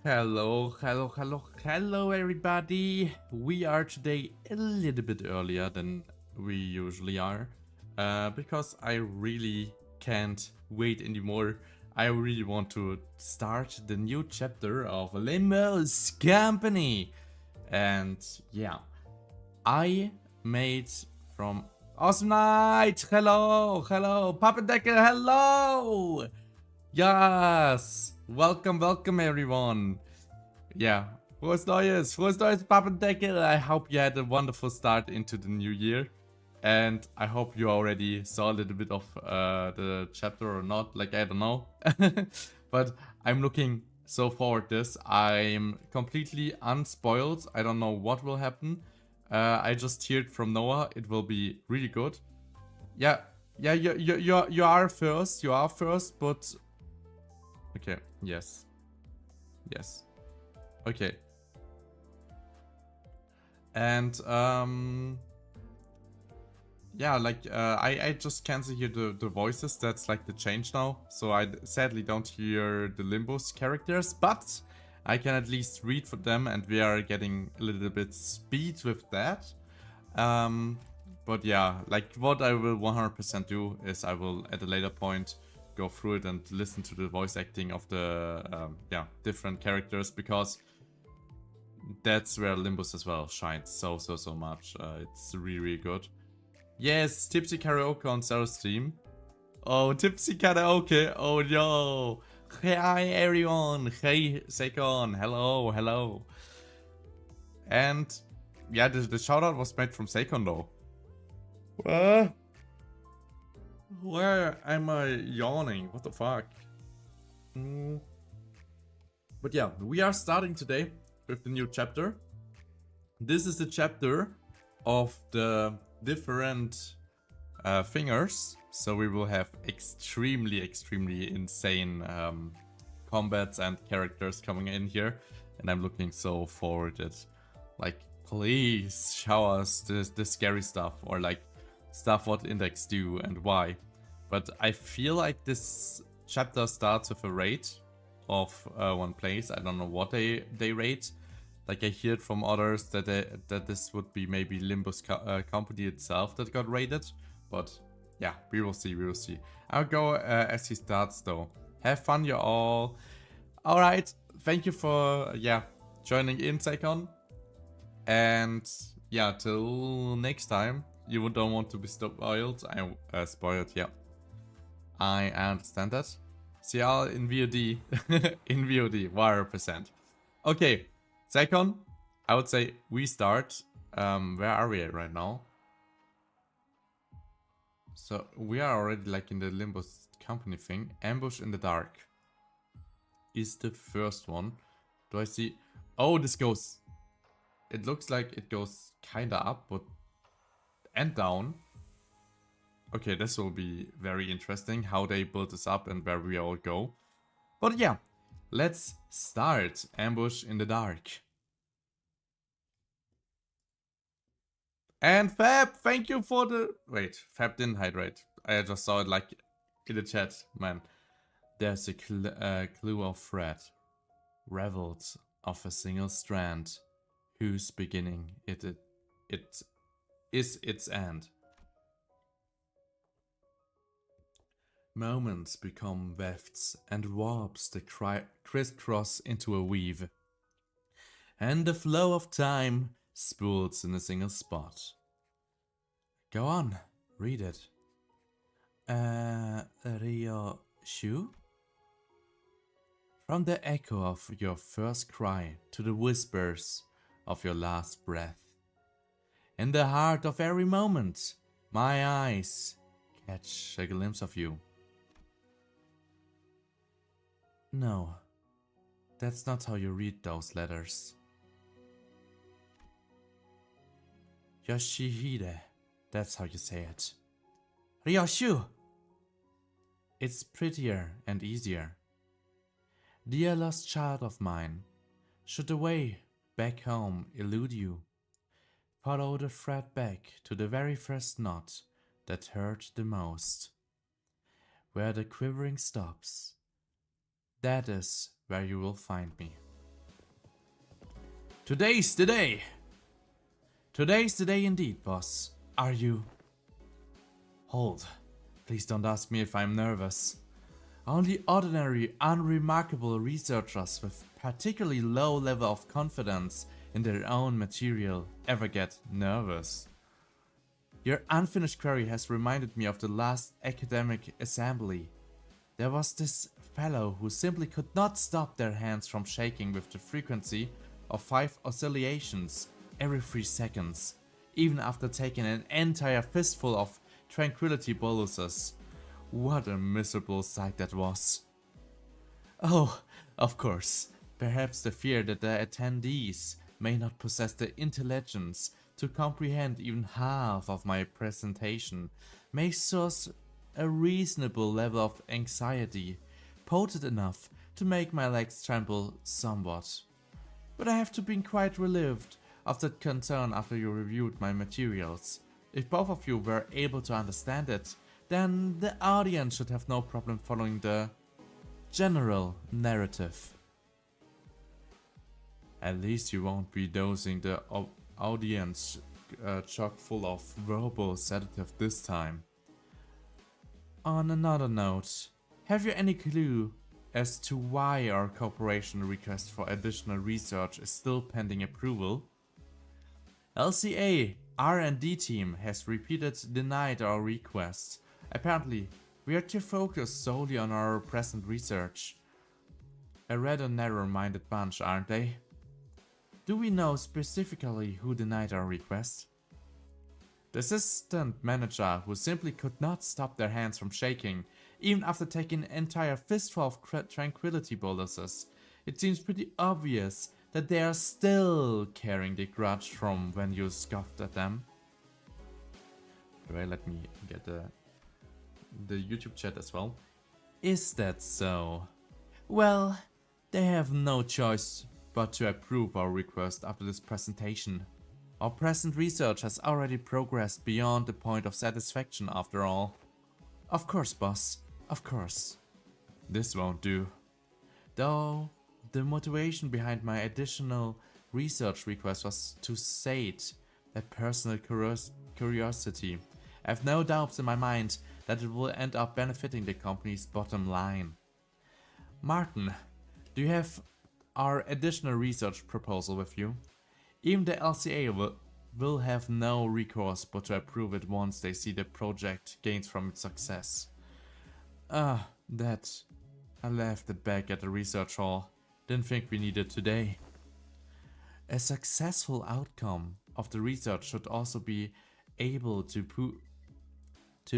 Hello everybody. We are today a little bit earlier than we usually are because I really can't wait anymore. I really want to start the new chapter of Limbus Company. And yeah, I made from Awesome Night. Hello, Pappendecker, hello. Yes, welcome everyone. Yeah, frohes Neues, Pappendecker. I hope you had a wonderful start into the new year. And I hope you already saw a little bit of the chapter or not, like I don't know. But I'm looking so forward to this. I'm completely unspoiled. I don't know what will happen. I just heard from Noah, it will be really good. Yeah, you are first, but okay, yes. Okay. And yeah, like I just can't hear the voices. That's like the change now. So I sadly don't hear the Limbus characters, but I can at least read for them, and we are getting a little bit speed with that. But yeah, like what I will 100% do is I will at a later point go through it and listen to the voice acting of the different characters, because that's where Limbus as well shines so much. It's really good. Yes, Tipsy Karaoke on Sarah's stream. Oh, Tipsy Karaoke. Oh no. Hi everyone. Hey Sekon. Hello. And yeah, the shoutout was made from Sekon though. Where am I yawning? What the fuck? But yeah, we are starting today with the new chapter. This is the chapter of the different fingers. So we will have extremely insane combats and characters coming in here. And I'm looking so forward to it. Like, please show us the scary stuff, or like stuff what index do and why. But I feel like this chapter starts with a raid of one place. I don't know what they raid. Like I heard from others that that this would be maybe Limbus company itself that got raided. But yeah, we will see. I'll go as he starts though. Have fun, you all. Alright, thank you for joining in, Sekon. And yeah, till next time. You don't want to be spoiled. Spoiled, yeah. I understand that. See y'all in VOD. In VOD, 100%. Okay, Sekon, I would say we start. Where are we at right now? So we are already like in the Limbus company thing. Ambush in the dark is the first one. Do I see? Oh, this goes. It looks like it goes kinda up, but and down. Okay, this will be very interesting how they build this up and where we all go. But yeah, let's start. Ambush in the dark. And Fab, thank you for the... Wait, Fab didn't hydrate. I just saw it like in the chat, man. There's a clue of thread. Reveled of a single strand. Whose beginning it is its end. Moments become wefts and warps that crisscross into a weave. And the flow of time spools in a single spot. Go on, read it. Rio Shu? From the echo of your first cry to the whispers of your last breath. In the heart of every moment, my eyes catch a glimpse of you. No, that's not how you read those letters. Yoshihide, that's how you say it. Ryoshu! It's prettier and easier. Dear lost child of mine, should the way back home elude you, follow the thread back to the very first knot that hurt the most. Where the quivering stops, that is where you will find me. Today's the day. Today's the day indeed, boss. Are you? Hold. Please don't ask me if I'm nervous. Only ordinary, unremarkable researchers with particularly low level of confidence in their own material ever get nervous. Your unfinished query has reminded me of the last academic assembly. There was this fellow who simply could not stop their hands from shaking with the frequency of 5 oscillations every 3 seconds, even after taking an entire fistful of tranquility boluses. What a miserable sight that was. Oh, of course, perhaps the fear that the attendees may not possess the intelligence to comprehend even half of my presentation may source a reasonable level of anxiety, potent enough to make my legs tremble somewhat. But I have to be quite relieved of that concern after you reviewed my materials. If both of you were able to understand it, then the audience should have no problem following the general narrative. At least you won't be dosing the audience chock full of verbal sedative this time. On another note, have you any clue as to why our cooperation request for additional research is still pending approval? LCA R&D team has repeatedly denied our request. Apparently, we are too focused solely on our present research. A rather narrow-minded bunch, aren't they? Do we know specifically who denied our request? The assistant manager who simply could not stop their hands from shaking, even after taking an entire fistful of tranquility boluses. It seems pretty obvious that they are still carrying the grudge from when you scoffed at them. Anyway, let me get the YouTube chat as well. Is that so? Well, they have no choice but to approve our request after this presentation. Our present research has already progressed beyond the point of satisfaction after all. Of course, boss, of course. This won't do. Though, the motivation behind my additional research request was to sate a personal curiosity. I have no doubts in my mind that it will end up benefiting the company's bottom line. Martin, do you have our additional research proposal with you? Even the LCA will have no recourse but to approve it once they see the project gains from its success. That. I left it back at the research hall. Didn't think we needed today. A successful outcome of the research should also be able to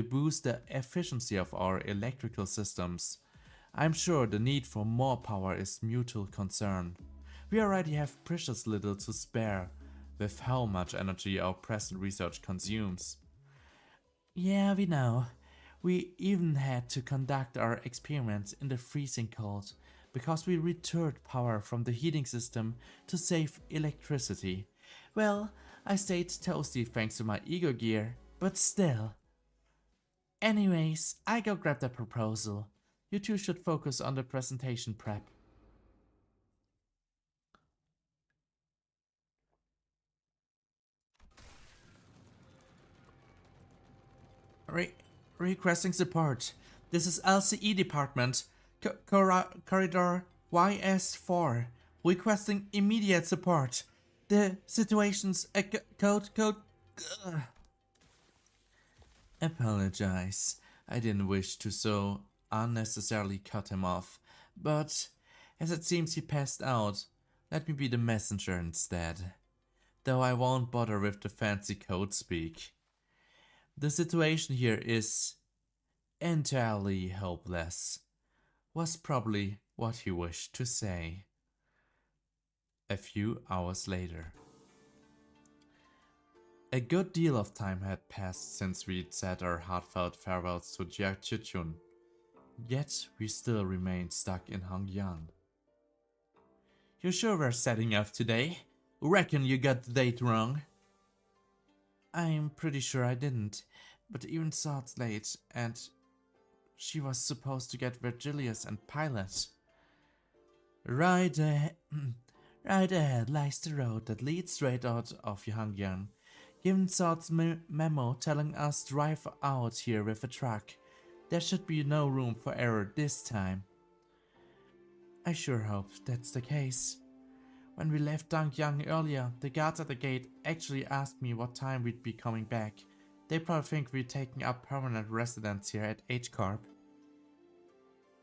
boost the efficiency of our electrical systems. I'm sure the need for more power is mutual concern. We already have precious little to spare with how much energy our present research consumes. Yeah, we know. We even had to conduct our experiments in the freezing cold because we returned power from the heating system to save electricity. Well, I stayed toasty thanks to my ego gear, but still. Anyways, I go grab the proposal. You two should focus on the presentation prep. Requesting support. This is LCE department. Corridor YS4. Requesting immediate support. The situation's code. Apologize. I didn't wish to so unnecessarily cut him off, but as it seems he passed out, let me be the messenger instead. Though I won't bother with the fancy code speak. The situation here is entirely hopeless, was probably what he wished to say. A few hours later. A good deal of time had passed since we'd said our heartfelt farewells to Jia Chichun, yet we still remained stuck in Hongyang. You sure we're setting off today? Reckon you got the date wrong? I'm pretty sure I didn't, but even saw it's late, and she was supposed to get Virgilius and Pilate. Right Right ahead lies the road that leads straight out of Yangyang. Given Zod's memo telling us to drive out here with a truck, there should be no room for error this time. I sure hope that's the case. When we left Dangyang earlier, the guards at the gate actually asked me what time we'd be coming back. They probably think we're taking up permanent residence here at H-Corp.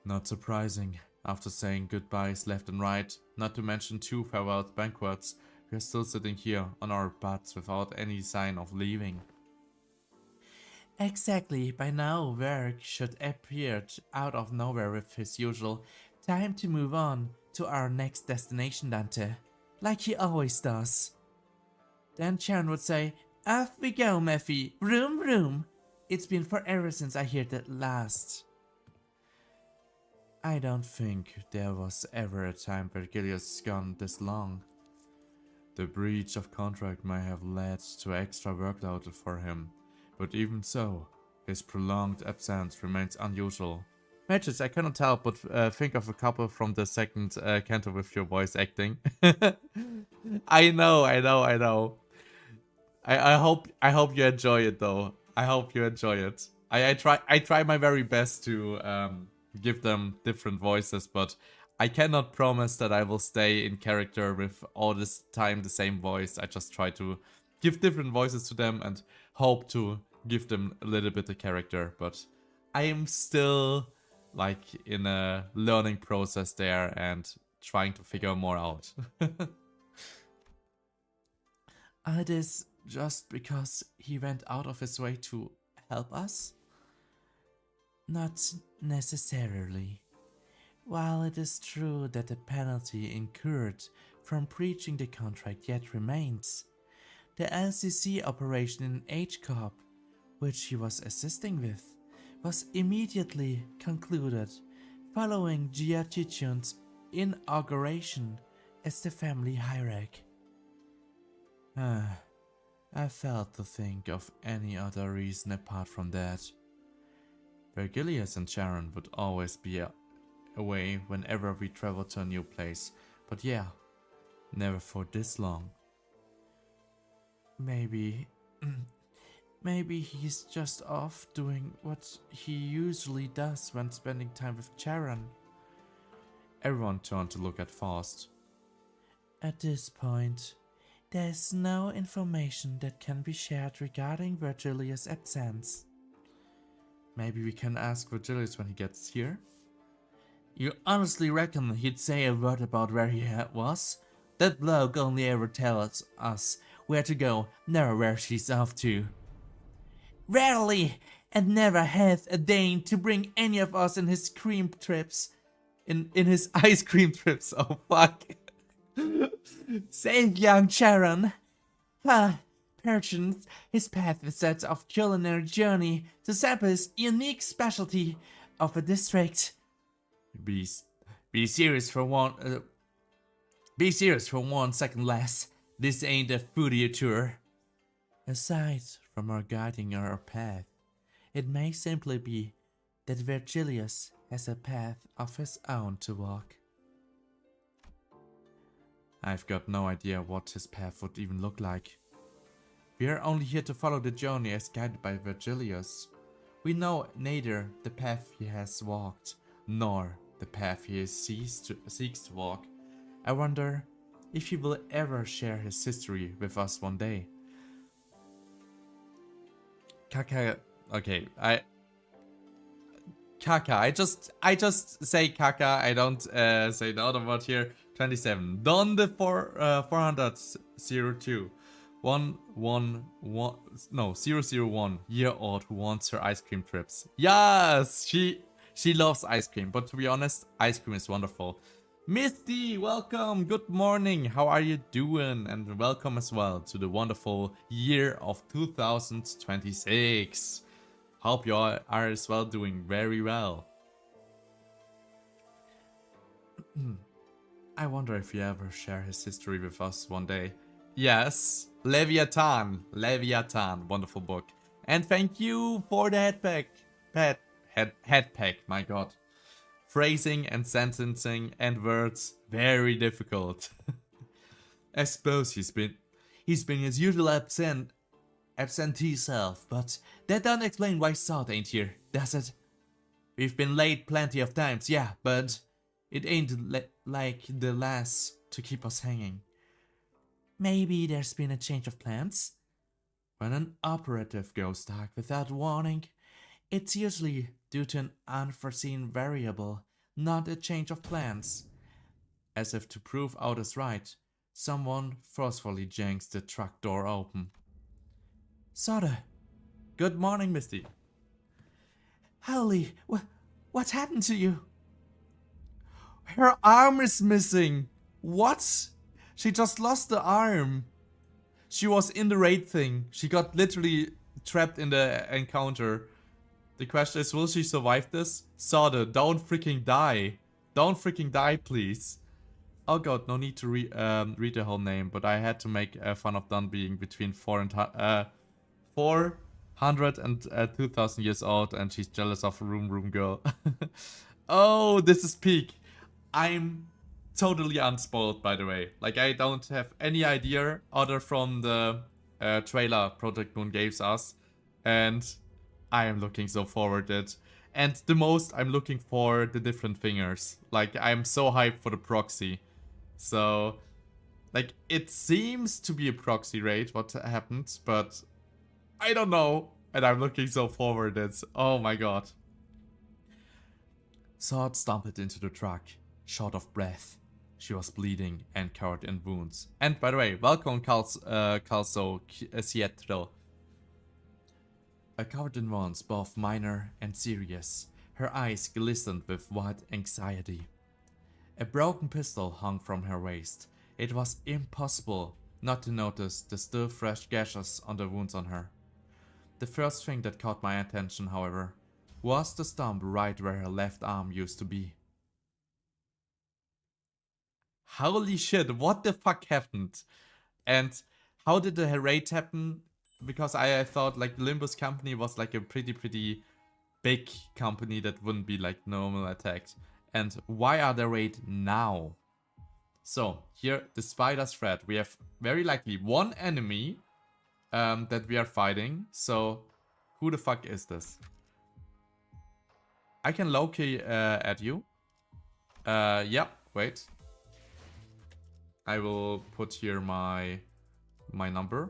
Not surprising. After saying goodbyes left and right, not to mention 2 farewell banquets, we're still sitting here on our butts without any sign of leaving. Exactly, by now Varric should appear out of nowhere with his usual time to move on to our next destination, Dante. Like he always does. Then Sharon would say, "Off we go, Mephi, vroom vroom. It's been forever since I heard that last." I don't think there was ever a time Virgilius gone this long. The breach of contract may have led to extra workload for him, but even so, his prolonged absence remains unusual. Matrix, I cannot help but think of a couple from the second Canto with your voice acting. I know. I hope you enjoy it though. I hope you enjoy it. I try my very best to give them different voices, but I cannot promise that I will stay in character with all this time the same voice. I just try to give different voices to them and hope to give them a little bit of character, but I am still like in a learning process there and trying to figure more out. It is just because he went out of his way to help us? Not necessarily. While it is true that the penalty incurred from breaching the contract yet remains, the LCC operation in H-Corp, which he was assisting with, was immediately concluded following Jia Chichun's inauguration as the family hierarch. I failed to think of any other reason apart from that. Virgilius and Sharon would always be away whenever we traveled to a new place, but yeah, never for this long. Maybe he's just off doing what he usually does when spending time with Charon. Everyone turned to look at Faust. At this point, there is no information that can be shared regarding Virgilius' absence. Maybe we can ask Virgilius when he gets here? You honestly reckon he'd say a word about where he was? That bloke only ever tells us where to go, never where she's off to. Rarely, and never hath a deign to bring any of us in his cream trips. In his ice cream trips, oh fuck. Save young Charon. Perchance his path is that of culinary journey to sample his unique specialty of a district. Be serious for one. Be serious for 1 second less. This ain't a foodie tour. Aside from our guiding our path, it may simply be that Virgilius has a path of his own to walk. I've got no idea what his path would even look like. We are only here to follow the journey as guided by Virgilius. We know neither the path he has walked, nor the path he seeks to walk. I wonder if he will ever share his history with us one day. Kaka, okay, Kaka, I just say Kaka, I don't say the other word here. 27. Don the 402. 001 year old who wants her ice cream trips. Yes, she loves ice cream, but to be honest, ice cream is wonderful. Misty, welcome, good morning, how are you doing? And welcome as well to the wonderful year of 2026. Hope you all are as well doing very well. I wonder if he ever share his history with us one day. Yes, Leviathan, wonderful book. And thank you for the head pack, my god. Phrasing and sentencing and words, very difficult. I suppose he's been his usual absentee self, but that don't explain why Sod ain't here, does it? We've been late plenty of times, yeah, but it ain't like the last to keep us hanging. Maybe there's been a change of plans? When an operative goes dark without warning, it's usually due to an unforeseen variable, not a change of plans. As if to prove Otis right, someone forcefully janks the truck door open. Soda. Good morning, Misty. Holy, what happened to you? Her arm is missing. What? She just lost the arm. She was in the raid thing. She got literally trapped in the encounter. The question is, will she survive this? Soda, don't freaking die. Don't freaking die, please. Oh god, no need to read the whole name, but I had to make fun of Dunn being between 400 and 2000 years old, and she's jealous of Room Girl. Oh, this is peak. I'm totally unspoiled, by the way. Like, I don't have any idea other from the trailer Project Moon gave us, and I am looking so forward to it. And the most I'm looking for the different fingers. Like, I'm so hyped for the proxy. So, like, it seems to be a proxy raid, what happened, but I don't know. And I'm looking so forward to it. Oh my god. Sword stumbled into the truck, short of breath. She was bleeding and covered in wounds. And by the way, welcome Calso Sietro. Covered in wounds, both minor and serious. Her eyes glistened with wild anxiety. A broken pistol hung from her waist. It was impossible not to notice the still fresh gashes on the wounds on her. The first thing that caught my attention, however, was the stump right where her left arm used to be. Holy shit, what the fuck happened? And how did the raid happen? Because I thought like the Limbus company was like a pretty big company that wouldn't be like normal attacked. And why are they raid now? So here, the spider's threat. We have very likely one enemy that we are fighting. So who the fuck is this? I can low-key add you. Yeah, wait. I will put here my number.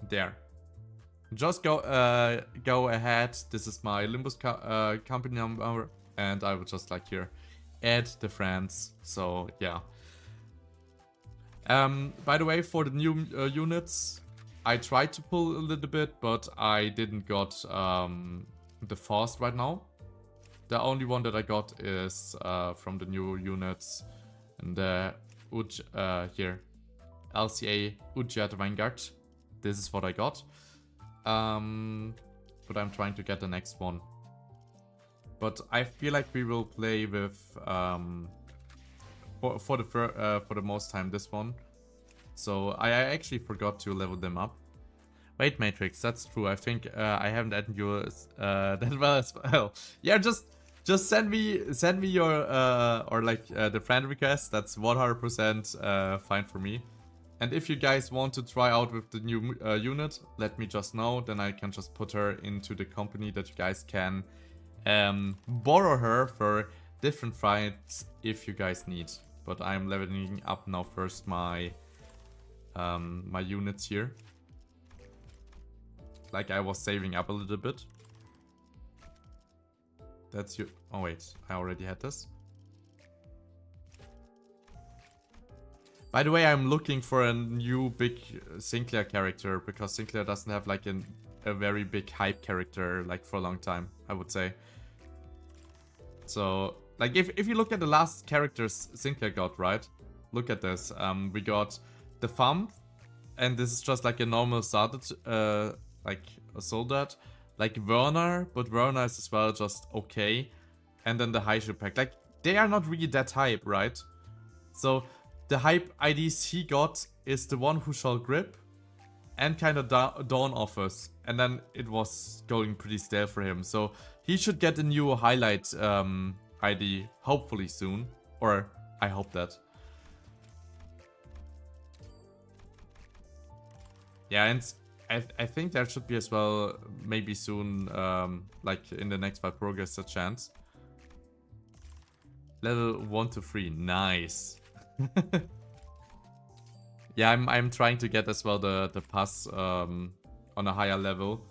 There. Just go ahead. This is my Limbus company number, and I will just like here add the friends. So yeah. By the way, for the new units, I tried to pull a little bit, but I didn't got the fast right now. The only one that I got is from the new units, and here LCA Ujjat Vanguard. This is what I got. But I'm trying to get the next one. But I feel like we will play with for the most time this one. So I actually forgot to level them up. Wait, Matrix, that's true. I think I haven't added you that well as well. Yeah, just send me your or like the friend request. That's 100% fine for me. And if you guys want to try out with the new unit, let me just know. Then I can just put her into the company that you guys can borrow her for different fights if you guys need. But I'm leveling up now first my my units here. Like I was saving up a little bit. That's you. Oh wait, I already had this. By the way, I'm looking for a new big Sinclair character, because Sinclair doesn't have like a very big hype character like for a long time, I would say. So, like if you look at the last characters Sinclair got, right? Look at this. We got the Thumb, and this is just like a normal soldat, like a soldat. Like Werner, but Werner is as well just okay. And then the Heishu pack. Like, they are not really that hype, right? So the hype IDs he got is the one who shall grip and kind of Dawn offers. And then it was going pretty stale for him. So he should get a new highlight ID hopefully soon. Or I hope that. Yeah, and I think there should be as well, maybe soon, like in the next 5 progress, a chance. Level 1 to 3, nice. Yeah, I'm trying to get as well the pass on a higher level.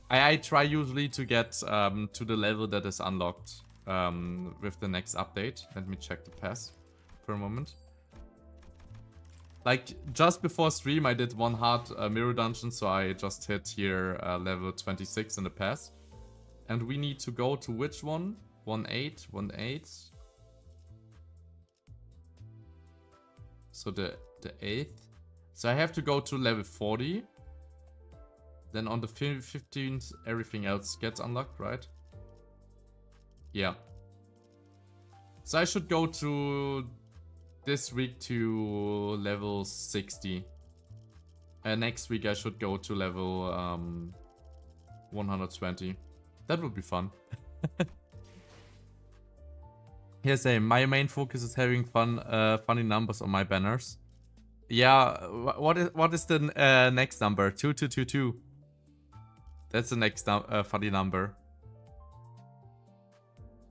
I try usually to get to the level that is unlocked with the next update. Let me check the pass for a moment. Like, just before stream, I did one hard mirror dungeon, so I just hit here level 26 in the pass. And we need to go to which one? 1-8, 1-8. So the 8th. So I have to go to level 40. Then on the 15th, everything else gets unlocked, right? Yeah. So I should go to this week to level 60. Next week I should go to level 120. That would be fun. Here's a my main focus is having fun, funny numbers on my banners. Yeah, what is the next number? 2222. That's the next funny number.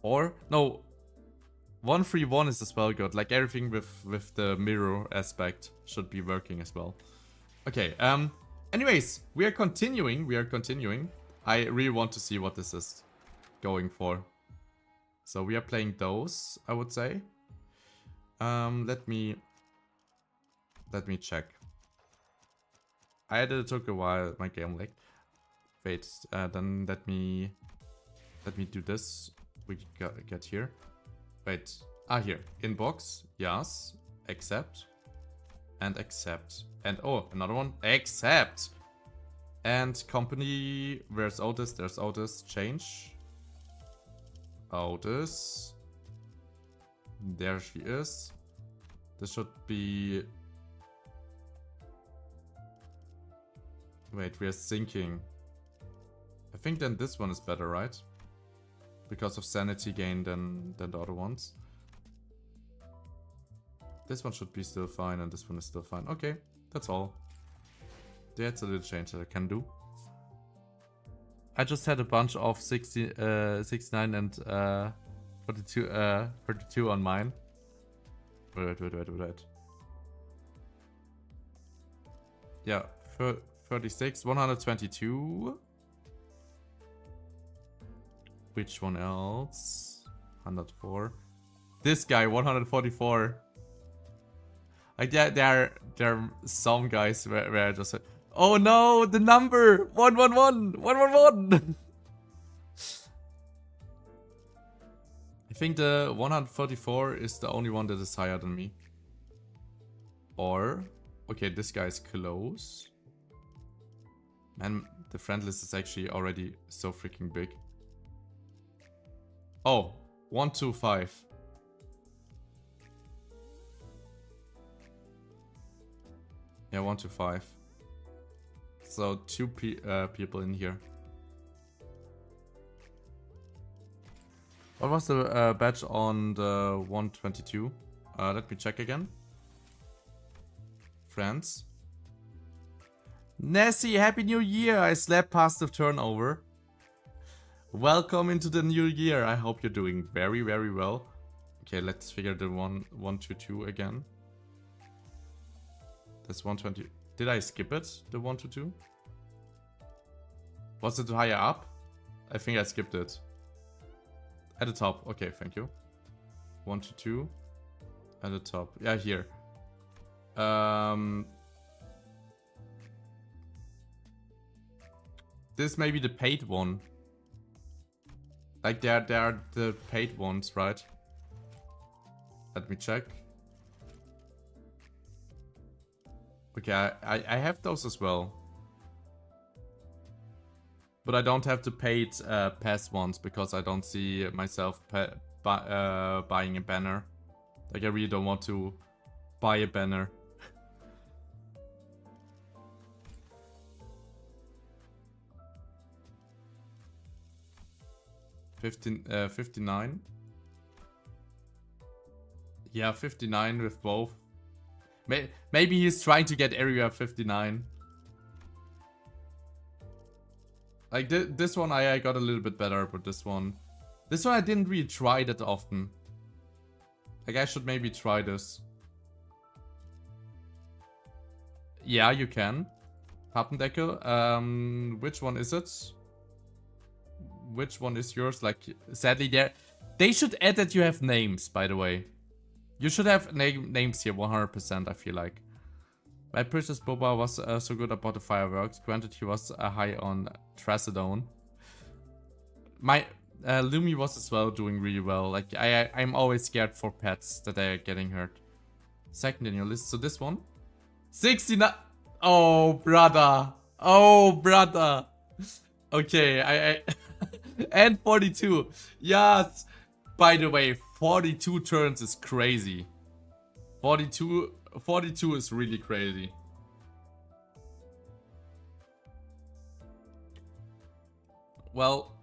Or no, 131 is as well good. Like everything with the mirror aspect should be working as well. Okay. Anyways, we are continuing. I really want to see what this is going for. So we are playing those, I would say. Let me check. It took a while. My game lagged. Wait. Then let me do this. We get here. Wait. Here. Inbox. Yes. Accept. And accept. And oh, another one. Accept. And company. Where's Otis? There's Otis. Change. Otis. There she is. This should be... Wait, we are syncing. I think then this one is better, right? Because of sanity gain than the other ones. This one should be still fine and this one is still fine. Okay, that's all. That's a little change that I can do. I just had a bunch of 69 and 42 on mine. Wait. Yeah, 36, 122. Which one else? 104. This guy, 144. Like there are some guys where I just said, oh no, the number 111. I think the 144 is the only one that is higher than me. Or okay, this guy is close. Man, the friend list is actually already so freaking big. Oh, 125. Yeah, 125. So 2 people in here. What was the badge on the 122? Let me check again. Friends. Nessie, Happy New Year! I slept past the turnover. Welcome into the new year. I hope you're doing very, very well. Okay, let's figure the 122 again. That's 120. Did I skip it? The 122? Was it higher up? I think I skipped it. At the top. Okay, thank you. 122. At the top. Yeah, here. This may be the paid one. Like they are the paid ones, right? Let me check. Okay, I have those as well. But I don't have the paid pass ones because I don't see myself buying a banner. Like I really don't want to buy a banner. 59. Yeah, 59 with both. Maybe he's trying to get area 59. Like this one I got a little bit better, but this one I didn't really try that often. Like I should maybe try this. Yeah, you can. Pappendeckel. Which one is it? Which one is yours? Like, sadly, they should add that you have names, by the way. You should have names here, 100%, I feel like. My precious Boba was so good about the fireworks. Granted, he was high on Trazodone. My Lumi was as well doing really well. Like, I'm always scared for pets that they are getting hurt. Second in your list, so this one. 69. Oh, brother. Oh, brother. Okay, I and 42. Yes. By the way, 42 turns is crazy. 42 is really crazy. Well,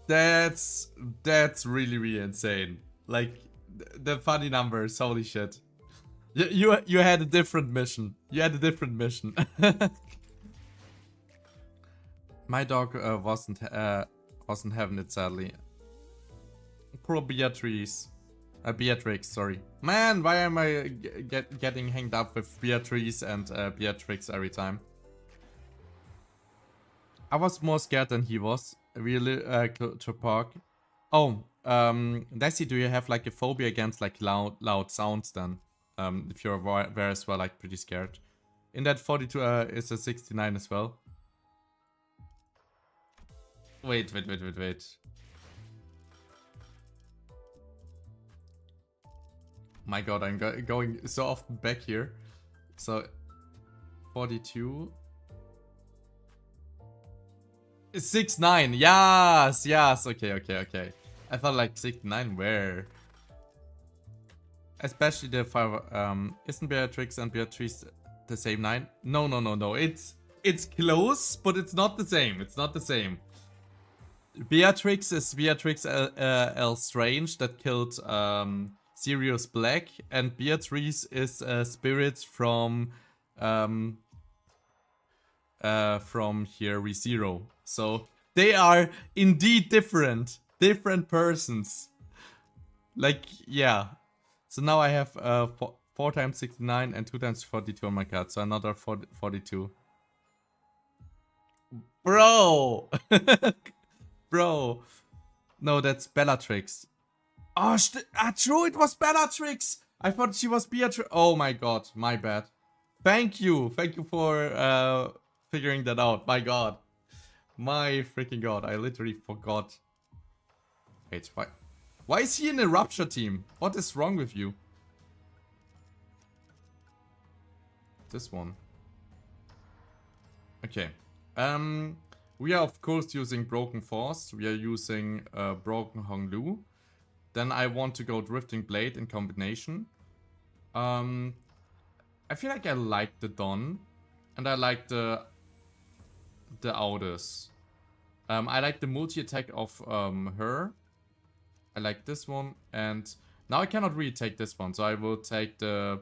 that's really, really insane. Like, the funny numbers, holy shit. You had a different mission. You had a different mission. My dog wasn't having it, sadly. Poor Beatrice. Beatrix, sorry. Man, why am I getting hanged up with Beatrice and Beatrix every time? I was more scared than he was, really, to park. Oh, Desi, do you have like a phobia against like loud sounds then? If you're aware as well, like pretty scared. In that 42 is a 69 as well. Wait. My god, I'm going so often back here. So, 42. 69, yes, okay. I thought like 69, where? Especially the 5, isn't Beatrix and Beatrice the same 9? No. It's close, but it's not the same. It's not the same. Beatrix is Beatrix L. Strange that killed Sirius Black, and Beatrice is a spirit from here ReZero. So they are indeed different persons. Like, yeah. So now I have 4 times 69 and 2 times 42 on my card. So another 42. Bro! Bro. No, that's Bellatrix. Oh, true, it was Bellatrix! I thought she was Beatrix. Oh my god, my bad. Thank you for figuring that out. My god. My freaking god, I literally forgot. Wait, why is he in a Rupture team? What is wrong with you? This one. Okay. We are of course using Broken Force. We are using Broken Honglu. Then I want to go Drifting Blade in combination. I feel like I like the Dawn. And I like the Audis. I like the multi-attack of her. I like this one. And now I cannot really take this one. So I will take the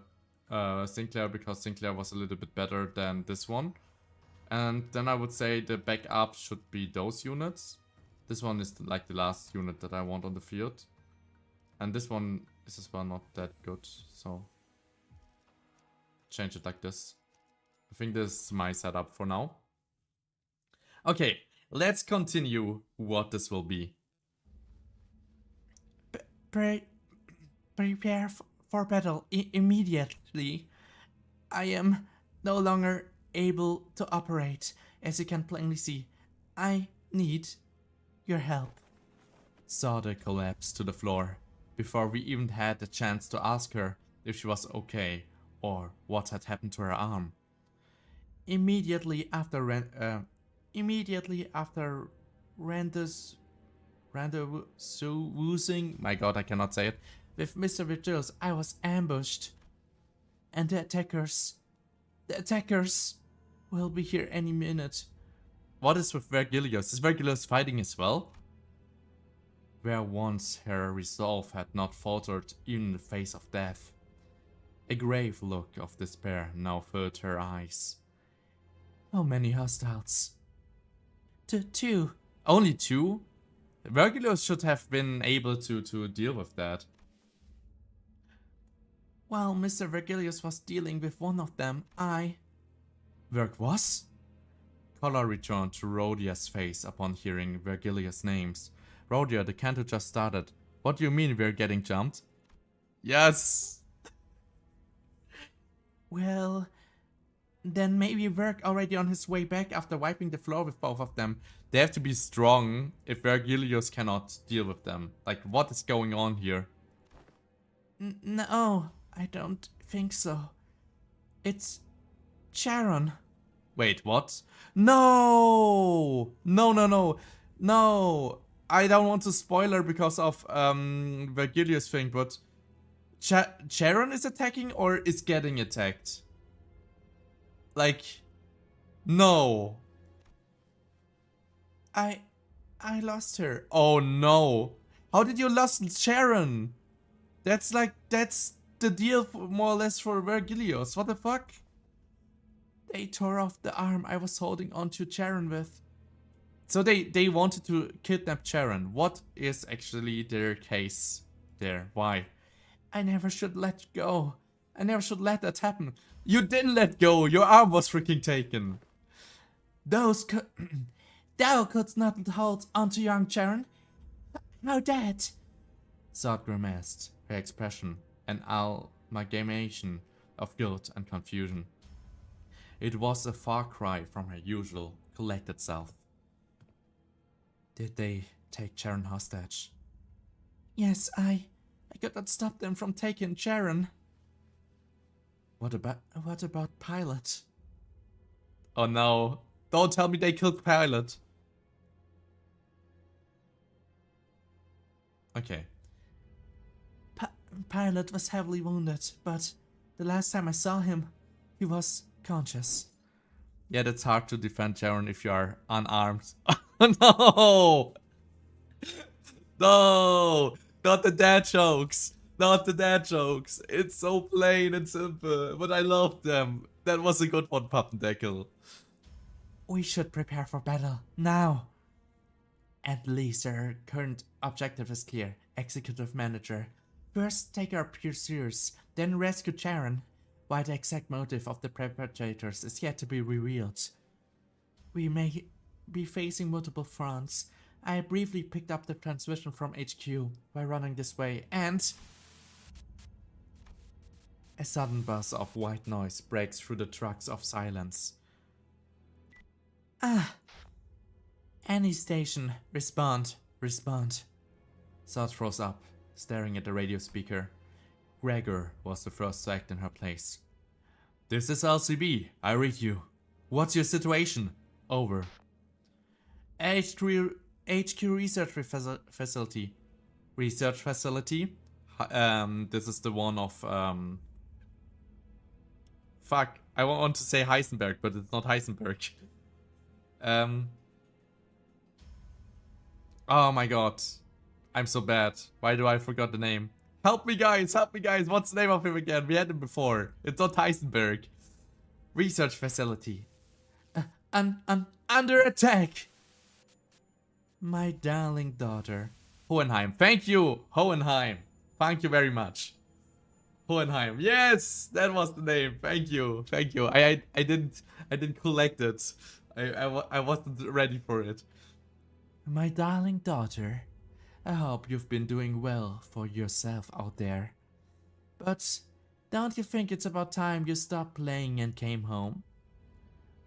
Sinclair because Sinclair was a little bit better than this one. And then I would say the backup should be those units. This one is like the last unit that I want on the field. And this one is as well not that good. So change it like this. I think this is my setup for now. Okay, let's continue what this will be. Prepare for battle immediately. I am no longer able to operate, as you can plainly see. I need your help. Sada collapsed to the floor before we even had the chance to ask her if she was okay or what had happened to her arm. Immediately after rendezvousing, my god, I cannot say it, with Mr. Virgils, I was ambushed. And the attackers will be here any minute. What is with Vergilius? Is Vergilius fighting as well? Where once her resolve had not faltered even in the face of death. A grave look of despair now filled her eyes. How many hostiles? Two. Only two? Vergilius should have been able to deal with that. While Mr. Vergilius was dealing with one of them, Verg was? Color returned to Rhodia's face upon hearing Vergilius' names. Rhodia, the Canto just started. What do you mean we're getting jumped? Yes! Well, then maybe Verg already on his way back after wiping the floor with both of them. They have to be strong if Vergilius cannot deal with them. Like, what is going on here? No, I don't think so. It's Charon. Wait, what? No! No! I don't want to spoiler because of Vergilius thing, but Charon is attacking or is getting attacked? Like, no. I lost her. Oh no. How did you lose Charon? That's the deal more or less for Vergilius. What the fuck? They tore off the arm I was holding onto Charon with. So they wanted to kidnap Charon. What is actually their case there? Why? I never should let go. I never should let that happen. You didn't let go. Your arm was freaking taken. Thou couldst not hold onto young Charon. How that? Zod grimaced, her expression an amalgamation of guilt and confusion. It was a far cry from her usual collected self. Did they take Charon hostage? Yes, I could not stop them from taking Charon. What about Pilot? Oh no, don't tell me they killed Pilot. Okay. Pilot was heavily wounded, but the last time I saw him, he was conscious. Yeah, that's hard to defend Charon if you are unarmed. No! No! Not the dad jokes! Not the dad jokes! It's so plain and simple, but I love them. That was a good one, Pappendeckle. We should prepare for battle, now! At least our current objective is clear. Executive Manager. First, take our pursuers, then rescue Charon. Why the exact motive of the perpetrators is yet to be revealed. We may be facing multiple fronts. I briefly picked up the transmission from HQ while running this way, and a sudden buzz of white noise breaks through the trucks of silence. Any station, respond. Zod froze up, staring at the radio speaker. Gregor was the first to act in her place. This is LCB, I read you. What's your situation? Over. HQ research facility. Research facility? This is the one of, fuck, I want to say Heisenberg, but it's not Heisenberg. Oh my god. I'm so bad. Why do I forgot the name? Help me guys, what's the name of him again? We had him before. It's not Heisenberg. Research facility. Under attack. My darling daughter. Hohenheim. Thank you, Hohenheim. Thank you very much. Hohenheim. Yes, that was the name. Thank you. I didn't collect it. I wasn't ready for it. My darling daughter. I hope you've been doing well for yourself out there. But don't you think it's about time you stopped playing and came home?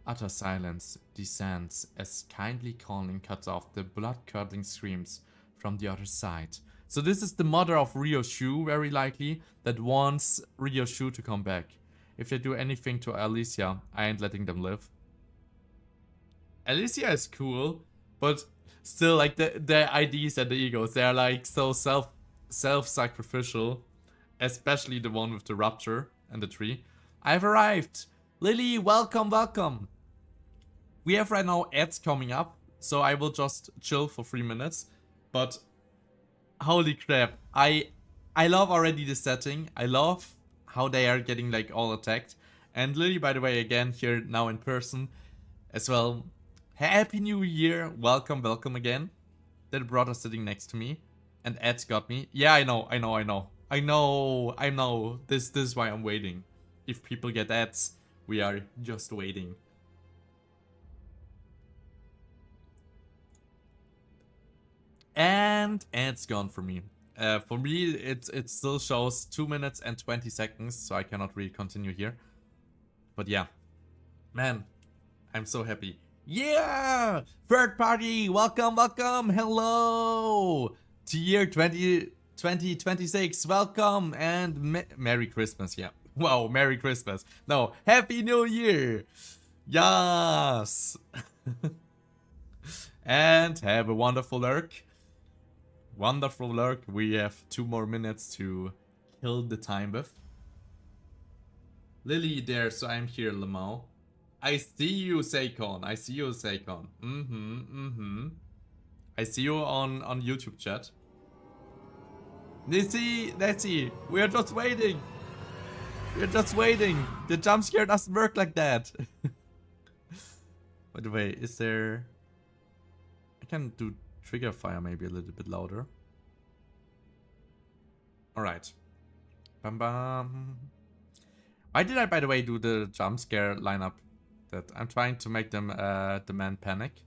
Utter silence descends as kindly calling cuts off the blood-curdling screams from the other side. So this is the mother of Ryo Shu, very likely, that wants Ryo Shu to come back. If they do anything to Alicia, I ain't letting them live. Alicia is cool, but still, like, the IDs and the egos, they are like so self-sacrificial. Especially the one with the raptor and the tree. I've arrived! Lily, welcome! We have right now ads coming up, so I will just chill for 3 minutes. But holy crap, I love already the setting. I love how they are getting like all attacked. And Lily, by the way, again here now in person as well. Happy New Year! Welcome, welcome again. That brother sitting next to me, and Ed got me. Yeah, I know. This is why I'm waiting. If people get ads, we are just waiting. And it's gone for me. For me, it still shows 2 minutes and 20 seconds, so I cannot really continue here. But yeah, man, I'm so happy. Yeah! Third party, welcome, welcome, hello! To year 2026, welcome, and Merry Christmas, yeah. Wow, Merry Christmas. No, Happy New Year! Yes! And have a wonderful lurk. Wonderful lurk. We have 2 more minutes to kill the time with. Lily there, so I'm here, Lamau. I see you, Seikon. I see you, Seikon. I see you on YouTube chat. Let's see. We are just waiting. We're just waiting. The jump scare doesn't work like that. By the way, is there... I can do trigger fire maybe a little bit louder. Alright. Bam bam. Why did I, by the way, do the jump scare lineup? That I'm trying to make them demand panic.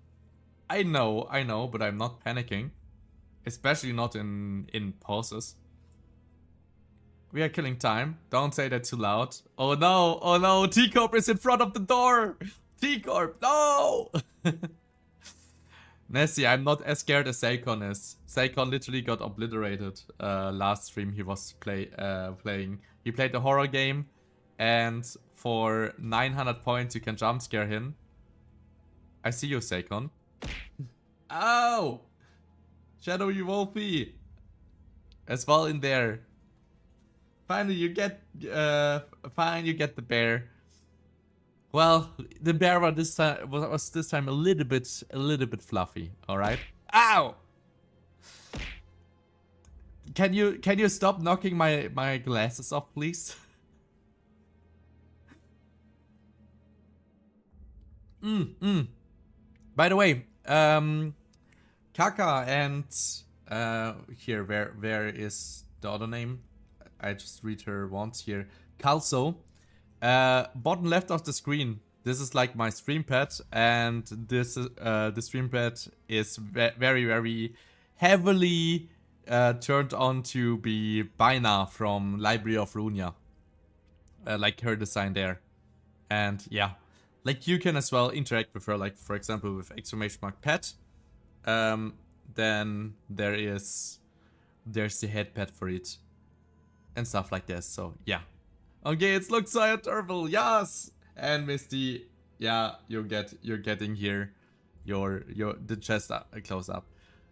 I know, but I'm not panicking. Especially not in pauses. We are killing time. Don't say that too loud. Oh no, T-Corp is in front of the door! T-Corp, no! Nessie, I'm not as scared as Seikon is. Seikon literally got obliterated last stream he was playing. He played a horror game, and for 900 points you can jump scare him. I see you, Seikon. Ow! Shadow, you Wolfie! As well in there. Finally you get the bear. Well, the bear was this time a little bit fluffy, alright? Ow! Can you stop knocking my glasses off, please? By the way, Kaka and here, where is the other name? I just read her once here. Calso. Bottom left of the screen. This is like my stream pad, and this the stream pad is very, very heavily turned on to be Baina from Library of Runia. Like her design there. And yeah. Like you can as well interact with her, like for example with !pet. Then there's the head pet for it. And stuff like this, so yeah. Okay, it looks so adorable, yes! And Misty, yeah, you're getting here the chest close up.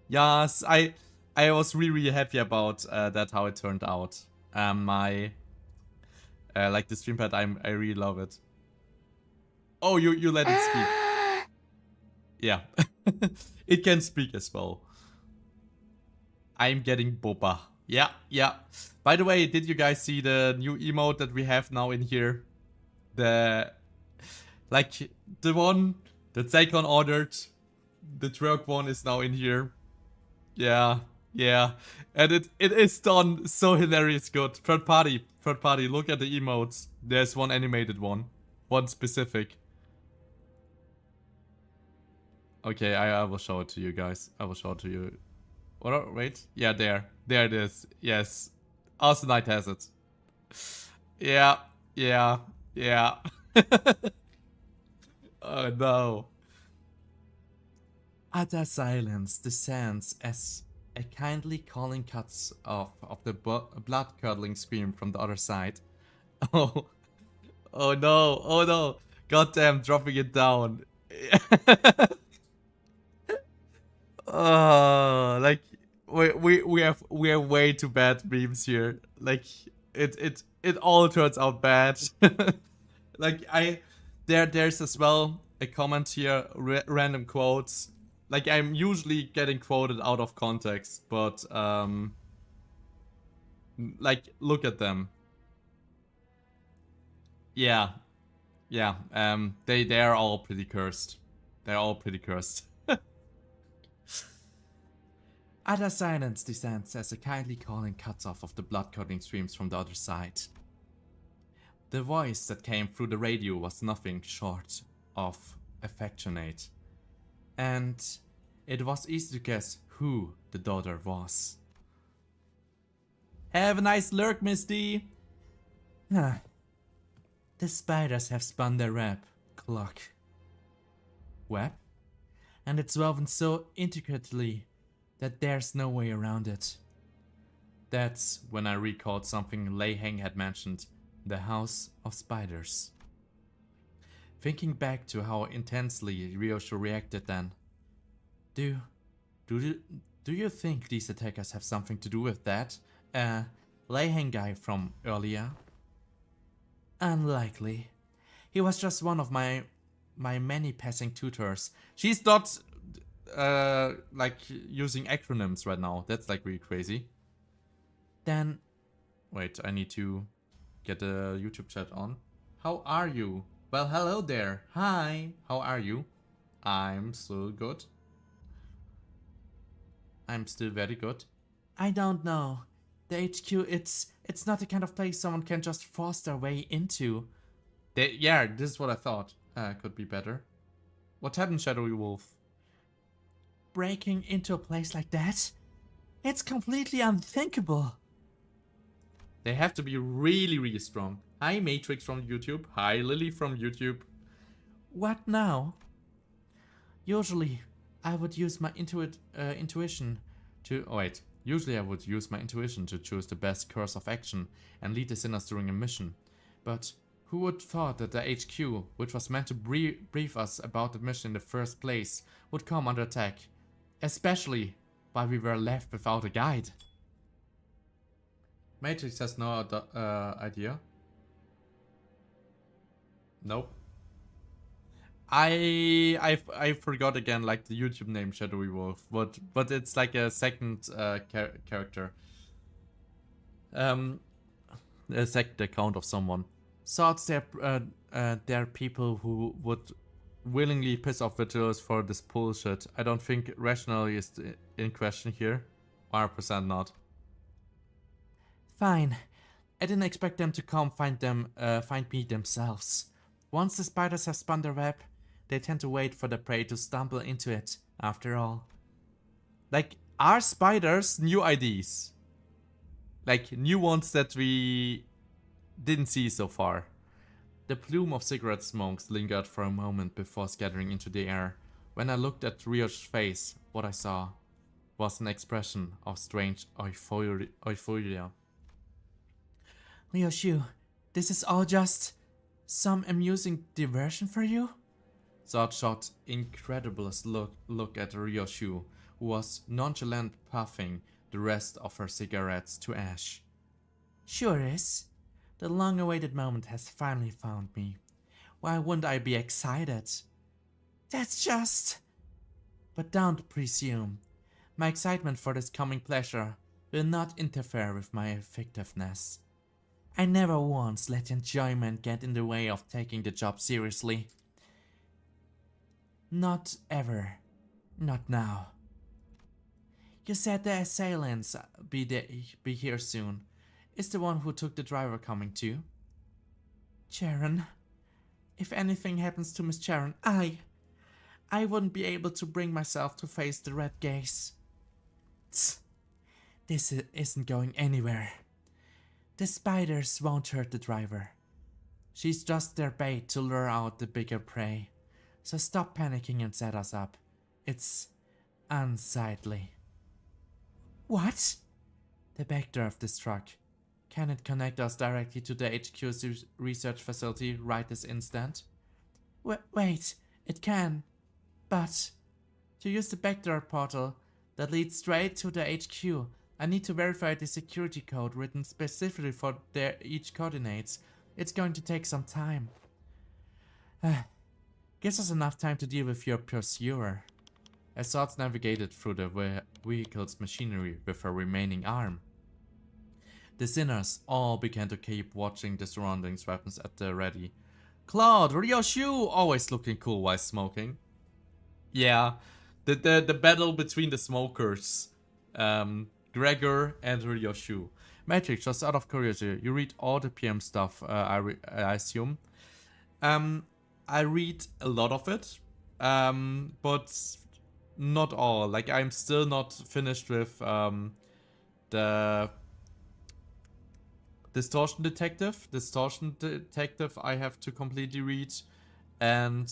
Yes, I was really happy about that, how it turned out. My like the stream pad, I really love it. Oh, you let it speak. Yeah. It can speak as well. I'm getting boba. Yeah. By the way, did you guys see the new emote that we have now in here? The one that Seikon ordered. The twerk one is now in here. Yeah. And it is done so hilarious good. Third party, look at the emotes. There's one animated one. One specific. Okay, I will show it to you guys. I will show it to you. What? Wait. Yeah, there it is. Yes. Awesome Knight has it. Yeah. Oh no. Utter silence descends as a kindly calling cuts off of the blood-curdling scream from the other side. Oh no. Goddamn, dropping it down. Like we have way too bad memes here. Like it all turns out bad. Like there's as well a comment here, random quotes. Like I'm usually getting quoted out of context, but like look at them. Yeah. Yeah. They are all pretty cursed. They're all pretty cursed. Utter silence descends as a kindly calling cuts off of the blood-curdling streams from the other side. The voice that came through the radio was nothing short of affectionate, and it was easy to guess who the daughter was. Have a nice lurk, Misty! Huh. The spiders have spun their web, clock. Web? And it's woven so intricately that there's no way around it. That's when I recalled something Lei Heng had mentioned, the House of Spiders. Thinking back to how intensely Ryoshu reacted then. Do you think these attackers have something to do with that? Lei Heng guy from earlier? Unlikely. He was just one of my many passing tutors. She's not like using acronyms right now. That's like really crazy. Then wait, I need to get the YouTube chat on. How are you? Well, hello there. Hi. How are you? I'm still good. I'm still very good. I don't know. The HQ, it's not the kind of place someone can just force their way into. Yeah, this is what I thought. Could be better. What happened, Shadowy Wolf? Breaking into a place like that? It's completely unthinkable. They have to be really, really strong. Hi, Matrix from YouTube. Hi, Lily from YouTube. What now? Usually, I would use my intuition to... Oh, wait. Usually I would use my intuition to choose the best course of action and lead the sinners during a mission. But who would thought that the HQ, which was meant to brief us about the mission in the first place, would come under attack? Especially while we were left without a guide. Matrix has no idea. Nope. I forgot again, like, the YouTube name Shadowy Wolf, but it's like a second character. A second account of someone. Thoughts they're people who would willingly piss off vigilers for this bullshit. I don't think rationality is in question here. 100% not. Fine. I didn't expect them to come find me themselves. Once the spiders have spun their web, they tend to wait for the prey to stumble into it, after all. Like, are spiders new IDs? Like, new ones that we didn't see so far. The plume of cigarette smokes lingered for a moment before scattering into the air. When I looked at Ryoshu's face, what I saw was an expression of strange euphoria. Ryoshu, this is all just some amusing diversion for you? Zod shot incredulous look at Ryoshu, who was nonchalant puffing the rest of her cigarettes to ash. Sure is. The long-awaited moment has finally found me. Why wouldn't I be excited? That's just... But don't presume. My excitement for this coming pleasure will not interfere with my effectiveness. I never once let enjoyment get in the way of taking the job seriously. Not ever. Not now. You said the assailants be here soon. Is the one who took the driver coming too? Charon. If anything happens to Miss Charon, I wouldn't be able to bring myself to face the red gaze. Tsk. This isn't going anywhere. The spiders won't hurt the driver. She's just their bait to lure out the bigger prey. So stop panicking and set us up. It's unsightly. What? The back door of this truck. Can it connect us directly to the HQ's research facility right this instant? Wait, it can. But to use the backdoor portal that leads straight to the HQ, I need to verify the security code written specifically for each coordinates. It's going to take some time. Gives us enough time to deal with your pursuer. As Swords navigated through the vehicle's machinery with her remaining arm. The sinners all began to keep watching the surroundings, weapons at the ready. Claude, Ryoshu, always looking cool while smoking. Yeah, the battle between the smokers, Gregor and Ryoshu. Matrix, just out of curiosity, you read all the PM stuff, I assume. I read a lot of it, but not all. Like, I'm still not finished with the Distortion Detective. Distortion Detective I have to completely read, and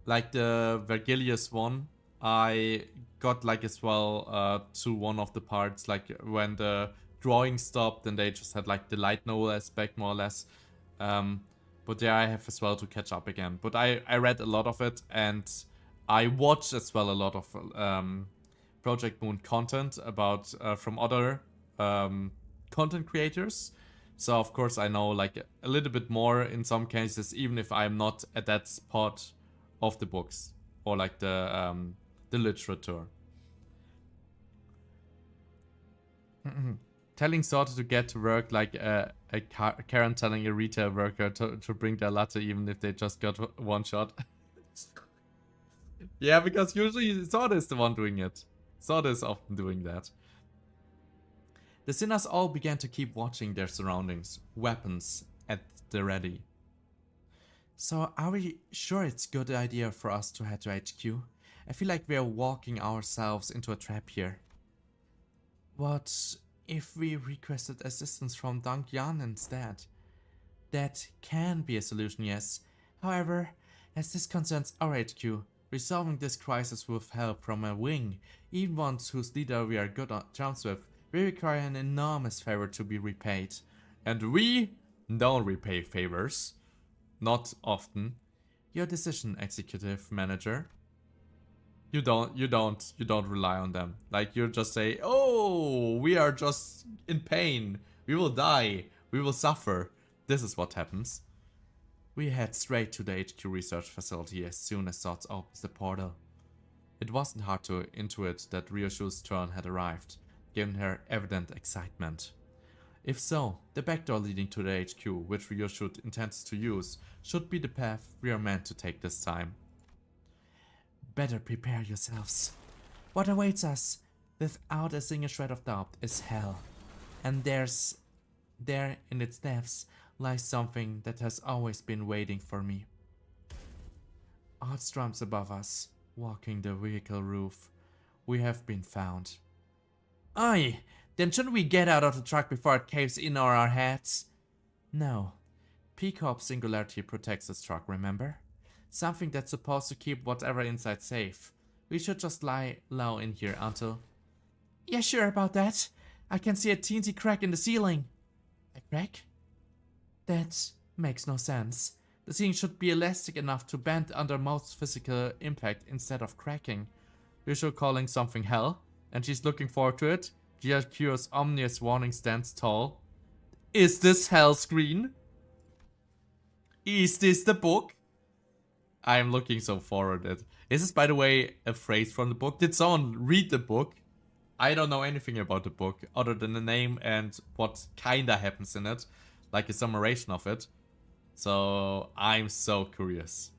like the Vergilius one, I got like as well to one of the parts, like when the drawing stopped and they just had like the light novel aspect more or less. But yeah, I have as well to catch up again. But I read a lot of it, and I watched as well a lot of Project Moon content about from other content creators. So of course I know like a little bit more in some cases, even if I'm not at that spot of the books or like the literature. Telling Sorter to get to work like a Karen telling a retail worker to bring their latte even if they just got one shot. Yeah, because usually Sorter is the one doing it. Sorter is often doing that. The sinners all began to keep watching their surroundings, weapons at the ready. So are we sure it's a good idea for us to head to HQ? I feel like we are walking ourselves into a trap here. What if we requested assistance from Dong Yan instead? That can be a solution, yes. However, as this concerns our HQ, resolving this crisis with help from a wing, even ones whose leader we are good on terms with, will require an enormous favor to be repaid. And we don't repay favors. Not often. Your decision, executive manager. You don't rely on them. Like, you just say, oh, we are just in pain. We will die. We will suffer. This is what happens. We head straight to the HQ research facility as soon as Sots opens the portal. It wasn't hard to intuit that Ryoshu's turn had arrived, given her evident excitement. If so, the back door leading to the HQ, which Ryoshu intends to use, should be the path we are meant to take this time. Better prepare yourselves. What awaits us, without a single shred of doubt, is hell. And there in its depths lies something that has always been waiting for me. Odd strums above us, walking the vehicle roof. We have been found. Aye, then shouldn't we get out of the truck before it caves in on our heads? No. P-Corp Singularity protects this truck, remember? Something that's supposed to keep whatever inside safe. We should just lie low in here until... Yeah, sure about that. I can see a teensy crack in the ceiling. A crack? That makes no sense. The ceiling should be elastic enough to bend under most physical impact instead of cracking. Usually calling something hell, and she's looking forward to it. GRQ's ominous warning stands tall. Is this hell screen? Is this the book? I'm looking so forward to it. Is this, by the way, a phrase from the book? Did someone read the book? I don't know anything about the book, other than the name and what kinda happens in it. Like a summarization of it. So, I'm so curious.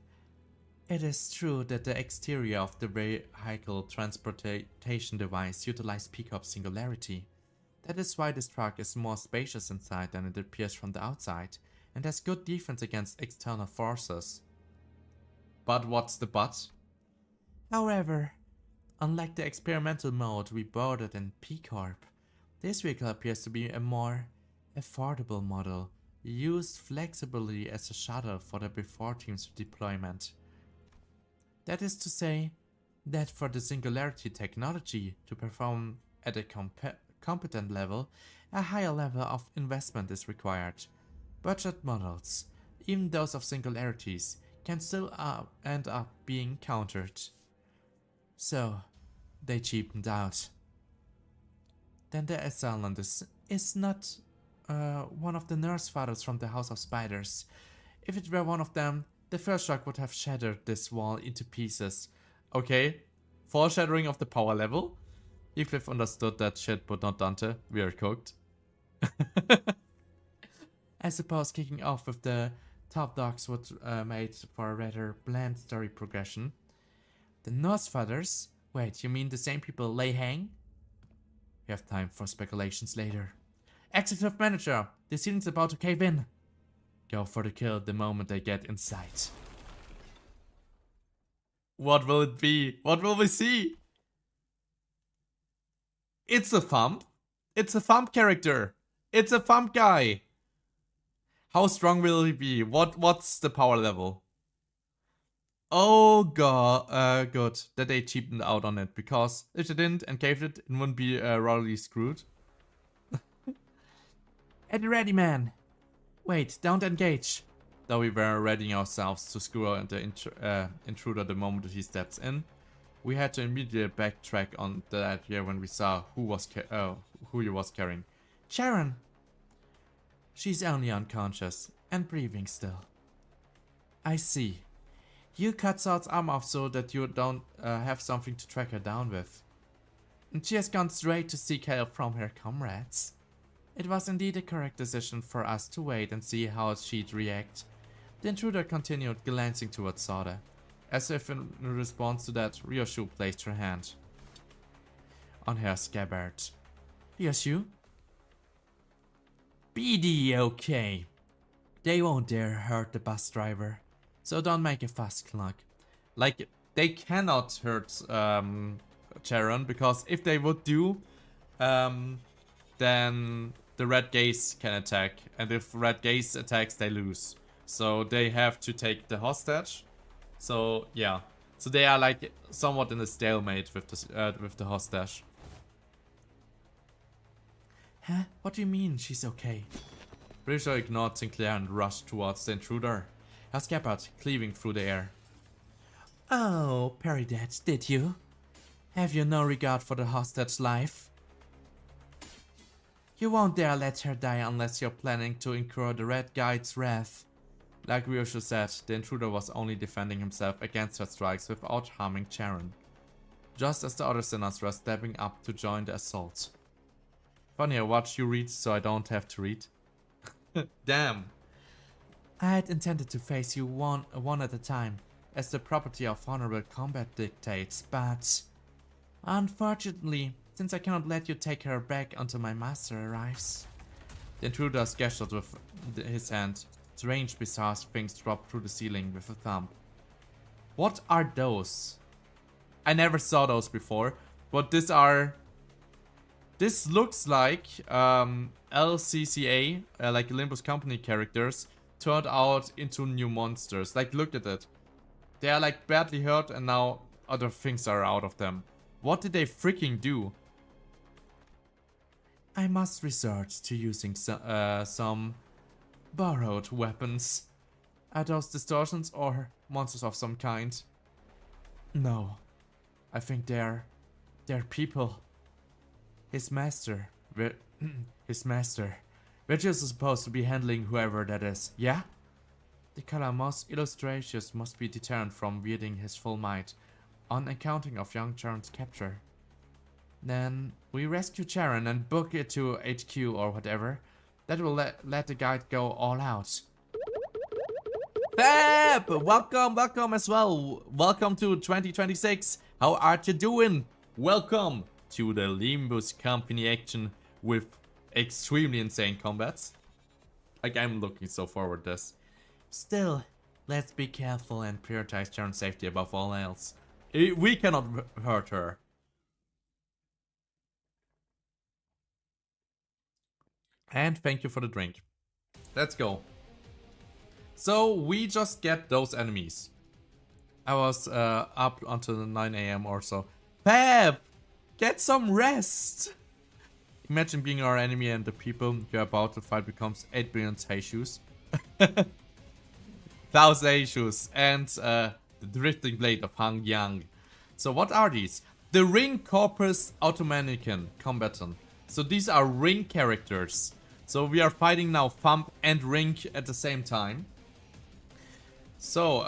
It is true that the exterior of the vehicle transportation device utilizes P-Corp Singularity. That is why this truck is more spacious inside than it appears from the outside, and has good defense against external forces. But what's the but? However, unlike the experimental mode we boarded in P-Corp, this vehicle appears to be a more affordable model, used flexibly as a shuttle for the before team's deployment. That is to say, that for the Singularity technology to perform at a competent level, a higher level of investment is required. Budget models, even those of Singularities, can still end up being countered. So, they cheapened out. Then the assailant is not one of the nurse fathers from the House of Spiders. If it were one of them, the first shock would have shattered this wall into pieces. Okay, foreshadowing of the power level. Heathcliff understood that shit, but not Dante. We are cooked. I suppose kicking off with the top dogs would made for a rather bland story progression. The Norse Fathers? Wait, you mean the same people lay hang? We have time for speculations later. Executive Manager, the ceiling's about to cave in. Go for the kill the moment they get inside. What will it be? What will we see? It's a thump. It's a thump character. It's a thump guy. How strong will he be? What's the power level? Oh god, good that they cheapened out on it, because if they didn't and caved it, it wouldn't be royally screwed. At the ready, man. Wait, don't engage. Though we were readying ourselves to screw out the intruder the moment that he steps in, we had to immediately backtrack on that here when we saw who he was carrying. Sharon. She's only unconscious and breathing still. I see. You cut Saul's arm off so that you don't have something to track her down with. And she has gone straight to seek help from her comrades. It was indeed a correct decision for us to wait and see how she'd react. The intruder continued, glancing towards Soda. As if in response to that, Ryoshu placed her hand on her scabbard. Ryoshu? BD, okay. They won't dare hurt the bus driver, so don't make a fuss, Clark. Like, they cannot hurt Charon, because if they would do, then the Red Gaze can attack, and if Red Gaze attacks, they lose. So they have to take the hostage. So yeah, so they are like somewhat in a stalemate with the hostage. Huh? What do you mean she's okay? Risha ignored Sinclair and rushed towards the intruder, her scabbard cleaving through the air. Oh, parry that, did you? Have you no regard for the hostage's life? You won't dare let her die unless you're planning to incur the Red Guide's wrath. Like Ryoshu said, the intruder was only defending himself against her strikes without harming Charon, just as the other sinners were stepping up to join the assault. Funny, I watch you read so I don't have to read. Damn. I had intended to face you one at a time, as the property of honorable combat dictates, but unfortunately, since I cannot let you take her back until my master arrives. The intruder gestured with his hand. Strange, bizarre things dropped through the ceiling with a thump. What are those? I never saw those before, but this looks like LCCA, like Limbus company characters, turned out into new monsters. Like, look at it. They are like badly hurt and now other things are out of them. What did they freaking do? I must resort to using some borrowed weapons. Are those distortions or monsters of some kind? No. I think they're people. His master. Virgil's supposed to be handling whoever that is, yeah? The color most illustrious must be deterrent from wielding his full might on accounting of young Charon's capture. Then we rescue Charon and book it to HQ or whatever. That will let the guide go all out. Fab! Welcome as well. Welcome to 2026. How are you doing? Welcome to the Limbus company action with extremely insane combats. Like, I'm looking so forward to this. Still, let's be careful and prioritize Charon's safety above all else. We cannot hurt her. And thank you for the drink. Let's go. So we just get those enemies. I was up until 9 AM or so. Fab! Get some rest! Imagine being our enemy and the people you're about to fight becomes 8 billion Heishu's. 1000 Heishu's and the drifting blade of Hang Yang. So what are these? The Ring Corpus Automanicon combatant. So these are ring characters. So we are fighting now Thump and Ring at the same time. So,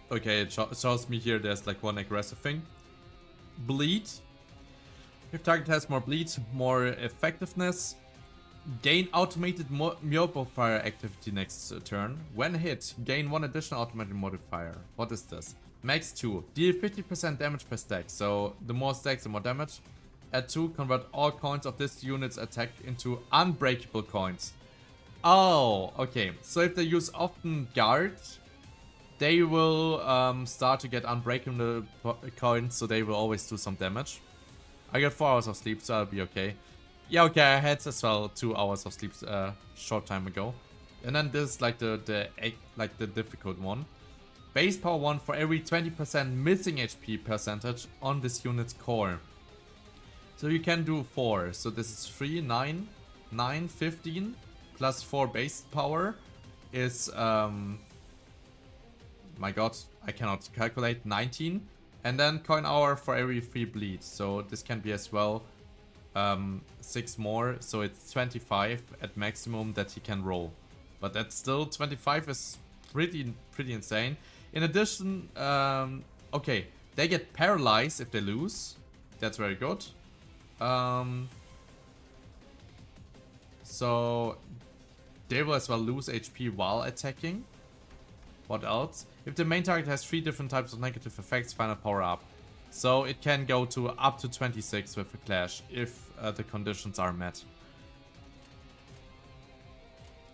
okay, it shows me here there's like one aggressive thing. bleed. If target has more bleed, more effectiveness. Gain automated modifier activity next turn. When hit, gain 1 additional automated modifier. What is this? Max 2. Deal 50% damage per stack. So the more stacks, the more damage. Add 2. Convert all coins of this unit's attack into unbreakable coins. Oh, okay. So if they use often guard, they will start to get unbreakable coins. So they will always do some damage. I got 4 hours of sleep, so I'll be okay. Yeah, okay, I had as well 2 hours of sleep short time ago. And then this is like the difficult one. Base power 1 for every 20% missing HP percentage on this unit's core. So you can do 4. So this is 3, 9, 9, 15 plus 4 base power is my god, I cannot calculate, 19. And then coin hour for every 3 bleed. So this can be as well 6 more. So it's 25 at maximum that he can roll. But that's still 25 is pretty insane. In addition, okay, they get paralyzed if they lose. That's very good. So they will as well lose HP while attacking. What else? If the main target has 3 different types of negative effects, final power up. So it can go to up to 26 with a clash if the conditions are met.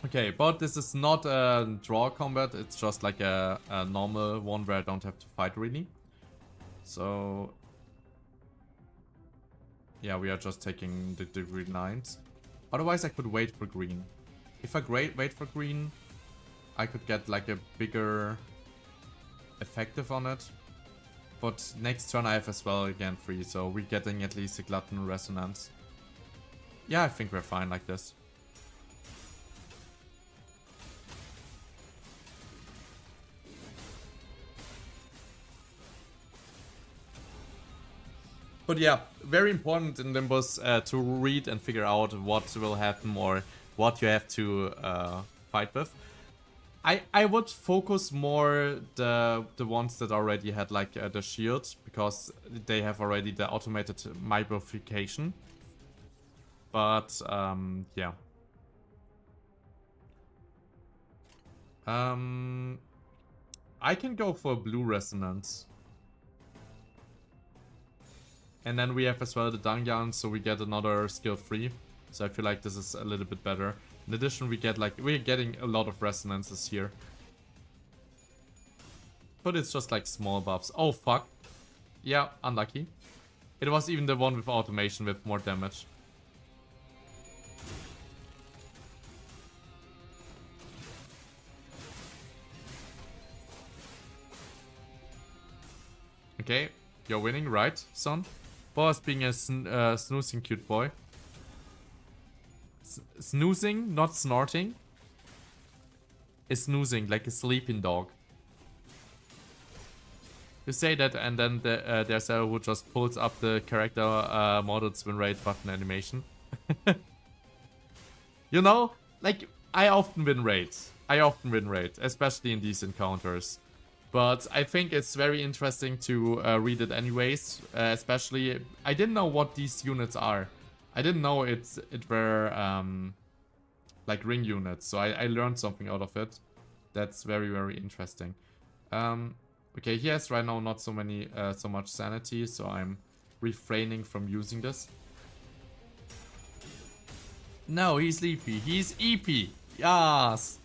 Okay, but this is not a draw combat, it's just like a normal one where I don't have to fight really. So yeah, we are just taking the green lines. Otherwise I could wait for green. If I wait for green, I could get like a bigger effective on it. But next turn I have as well again 3, so we're getting at least a glutton resonance. Yeah, I think we're fine like this. But yeah, very important in Limbus to read and figure out what will happen or what you have to fight with. I would focus more the ones that already had like the shield, because they have already the automated modification. But yeah. I can go for blue resonance. And then we have as well the Dangyang, so we get another skill free. So I feel like this is a little bit better. In addition, we get like, we're getting a lot of resonances here. But it's just like small buffs. Oh fuck. Yeah, unlucky. It was even the one with automation with more damage. Okay, you're winning, right, son? Boss being a snoozing cute boy. Snoozing, not snorting. Is snoozing, like a sleeping dog. You say that and then there's a who just pulls up the character model's win rate button animation. You know, like, I often win rate. Especially in these encounters. But I think it's very interesting to read it anyways. Especially, I didn't know what these units are. I didn't know it were like ring units, so I learned something out of it. That's very, very interesting. Okay, he has right now not so much sanity, so I'm refraining from using this. No, he's sleepy. He's EP. Yes.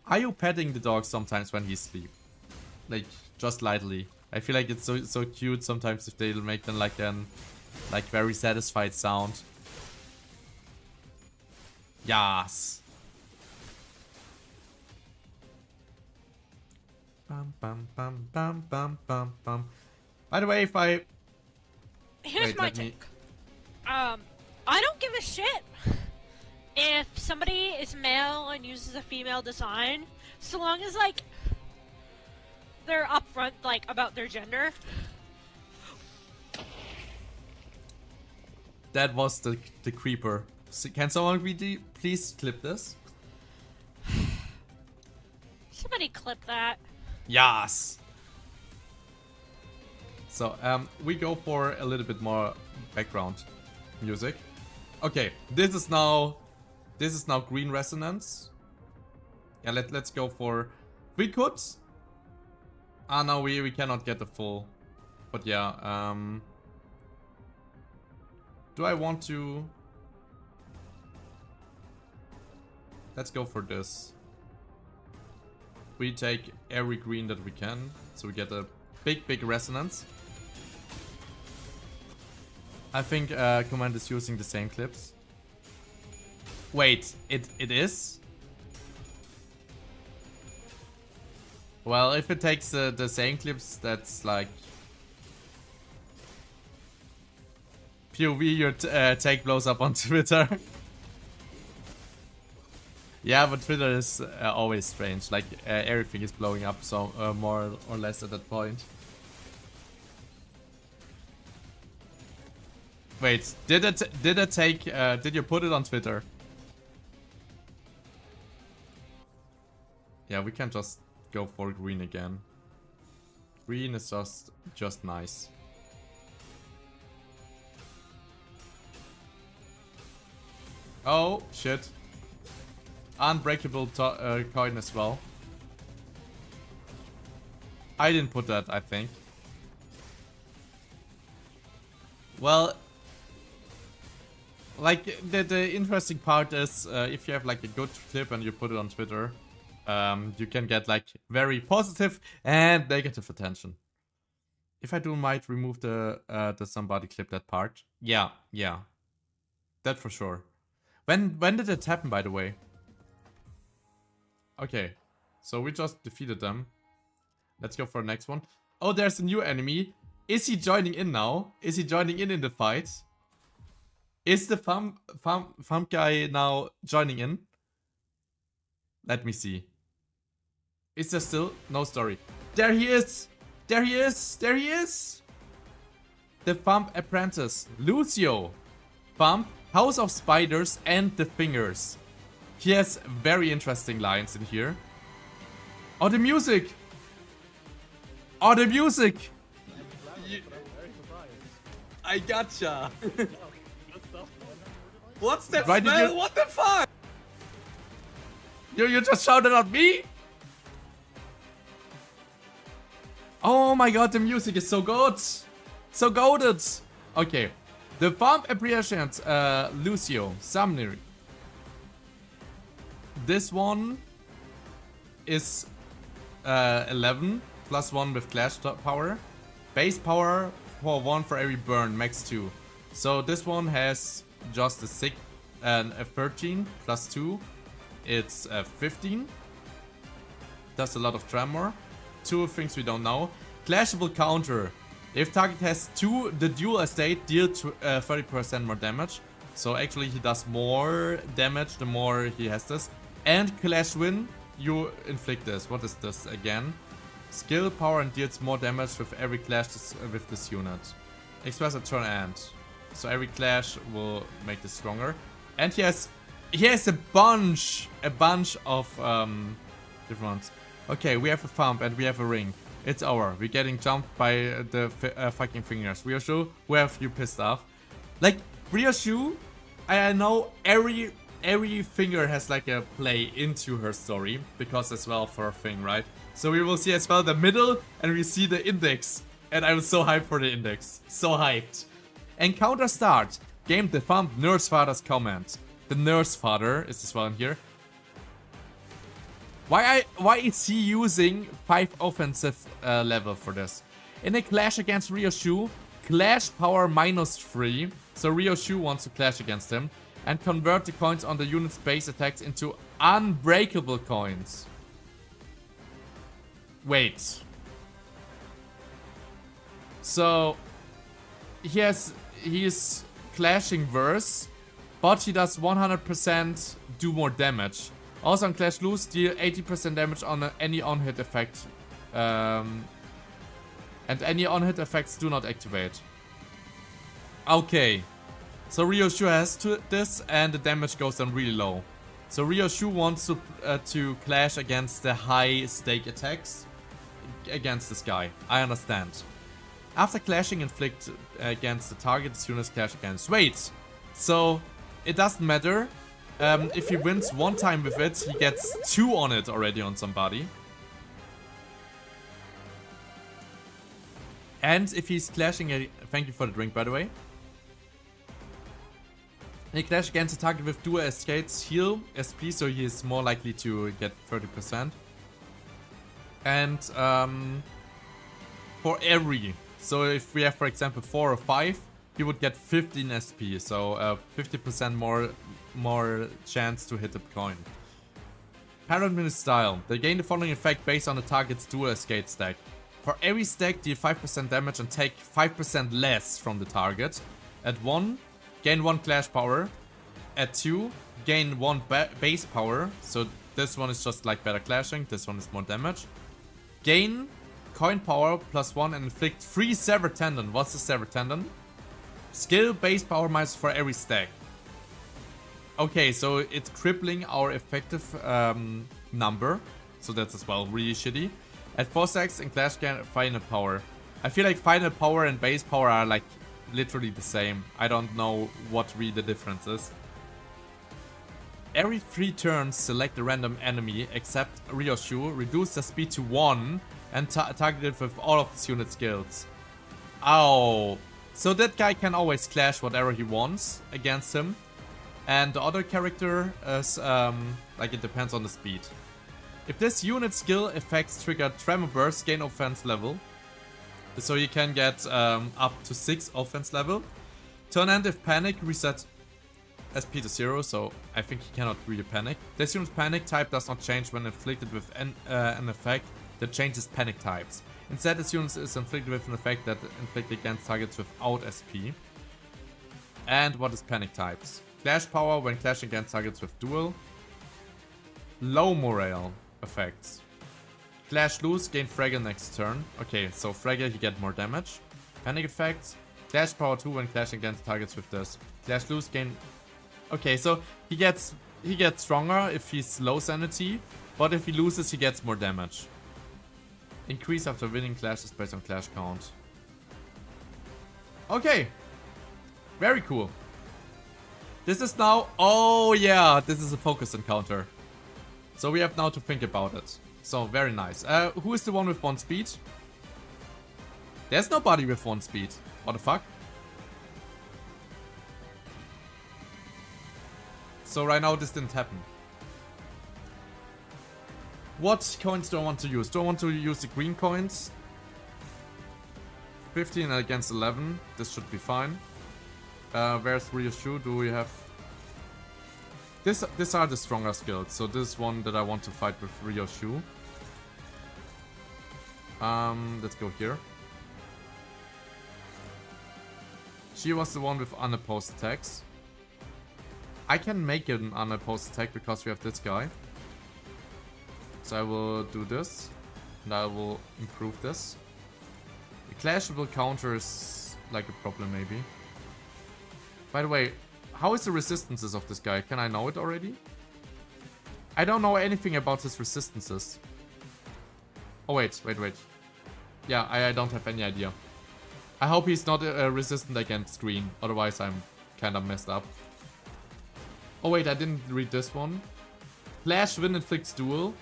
Are you petting the dog sometimes when he's asleep? Like, just lightly. I feel like it's so cute sometimes if they'll make them like an very satisfied sound. Yes. Bum bum bum bum bum bum bum. By the way, if I Here's my take. I don't give a shit if somebody is male and uses a female design, so long as like they're upfront like about their gender. That was the creeper. Can someone please clip this? Somebody clip that. Yes. So, we go for a little bit more background music. Okay, this is now green resonance. Yeah, let's go for... We could... Ah, no, we cannot get the full. But yeah, do I want to... Let's go for this. We take every green that we can, so we get a big resonance. I think Command is using the same clips. Wait, it is? Well, if it takes the same clips, that's like... POV, your take blows up on Twitter. Yeah, but Twitter is always strange. Like, everything is blowing up, so more or less at that point. Wait, did it take... did you put it on Twitter? Yeah, we can just go for green again. Green is just nice. Oh, shit. Unbreakable coin as well. I didn't put that, I think. Well, like, the interesting part is, if you have like a good clip and you put it on Twitter, you can get like very positive and negative attention. If I do, might remove the somebody clip that part. Yeah. That for sure. When did it happen, by the way? Okay, so we just defeated them. Let's go for the next one. Oh, there's a new enemy. Is he joining in now? Is he joining in the fight? Is the farm guy now joining in? Let me see. Is there still no story? There he is! There he is! There he is! The Thumb Apprentice, Lucio. Thumb, House of Spiders, and the Fingers. He has very interesting lines in here. Oh, the music! Oh, the music! I gotcha! What's that smell? What the fuck? You just shouted at me? Oh my god, the music is so good! So goated! Okay. The Farm Appreciations, Lucio, Sumner. This one is 11 plus 1 with Clash power. Base power for 1 for every burn, max 2. So this one has just a 6 and a 13 plus 2. It's 15. Does a lot of tremor. 2 things we don't know. Clashable counter. If target has 2, the dual estate deal 30% more damage. So actually he does more damage the more he has this. And Clash Win, you inflict this. What is this again? Skill power and deals more damage with every clash with this unit. Express at turn end. So every clash will make this stronger. And he has a bunch of different ones. Okay, we have a thumb and we have a ring. It's over. We're getting jumped by the fucking fingers. Ryoshu, who have you pissed off? Like, Ryoshu, I know every finger has like a play into her story. Because as well for a thing, right? So we will see as well the middle and we see the index. And I was so hyped for the index. So hyped. Encounter start. Game defunct Nurse Father's comment. The Nurse Father is this one here. Why is he using 5 offensive level for this? In a clash against Ryoshu, clash power -3. So Ryoshu wants to clash against him. And convert the coins on the unit's base attacks into unbreakable coins. Wait. So he is clashing worse, but he does 100% do more damage. Also on Clash Loose, deal 80% damage on any on-hit effect. And any on-hit effects do not activate. Okay. So Ryoshu has this and the damage goes down really low. So Ryoshu wants to clash against the high stake attacks against this guy. I understand. After clashing, inflict against the target, this unit clash against. Wait, so it doesn't matter. If he wins one time with it, he gets 2 on it already on somebody. And if he's clashing, thank you for the drink by the way. He clash against a target with dual escapes, heal SP, so he is more likely to get 30%. And for every, so if we have for example 4 or 5, he would get 15 SP, so 50% more chance to hit the coin. Pyramid style. They gain the following effect based on the target's dual escape stack. For every stack, deal 5% damage and take 5% less from the target. At 1, gain 1 clash power. At 2, gain 1 base power. So this one is just like better clashing, this one is more damage. Gain coin power +1 and inflict 3 severed tendon. What's the severed tendon? Skill base power minus for every stack. Okay, so it's crippling our effective number. So that's as well really shitty. At 4 stacks and clash gain final power. I feel like final power and base power are like literally the same. I don't know what really the difference is. Every 3 turns, select a random enemy except Ryoshu, reduce the speed to 1 and target it with all of his unit skills. Oh, so that guy can always clash whatever he wants against him. And the other character is, like it depends on the speed. If this unit skill effects trigger Tremor Burst, gain offense level. So you can get up to 6 offense level. Turn end if panic, reset SP to 0, so I think he cannot really panic. This unit's panic type does not change when inflicted with an effect that changes panic types. Instead, this unit is inflicted with an effect that inflicts against targets without SP. And what is panic types? Clash power when clashing against targets with dual. Low morale effects. Clash loose, gain fragile next turn. Okay, so fragile he get more damage. Panic effects. Clash power 2 when clashing against targets with this. Clash loose, gain... Okay, so he gets stronger if he's low sanity, but if he loses he gets more damage. Increase after winning clashes based on clash count. Okay. Very cool. This is now... Oh yeah, this is a focus encounter. So we have now to think about it. So very nice. Who is the one with 1 speed? There's nobody with 1 speed. What the fuck? So right now this didn't happen. What coins do I want to use? Do I want to use the green coins? 15 against 11. This should be fine. Where's Ryoshu? Do we have... These are the stronger skills. So this is one that I want to fight with Ryoshu. Let's go here. She was the one with unopposed attacks. I can make it an unopposed attack because we have this guy. So I will do this. And I will improve this. The clashable counter is like a problem maybe. By the way, how is the resistances of this guy? Can I know it already? I don't know anything about his resistances. Oh wait. Yeah, I don't have any idea. I hope he's not resistant against green. Otherwise I'm kinda messed up. Oh wait, I didn't read this one. Flash Wind inflicts duel.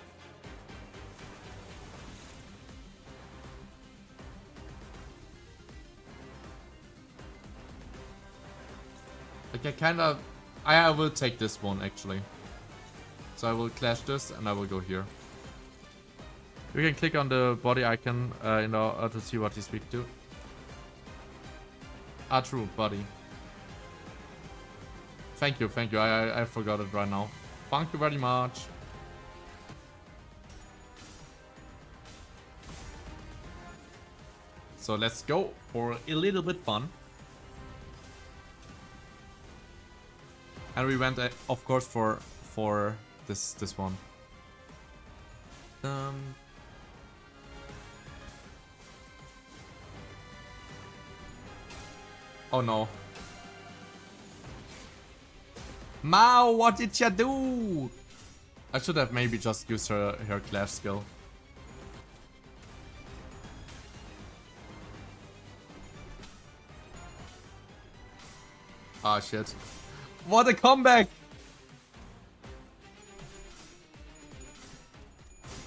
Like I will take this one actually. So I will clash this and I will go here. We can click on the body icon in order to see what he's weak to. Ah, true, body. Thank you. I forgot it right now. Thank you very much. So let's go for a little bit fun. And we went, of course, for this one. Oh no. Mao, what did you do? I should have maybe just used her clash skill. Ah, shit. What a comeback!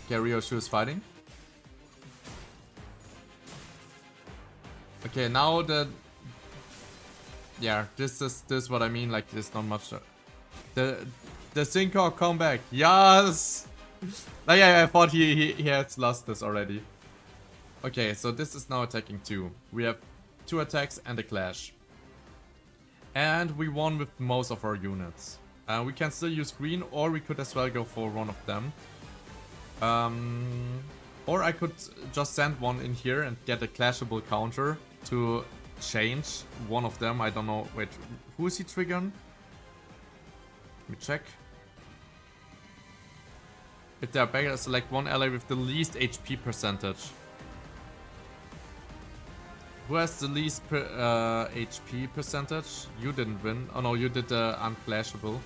Okay, Ryoshu is fighting. Okay, now the... Yeah, this is what I mean, like, there's not much... The Sinkhawk comeback, yes! Like, I thought he had lost this already. Okay, so this is now attacking 2. We have 2 attacks and a clash. And we won with most of our units. We can still use green, or we could as well go for one of them. Or I could just send one in here and get a clashable counter to change one of them. I don't know. Wait, who is he triggering? Let me check. If they are better, select one ally with the least HP percentage. Who has the least HP percentage? You didn't win. Oh no, you did unclashable.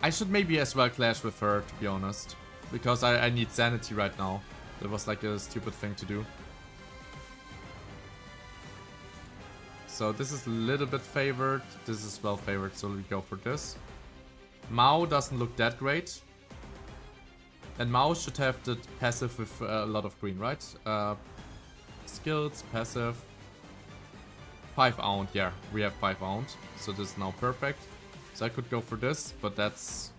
I should maybe as well clash with her, to be honest. Because I need sanity right now. That was like a stupid thing to do. So this is a little bit favored. This is well favored, so we go for this. Mao doesn't look that great. And Mao should have the passive with a lot of green, right? Skills, passive. 5 ounce, yeah, we have 5 ounce. So this is now perfect. So I could go for this, but that's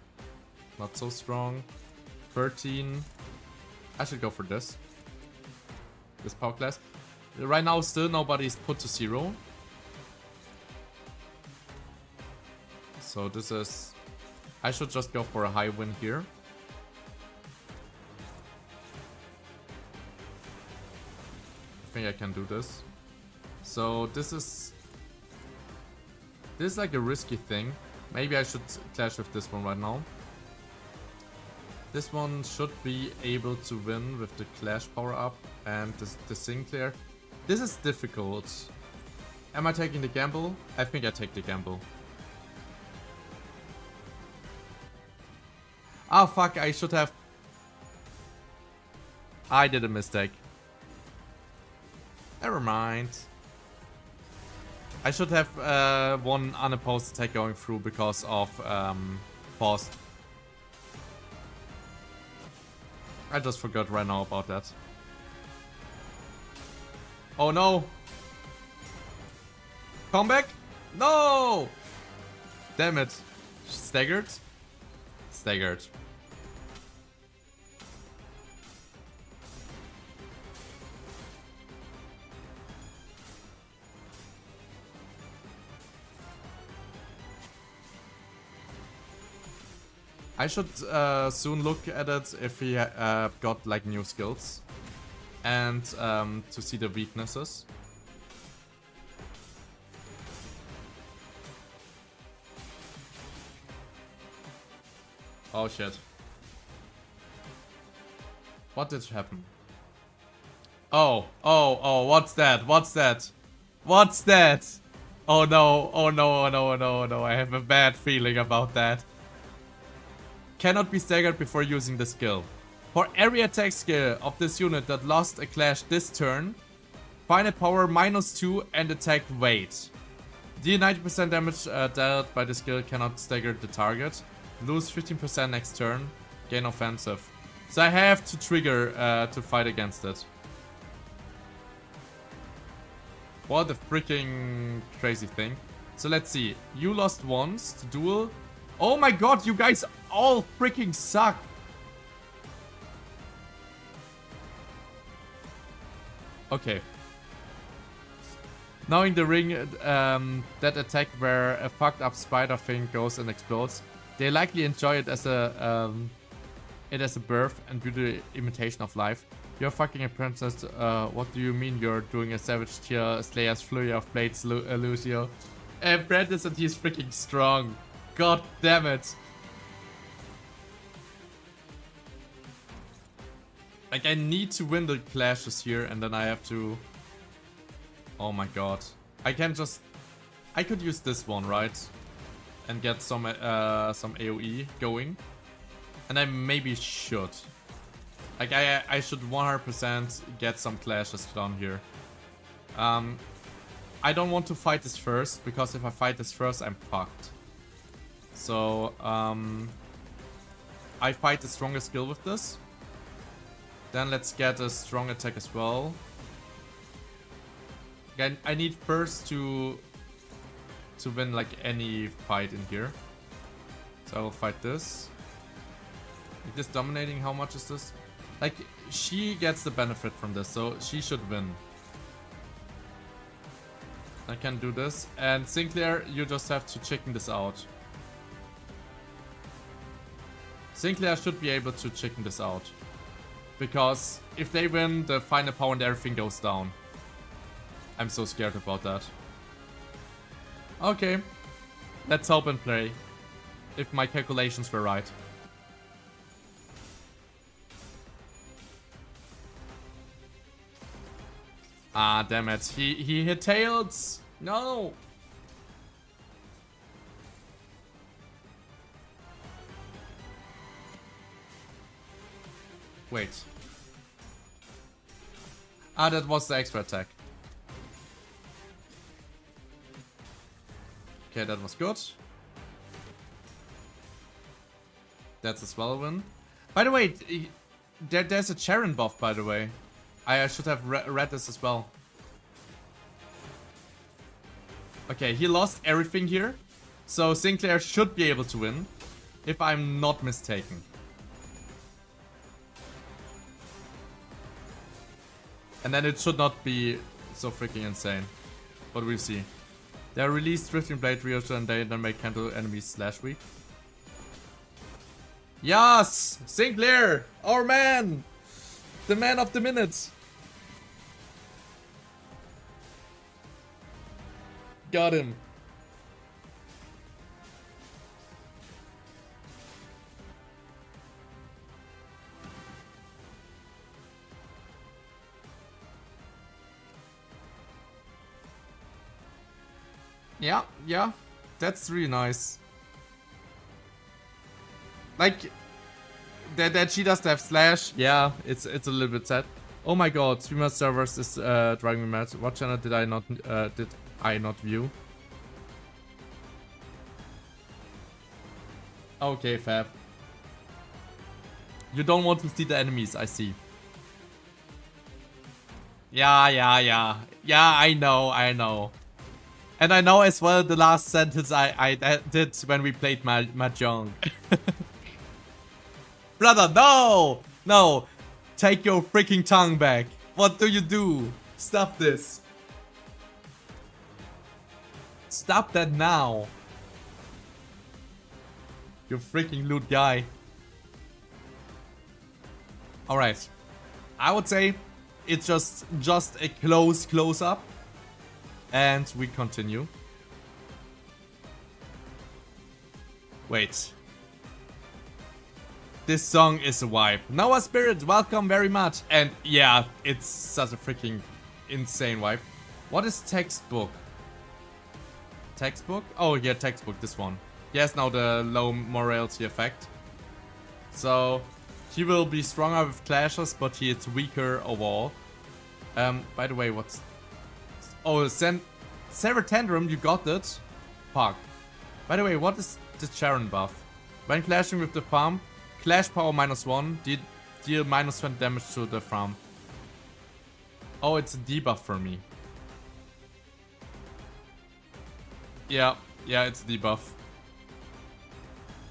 not so strong. 13. I should go for this. This power class. Right now still nobody's put to 0. So this is... I should just go for a high win here. I think I can do this. So this is like a risky thing. Maybe I should clash with this one right now. This one should be able to win with the clash power up and the Sinclair. This is difficult. Am I taking the gamble? I think I take the gamble. Ah, fuck, I should have... I did a mistake. Never mind. I should have one unopposed attack going through because of paused. I just forgot right now about that. Oh no! Comeback? No! Damn it. Staggered? Staggered. I should soon look at it if he got like new skills and to see the weaknesses. Oh shit. What did happen? Oh, what's that? What's that? What's that? Oh no, oh no, oh no, oh no, oh no, I have a bad feeling about that. Cannot be staggered before using the skill. For every attack skill of this unit that lost a clash this turn, final power -2 and attack weight. Deal 90% damage dealt by the skill, cannot stagger the target. Lose 15% next turn, gain offensive. So I have to trigger to fight against it. What a freaking crazy thing. So let's see. You lost once to duel. Oh my god, you guys all freaking suck. Okay. Now in the ring, that attack where a fucked up spider thing goes and explodes, they likely enjoy it as a birth and beauty imitation of life. You're fucking a princess. What do you mean you're doing a savage tier Slayer's Flurry of Blades, Lucio? Brandis, and he's freaking strong. God damn it. Like, I need to win the clashes here, and then I have to... Oh my god. I can just... I could use this one, right? And get some AoE going. And I maybe should. Like, I should 100% get some clashes done here. I don't want to fight this first, because if I fight this first, I'm fucked. So, I fight the strongest skill with this. Then let's get a strong attack as well. Again, I need first to win like any fight in here. So I will fight this. Is this dominating? How much is this? Like, she gets the benefit from this, so she should win. I can do this. And Sinclair, you just have to chicken this out. Sinclair should be able to chicken this out. Because if they win, the final power and everything goes down. I'm so scared about that. Okay. Let's hope and pray. If my calculations were right. Ah, damn it. He hit tails. No. Wait. Ah, that was the extra attack. Okay, that was good. That's as well a win. By the way, there's a Charon buff, by the way. I should have read this as well. Okay, he lost everything here. So Sinclair should be able to win. If I'm not mistaken. And then it should not be so freaking insane. But we'll see. They released Drifting Blade Ryosha and they then make Canto enemies / weak. Yes! Sinclair! Our man! The man of the minute! Got him. Yeah. That's really nice. Like, that she does have slash. Yeah, it's a little bit sad. Oh my god, streamer servers is driving me mad. What channel did I not view? Okay, fab. You don't want to see the enemies, I see. Yeah, I know. And I know as well the last sentence I did when we played Mahjong. Brother, no! No! Take your freaking tongue back. What do you do? Stop this. Stop that now. You freaking loot guy. Alright. I would say it's just a close up. And we continue. Wait. This song is a vibe. Noah Spirit, welcome very much. And yeah, it's such a freaking insane vibe. What is textbook? Textbook? Oh yeah, textbook, this one. He has now the low morality effect. So he will be stronger with clashes, but he is weaker overall. By the way, what's... Oh, Sever Tantrum, you got it. Fuck. By the way, what is the Charon buff? When clashing with the farm, clash power -1, deal -20 damage to the farm. Oh, it's a debuff for me. Yeah, it's a debuff.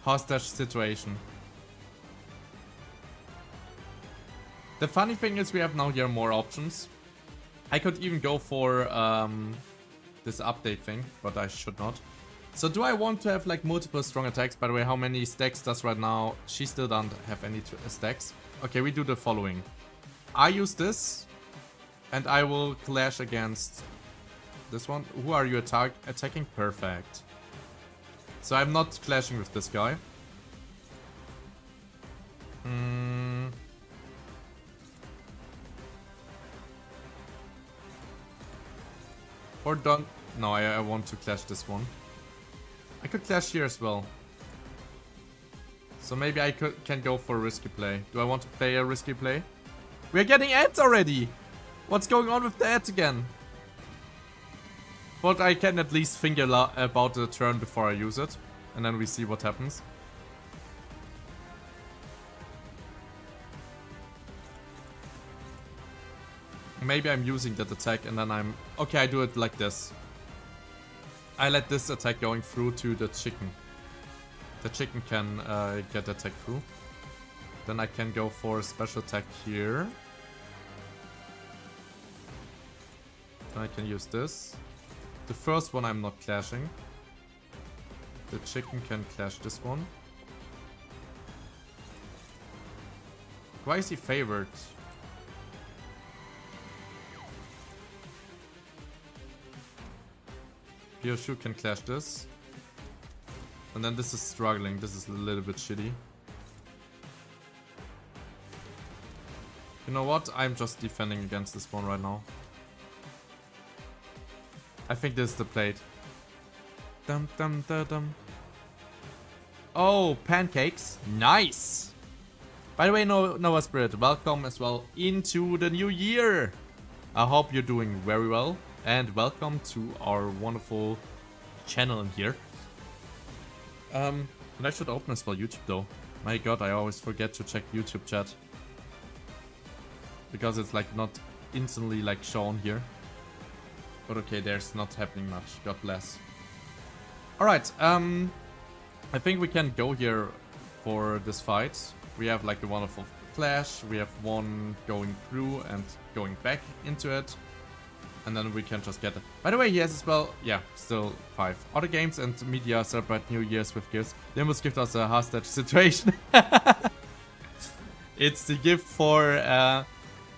Hostage situation. The funny thing is we have now here more options. I could even go for this update thing, but I should not. So do I want to have like multiple strong attacks? By the way, how many stacks does right now? She still don't have any stacks. Okay, we do the following. I use this, and I will clash against this one. Who are you attacking? Perfect. So I'm not clashing with this guy. Or don't... No, I want to clash this one. I could clash here as well. So maybe I can go for a risky play. Do I want to play a risky play? We're getting ads already! What's going on with the ads again? But I can at least think about the turn before I use it. And then we see what happens. Maybe I'm using that attack and then I'm... Okay, I do it like this. I let this attack going through to the chicken. The chicken can get attack through. Then I can go for a special attack here. Then I can use this. The first one I'm not clashing. The chicken can clash this one. Why is he favored? Pyoshu can clash this. And then this is struggling. This is a little bit shitty. You know what? I'm just defending against this one right now. I think this is the plate. Dum dum dum dum. Oh, pancakes. Nice. By the way, Noah Spirit, welcome as well into the new year. I hope you're doing very well. And welcome to our wonderful channel in here. And I should open as well YouTube though. My god, I always forget to check YouTube chat. Because it's like not instantly like shown here. But okay, there's not happening much. God bless. Alright, I think we can go here for this fight. We have like a wonderful clash. We have one going through and going back into it. And then we can just get it. By the way, he has as well, yeah, still 5. Other games and media celebrate New Year's with gifts. Limbus gift us a hostage situation. It's the gift for,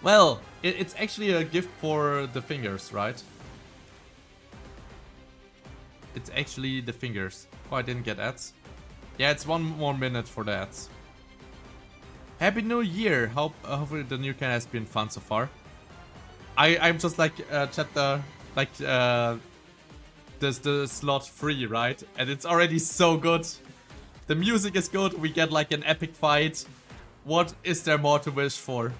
well, it's actually a gift for the fingers, right? It's actually the fingers. Oh, I didn't get ads. Yeah, it's 1 more minute for the ads. Happy New Year! Hopefully the new can has been fun so far. I'm just like chapter like there's the slot 3, right? And it's already so good. The music is good. We get like an epic fight. What is there more to wish for?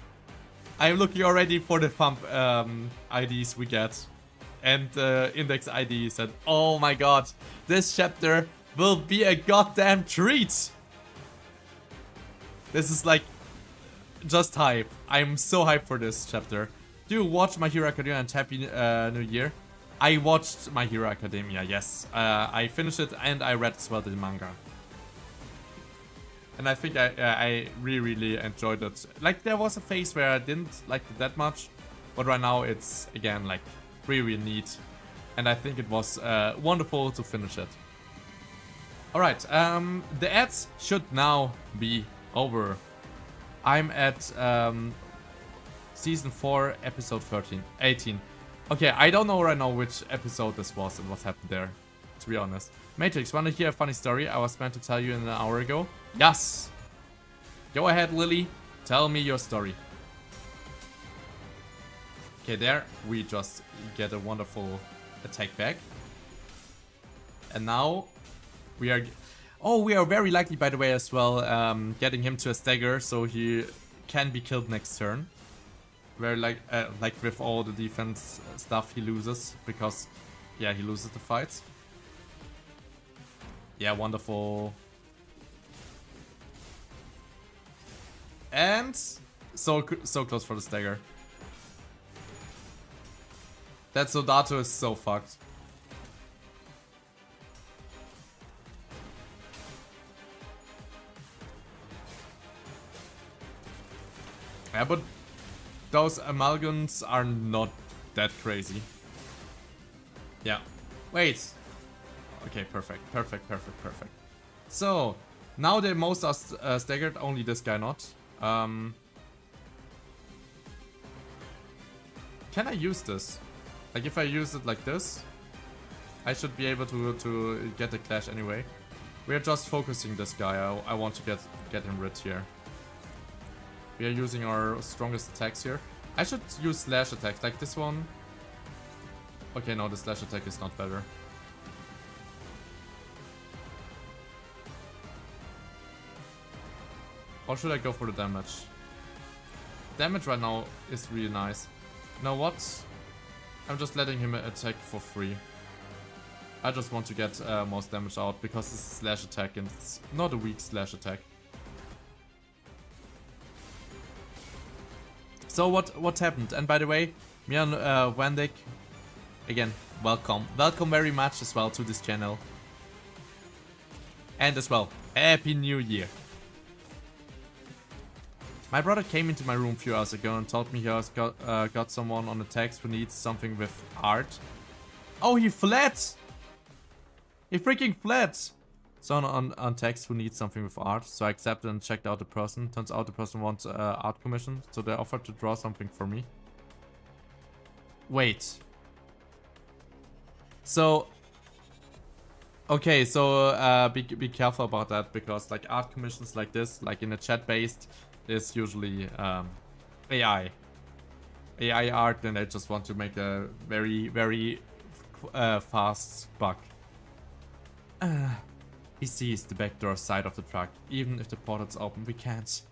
I'm looking already for the thumb IDs we get. And the index ID said, oh my god, this chapter will be a goddamn treat. This is like just hype. I'm so hyped for this chapter. Do you watch My Hero Academia and Happy New Year? I watched My Hero Academia, yes. I finished it and I read as well the manga. And I think I really enjoyed it. Like there was a phase where I didn't like it that much. But right now it's again like really neat. And I think it was wonderful to finish it. Alright, the ads should now be over. I'm at Season 4, Episode 18. Okay, I don't know right now which episode this was and what happened there, to be honest. Matrix, wanna hear a funny story I was meant to tell you an hour ago? Yes! Go ahead, Lily. Tell me your story. Okay, there we just get a wonderful attack back. And now we are... Oh, we are very likely, by the way, as well, getting him to a stagger so he can be killed next turn. Where like with all the defense stuff he loses, because yeah, he loses the fights. Yeah, wonderful. And so close for the stagger. That Soldato is so fucked. Yeah, but those amalgams are not that crazy. Yeah. Wait. Okay, perfect. So, now the most are staggered, only this guy not. Can I use this? Like if I use it like this, I should be able to get the clash anyway. We're just focusing this guy. I want to get him rid here. We are using our strongest attacks here. I should use slash attacks, like this one. Okay, no, the slash attack is not better. Or should I go for the damage? Damage right now is really nice. You know what? I'm just letting him attack for free. I just want to get most damage out because it's a slash attack and it's not a weak slash attack. So what happened? And by the way, me and Wendick, again, welcome. Welcome very much as well to this channel. And as well, Happy New Year. My brother came into my room a few hours ago and told me he has got someone on the text who needs something with art. Oh, he fled! He freaking fled! Someone on text who needs something with art. So I accepted and checked out the person. Turns out the person wants art commission. So they offered to draw something for me. Wait. So... Okay, so be careful about that, because like art commissions like this, like in a chat based, is usually AI art, and they just want to make a very fast buck. He sees the back door side of the truck. Even if the portal's open, we can't.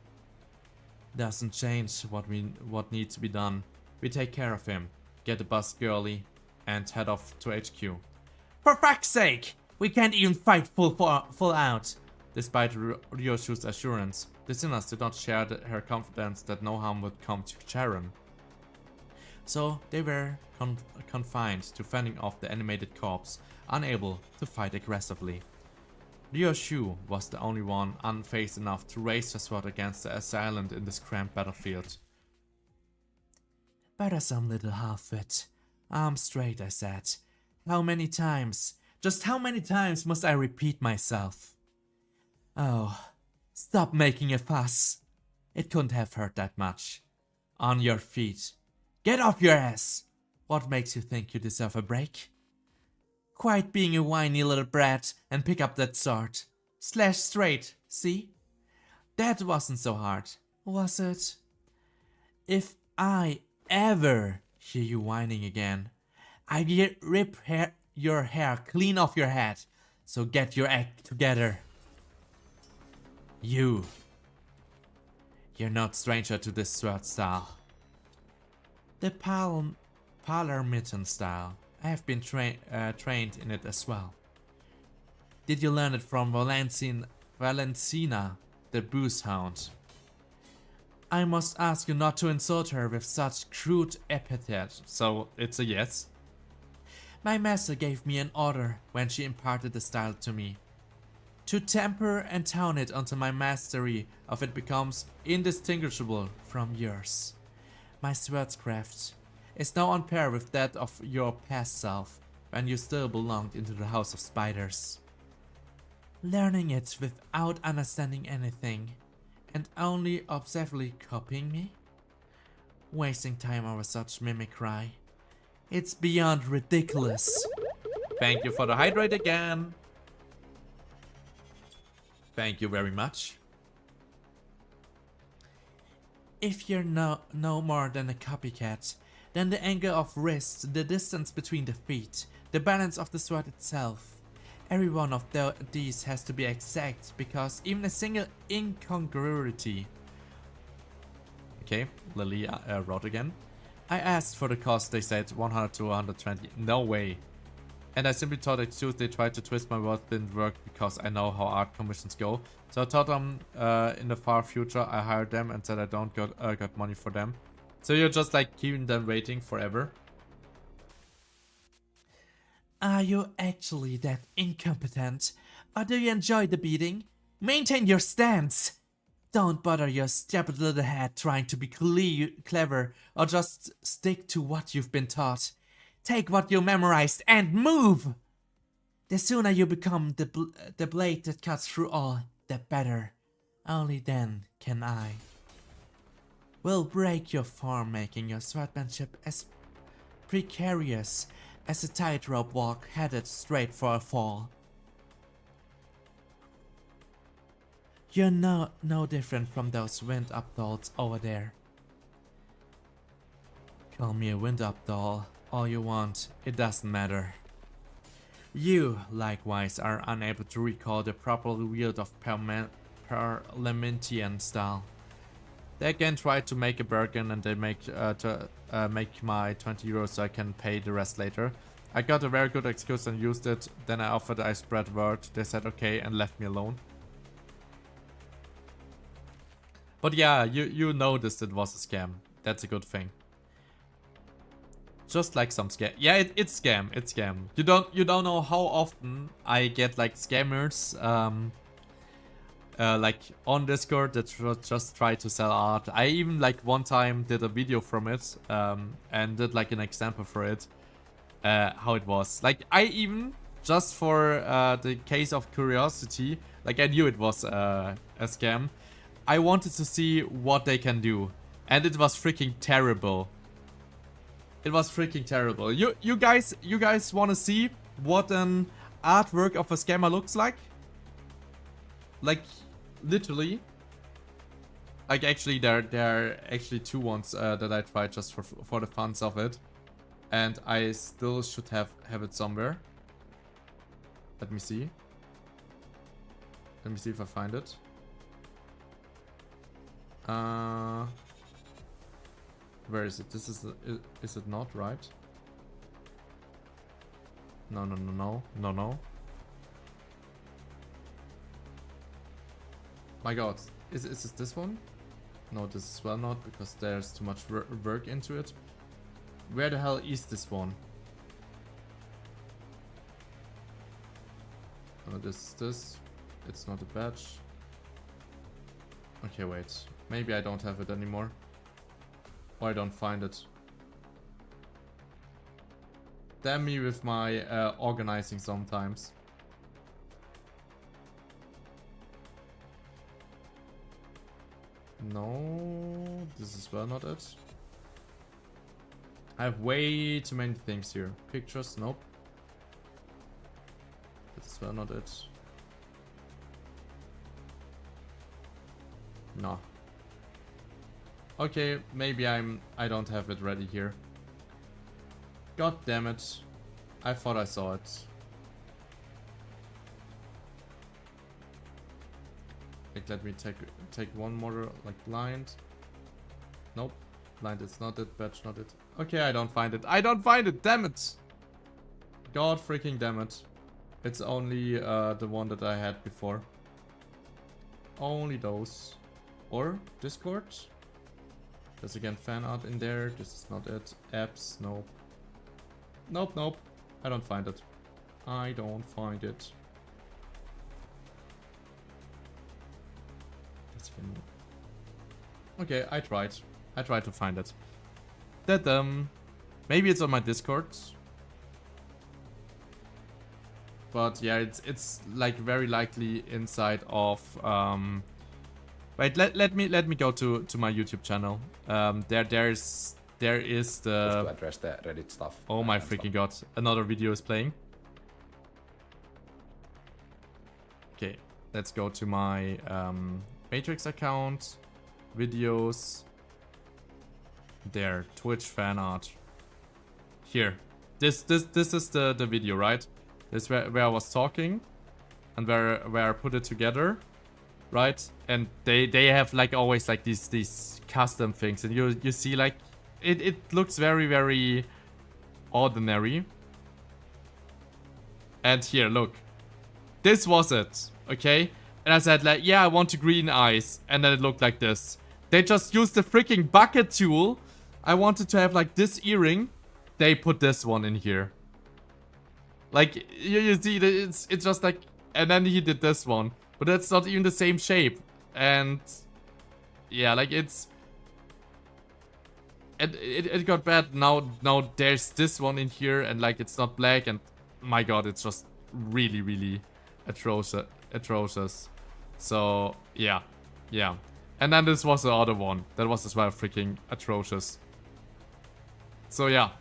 Doesn't change what needs to be done. We take care of him, get the bus girly, and head off to HQ. For fuck's sake! We can't even fight full out. Despite Ryoshu's assurance, the sinners did not share her confidence that no harm would come to Sharon. So they were confined to fending off the animated corpse, unable to fight aggressively. Ryoshu was the only one unfazed enough to raise her sword against the assailant in this cramped battlefield. Better some little half-wit. I'm straight, I said. How many times? Just how many times must I repeat myself? Oh, stop making a fuss. It couldn't have hurt that much. On your feet. Get off your ass. What makes you think you deserve a break? Quite being a whiny little brat and pick up that sword. Slash straight, see? That wasn't so hard, was it? If I ever hear you whining again, I rip your hair clean off your head, so get your act together. You're not stranger to this sword style. The parlor mitten style. I have been trained in it as well. Did you learn it from Valentina, the booze hound? I must ask you not to insult her with such crude epithet, so it's a yes. My master gave me an order when she imparted the style to me. To temper and tone it until my mastery of it becomes indistinguishable from yours. My swordscraft is now on par with that of your past self, when you still belonged into the House of Spiders. Learning it without understanding anything, and only obsessively copying me? Wasting time over such mimicry. It's beyond ridiculous. Thank you for the hydrate again. Thank you very much. If you're no more than a copycat, then the angle of wrist, the distance between the feet, the balance of the sword itself, every one of these has to be exact, because even a single incongruity. Okay, Lily wrote again. I asked for the cost, they said 100 to 120. No way. And I simply thought they tried to twist my words, didn't work because I know how art commissions go. So I told them in the far future I hired them and said I don't got money for them. So you're just like keeping them waiting forever? Are you actually that incompetent? Or do you enjoy the beating? Maintain your stance! Don't bother your stupid little head trying to be clever, or just stick to what you've been taught. Take what you memorized and move! The sooner you become the blade that cuts through all, the better. Only then can I. Will break your form, making your swordsmanship as precarious as a tightrope walk headed straight for a fall. You're no different from those wind-up dolls over there. Call me a wind-up doll all you want, it doesn't matter. You, likewise, are unable to recall the proper wield of Parliamentian style. They again tried to make a bargain and they make my 20 euros so I can pay the rest later. I got a very good excuse and used it. Then I offered I spread word. They said okay and left me alone. But yeah, you noticed it was a scam. That's a good thing. Just like some scam. Yeah, it's scam. It's scam. You don't know how often I get like scammers like on Discord that just try to sell art. I even like one time did a video from it and did like an example for it. How it was. Like I even just for the case of curiosity, like I knew it was a scam. I wanted to see what they can do, and it was freaking terrible. It was freaking terrible. You guys want to see what an artwork of a scammer looks like? Like literally. Like actually there are actually two ones that I tried just for the funs of it. And I still should have it somewhere. Let me see. Let me see if I find it. Where is it? This is it not right? No. My god, is it this one? No, this is well not, because there's too much work into it. Where the hell is this one? Oh, this is this. It's not a badge. Okay, wait. Maybe I don't have it anymore. Or I don't find it. Damn me with my organizing sometimes. No, this is well not it. I have way too many things here. Pictures, nope. This is well not it. No. Okay, maybe I don't have it ready here. God damn it. I thought I saw it. Like, let me take one more, like, blind. Nope. Blind is not it, badge not it. Okay, I don't find it. I don't find it, damn it! God freaking damn it. It's only the one that I had before. Only those. Or Discord. There's again fan art in there. This is not it. Apps, nope. Nope. I don't find it. I don't find it. Okay, I tried. I tried to find it. Maybe it's on my Discord. But yeah, it's like very likely inside of wait, let me go to my YouTube channel. There is the Just to address the Reddit stuff. Oh my freaking god, another video is playing. Okay, let's go to my Matrix account, videos. There, Twitch fan art. Here, this is the video, right? This is where I was talking, and where I put it together, right? And they have like always like these custom things, and you see like it looks very ordinary. And here, look, this was it, okay? And I said like, yeah, I want green eyes, and then it looked like this. They just used the freaking bucket tool. I wanted to have like this earring. They put this one in here. Like, you see, it's just like... And then he did this one. But that's not even the same shape. And... Yeah, like it's... It got bad. Now there's this one in here. And like, it's not black. And my god, it's just really atrocious. So, yeah. Yeah. And then this was the other one. That was as well freaking atrocious. So, yeah.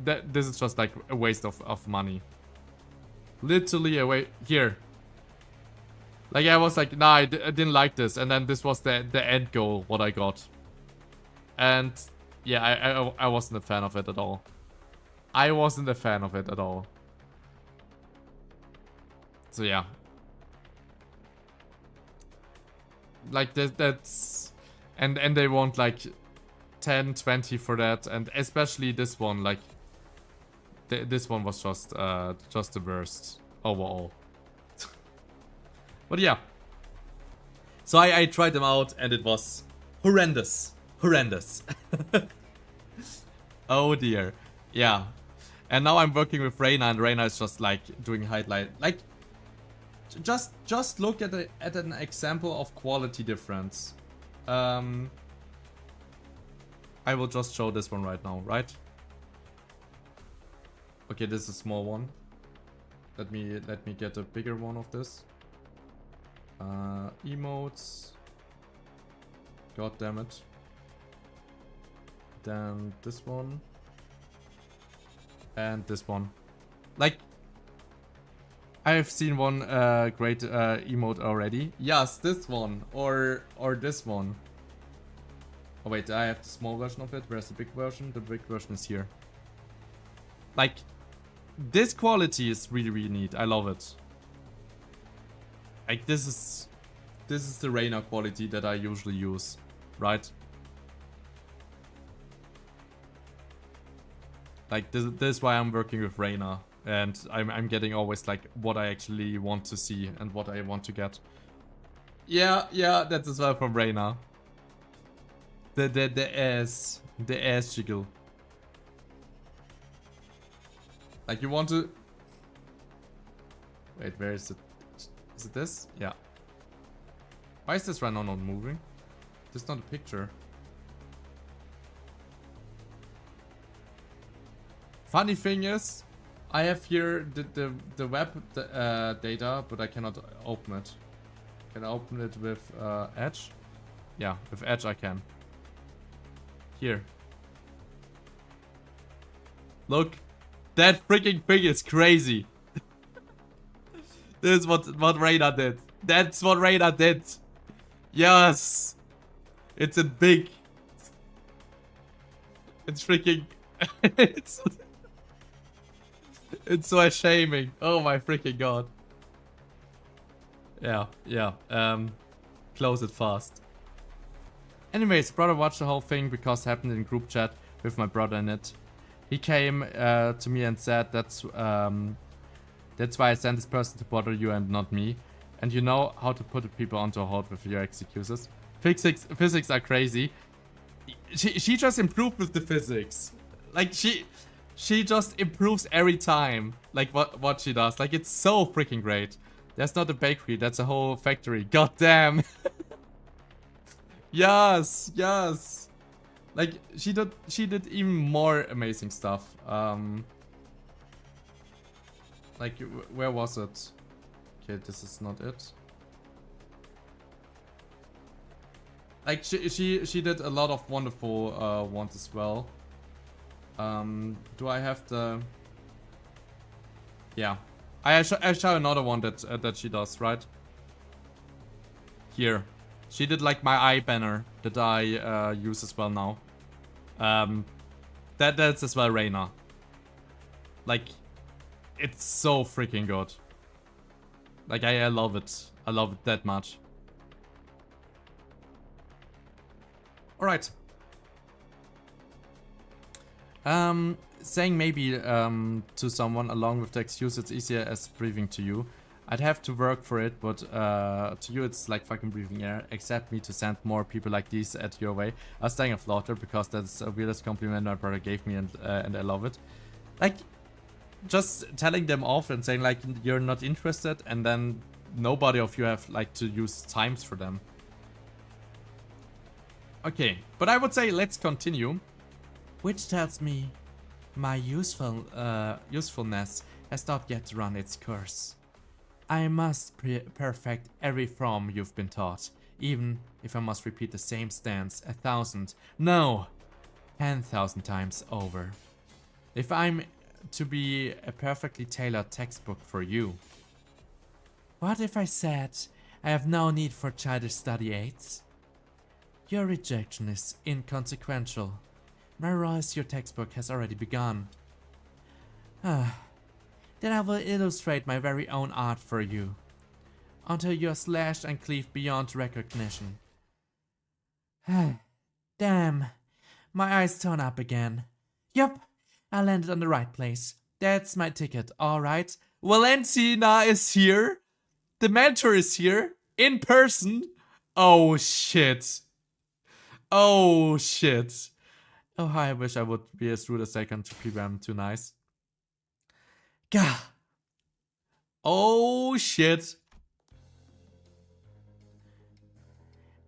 This is just like a waste of money. Literally a waste. Here. Like I was like, nah, I didn't like this. And then this was the end goal, what I got. And yeah, I wasn't a fan of it at all. I wasn't a fan of it at all. So yeah. Like that's... And they want like 10, 20 for that, and especially this one, like this one was just the worst overall. But yeah. So I tried them out and it was horrendous. Horrendous. Oh dear. Yeah. And now I'm working with Reyna, and Reyna is just like doing highlight. Like, just look at an example of quality difference. I will just show this one right now, right? Okay, this is a small one. Let me get a bigger one of this. Emotes. God damn it. Then this one. And this one. Like, I have seen one great emote already. Yes, this one. Or this one. Oh wait, I have the small version of it. Where's the big version? The big version is here. Like, this quality is really, really neat. I love it. Like, this is the Reyna quality that I usually use, right? Like, this is why I'm working with Reyna, and I'm getting always like what I actually want to see and what I want to get. Yeah, that's as well from Reyna. The ass jiggle. Like, you want to... Wait, where is it? Is it this? Yeah. Why is this right now not moving? This is not a picture. Funny thing is, I have here the web data, but I cannot open it. Can I open it with Edge? Yeah, with Edge I can. Here. Look, that freaking thing is crazy. This is what Reyna did. That's what Reyna did. Yes, it's a big. It's freaking. It's so shaming. Oh my freaking god. Yeah. Close it fast. Anyways, brother watched the whole thing because it happened in group chat with my brother in it. He came to me and said that's why I sent this person to bother you and not me. And you know how to put people onto a hold with your excuses. Physics are crazy. She just improved with the physics. Like, she just improves every time. Like, what she does. Like, it's so freaking great. That's not a bakery, that's a whole factory. God damn. Yes. Like, she did even more amazing stuff. Like, where was it? Okay, this is not it. Like, she did a lot of wonderful ones as well. Do I have the... Yeah. I show another one that she does, right? Here. She did like my eye banner that I use as well now. That's as well Reyna. Like, it's so freaking good. Like, I love it. I love it that much. Alright. Saying maybe to someone along with the excuse it's easier as breathing to you. I'd have to work for it, but to you it's like fucking breathing air. Accept me to send more people like these at your way. I was dying of laughter because that's the weirdest compliment my brother gave me, and I love it. Like, just telling them off and saying like you're not interested, and then nobody of you have like to use times for them. Okay, but I would say let's continue. Which tells me my usefulness has not yet run its course. I must perfect every form you've been taught, even if I must repeat the same stance 1,000, no, 10,000 times over. If I'm to be a perfectly tailored textbook for you. What if I said I have no need for childish study aids? Your rejection is inconsequential. Whereas your textbook has already begun. Then I will illustrate my very own art for you, until you are slashed and cleaved beyond recognition. Damn, my eyes turn up again. Yup, I landed on the right place. That's my ticket, alright. Valentina is here. The mentor is here. In person. Oh shit. Oh shit. Oh, I wish I would be as rude as I can to people. I'm too nice. Gah. Oh shit.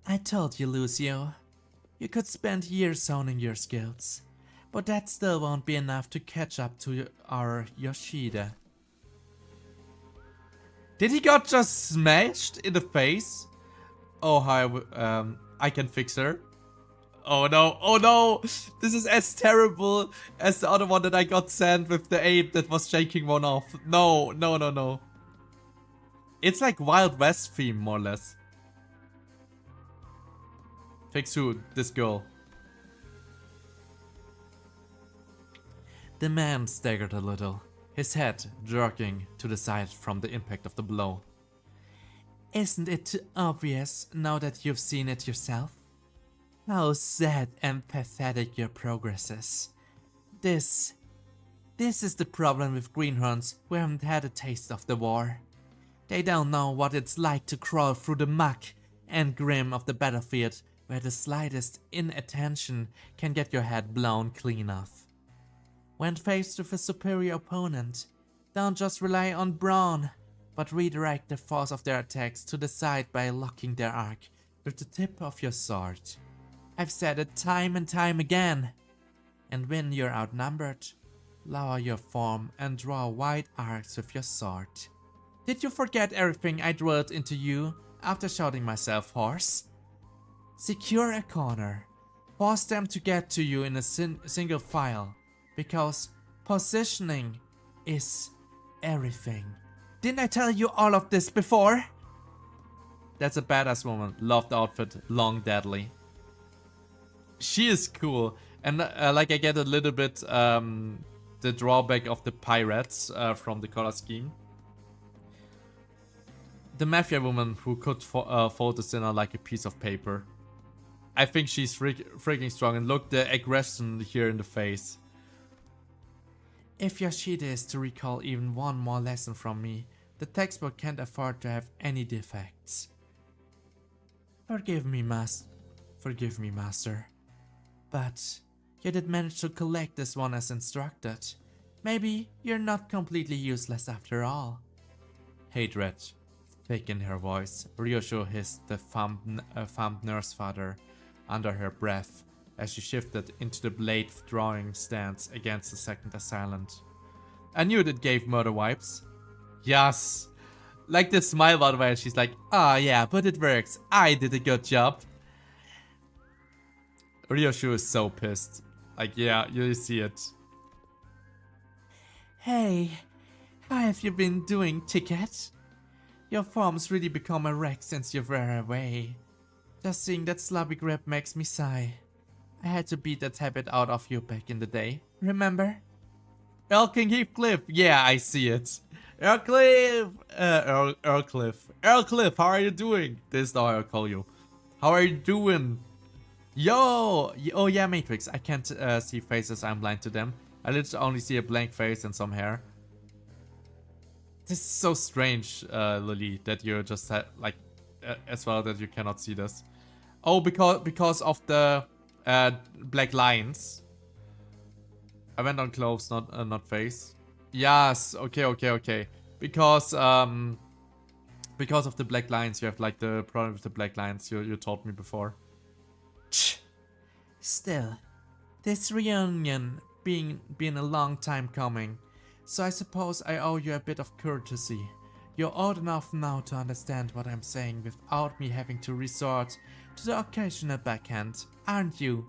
I told you, Lucio. You could spend years honing your skills. But that still won't be enough to catch up to our Yoshida. Did he got just smashed in the face? Oh, hi, I can fix her. Oh no, this is as terrible as the other one that I got sent with the ape that was shaking one off. No. It's like Wild West theme, more or less. Fix who? This girl. The man staggered a little, his head jerking to the side from the impact of the blow. Isn't it too obvious now that you've seen it yourself? How sad and pathetic your progress is. This is the problem with greenhorns who haven't had a taste of the war. They don't know what it's like to crawl through the muck and grim of the battlefield where the slightest inattention can get your head blown clean off. When faced with a superior opponent, don't just rely on brawn, but redirect the force of their attacks to the side by locking their arc with the tip of your sword. I've said it time and time again. And when you're outnumbered, lower your form and draw wide arcs with your sword. Did you forget everything I drilled into you after shouting myself hoarse? Secure a corner. Force them to get to you in a single file. Because positioning is everything. Didn't I tell you all of this before? That's a badass woman. Loved outfit. Long deadly. She is cool. And like I get a little bit the drawback of the pirates from the color scheme. The mafia woman who could fold the sinner like a piece of paper. I think she's freaking strong, and look the aggression here in the face. If Yoshida is to recall even one more lesson from me, the textbook can't afford to have any defects. Forgive me, Master. But you did manage to collect this one as instructed. Maybe you're not completely useless after all. Hatred thick in her voice, Ryosho hissed the thumbed nurse father under her breath as she shifted into the blade drawing stance against the second assailant. I knew it gave murder vibes. Yes! Like the smile by the way, she's like, ah yeah, but it works. I did a good job. Ryosho is so pissed. Like, yeah, you see it. Hey, how have you been doing, Ticket? Your form's really become a wreck since you were away. Just seeing that sloppy grip makes me sigh. I had to beat that habit out of you back in the day, remember? King Heathcliff, yeah, I see it. Earlcliff, Earlcliff, how are you doing? This is how I call you. How are you doing? Yo! Oh yeah, Matrix, I can't see faces, I'm blind to them. I literally only see a blank face and some hair. This is so strange, Lily, that you just had, like, as well that you cannot see this. Oh, because of the black lines. I went on clothes, not face. Yes, okay. Because of the black lines, you have like the problem with the black lines. You told me before. Still, this reunion been a long time coming, so I suppose I owe you a bit of courtesy. You're old enough now to understand what I'm saying without me having to resort to the occasional backhand, aren't you?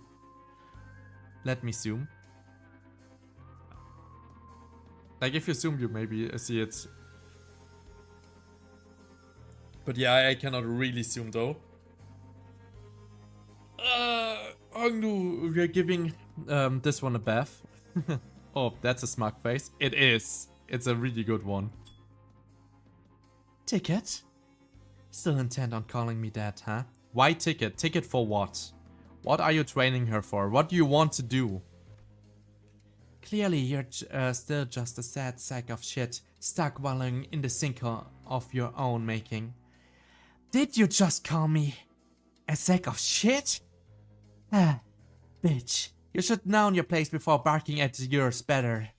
Let me zoom. Like if you zoom, you maybe see it. But yeah, I cannot really zoom though. Angdu, we're giving this one a bath. Oh, that's a smug face. It is. It's a really good one. Ticket? Still intent on calling me that, huh? Why Ticket? Ticket for what? What are you training her for? What do you want to do? Clearly, you're still just a sad sack of shit, stuck wallowing in the sinkhole of your own making. Did you just call me a sack of shit? Ah, bitch. You should know your place before barking at yours better.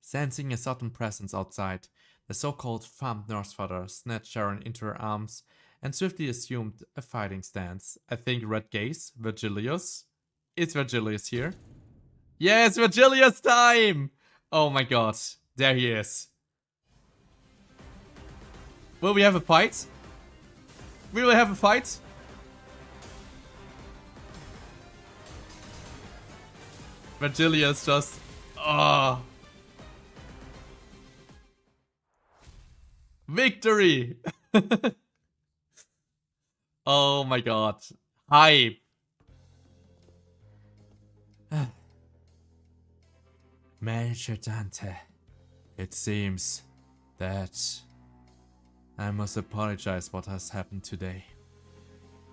Sensing a sudden presence outside, the so-called farmed nurse father snatched Sharon into her arms and swiftly assumed a fighting stance. I think Red Gaze, Virgilius. Is Virgilius here? Yes, Virgilius time! Oh my god, there he is. Will we have a fight? We will have a fight? Virgilius just... Oh. Victory! Oh my god. Hype. Major Dante, it seems that I must apologize what has happened today.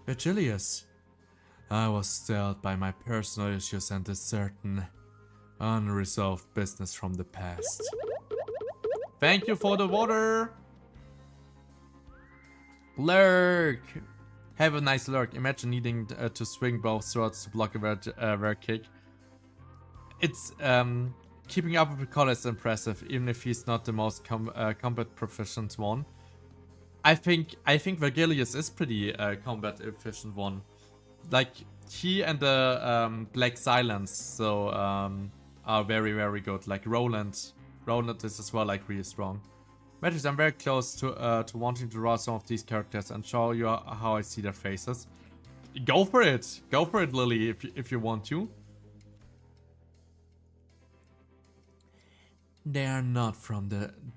Virgilius, I was stalled by my personal issues and a certain unresolved business from the past. Thank you for the water! Lurk! Have a nice lurk. Imagine needing to swing both swords to block a rare kick. It's, keeping up with Collar is impressive, even if he's not the most combat proficient one. I think Virgilius is pretty combat efficient one. Like, he and the Black Silence, so, are very, very good. Like, Roland is as well, like, really strong. Matrix, I'm very close to wanting to draw some of these characters and show you how I see their faces. Go for it! Go for it, Lily, if you want to. They are not from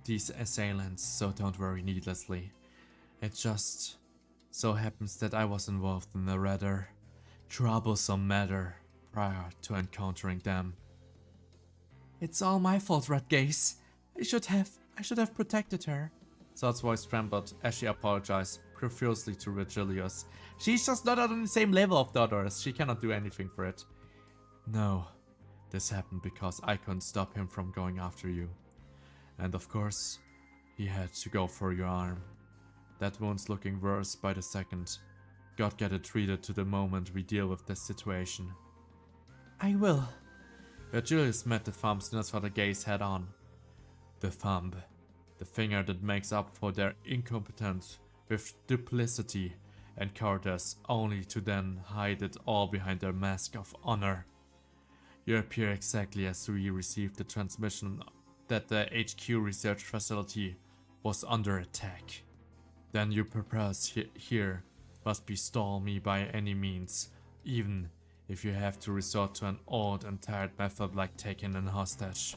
these assailants, so don't worry needlessly. It just so happens that I was involved in a rather troublesome matter prior to encountering them. It's all my fault, Red Gaze. I should have protected her. Zod's voice trembled as she apologized profusely to Virgilius. She's just not on the same level of the others. She cannot do anything for it. No, this happened because I couldn't stop him from going after you. And of course, he had to go for your arm. That wound's looking worse by the second. God, get it treated to the moment we deal with this situation. I will. Virgilius met the thumb's nurse for the gaze head on. The thumb, the finger that makes up for their incompetence with duplicity and cowardice, only to then hide it all behind their mask of honor. You appear exactly as we received the transmission that the HQ research facility was under attack. Then your purpose here must be stall me by any means, even if you have to resort to an old and tired method like taking an hostage.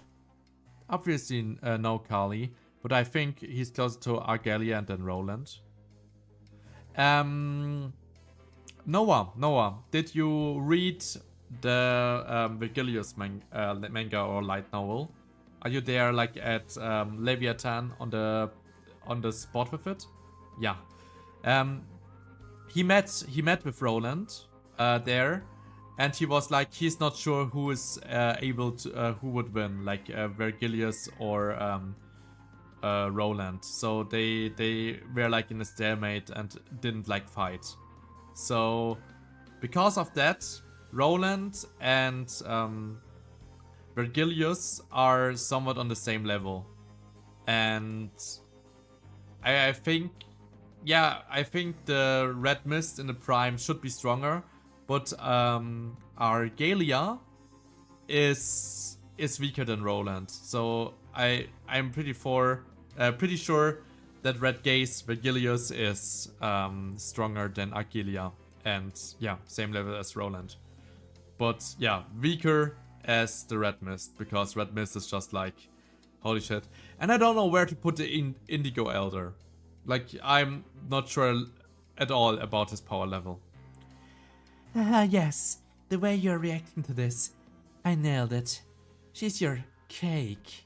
Obviously no Kali, but I think he's closer to Argelia and then Roland. Noah, did you read the Virgilius manga or light novel? Are you there like at Leviathan on the spot with it? Yeah. He met with Roland there, and he was like he's not sure who is able to who would win, like Virgilius or Roland. So they were like in a stalemate and didn't like fight. So because of that, Roland and Virgilius are somewhat on the same level, and I think the Red Mist in the Prime should be stronger, but Argelia is weaker than Roland. So I'm pretty sure that Red Gaze Virgilius is stronger than Argelia, and yeah, same level as Roland. But yeah, weaker as the Red Mist, because Red Mist is just like, holy shit. And I don't know where to put the Indigo Elder. Like, I'm not sure at all about his power level. Yes, the way you're reacting to this, I nailed it. She's your cake.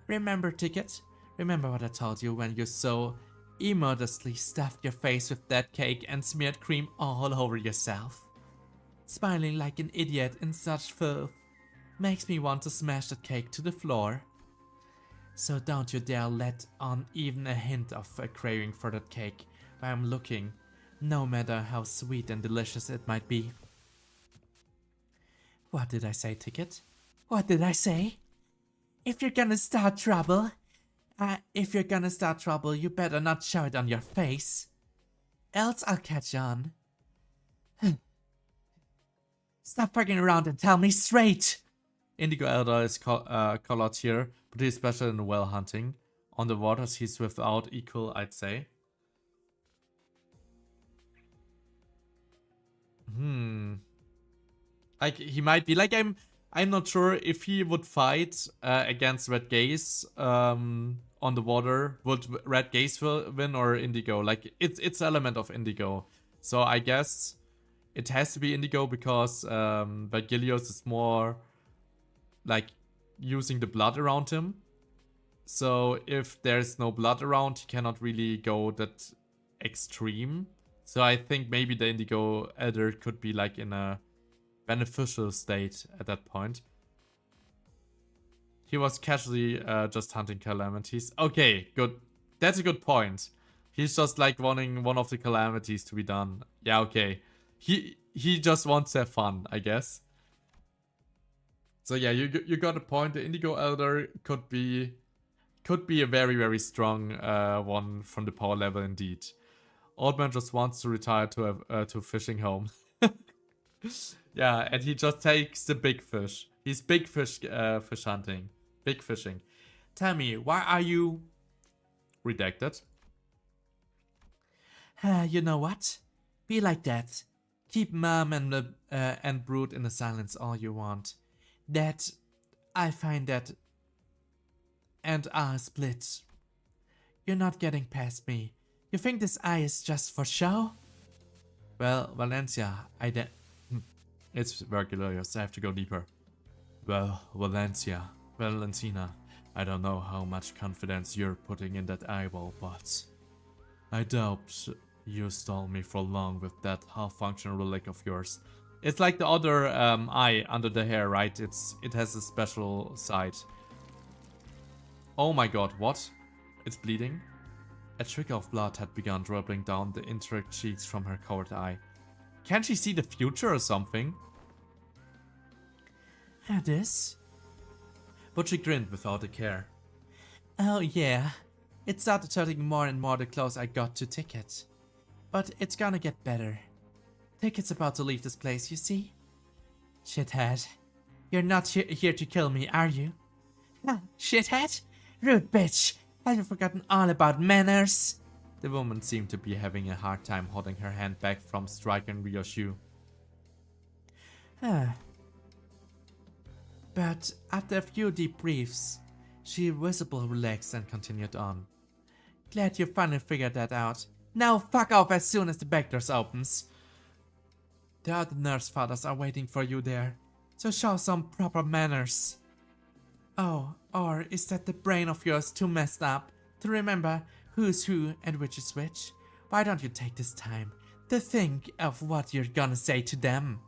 Remember, Ticket? Remember what I told you when you so immodestly stuffed your face with that cake and smeared cream all over yourself? Smiling like an idiot in such filth. makes me want to smash that cake to the floor. So don't you dare let on even a hint of a craving for that cake while I'm looking, no matter how sweet and delicious it might be. What did I say, Ticket? What did I say? If you're gonna start trouble, you better not show it on your face. Else I'll catch on. Stop fucking around and tell me straight! Indigo Elder is colored here, but he's special in whale hunting. On the waters he's without equal, I'd say. Like, he might be, like, I'm not sure if he would fight against Red Gaze on the water. Would Red Gaze win or Indigo? Like, it's element of Indigo. So I guess it has to be Indigo because Vergilius is more like using the blood around him. So if there's no blood around, he cannot really go that extreme. So I think maybe the Indigo Elder could be like in a beneficial state at that point. He was casually just hunting calamities. Okay, good. That's a good point. He's just like wanting one of the calamities to be done. Yeah, okay. He just wants to have fun, I guess. So yeah, you got a point. The Indigo Elder could be a very, very strong one from the power level indeed. Old man just wants to retire to fishing home. Yeah, and he just takes the big fish. He's big fish fish hunting. Big fishing. Tell me, why are you... Redacted. You know what? Be like that. Keep Mom and Brood in the silence all you want. That... I find that... and are split. You're not getting past me. You think this eye is just for show? Well, Valencia, it's Vergilius, I have to go deeper. Well, Valentina, I don't know how much confidence you're putting in that eyeball, but I doubt you stole me for long with that half-functional relic of yours. It's like the other eye under the hair, right? It has a special side. Oh my god, what? It's bleeding? A trickle of blood had begun dribbling down the intact cheeks from her covered eye. Can she see the future or something? This? But she grinned without a care. Oh yeah. It started hurting more and more the closer I got to Ticket. But it's gonna get better. Ticket's about to leave this place, you see? Shithead. You're not here to kill me, are you? Shithead? Rude bitch. Have you forgotten all about manners? The woman seemed to be having a hard time holding her hand back from striking Ryoshu. But after a few deep breaths, she visibly relaxed and continued on. Glad you finally figured that out. Now fuck off as soon as the back doors opens. The other nurse fathers are waiting for you there, so show some proper manners. Oh, or is that the brain of yours too messed up to remember who's who and which is which? Why don't you take this time to think of what you're gonna say to them?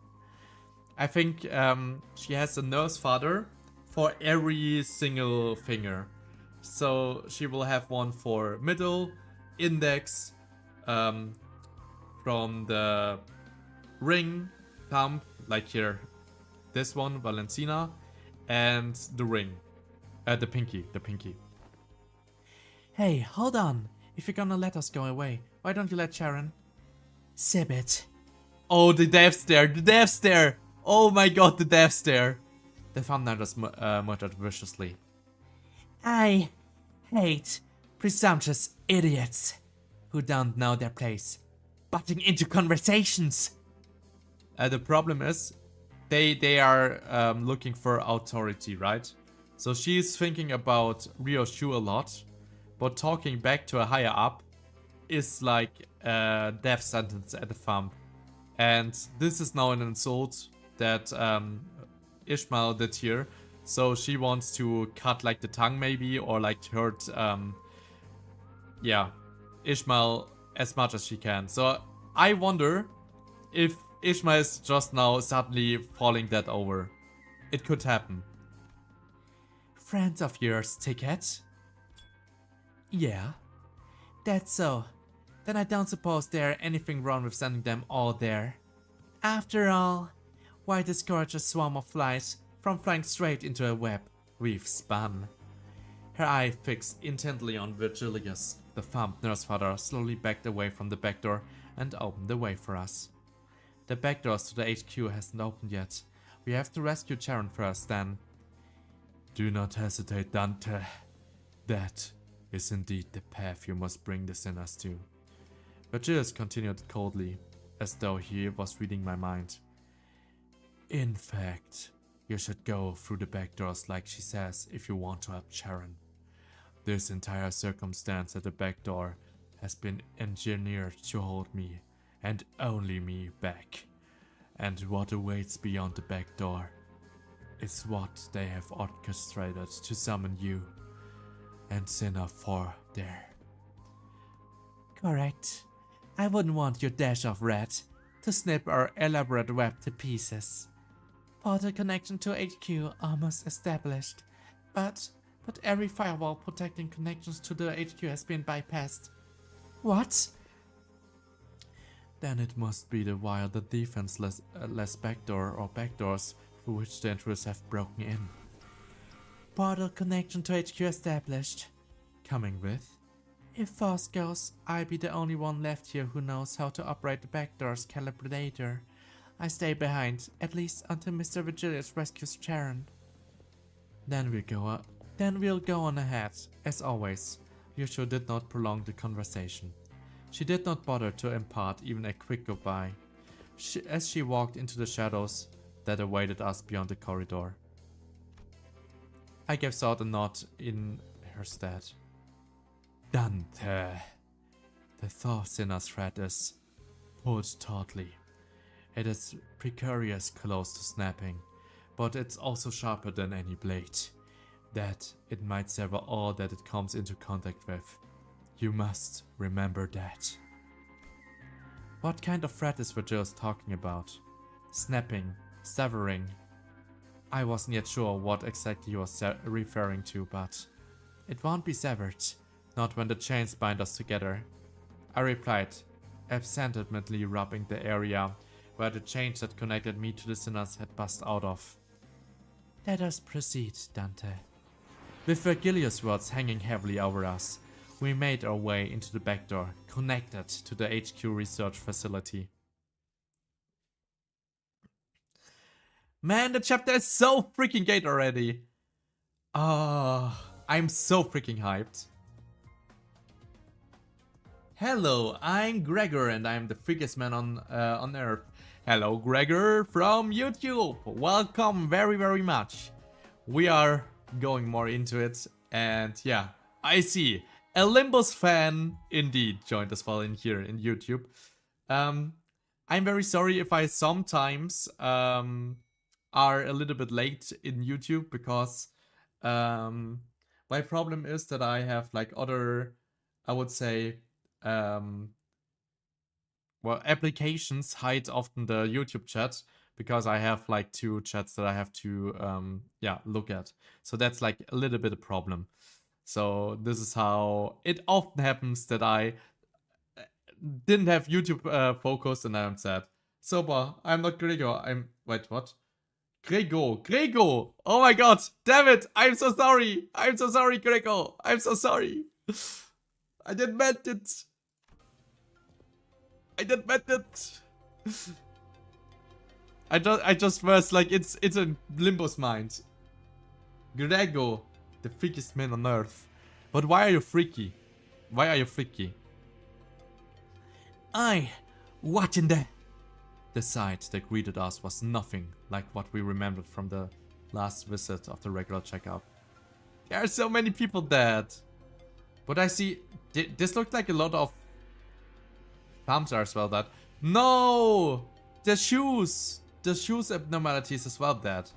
I think she has a nurse father for every single finger. So she will have one for middle, index, from the ring, thumb, like here, this one, Valentina, and the ring, the pinky. Hey, hold on. If you're gonna let us go away, why don't you let Sharon? Sibbit. Oh, the death stare! Oh my god, the death stare! The thumbnail just muttered viciously. I hate presumptuous idiots who don't know their place, butting into conversations. The problem is, they are looking for authority, right? So she's thinking about Ryoshu a lot, but talking back to a higher up is like a death sentence at the thumb. And this is now an insult that Ishmael did here. So she wants to cut like the tongue maybe, or like hurt yeah, Ishmael as much as she can. So I wonder if Ishmael is just now suddenly falling that over. it could happen. Friend of yours, Ticket? Yeah, that's so. Then I don't suppose there's anything wrong with sending them all there. After all, why discourage a swarm of flies from flying straight into a web we've spun? Her eye fixed intently on Virgilius. The thumped nurse father slowly backed away from the back door and opened the way for us. The back doors to the HQ hasn't opened yet. We have to rescue Charon first, then. Do not hesitate, Dante. That is indeed the path you must bring the sinners to. Virgilius continued coldly, as though he was reading my mind. In fact, you should go through the back doors like she says if you want to help Charon. This entire circumstance at the back door has been engineered to hold me, and only me, back. And what awaits beyond the back door is what they have orchestrated to summon you and Sinner for there. Correct. I wouldn't want your dash of red to snip our elaborate web to pieces. Portal connection to HQ almost established, but every firewall protecting connections to the HQ has been bypassed. What? Then it must be the wire, the defenseless backdoor or backdoors through which the intruders have broken in. Portal connection to HQ established. Coming with? If force goes, I'll be the only one left here who knows how to operate the backdoor's calibrator. I stay behind, at least until Mr. Virgilius rescues Charon. Then we'll go on ahead. As always, Yusho did not prolong the conversation. She did not bother to impart even a quick goodbye, as she walked into the shadows that awaited us beyond the corridor. I gave Sword a nod in her stead. Dante. The thought sinner's thread is pulled tautly. It is precarious close to snapping, but it's also sharper than any blade. That it might sever all that it comes into contact with. You must remember that. What kind of thread is Virgilius talking about? Snapping, severing. I wasn't yet sure what exactly he was referring to, but it won't be severed, not when the chains bind us together. I replied, absentmindedly rubbing the area where the chains that connected me to the sinners had bust out of. Let us proceed, Dante. With Virgilius' words hanging heavily over us, we made our way into the back door, connected to the HQ research facility. Man, the chapter is so freaking great already. I'm so freaking hyped. Hello, I'm Gregor and I'm the freakiest man on Earth. Hello, Gregor from YouTube. Welcome very much. We are going more into it, and yeah, I see a Limbus fan indeed joined us well in here in YouTube. I'm very sorry if I sometimes are a little bit late in YouTube, because my problem is that I have like other, I would say, well, applications hide often the YouTube chat, because I have like 2 chats that I have to yeah, look at. So that's like a little bit a problem. So this is how it often happens that I didn't have YouTube focused, and I'm sad. Sober, I'm not Gregor, wait, what? Grego! Oh my god, damn it! I'm so sorry, Grego! I'm so sorry! I didn't meant it! I just was like, it's a Limbus mind. Grego, the freakiest man on Earth. But why are you freaky? What in the... The sight that greeted us was nothing like what we remembered from the last visit of the regular checkup. There are so many people dead. But I see... This looked like a lot of... thumbs are as well that... No! The shoes abnormalities as well dead.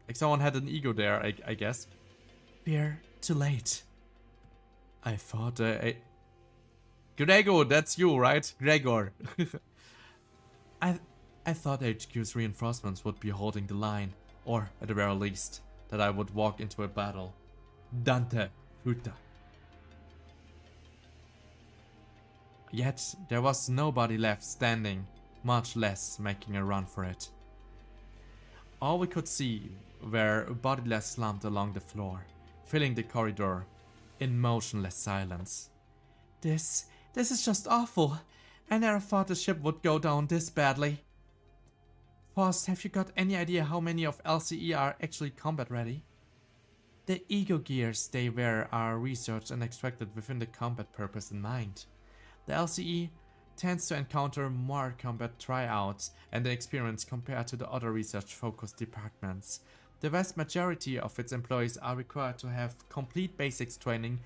Like someone had an ego there, I guess. We're too late. I thought Gregor, that's you, right? Gregor. I thought HQ's reinforcements would be holding the line. or at the very least, that I would walk into a battle. Dante Futa. Yet there was nobody left standing, much less making a run for it. All we could see were bodiless slumped along the floor, filling the corridor in motionless silence. This is just awful. I never thought the ship would go down this badly. Faust, have you got any idea how many of LCE are actually combat ready? The ego gears they wear are researched and extracted within the combat purpose in mind. The LCE tends to encounter more combat tryouts and experience compared to the other research-focused departments. The vast majority of its employees are required to have complete basics training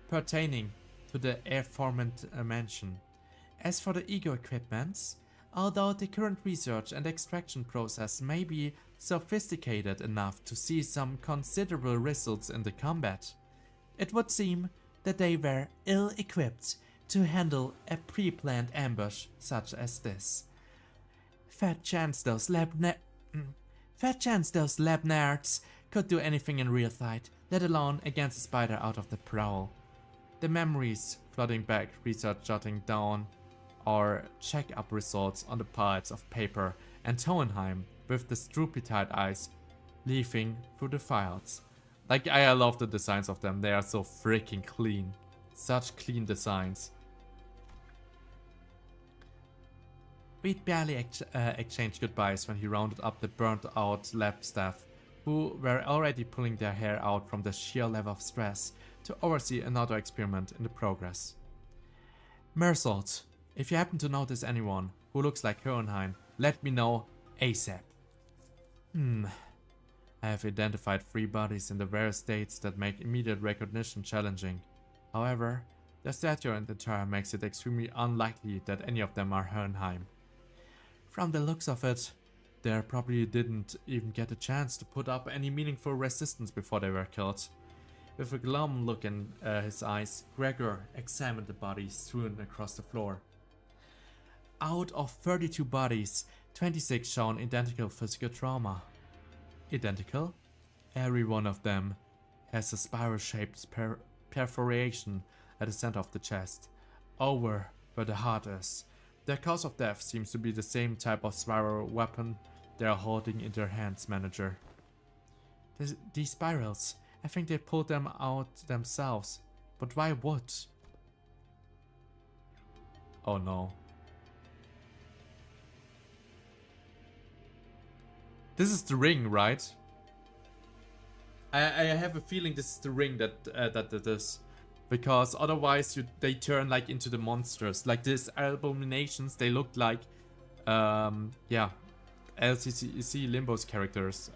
pertaining to the aforementioned. As for the ego equipments, although the current research and extraction process may be sophisticated enough to see some considerable results in the combat, it would seem that they were ill-equipped to handle a pre-planned ambush such as this. Fat chance those lab nerds could do anything in real fight, let alone against a spider out of the prowl. The memories flooding back, research jotting down or check-up results on the piles of paper, and Hohenheim with the stupid-eyed eyes leafing through the files. Like, I love the designs of them, they are so freaking clean. Such clean designs. We'd barely exchanged goodbyes when he rounded up the burnt-out lab staff, who were already pulling their hair out from the sheer level of stress to oversee another experiment in the progress. Mersault, if you happen to notice anyone who looks like Hohenheim, let me know ASAP. I have identified 3 bodies in the various states that make immediate recognition challenging. However, their stature and attire makes it extremely unlikely that any of them are Hohenheim. From the looks of it, they probably didn't even get a chance to put up any meaningful resistance before they were killed. With a glum look in his eyes, Gregor examined the bodies strewn across the floor. Out of 32 bodies, 26 shown identical physical trauma. Identical? Every one of them has a spiral-shaped perforation at the center of the chest, over where the heart is. Their cause of death seems to be the same type of spiral weapon they are holding in their hands, Manager. These spirals, I think they pulled them out themselves, but why would? Oh no. This is the ring, right? I have a feeling this is the ring that did this. Because otherwise they turn like into the monsters. Like these abominations, they look like yeah, LCC Limbus characters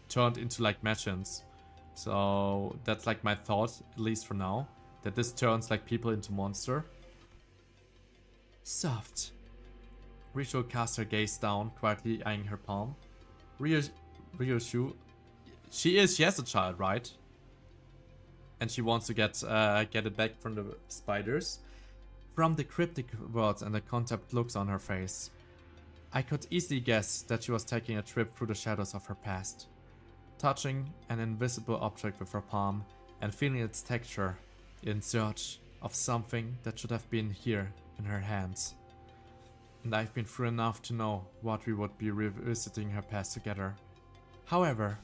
turned into like machines. So that's like my thought, at least for now, that this turns like people into monster. Soft. Ritual cast her gaze down, quietly eyeing her palm. Ryoshu, she has a child, right? And she wants to get it back from the spiders. From the cryptic words and the contempt looks on her face, I could easily guess that she was taking a trip through the shadows of her past. Touching an invisible object with her palm and feeling its texture in search of something that should have been here in her hands. And I've been through enough to know what we would be revisiting her past together. However,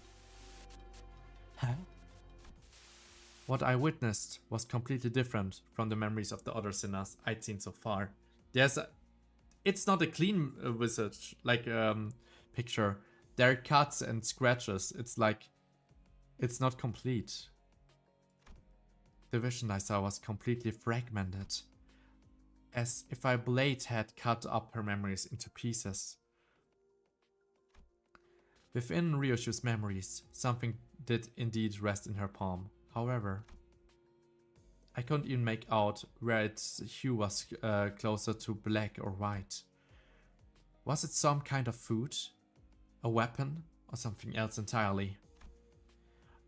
what I witnessed was completely different from the memories of the other sinners I'd seen so far. It's not a clean visage, like picture. There are cuts and scratches. It's like, it's not complete. The vision I saw was completely fragmented, as if a blade had cut up her memories into pieces. Within Ryoshu's memories, something did indeed rest in her palm. However, I couldn't even make out where its hue was closer to black or white. Was it some kind of food, a weapon, or something else entirely?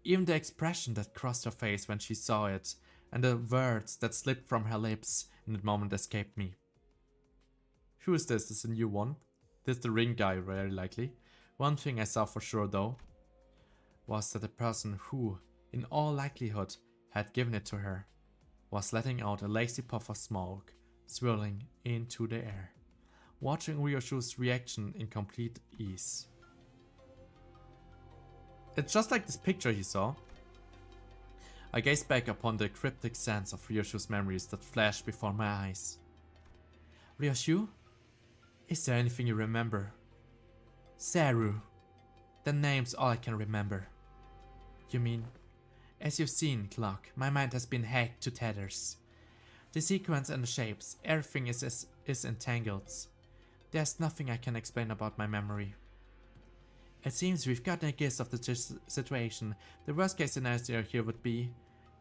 Even the expression that crossed her face when she saw it, and the words that slipped from her lips in that moment escaped me. Who is this? This is a new one. This is the ring guy, very likely, One thing I saw for sure though, was that the person who, in all likelihood, had given it to her, was letting out a lazy puff of smoke, swirling into the air, watching Ryoshu's reaction in complete ease. It's just like this picture he saw. I gazed back upon the cryptic sense of Ryoshu's memories that flashed before my eyes. Ryoshu? Is there anything you remember? Saru. The name's all I can remember. You mean? As you've seen, Clock, my mind has been hacked to tatters. The sequence and the shapes, everything is entangled. There's nothing I can explain about my memory. It seems we've gotten a gist of the situation. The worst case scenario here would be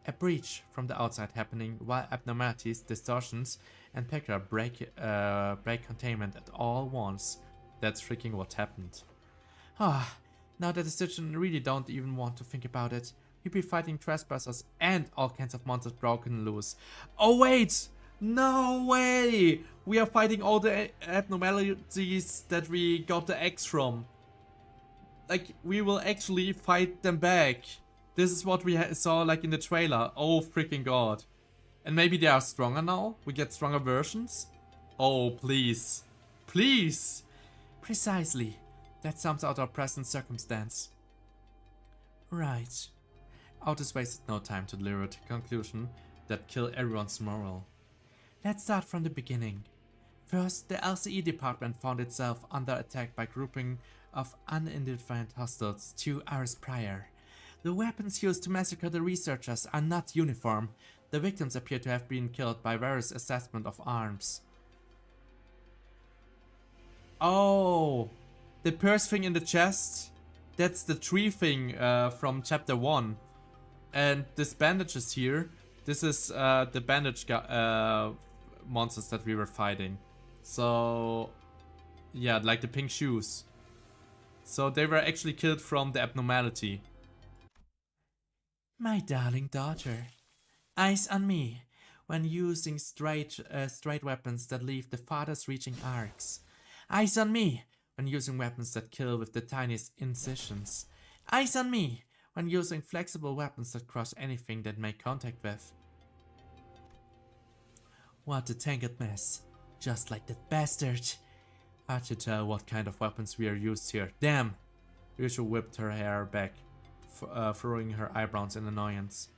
a breach from the outside happening while abnormalities, distortions, and Pekka break containment at all once. That's freaking what happened. Ah, now that the situation really don't even want to think about it. We'd be fighting trespassers and all kinds of monsters broken loose. Oh wait! No way! We are fighting all the abnormalities that we got the X from. Like, we will actually fight them back. This is what we saw like in the trailer. Oh freaking god. And maybe they are stronger now? We get stronger versions? Oh, please. Please! Precisely. That sums out our present circumstance. Right. Otis wasted no time to deliver a conclusion that killed everyone's morale. Let's start from the beginning. First, the LCE department found itself under attack by a grouping of unidentified hostiles 2 hours prior. The weapons used to massacre the researchers are not uniform. The victims appear to have been killed by various assessment of arms. Oh, the purse thing in the chest? That's the tree thing from chapter 1. And this bandages here, this is the bandage monsters that we were fighting. So, yeah, like the pink shoes. So they were actually killed from the abnormality. My darling daughter, eyes on me when using straight weapons that leave the farthest reaching arcs. Eyes on me when using weapons that kill with the tiniest incisions. Eyes on me when using flexible weapons that crush anything they make contact with. What a tangled mess, just like that bastard. Hard to tell what kind of weapons we are used here. Damn! Ryoshu whipped her hair back, furrowing her eyebrows in annoyance.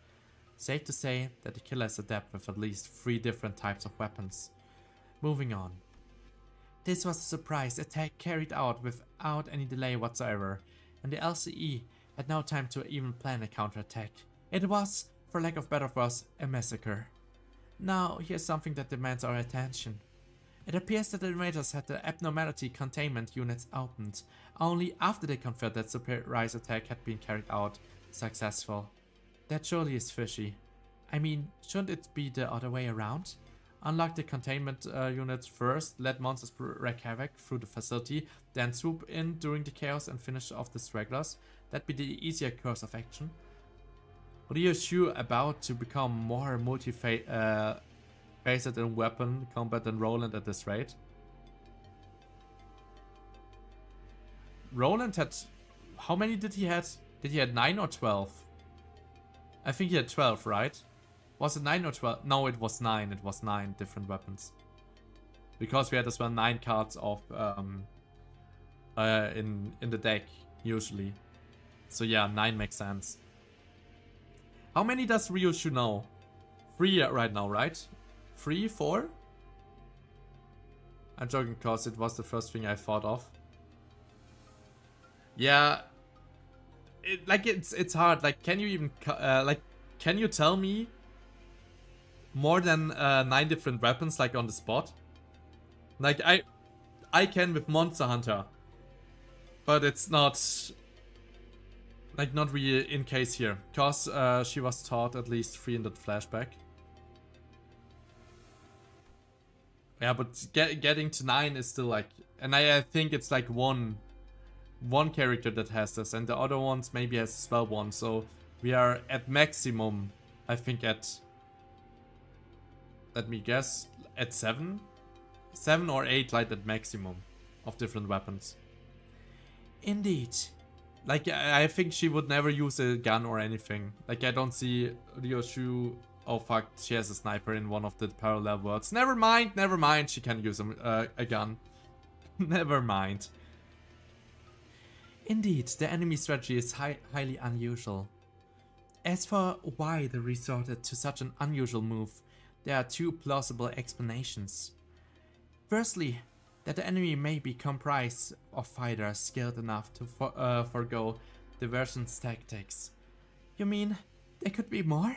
Safe to say that the killer is adept with at least 3 different types of weapons. Moving on. This was a surprise attack carried out without any delay whatsoever, and the LCE had no time to even plan a counterattack. It was, for lack of better words, a massacre. Now, here's something that demands our attention. It appears that the invaders had the abnormality containment units opened, only after they confirmed that surprise attack had been carried out successful. That surely is fishy. I mean, shouldn't it be the other way around? Unlock the containment unit first, let monsters wreak havoc through the facility, then swoop in during the chaos and finish off the stragglers. That'd be the easier course of action. What are you about to become more multi-faceted in weapon combat than Roland at this rate? Roland had... How many did he have? Did he have 9 or 12? I think he had 12, right? Was it 9 or 12? No, it was 9. It was 9 different weapons. Because we had as well 9 cards of in the deck, usually. So yeah, 9 makes sense. How many does Ryoshu know? 3 right now, right? 3, 4? I'm joking because it was the first thing I thought of. Yeah. It's hard. Like, can you even... can you tell me more than 9 different weapons, like, on the spot? Like, I can with Monster Hunter. But it's not... Like, not really in case here. Because she was taught at least 3 in that flashback. Yeah, but getting to 9 is still like... And I think it's like one character that has this. And the other ones maybe has as well one. So we are at maximum, I think at... Let me guess. At 7? 7 or 8 like at maximum of different weapons. Indeed. Like, I think she would never use a gun or anything. Like, I don't see Ryoshu... Oh fuck, she has a sniper in one of the parallel worlds. Never mind, she can use a gun. Never mind. Indeed, the enemy strategy is highly unusual. As for why they resorted to such an unusual move, there are two plausible explanations. Firstly, that the enemy may be comprised of fighters skilled enough to forego diversion's tactics. You mean there could be more?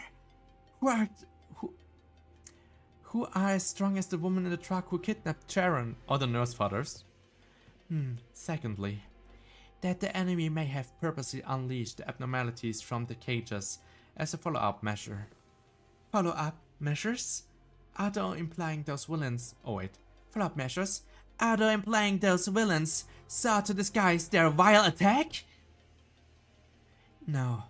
Who are as strong as the woman in the truck who kidnapped Sharon? Or the nurse fathers. Secondly, that the enemy may have purposely unleashed the abnormalities from the cages as a follow-up measure. Follow-up measures? Are they implying those villains... Oh wait. Follow-up measures? Are they implying those villains sought to disguise their vile attack? No.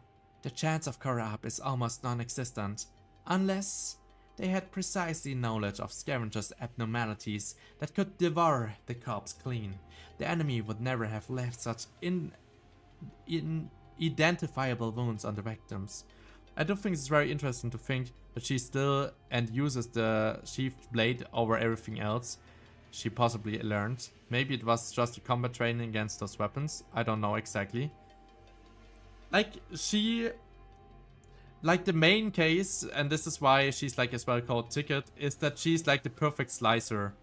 The chance of cover-up is almost non-existent. Unless they had precisely knowledge of scavengers' abnormalities that could devour the corpse clean. The enemy would never have left such identifiable wounds on the victims. I do think it's very interesting to think that she still and uses the sheathed blade over everything else she possibly learned. Maybe it was just a combat training against those weapons. I don't know exactly. Like, she... Like, the main case, and this is why she's like as well called Ticket, is that she's like the perfect slicer.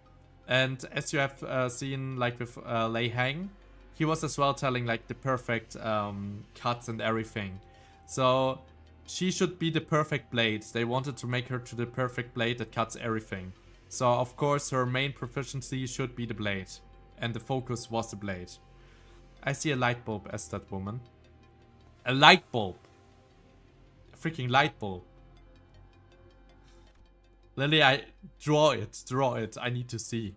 And as you have seen like with Lei Hang, he was as well telling like the perfect cuts and everything. So she should be the perfect blade. They wanted to make her to the perfect blade that cuts everything. So of course her main proficiency should be the blade. And the focus was the blade. I see a light bulb as that woman. A light bulb! Freaking light bulb. Lily, draw it. I need to see.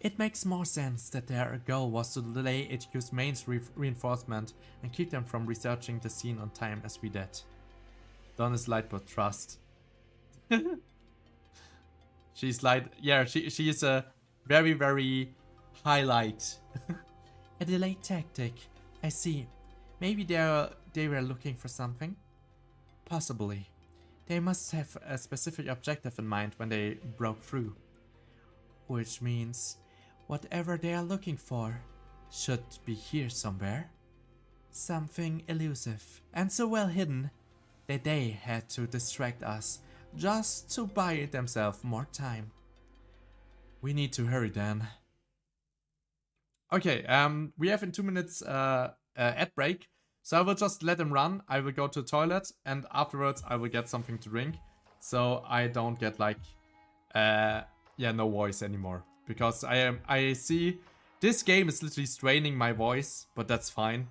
It makes more sense that their goal was to delay HQ's main reinforcement and keep them from researching the scene on time as we did. Done is light but trust. She's light. Yeah, she is a very, very highlight. A delayed tactic. I see. Maybe they were looking for something? Possibly. They must have a specific objective in mind when they broke through. Which means, whatever they are looking for should be here somewhere. Something elusive and so well hidden that they had to distract us just to buy themselves more time. We need to hurry then. Okay, we have in 2 minutes ad break. So I will just let him run. I will go to the toilet and afterwards I will get something to drink. So I don't get like, no voice anymore. Because I see this game is literally straining my voice, but that's fine.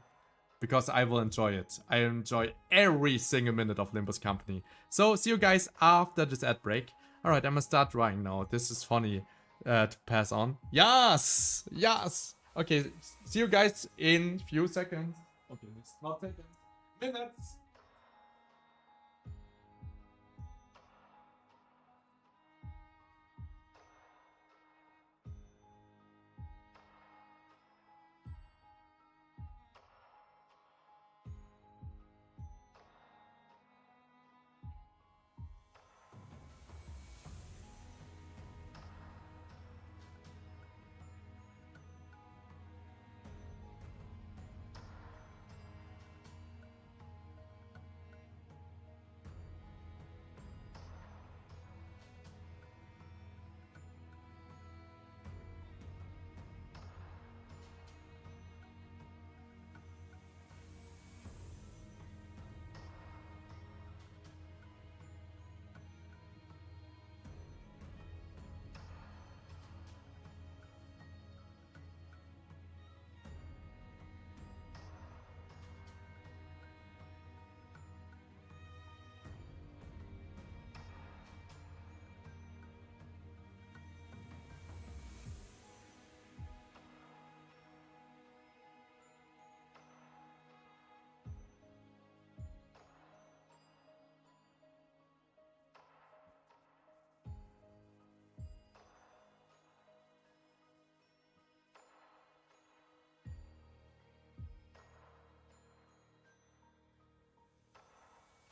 Because I will enjoy it. I enjoy every single minute of Limbus Company. So see you guys after this ad break. Alright, I'm gonna start drawing now. This is funny to pass on. Yes! Yes! Okay, see you guys in few seconds. Okay, it's not seconds. Minutes!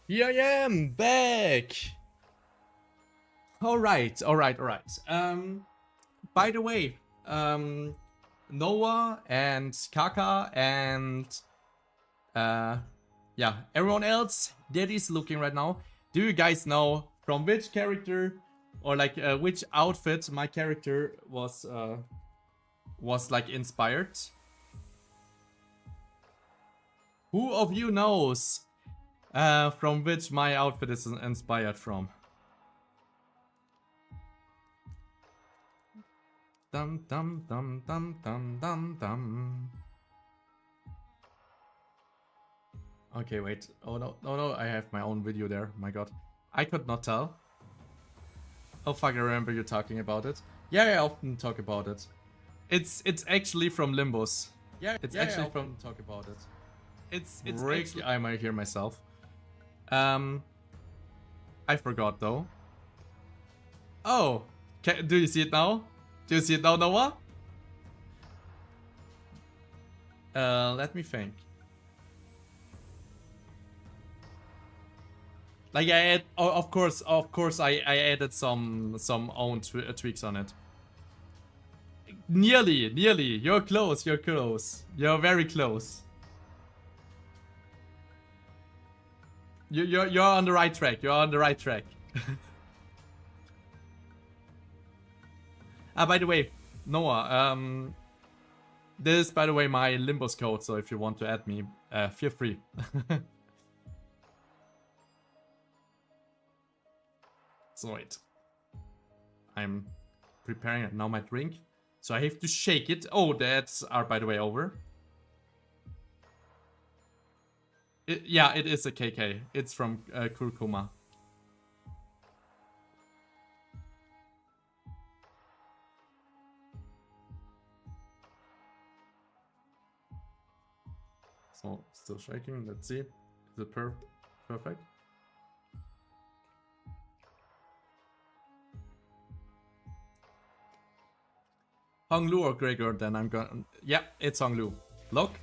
Here I am, back! Alright. By the way, Noah and Kaka and yeah, everyone else that is looking right now. Do you guys know from which character or like which outfit my character was like inspired? Who of you knows from which my outfit is inspired from? Dum dum dum dum dum dum dum. Okay, wait. Oh no, I have my own video there. My god. I could not tell. Oh fuck, I remember you talking about it. Yeah, I often talk about it. It's actually from Limbus. Yeah, it's actually from talk about it. It's actually, I might hear myself. I forgot though. Oh, do you see it now? Do you see it now, Noah? Let me think. Like of course, I added some own tweaks on it. Nearly. You're close. You're very close. You're on the right track. By the way, Noah, this is by the way my Limbus code, so if you want to add me, feel free. So wait, I'm preparing now my drink, so I have to shake it. Oh, the ads are by the way over. Yeah, it is a KK. It's from Kurkuma. So, still shaking. Let's see. Is it perfect? Honglu or Gregor, then I'm gonna... Yeah, it's Honglu. Look.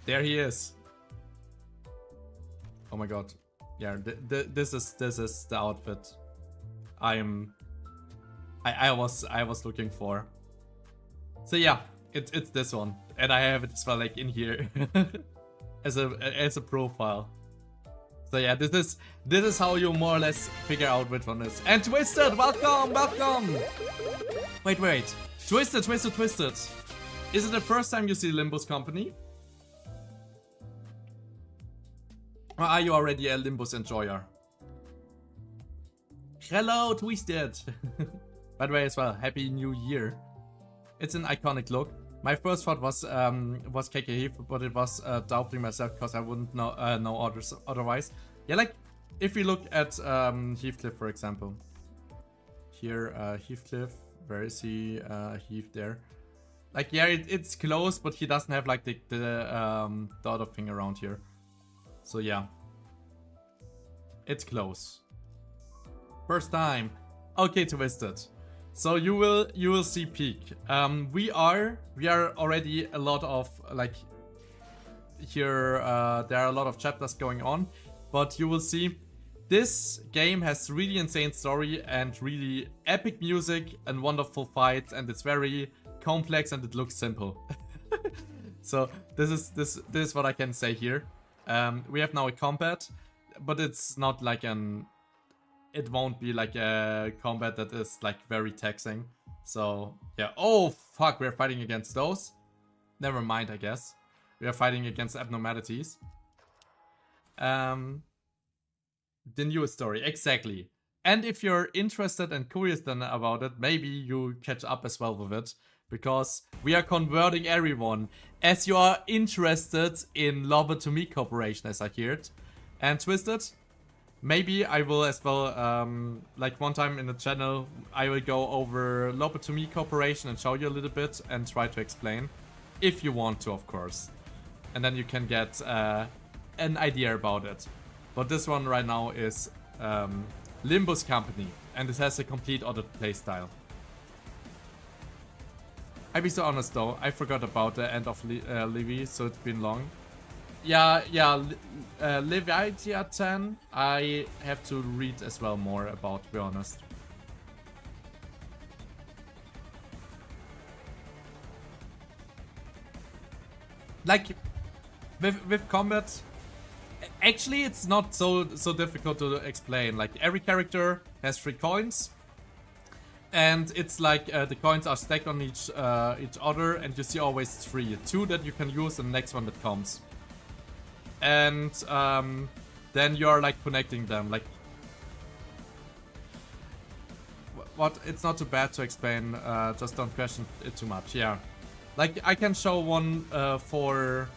There he is. Oh my god. Yeah, this is the outfit I was looking for. So yeah, it's this one. And I have it as well, like in here as a profile. So yeah, this is how you more or less figure out which one is. And Twisted, welcome. Wait. Twisted. Is it the first time you see Limbus Company? Or are you already a Limbus enjoyer? Hello, Twisted. By the way, as well, Happy New Year. It's an iconic look. My first thought was KK Heath, but it was doubting myself because I wouldn't know others otherwise. Yeah, like if we look at Heathcliff, for example. Here, Heathcliff, where is he? Heath there. Like, yeah, it's close, but he doesn't have like the other thing around here. So yeah, it's close. First time. Okay, Twisted. So you will see peak. We are already a lot of like here. There are a lot of chapters going on, but you will see this game has really insane story and really epic music and wonderful fights, and it's very complex and it looks simple. So this is what I can say here. We have now a combat, but it's not like it won't be like a combat that is like very taxing. So yeah. Oh fuck, we're fighting against those. Never mind, I guess. We are fighting against abnormalities. The newest story, exactly. And if you're interested and curious then about it, maybe you catch up as well with it. Because we are converting everyone. As you are interested in Lobotomy Corporation, as I heard. And Twisted, maybe I will as well, like one time in the channel, I will go over Lobotomy Corporation and show you a little bit and try to explain. If you want to, of course. And then you can get an idea about it. But this one right now is Limbus Company. And it has a complete other playstyle. I'll be so honest though, I forgot about the end of Livy, so it's been long. Yeah. Leviathan, I have to read as well more about, to be honest. Like, with combat, actually it's not so difficult to explain. Like, every character has 3 coins. And it's like the coins are stacked on each other, and you see always 3. 2 that you can use, and the next one that comes. And then you're like connecting them. Like, what? It's not too bad to explain. Just don't question it too much. Yeah, like I can show one for.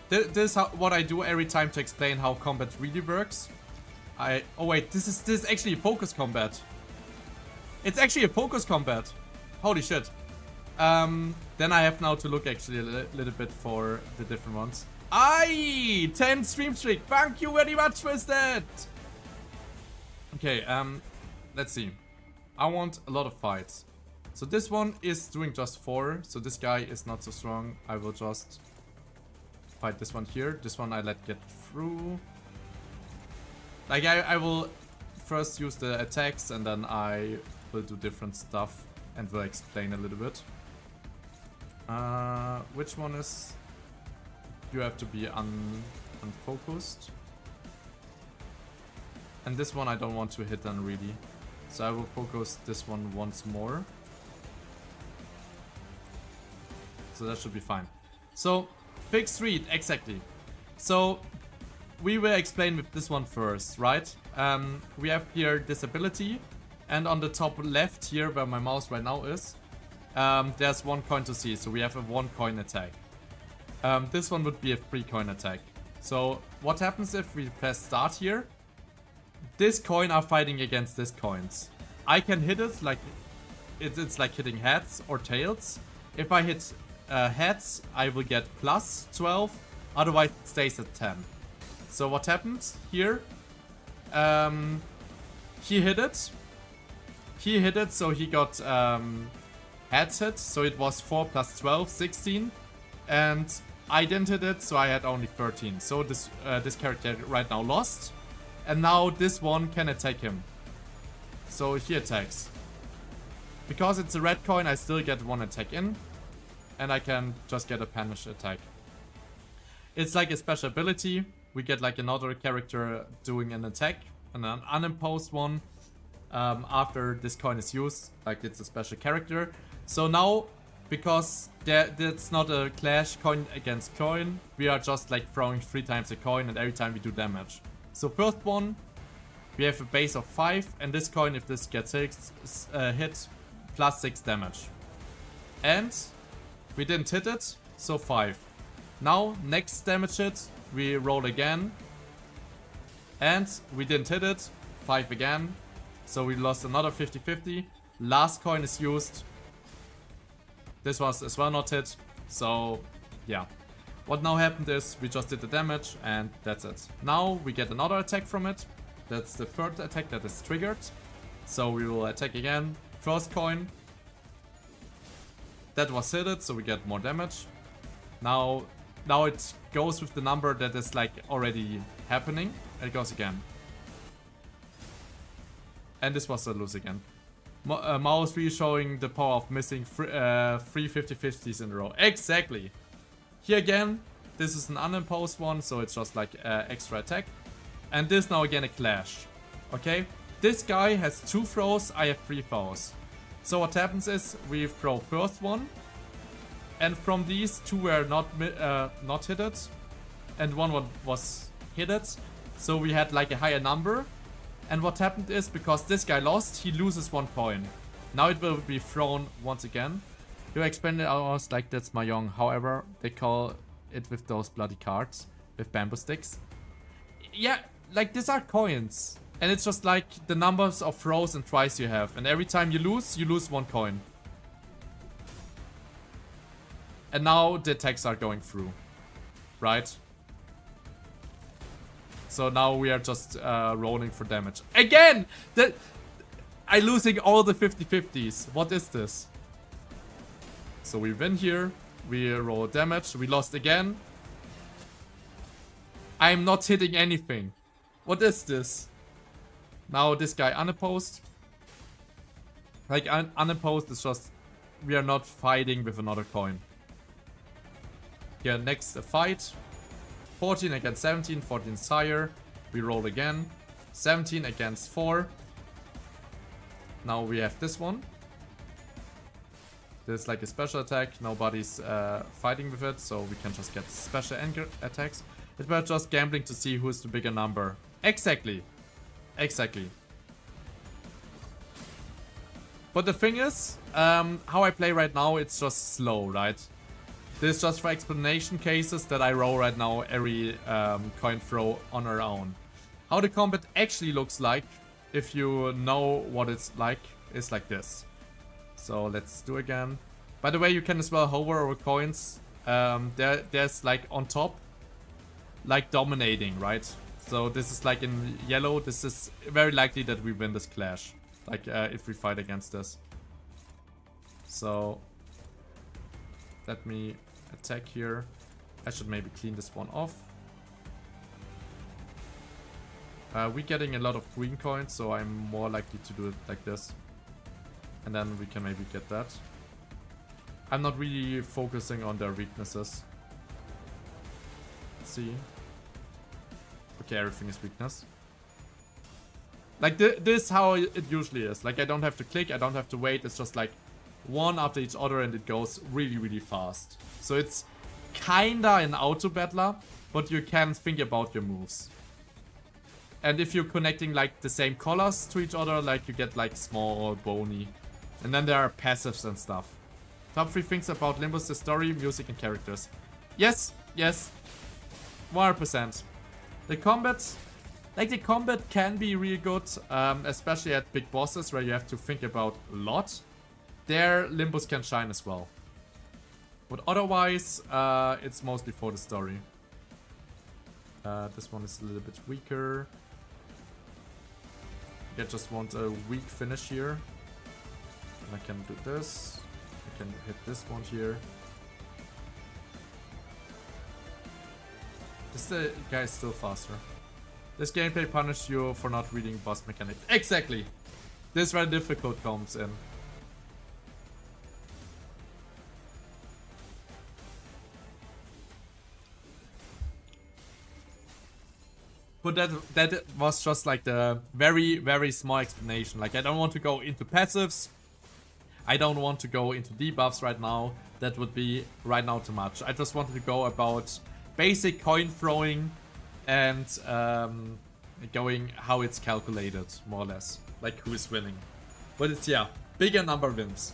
This is what I do every time to explain how combat really works. Oh wait, this is actually focus combat. It's actually a focus combat. Holy shit. Then I have now to look actually a little bit for the different ones. 10 stream streak. Thank you very much for that. Okay, let's see. I want a lot of fights. So this one is doing just 4. So this guy is not so strong. I will just fight this one here. This one I let get through. Like I will first use the attacks, and then I will do different stuff and will explain a little bit. Which one is... You have to be unfocused. And this one I don't want to hit on really. So I will focus this one once more. So that should be fine. So, fixed read, exactly. So, we will explain with this one first, right? We have here this ability. And on the top left here, where my mouse right now is, there's 1 coin to see. So we have a 1 coin attack. This one would be a 3 coin attack. So what happens if we press start here? This coin are fighting against this coins. I can hit it like it's like hitting heads or tails. If I hit heads, I will get plus 12. Otherwise, it stays at 10. So what happens here? He hit it. He hit it, so he got heads hit. So it was 4 plus 12, 16. And I didn't hit it, so I had only 13. So this character right now lost. And now this one can attack him. So he attacks. Because it's a red coin, I still get 1 attack in. And I can just get a punish attack. It's like a special ability. We get like another character doing an attack. And an unimposed one. After this coin is used. Like it's a special character. So now, because that's not a clash coin against coin, we are just like throwing 3 times a coin and every time we do damage. So first one, we have a base of 5, and this coin, if this gets hit, plus 6 damage. And we didn't hit it, so 5. Now, next damage hit, we roll again. And we didn't hit it, 5 again. So we lost another 50-50. Last coin is used. This was as well not hit, so yeah. What now happened is we just did the damage and that's it. Now we get another attack from it. That's the 3rd attack that is triggered. So we will attack again. First coin. That was hit, so we get more damage. Now it goes with the number that is like already happening. And it goes again. And this was a lose again. Mouse really showing the power of missing 3 50-50s in a row. Exactly. Here again, this is an unimposed one, so it's just like extra attack. And this now again a clash. Okay? This guy has 2 throws, I have 3 throws. So what happens is we throw first one. And from these, 2 were not hit it. And 1 was hit it. So we had like a higher number. And what happened is, because this guy lost, he loses 1 coin. Now it will be thrown once again. You expanded ours like that's Mahjong. However, they call it with those bloody cards. With bamboo sticks. Yeah, like these are coins. And it's just like the numbers of throws and tries you have. And every time you lose 1 coin. And now the attacks are going through. Right? So now we are just rolling for damage. Again! I'm losing all the 50-50s. What is this? So we win here. We roll damage. We lost again. I'm not hitting anything. What is this? Now this guy unopposed. Like unopposed is just we are not fighting with another coin. Yeah, next a fight. 14 against 17, 14 sire. We roll again. 17 against 4. Now we have this one. There's like a special attack. Nobody's fighting with it, so we can just get special attacks. It's about just gambling to see who's the bigger number. Exactly. Exactly. But the thing is, how I play right now, it's just slow, right? This is just for explanation cases that I roll right now every coin throw on our own. How the combat actually looks like, if you know what it's like, is like this. So let's do again. By the way, you can as well hover over coins. There's like on top, like dominating, right? So this is like in yellow. This is very likely that we win this clash. Like if we fight against this. So let me attack here. I should maybe clean this one off. We're getting a lot of green coins, so I'm more likely to do it like this. And then we can maybe get that. I'm not really focusing on their weaknesses. Let's see. Okay, everything is weakness. Like this is how it usually is. Like I don't have to click, I don't have to wait. It's just like one after each other and it goes really, really fast. So it's kinda an auto battler, but you can think about your moves. And if you're connecting like the same colors to each other, like you get like small or bony. And then there are passives and stuff. Top 3 things about Limbus: the story, music, and characters. Yes, yes. 100%. The combat, like the combat can be really good, especially at big bosses where you have to think about a lot. There, Limbus can shine as well. But otherwise, it's mostly for the story. This one is a little bit weaker. I just want a weak finish here. And I can do this. I can hit this one here. This guy is still faster. This gameplay punishes you for not reading boss mechanics. Exactly! This is where difficult comes in. But that was just like the very, very small explanation. Like I don't want to go into passives. I don't want to go into debuffs right now. That would be right now too much. I just wanted to go about basic coin throwing and going how it's calculated, more or less. Like who is winning. But it's, yeah, bigger number wins.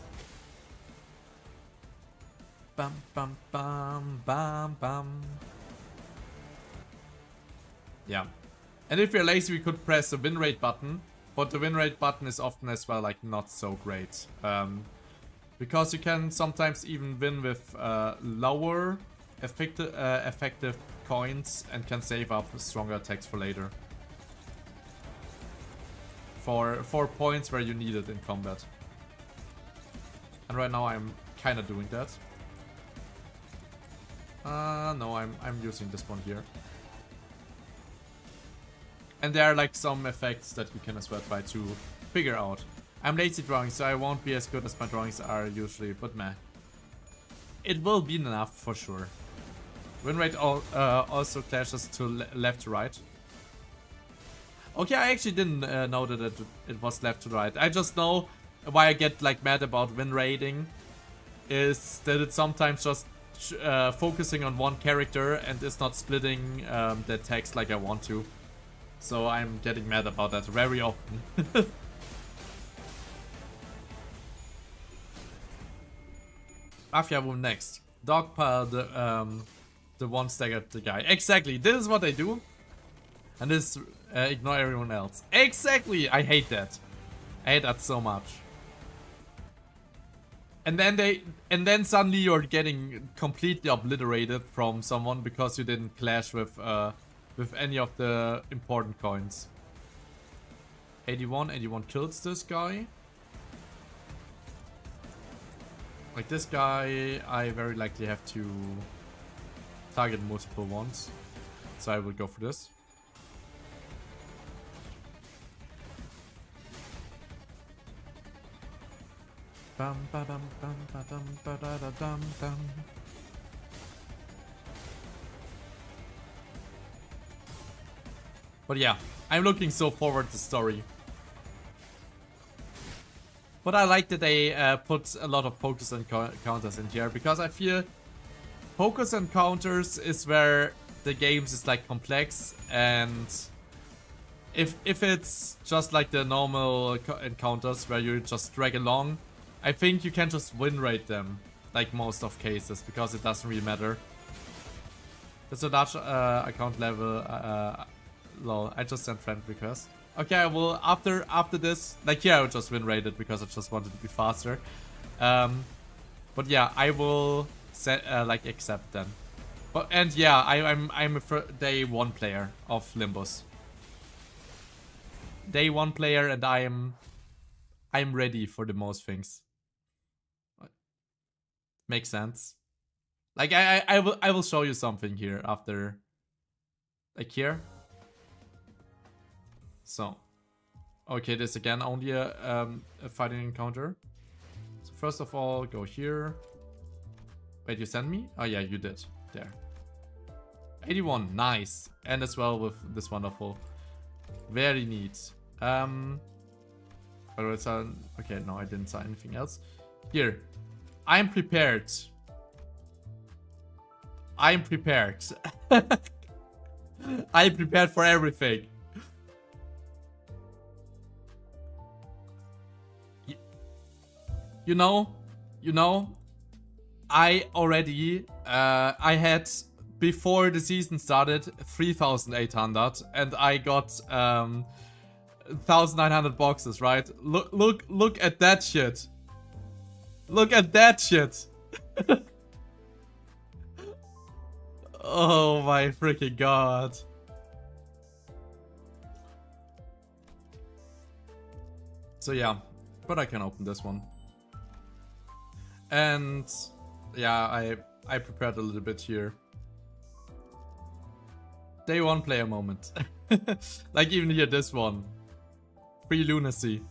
Bum bum bum bum bum. Yeah. And if you're lazy, we could press the win rate button. But the win rate button is often as well like not so great. Because you can sometimes even win with lower effective coins and can save up stronger attacks for later. For points where you need it in combat. And right now I'm kind of doing that. No, I'm using this one here. And there are like some effects that you can as well try to figure out. I'm lazy drawing, so I won't be as good as my drawings are usually, but meh. It will be enough for sure. Win rate also clashes to left to right. Okay, I actually didn't know that it was left to right. I just know why I get like mad about win rating is that it's sometimes just focusing on one character and is not splitting the text like I want to. So I'm getting mad about that very often. Mafia Room next. Dogpile the one staggered the guy. Exactly, this is what they do. And this ignore everyone else. Exactly, I hate that. I hate that so much. And then suddenly you're getting completely obliterated from someone because you didn't clash with any of the important coins. 81 kills this guy. Like this guy, I very likely have to target multiple ones. So I will go for this. Bum ba dum bum ba dum ba da da dum dum. But yeah, I'm looking so forward to the story. But I like that they put a lot of focus and counters in here, because I feel focus and counters is where the games is like complex, and if it's just like the normal encounters where you just drag along, I think you can just win rate them, like most of cases, because it doesn't really matter. There's a large account level. Lol, I just sent friend request. Okay, I will after this, like I will just win rate it because I just wanted to be faster. But yeah, I will set like accept then. But and yeah, I'm a day 1 player of Limbus. Day 1 player, and I'm ready for the most things. Makes sense. Like I will show you something here after, like here. So, okay, this again only a fighting encounter. So first of all, go here. Wait, you sent me? Oh yeah, you did. There. 81, nice. And as well with this wonderful. Very neat. Okay, no, I didn't sign anything else. Here. I'm prepared. I'm prepared. I'm prepared for everything. You know, I already, I had, before the season started, 3,800, and I got 1,900 boxes, right? Look at that shit. Look at that shit. Oh my freaking god. So yeah, but I can open this one. And yeah, I prepared a little bit here. Day 1 player moment. Like even here, this one. Free lunacy.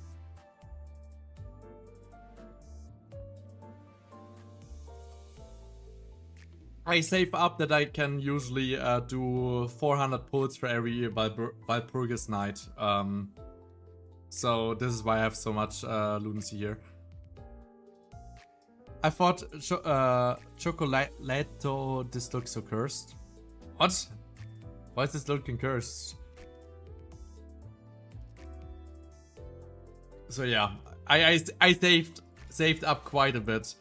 I save up that I can usually do 400 pulls for every Walpurgis night. So this is why I have so much lunacy here. I thought Chocolato, this looks so cursed. What? Why is this looking cursed? So yeah, I saved up quite a bit.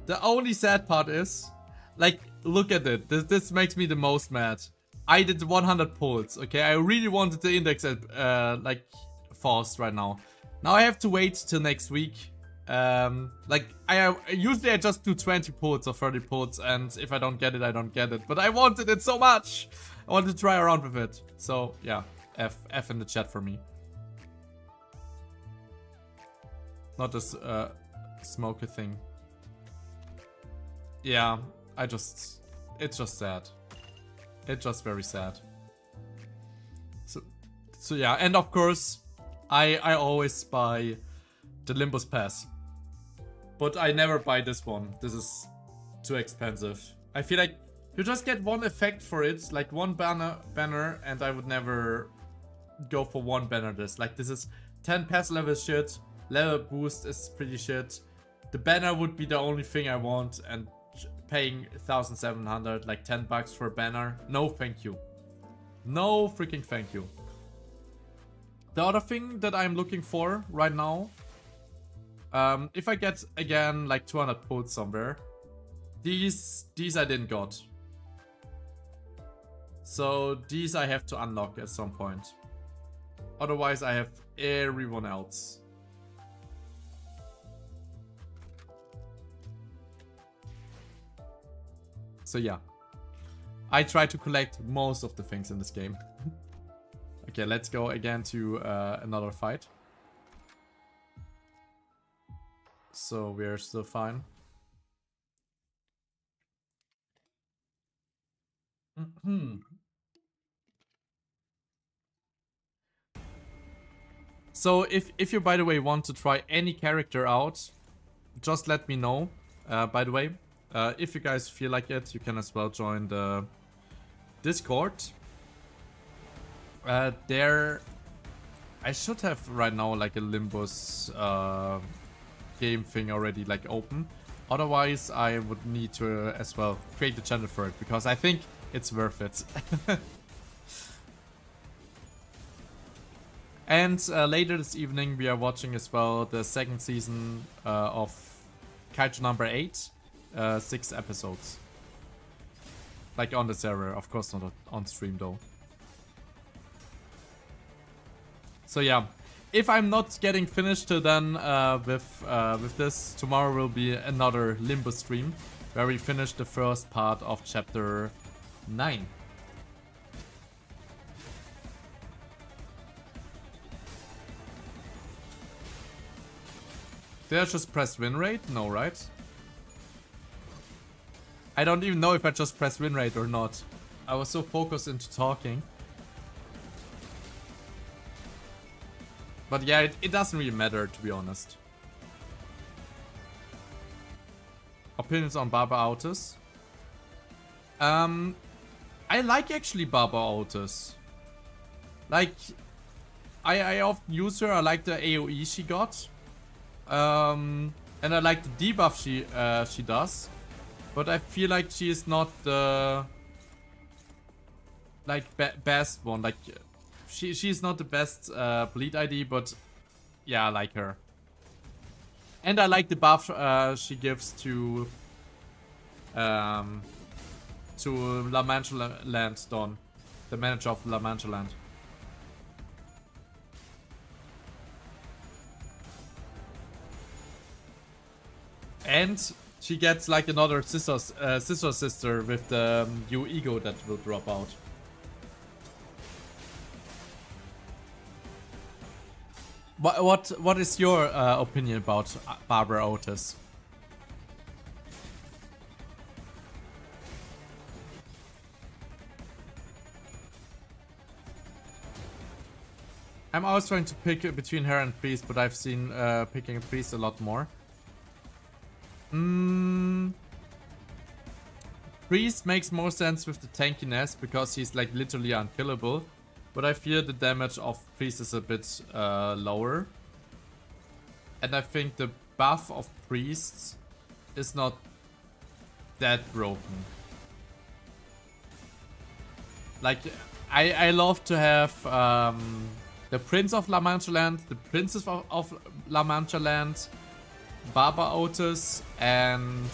The only sad part is, like, look at it. This makes me the most mad. I did 100 pulls. Okay, I really wanted the index at like fast right now. Now I have to wait till next week. Like I usually I just do 20 pulls or 30 pulls, and if I don't get it, I don't get it. But I wanted it so much. I wanted to try around with it. So yeah, F in the chat for me. Not this smoker thing. Yeah, it's just sad. It's just very sad. So yeah, and of course, I always buy the Limbus pass. But I never buy this one. This is too expensive. I feel like you just get one effect for it, like one banner, and I would never go for one banner this. Like this is 10 pass level shit, level boost is pretty shit. The banner would be the only thing I want, and paying 1,700, like 10 bucks for a banner, no thank you. No freaking thank you. The other thing that I'm looking for right now, if I get again like 200 pulls somewhere, these I didn't got. So these I have to unlock at some point. Otherwise I have everyone else. So yeah, I try to collect most of the things in this game. Okay, let's go again to another fight. So we're still fine. So if you, by the way, want to try any character out, just let me know. By the way, if you guys feel like it, you can as well join the Discord. There, I should have right now like a Limbus game thing already like open. Otherwise, I would need to as well create the channel for it because I think it's worth it. And later this evening, we are watching as well the second season of Kaiju number 8, 6 episodes. Like on the server, of course not on stream though. So yeah, if I'm not getting finished then with this, tomorrow will be another Limbus stream where we finish the first part of chapter 9. Did I just press win rate? No, right? I don't even know if I just pressed win rate or not. I was so focused into talking. But yeah, it doesn't really matter, to be honest. Opinions on Baba Autos? I like actually Baba Autos. Like, I often use her. I like the AoE she got. And I like the debuff she does. But I feel like she is not the like best one. Like she's not the best bleed ID, but yeah, I like her. And I like the buff she gives to La Mancha Land Don, the manager of La Mancha Land. And she gets like another sister with the new ego that will drop out. What is your opinion about Barbara Otis? I'm always trying to pick between her and Priest, but I've seen picking Priest a lot more. Priest makes more sense with the tankiness because he's like literally unkillable. But I fear the damage of Priest is a bit lower. And I think the buff of Priest is not that broken. Like, I love to have the Prince of La Mancha Land, the Princess of La Mancha Land, Baba Otis, and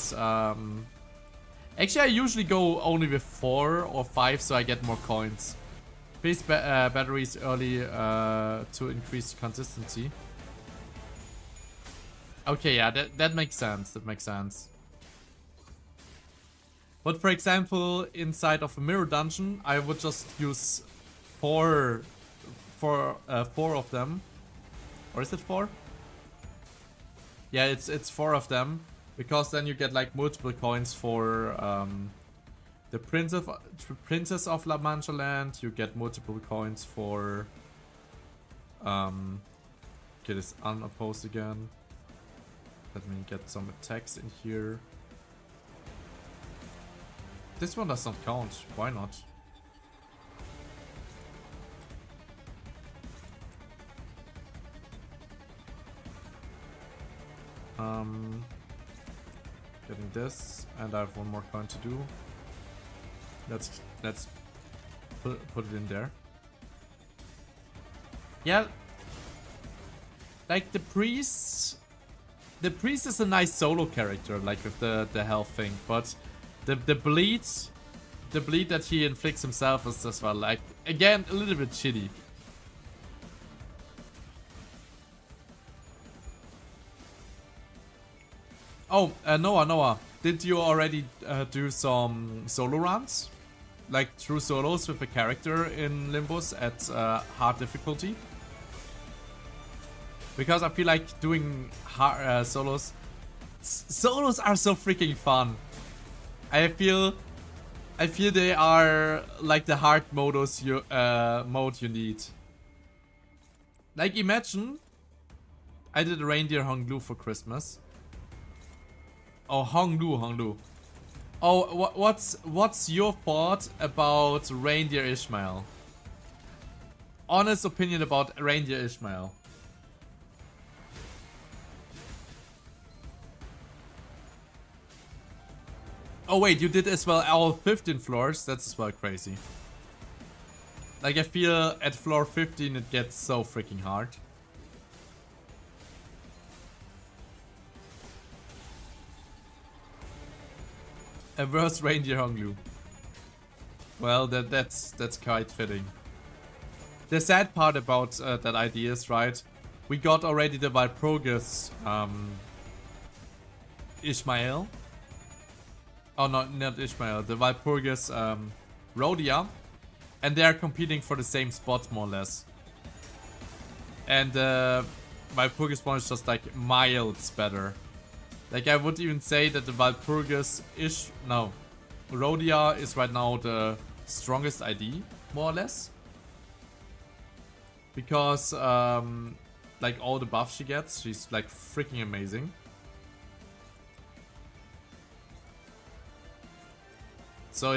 actually I usually go only with 4 or 5 so I get more coins. Priest batteries early to increase consistency. Okay, yeah, that makes sense. That makes sense. But for example, inside of a mirror dungeon, I would just use 4 of them. Or is it 4? Yeah, it's 4 of them, because then you get like multiple coins for the Princess of La Mancha Land. You get multiple coins for get this unopposed again. Let me get some attacks in here. This one does not count. Why not? Getting this, and I have one more coin to do. Let's put it in there. Yeah, like the priest is a nice solo character, like with the health thing, but the bleed that he inflicts himself is as well, like, again, a little bit shitty. Oh, Noah, did you already do some solo runs? Like true solos with a character in Limbus at hard difficulty? Because I feel like doing hard solos are so freaking fun. I feel they are like the hard mode you need. Like, imagine I did a reindeer Honglu for Christmas. Oh, Honglu. Oh, what's your thought about reindeer Ishmael? Honest opinion about reindeer Ishmael. Oh wait, you did as well all 15 floors? That's as well crazy. Like, I feel at floor 15 it gets so freaking hard. A worse reindeer Honglu. Well, that's quite fitting. The sad part about that idea is, right, we got already the Walpurgis Ishmael. Oh, not Ishmael, the Walpurgis Rhodia. And they are competing for the same spot, more or less. And Walpurgis one is just like miles better. Like, I would even say that the Walpurgis Rhodia is right now the strongest ID, more or less. Because, like, all the buffs she gets, she's like freaking amazing. So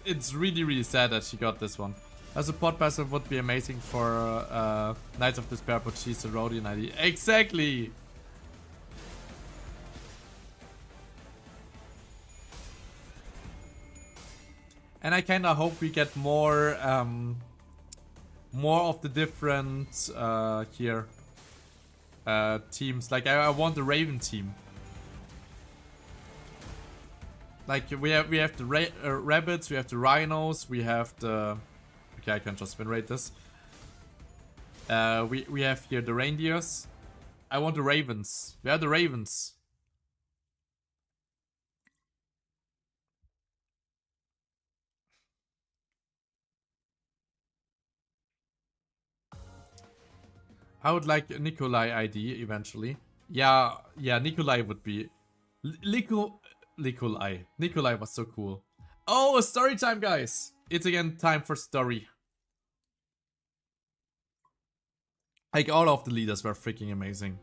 it's really sad that she got this one. A support passive would be amazing for Knights of Despair, but she's a Rhodian ID. Exactly! And I kinda hope we get more of the different teams. Like, I want the Raven team. Like, we have the rabbits, we have the rhinos, we have the... Okay, I can just win rate this. We have here the reindeers. I want the ravens. Where are the ravens? I would like Nikolai ID eventually. Yeah, Nikolai would be... Nikolai was so cool. Oh, story time, guys! It's again time for story. Like, all of the leaders were freaking amazing.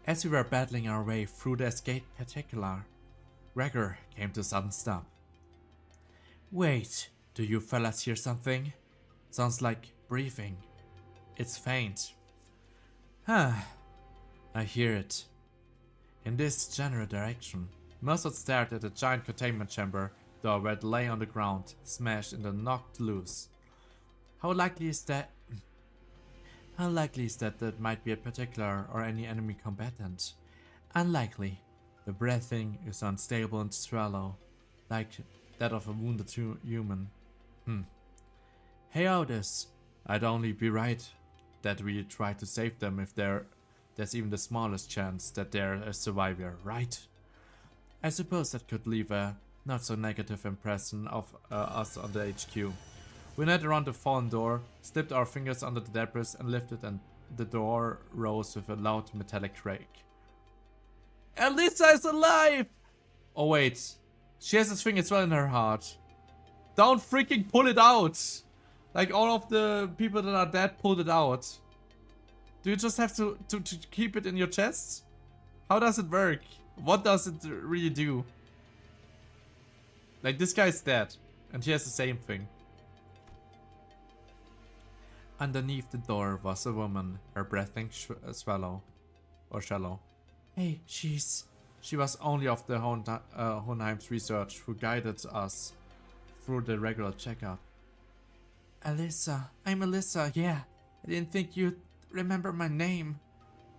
As we were battling our way through the escape particular, Gregor came to a sudden stop. Wait, do you fellas hear something? Sounds like breathing. It's faint. Huh. I hear it. In this general direction, Mercer stared at the giant containment chamber door where it lay on the ground, smashed and then knocked loose. How likely is that that might be a particular or any enemy combatant? Unlikely. The breathing is unstable and swallow, like that of a wounded human. Hey Otis, I'd only be right that we try to save them if there's even the smallest chance that they're a survivor, right? I suppose that could leave a not so negative impression of us on the HQ. We knelt around the fallen door, slipped our fingers under the debris and lifted, and the door rose with a loud metallic crack. Alyssa is alive! Oh wait, she has this thing as well in her heart. Don't freaking pull it out! Like, all of the people that are dead pulled it out. Do you just have to keep it in your chest? How does it work? What does it really do? Like, this guy's dead, and he has the same thing. Underneath the door was a woman, her breathing shallow. Hey, she was only of the Hohenheim's research who guided us through the regular checkup. Alyssa, I'm Alyssa, yeah. I didn't think you'd remember my name.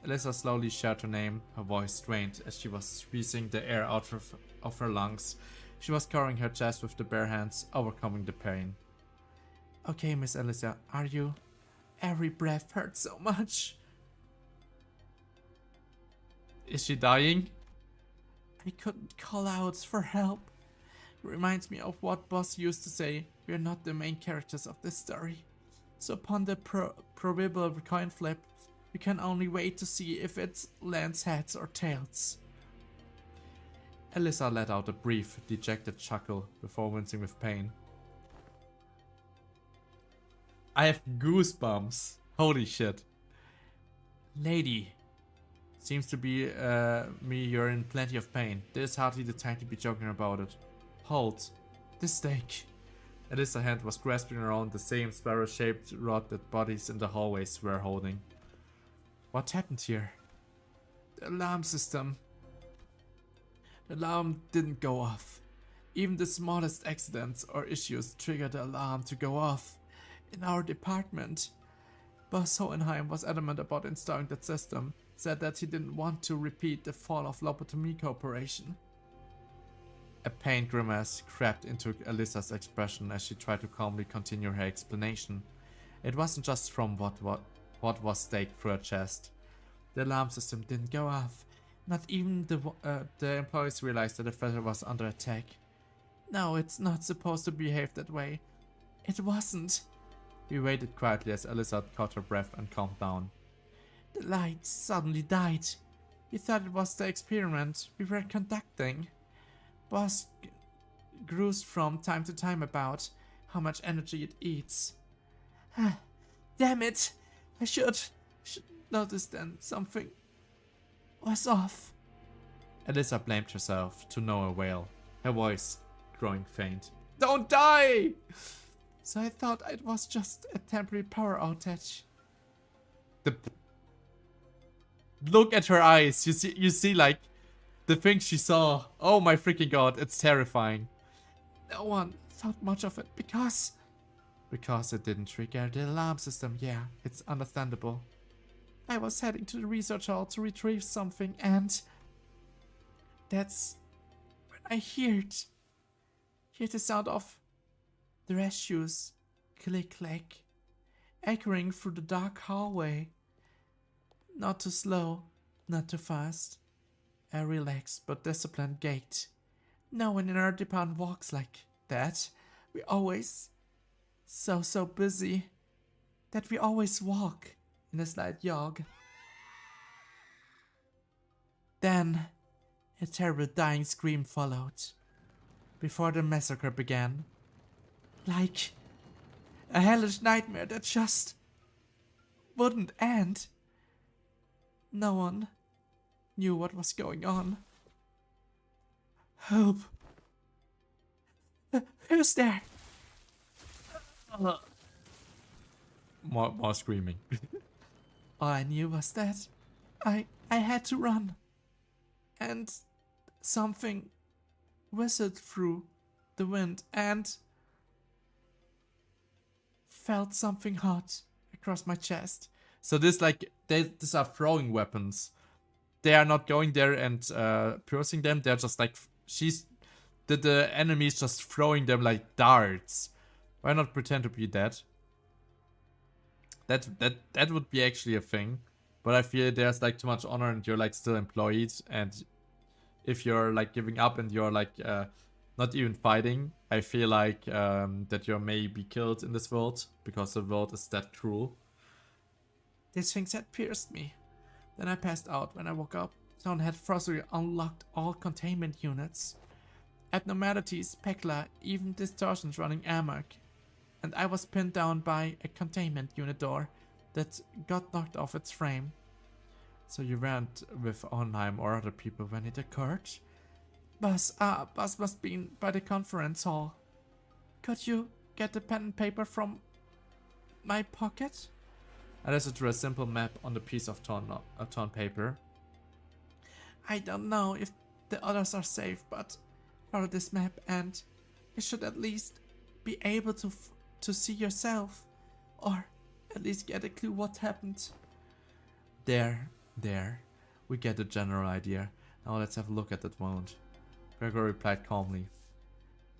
Alyssa slowly shared her name, her voice strained as she was squeezing the air out of her lungs. She was covering her chest with the bare hands, overcoming the pain. Okay, Miss Alyssa, are you? Every breath hurts so much. Is she dying? I couldn't call out for help. It reminds me of what Boss used to say. We're not the main characters of this story. So upon the proverbial coin flip, we can only wait to see if it lands heads or tails. Alyssa let out a brief, dejected chuckle before wincing with pain. I have goosebumps. Holy shit. Lady. Seems to be me you're in plenty of pain. There's hardly the time to be joking about it. Hold. This stake. Alyssa's hand was grasping around the same sparrow-shaped rod that bodies in the hallways were holding. What happened here? The alarm system. The alarm didn't go off. Even the smallest accidents or issues trigger the alarm to go off. In our department, Boss Hohenheim was adamant about installing that system. Said that he didn't want to repeat the fall of Lobotomy Corporation. A pained grimace crept into Alyssa's expression as she tried to calmly continue her explanation. It wasn't just from what was staked through her chest. The alarm system didn't go off. Not even the employees realized that the vessel was under attack. No, it's not supposed to behave that way. It wasn't. We waited quietly as Alyssa caught her breath and calmed down. The light suddenly died. We thought it was the experiment we were conducting. Boss grues from time to time about how much energy it eats. Damn it! I should notice then something was off. Alyssa blamed herself to no avail, her voice growing faint. Don't die! So I thought it was just a temporary power outage. Look at her eyes. You see like the thing she saw. Oh my freaking god, it's terrifying. No one thought much of it because it didn't trigger the alarm system. Yeah, it's understandable. I was heading to the research hall to retrieve something and that's when I heard the sound of the dress shoes click-clack echoing through the dark hallway. Not too slow, not too fast. A relaxed but disciplined gait. No one in our department walks like that. We always so busy that we always walk in a slight jog. Then a terrible dying scream followed before the massacre began. Like a hellish nightmare that just wouldn't end. No one knew what was going on. Help! Who's there? More screaming. All I knew was that I had to run. And something whistled through the wind and felt something hot across my chest. So these are throwing weapons. They are not going there and piercing them. They're just like the enemy is just throwing them like darts. Why not pretend to be dead? That would be actually a thing. But I feel there's like too much honor and you're like still employed, and if you're like giving up and you're like not even fighting, I feel like that you may be killed in this world because the world is that cruel. These things had pierced me. Then I passed out. When I woke up, someone had forcibly unlocked all containment units. Abnormalities, specular, even distortions running amok. And I was pinned down by a containment unit door that got knocked off its frame. So you weren't with Onheim or other people when it occurred? Buzz must be by the conference hall. Could you get the pen and paper from my pocket? Alyssa drew a simple map on the piece of torn paper. I don't know if the others are safe, but follow this map and you should at least be able to see yourself, or at least get a clue what happened. There. We get the general idea. Now let's have a look at that wound. Gregor replied calmly.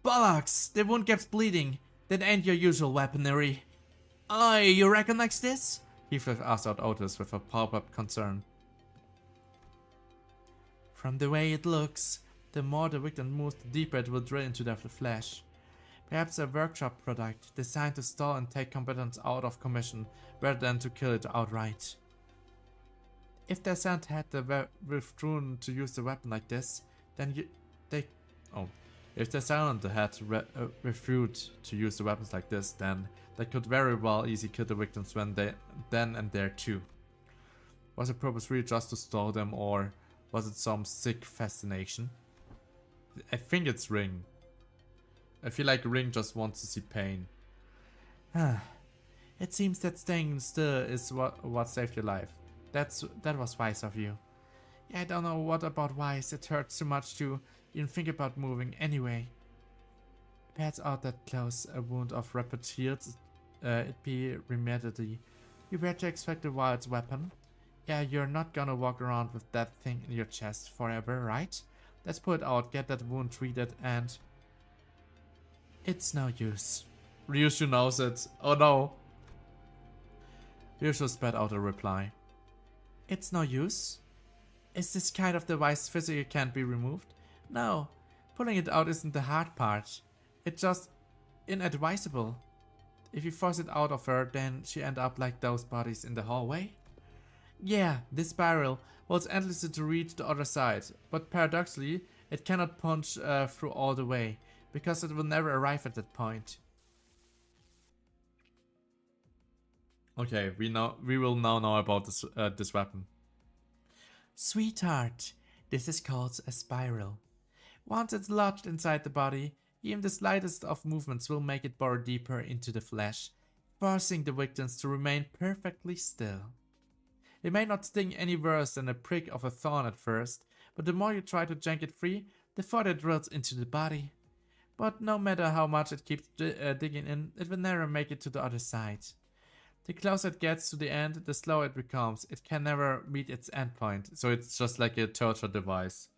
Bollocks! The wound keeps bleeding. That ain't your usual weaponry. Aye, you recognize this? Heathcliff asked out Otis with a pop-up concern. From the way it looks, the more the victim moves, the deeper it will drill into their flesh. Perhaps a workshop product designed to stall and take combatants out of commission rather than to kill it outright. If their scent had withdrawn to use the weapon like this, then If the Silent had refused to use the weapons like this, then they could very well easily kill the victims then and there too. Was the purpose really just to stall them, or was it some sick fascination? I think it's Ring. I feel like Ring just wants to see pain. It seems that staying still is what saved your life. That was wise of you. Yeah, I don't know what about wise. It hurts too much to even think about moving anyway. Perhaps out that close a wound of rapid heals, it be remedially. You were to expect a wild weapon. Yeah, you're not gonna walk around with that thing in your chest forever, right? Let's pull it out, get that wound treated, and... It's no use. Ryushu knows it. Oh no. Ryushu spat out a reply. It's no use? Is this kind of device physically can't be removed? No, pulling it out isn't the hard part. It's just inadvisable. If you force it out of her, then she end up like those bodies in the hallway. Yeah, this spiral was endlessly to reach the other side, but paradoxically, it cannot punch through all the way, because it will never arrive at that point. Okay, we will now know about this weapon. Sweetheart, this is called a spiral. Once it's lodged inside the body, even the slightest of movements will make it bore deeper into the flesh, forcing the victims to remain perfectly still. It may not sting any worse than a prick of a thorn at first, but the more you try to yank it free, the further it drills into the body. But no matter how much it keeps digging in, it will never make it to the other side. The closer it gets to the end, the slower it becomes. It can never meet its endpoint. So it's just like a torture device.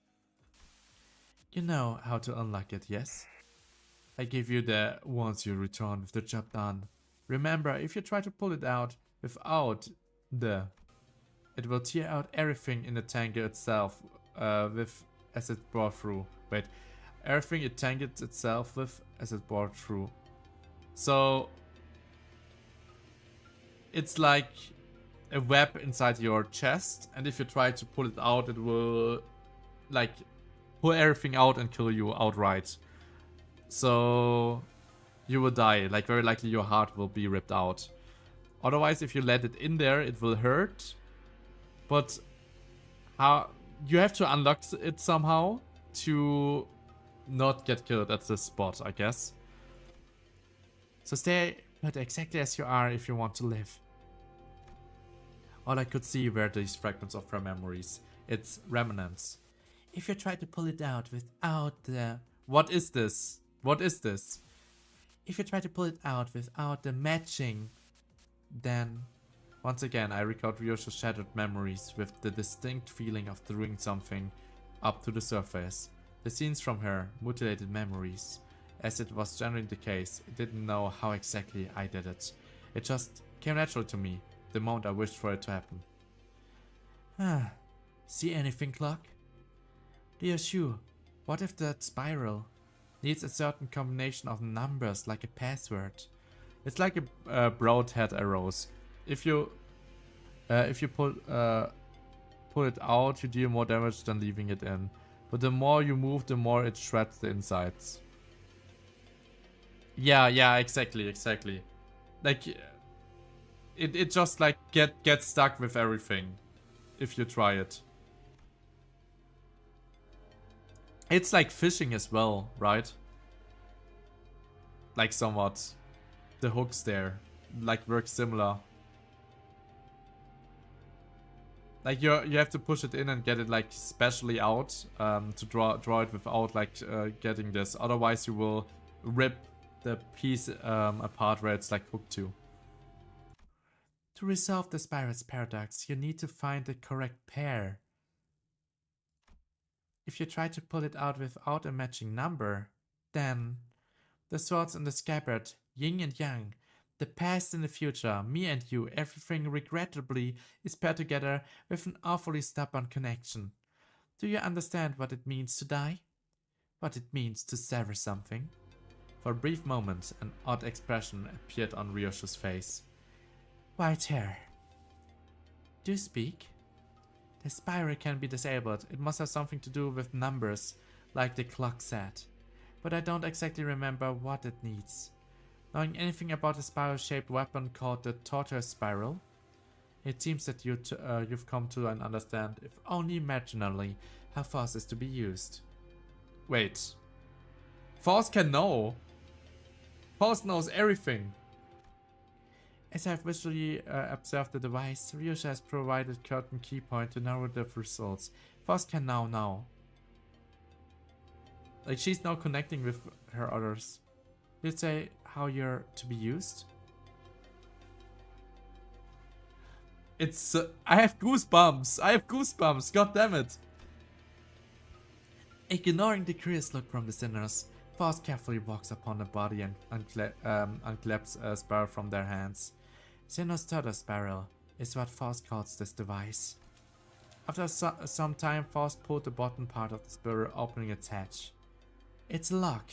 You know how to unlock it, yes? I give you the once you return with the job done. Remember, if you try to pull it out without the... It will tear out everything in the tangle itself as it bore through. Wait, everything it tangled itself with as it bore through. So... It's like a web inside your chest, and if you try to pull it out, it will like pull everything out and kill you outright. So you will die, like very likely your heart will be ripped out. Otherwise, if you let it in there, it will hurt. But how you have to unlock it somehow to not get killed at this spot, I guess. So stay put exactly as you are if you want to live. All I could see were these fragments of her memories. Its remnants. If you try to pull it out without the... What is this? What is this? If you try to pull it out without the matching, then... Once again, I recalled Ryoshi's shattered memories with the distinct feeling of throwing something up to the surface. The scenes from her, mutilated memories. As it was generally the case, I didn't know how exactly I did it. It just came natural to me, the moment I wished for it to happen. See anything, Clock? Dear Shu, what if that spiral needs a certain combination of numbers like a password? It's like a broadhead arrows. If you pull it out, you deal more damage than leaving it in. But the more you move, the more it shreds the insides. Yeah, exactly. Like, it just like gets stuck with everything if you try it. It's like fishing as well, right? Like somewhat. The hooks there, like work similar. Like you have to push it in and get it like specially out to draw it without like getting this. Otherwise you will rip the piece apart where it's like hooked to. To resolve the spiral's paradox, you need to find the correct pair. If you try to pull it out without a matching number, then the swords in the scabbard, yin and yang, the past and the future, me and you, everything regrettably is paired together with an awfully stubborn connection. Do you understand what it means to die? What it means to sever something? For a brief moment, an odd expression appeared on Ryoshi's face. White hair. Do you speak? The spiral can be disabled. It must have something to do with numbers, like the clock said. but I don't exactly remember what it needs. Knowing anything about a spiral-shaped weapon called the Tortoise Spiral, it seems that you've come to understand, if only marginally, how force is to be used. Wait. Force can know. Force knows everything. As I've visually observed the device, Ryusha has provided certain key point to narrow the results. Force can now know. Like, she's now connecting with her others. You'd say how you're to be used? It's... I have goosebumps. I have goosebumps. God damn it. Ignoring the curious look from the sinners, Force carefully walks upon the body and unclaps a spiral from their hands. Sinnoh's Tortoise Spiral is what Force calls this device. After some time, Force pulled the bottom part of the spiral, opening its hatch. It's a lock.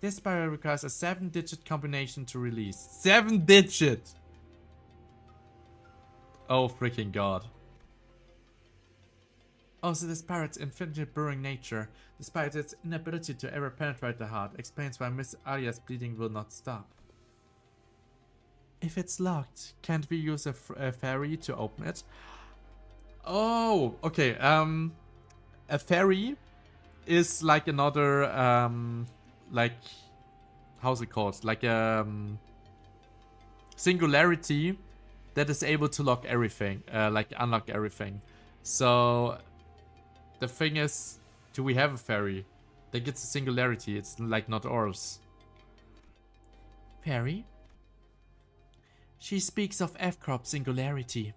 This spiral requires a 7-digit combination to release. 7-digit! Oh freaking god. Also, the spirit's infinitely burrowing nature, despite its inability to ever penetrate the heart, explains why Miss Arya's bleeding will not stop. If it's locked, can't we use a fairy to open it? Oh, okay. A fairy is like another, like, how's it called? Like a singularity that is able to lock everything, like unlock everything. So the thing is, do we have a fairy? Like, it's a singularity. It's like not ours. Fairy? She speaks of F-crop singularity.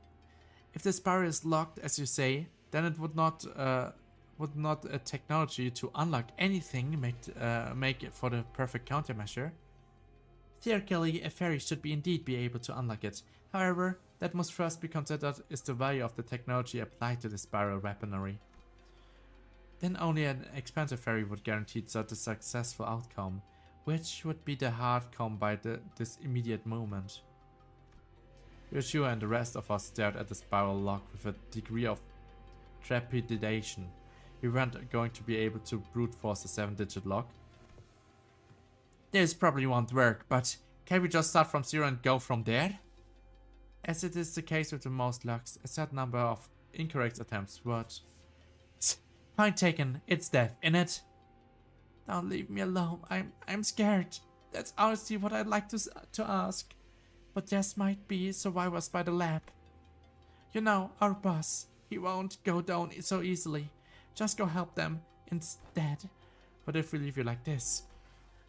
If the spiral is locked, as you say, then it would not a technology to unlock anything make it for the perfect countermeasure. Theoretically, a fairy should indeed be able to unlock it. However, that must first be considered is the value of the technology applied to the spiral weaponry. Then only an expensive fairy would guarantee such a successful outcome, which would be the hard come by this immediate moment. Yoshua and the rest of us stared at the spiral lock with a degree of trepidation. We weren't going to be able to brute force a 7-digit lock. This probably won't work, but can we just start from zero and go from there? As it is the case with the most locks, a certain number of incorrect attempts would... Point taken, it's death, innit? Don't leave me alone, I'm scared. That's honestly what I'd like to ask. But there might be survivors by the lab. You know, our boss, he won't go down so easily. Just go help them instead. But if we leave you like this,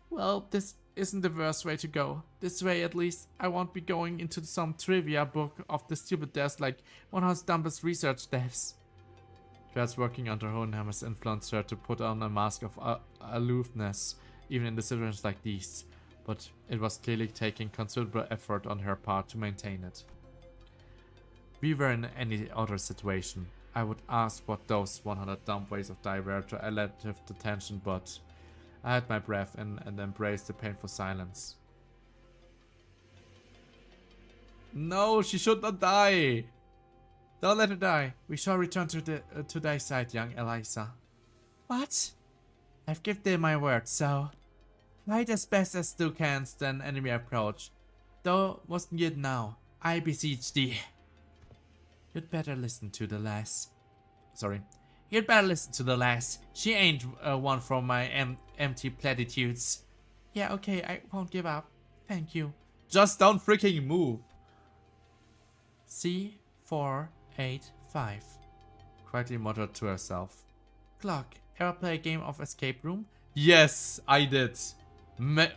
well, this isn't the worst way to go. This way, at least, I won't be going into some trivia book of the stupid deaths like 100 dumbest research deaths. Perhaps working under Hohenheim has influenced her to put on a mask of aloofness, even in decisions like these. But it was clearly taking considerable effort on her part to maintain it. We were in any other situation. I would ask what those 100 dumb ways of die were to alleviate the tension, but I had my breath and embraced the painful silence. No, she should not die. Don't let her die. We shall return to thy side, young Eliza. What? I've given thee my word, so... Fight as best as thou canst, then enemy approach. Thou must yet now. I beseech thee. You'd better listen to the lass. Sorry. You'd better listen to the lass. She ain't one from my empty platitudes. Yeah, okay, I won't give up. Thank you. Just don't freaking move. C485. Quietly muttered to herself. Clock, ever play a game of escape room? Yes, I did.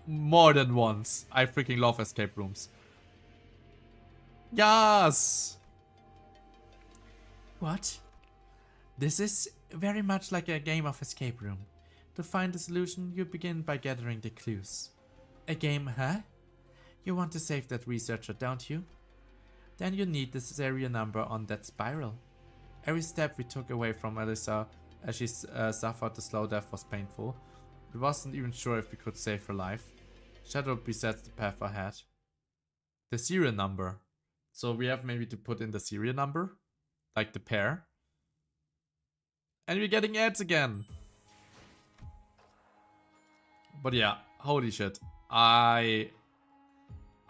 More than once. I freaking love escape rooms. Yes! What? This is very much like a game of escape room. To find the solution, you begin by gathering the clues. A game, huh? You want to save that researcher, don't you? Then you need the serial number on that spiral. Every step we took away from Alyssa as she suffered the slow death was painful. We wasn't even sure if we could save her life. Shadow besets the path ahead. The serial number. So we have maybe to put in the serial number. Like the pair. And we're getting ads again. But yeah, holy shit. I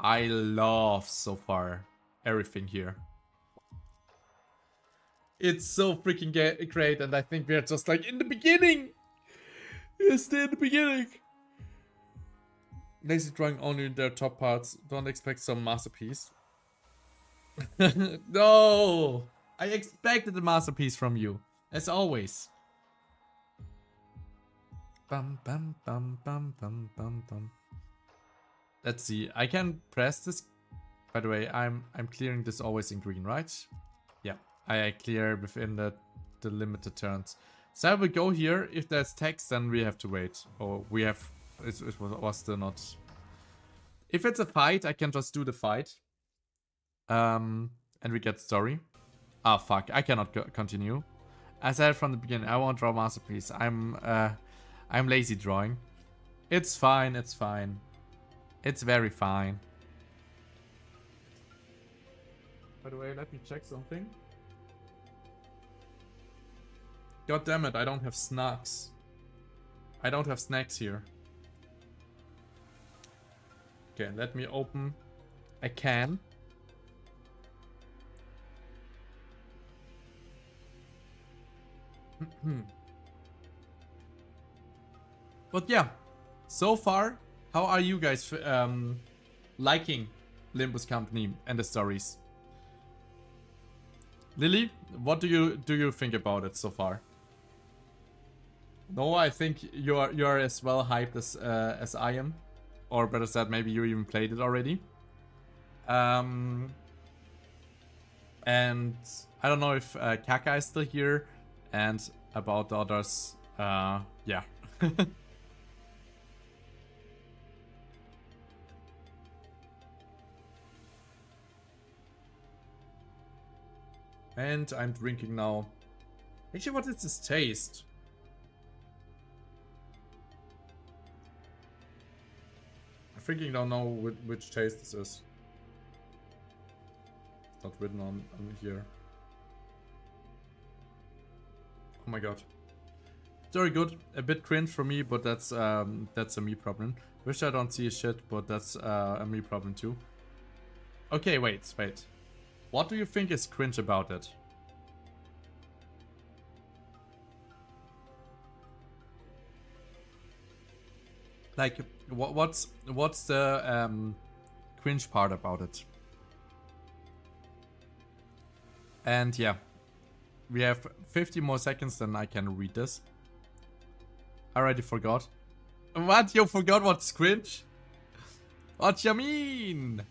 love so far everything here. It's so freaking great, and I think we're just like in the beginning. We're still in the beginning. Lazy drawing only in their top parts. Don't expect some masterpiece. No! I expected a masterpiece from you, as always. Bum bum bum bum bum bum bum. Let's see. I can press this. By the way, I'm clearing this always in green, right? Yeah, I clear within the limited turns. So I will go here. If there's text, then we have to wait. Or we have. It was still not. If it's a fight, I can just do the fight. And we get story. Ah, fuck. I cannot continue. As I said from the beginning, I won't draw masterpiece. I'm lazy drawing. It's fine. It's fine. It's very fine. By the way, let me check something. God damn it, I don't have snacks. I don't have snacks here. Okay, let me open a can. But yeah, so far, how are you guys liking Limbus Company and the stories? Lily, what do you think about it so far? No, I think you're as well hyped as I am, or better said, maybe you even played it already. And I don't know if Kaka is still here, and about the others, yeah. And I'm drinking now. Actually, what is this taste? I freaking don't know which taste this is. It's not written on here. Oh my god. Very good. A bit cringe for me, but that's a me problem. Wish I don't see shit, but that's a me problem too. Okay, wait. What do you think is cringe about it? Like, what's the cringe part about it? And yeah, we have 50 more seconds, then I can read this. I already forgot. What? You forgot what's cringe? What you mean?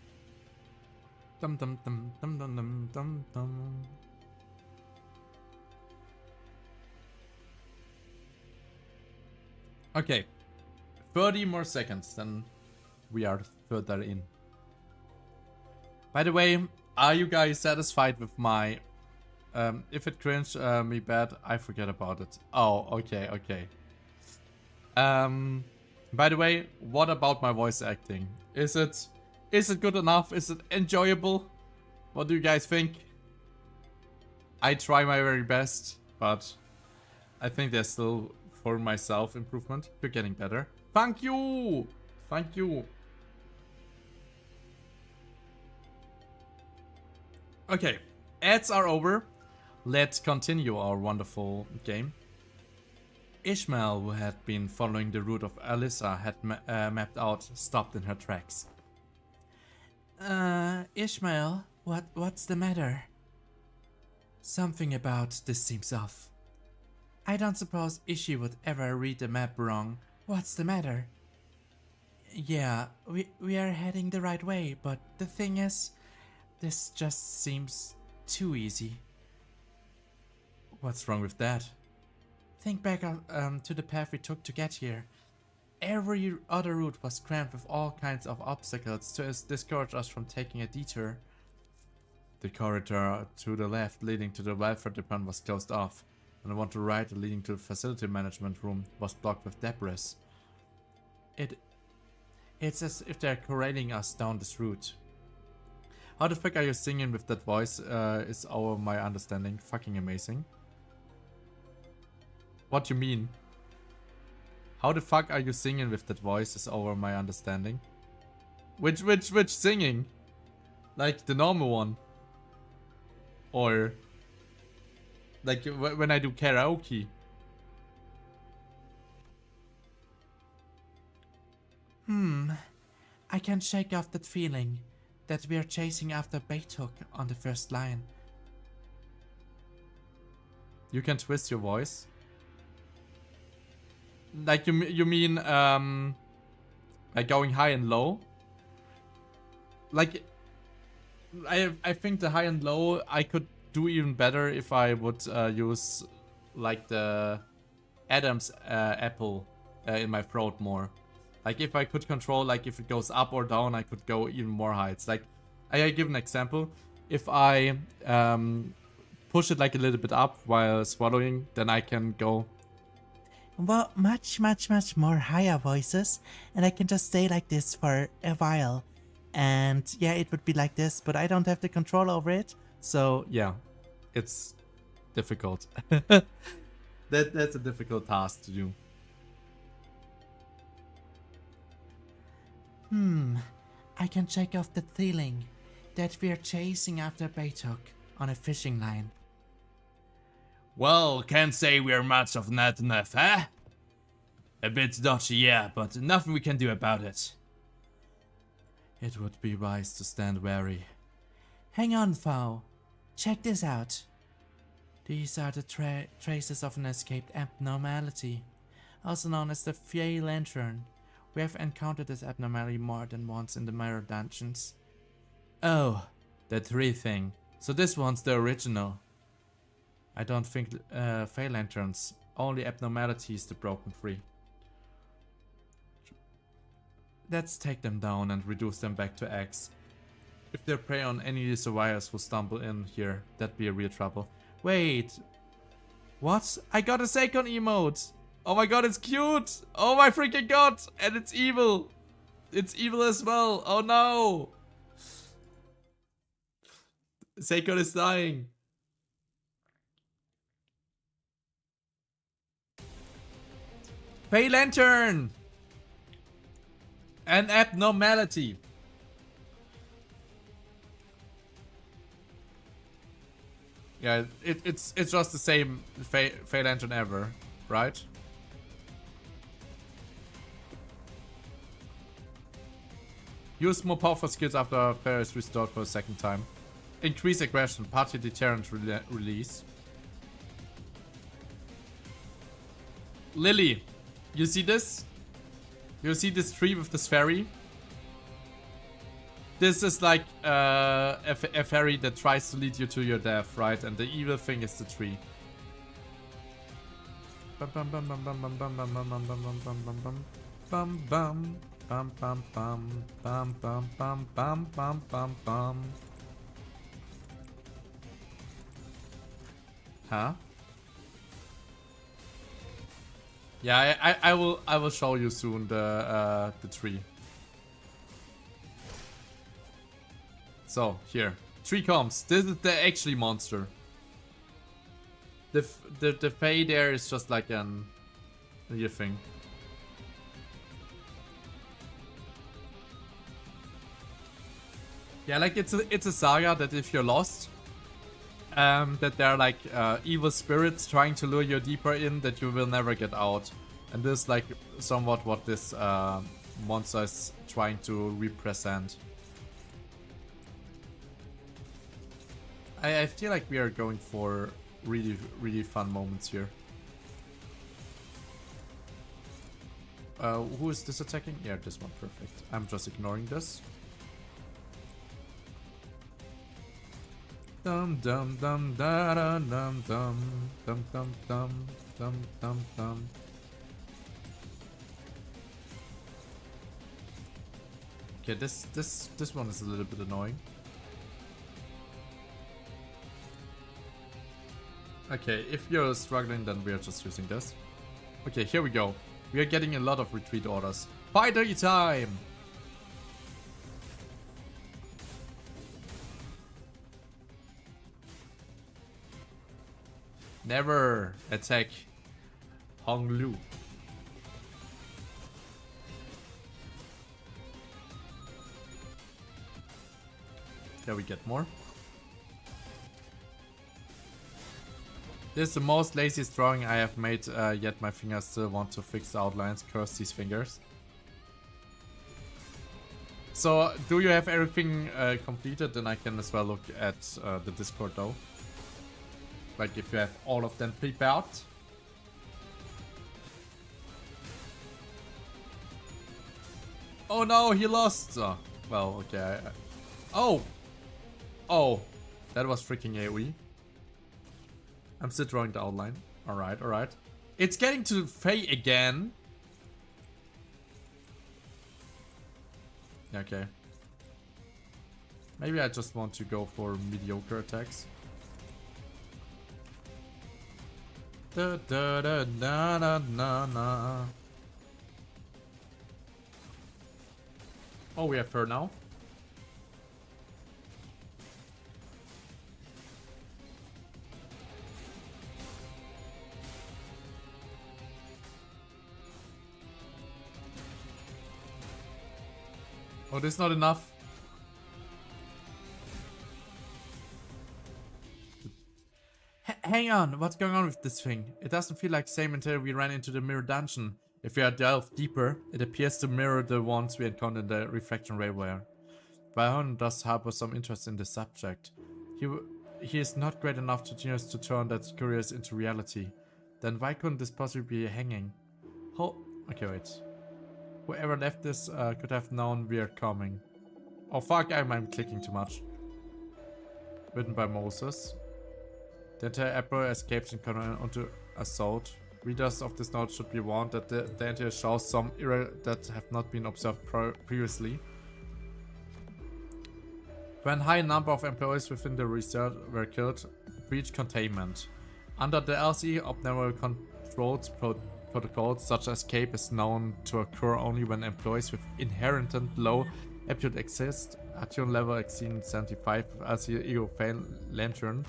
Dum dum dum dum dum dum dum dum. Okay, 30 more seconds, then we are further in. By the way, are you guys satisfied with my if it cringed me bad, I forget about it. Oh, okay. By the way, what about my voice acting? Is it good enough? Is it enjoyable? What do you guys think? I try my very best, but I think there's still, for myself, improvement. You're getting better. Thank you! Thank you. Okay, ads are over. Let's continue our wonderful game. Ishmael, who had been following the route of Alyssa had mapped out, stopped in her tracks. Ishmael, what's the matter? Something about this seems off. I don't suppose Ishi would ever read the map wrong. What's the matter? Yeah, we are heading the right way, but the thing is, this just seems too easy. What's wrong with that? Think back to the path we took to get here. Every other route was crammed with all kinds of obstacles to discourage us from taking a detour. The corridor to the left leading to the welfare department was closed off, and the one to the right leading to the facility management room was blocked with debris. It's as if they're corralling us down this route. How the fuck are you singing with that voice? Is our my understanding fucking amazing. What you mean? How the fuck are you singing with that voice is over my understanding. Which singing? Like the normal one? Or like when I do karaoke? I can't shake off that feeling that we are chasing after Bait-Hook on the first line. You can twist your voice? Like you mean like going high and low? Like I think the high and low I could do even better if I would use like the Adam's apple in my throat more. Like if I could control, like if it goes up or down, I could go even more heights. Like I give an example. If I push it like a little bit up while swallowing, then I can go. Well, much more higher voices, and I can just stay like this for a while. And yeah, it would be like this, but I don't have the control over it. So yeah, it's difficult. That's a difficult task to do. I can shake off the feeling that we are chasing after Bait-Hook on a fishing line. Well, can't say we're much of not enough, huh? A bit dodgy, yeah, but nothing we can do about it. It would be wise to stand wary. Hang on, foe. Check this out. These are the traces of an escaped abnormality, also known as the Fey Lantern. We have encountered this abnormality more than once in the mirror dungeons. Oh, the 3 thing. So this one's the original. I don't think Fey Lanterns, only abnormalities the broken free. Let's take them down and reduce them back to X. If they prey on any survivors who stumble in here, that'd be a real trouble. Wait. What? I got a second emote! Oh my god, it's cute! Oh my freaking god! And it's evil! It's evil as well! Oh no! Seikon is dying! Pay Lantern! An abnormality! Yeah, it's just the same Fey Lantern ever, right? Use more powerful skills after player is restored for a second time. Increase aggression, party deterrent release. Lily, you see this? You see this tree with this fairy? This is like a fairy that tries to lead you to your death, right? And the evil thing is the tree. Bum bum bum bum bum bum bum bum bum bum bum bum bum bum bum. Bum bum bum bum bum bum bum bum bum bum. Huh? Yeah, I will show you soon the tree. So here, tree comes. This is the actually monster. The Fae there is just like a new thing. Yeah, like it's a saga that if you're lost, that there are like evil spirits trying to lure you deeper in that you will never get out. And this is like somewhat what this monster is trying to represent. I feel like we are going for really fun moments here. Who is this attacking? Yeah, this one, perfect. I'm just ignoring this. Dum dum dum da da dum dum dum dum dum dum dum dum. Okay, this one is a little bit annoying. Okay, if you're struggling, then we are just using this. Okay, here we go. We are getting a lot of retreat orders. Party time! Never attack Hong Lu. There we get more. This is the most laziest drawing I have made, yet my fingers still want to fix the outlines. Curse these fingers. So, do you have everything completed? Then I can as well look at the Discord though. Like if you have all of them prepared. Oh no, he lost! Oh, well, okay. Oh! Oh! That was freaking AoE. I'm still drawing the outline. Alright, alright. It's getting to Faye again. Okay. Maybe I just want to go for mediocre attacks. Da da da da da da da. Oh, we have her now. Oh, this is not enough. Hang on, what's going on with this thing? It doesn't feel like same until we ran into the mirror dungeon. If we are delved deeper, it appears to mirror the ones we encountered in the reflection railway. Byron does harbor some interest in the subject. He is not great enough to genius to turn that curious into reality. Then why couldn't this possibly be hanging? Okay, wait. Whoever left this could have known we are coming. Oh fuck, I'm clicking too much. Written by Moses. The entire emperor escapes and comes onto assault. Readers of this note should be warned that the entire shows some error that have not been observed previously. When high number of employees within the resort were killed, breach containment. Under the LCE, optional controls protocols such as escape is known to occur only when employees with inherent low aptitude exist, attuned level exceeding 75 as the ego fail lantern,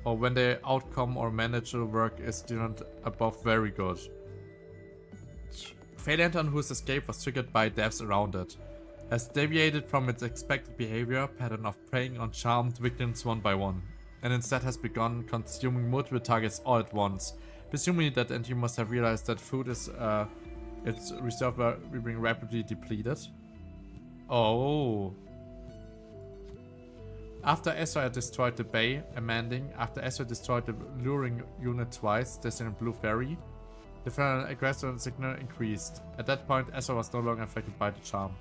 or when the outcome or managerial work is deemed above very good. Fail lantern whose escape was triggered by deaths around it has deviated from its expected behavior pattern of preying on charmed victims one by one, and instead has begun consuming multiple targets all at once. Presumably that entity must have realized that food is its reserve were being rapidly depleted. Oh. After Ezra had destroyed the bay, amending, after Ezra destroyed the luring unit twice, designated Blue Fairy, the final aggressor signal increased. At that point, Ezra was no longer affected by the charm.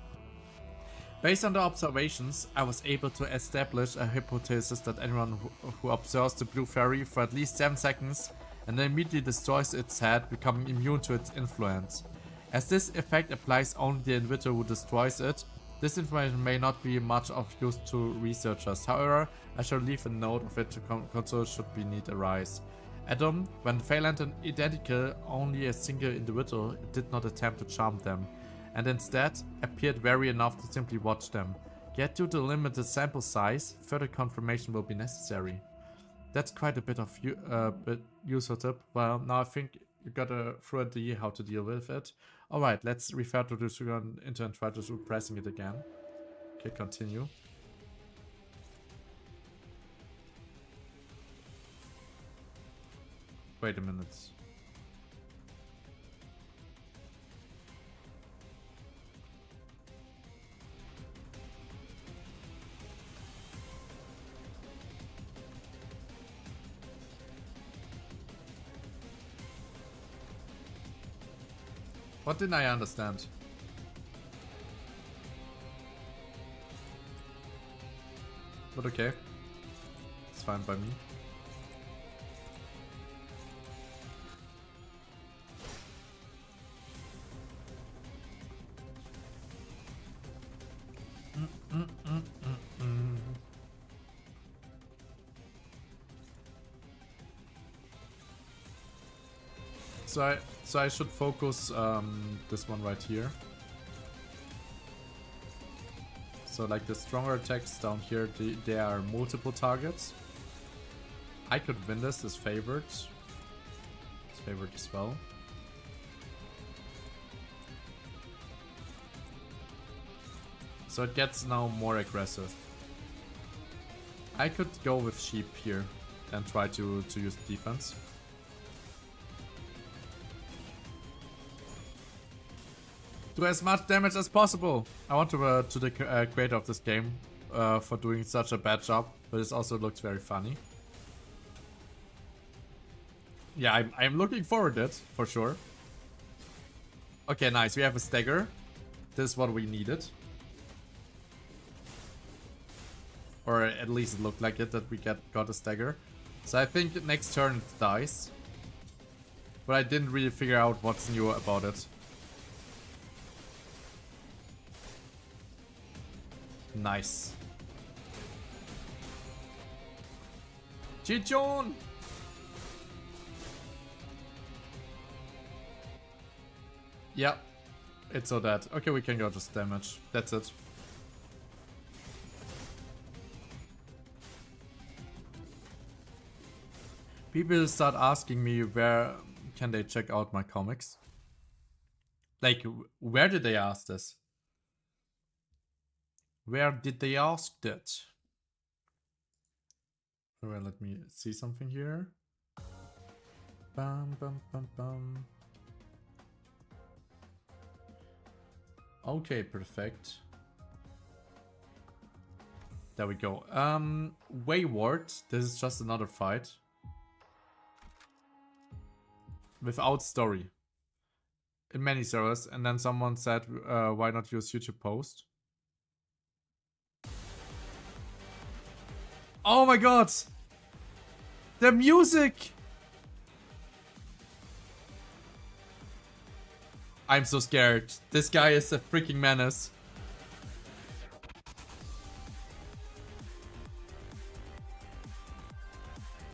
Based on the observations, I was able to establish a hypothesis that anyone who observes the Blue Fairy for at least 7 seconds and then immediately destroys its head, becoming immune to its influence. As this effect applies only to the individual who destroys it, this information may not be much of use to researchers. However, I shall leave a note of it to consult should the need arise. Adam, when Fail Lantern identical only a single individual, it did not attempt to charm them, and instead appeared wary enough to simply watch them. Yet due to the limited sample size, further confirmation will be necessary. That's quite a bit of user tip. Well, now I think you got a through idea how to deal with it. Alright, let's refer to this into and try to pressing it again. Okay, continue. Wait a minute. What didn't I understand? But okay. It's fine by me. So I should focus this one right here. So like the stronger attacks down here, there are multiple targets. I could win this as favored. It's favored as well. So it gets now more aggressive. I could go with sheep here and try to use defense. Do as much damage as possible. I want to the creator of this game for doing such a bad job, but it also looks very funny. Yeah, I'm looking forward to it, for sure. Okay, nice. We have a stagger. This is what we needed. Or at least it looked like it, that we got a stagger. So I think next turn it dies. But I didn't really figure out what's new about it. Nice. Chichon! Yeah, it's so dead. Okay, we can go just damage. That's it. People start asking me where can they check out my comics. Like, where did they ask this? Where did they ask that? Well, let me see something here. Bum, bum, bum, bum. Okay, perfect. There we go. Wayward. This is just another fight. Without story. In many servers. And then someone said, why not use YouTube post? Oh my god! The music! I'm so scared. This guy is a freaking menace.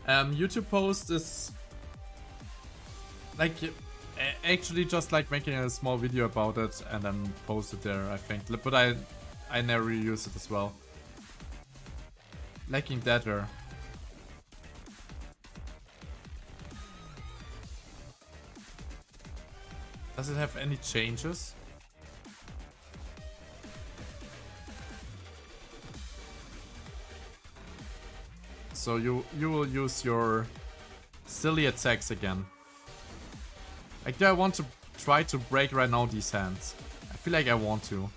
YouTube post is like actually just like making a small video about it and then post it there, I think. But I never use it as well. Lacking data. Does it have any changes? So you will use your silly attacks again. Like, do I want to try to break right now these hands? I feel like I want to.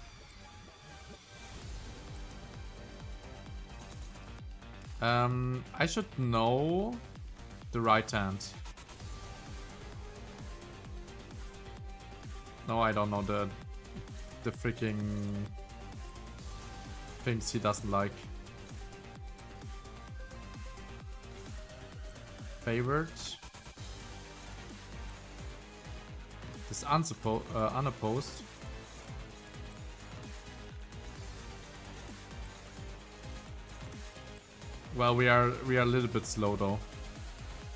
I should know the right hand. No, I don't know the freaking things he doesn't like. Favored. This unopposed. Well, we are a little bit slow though.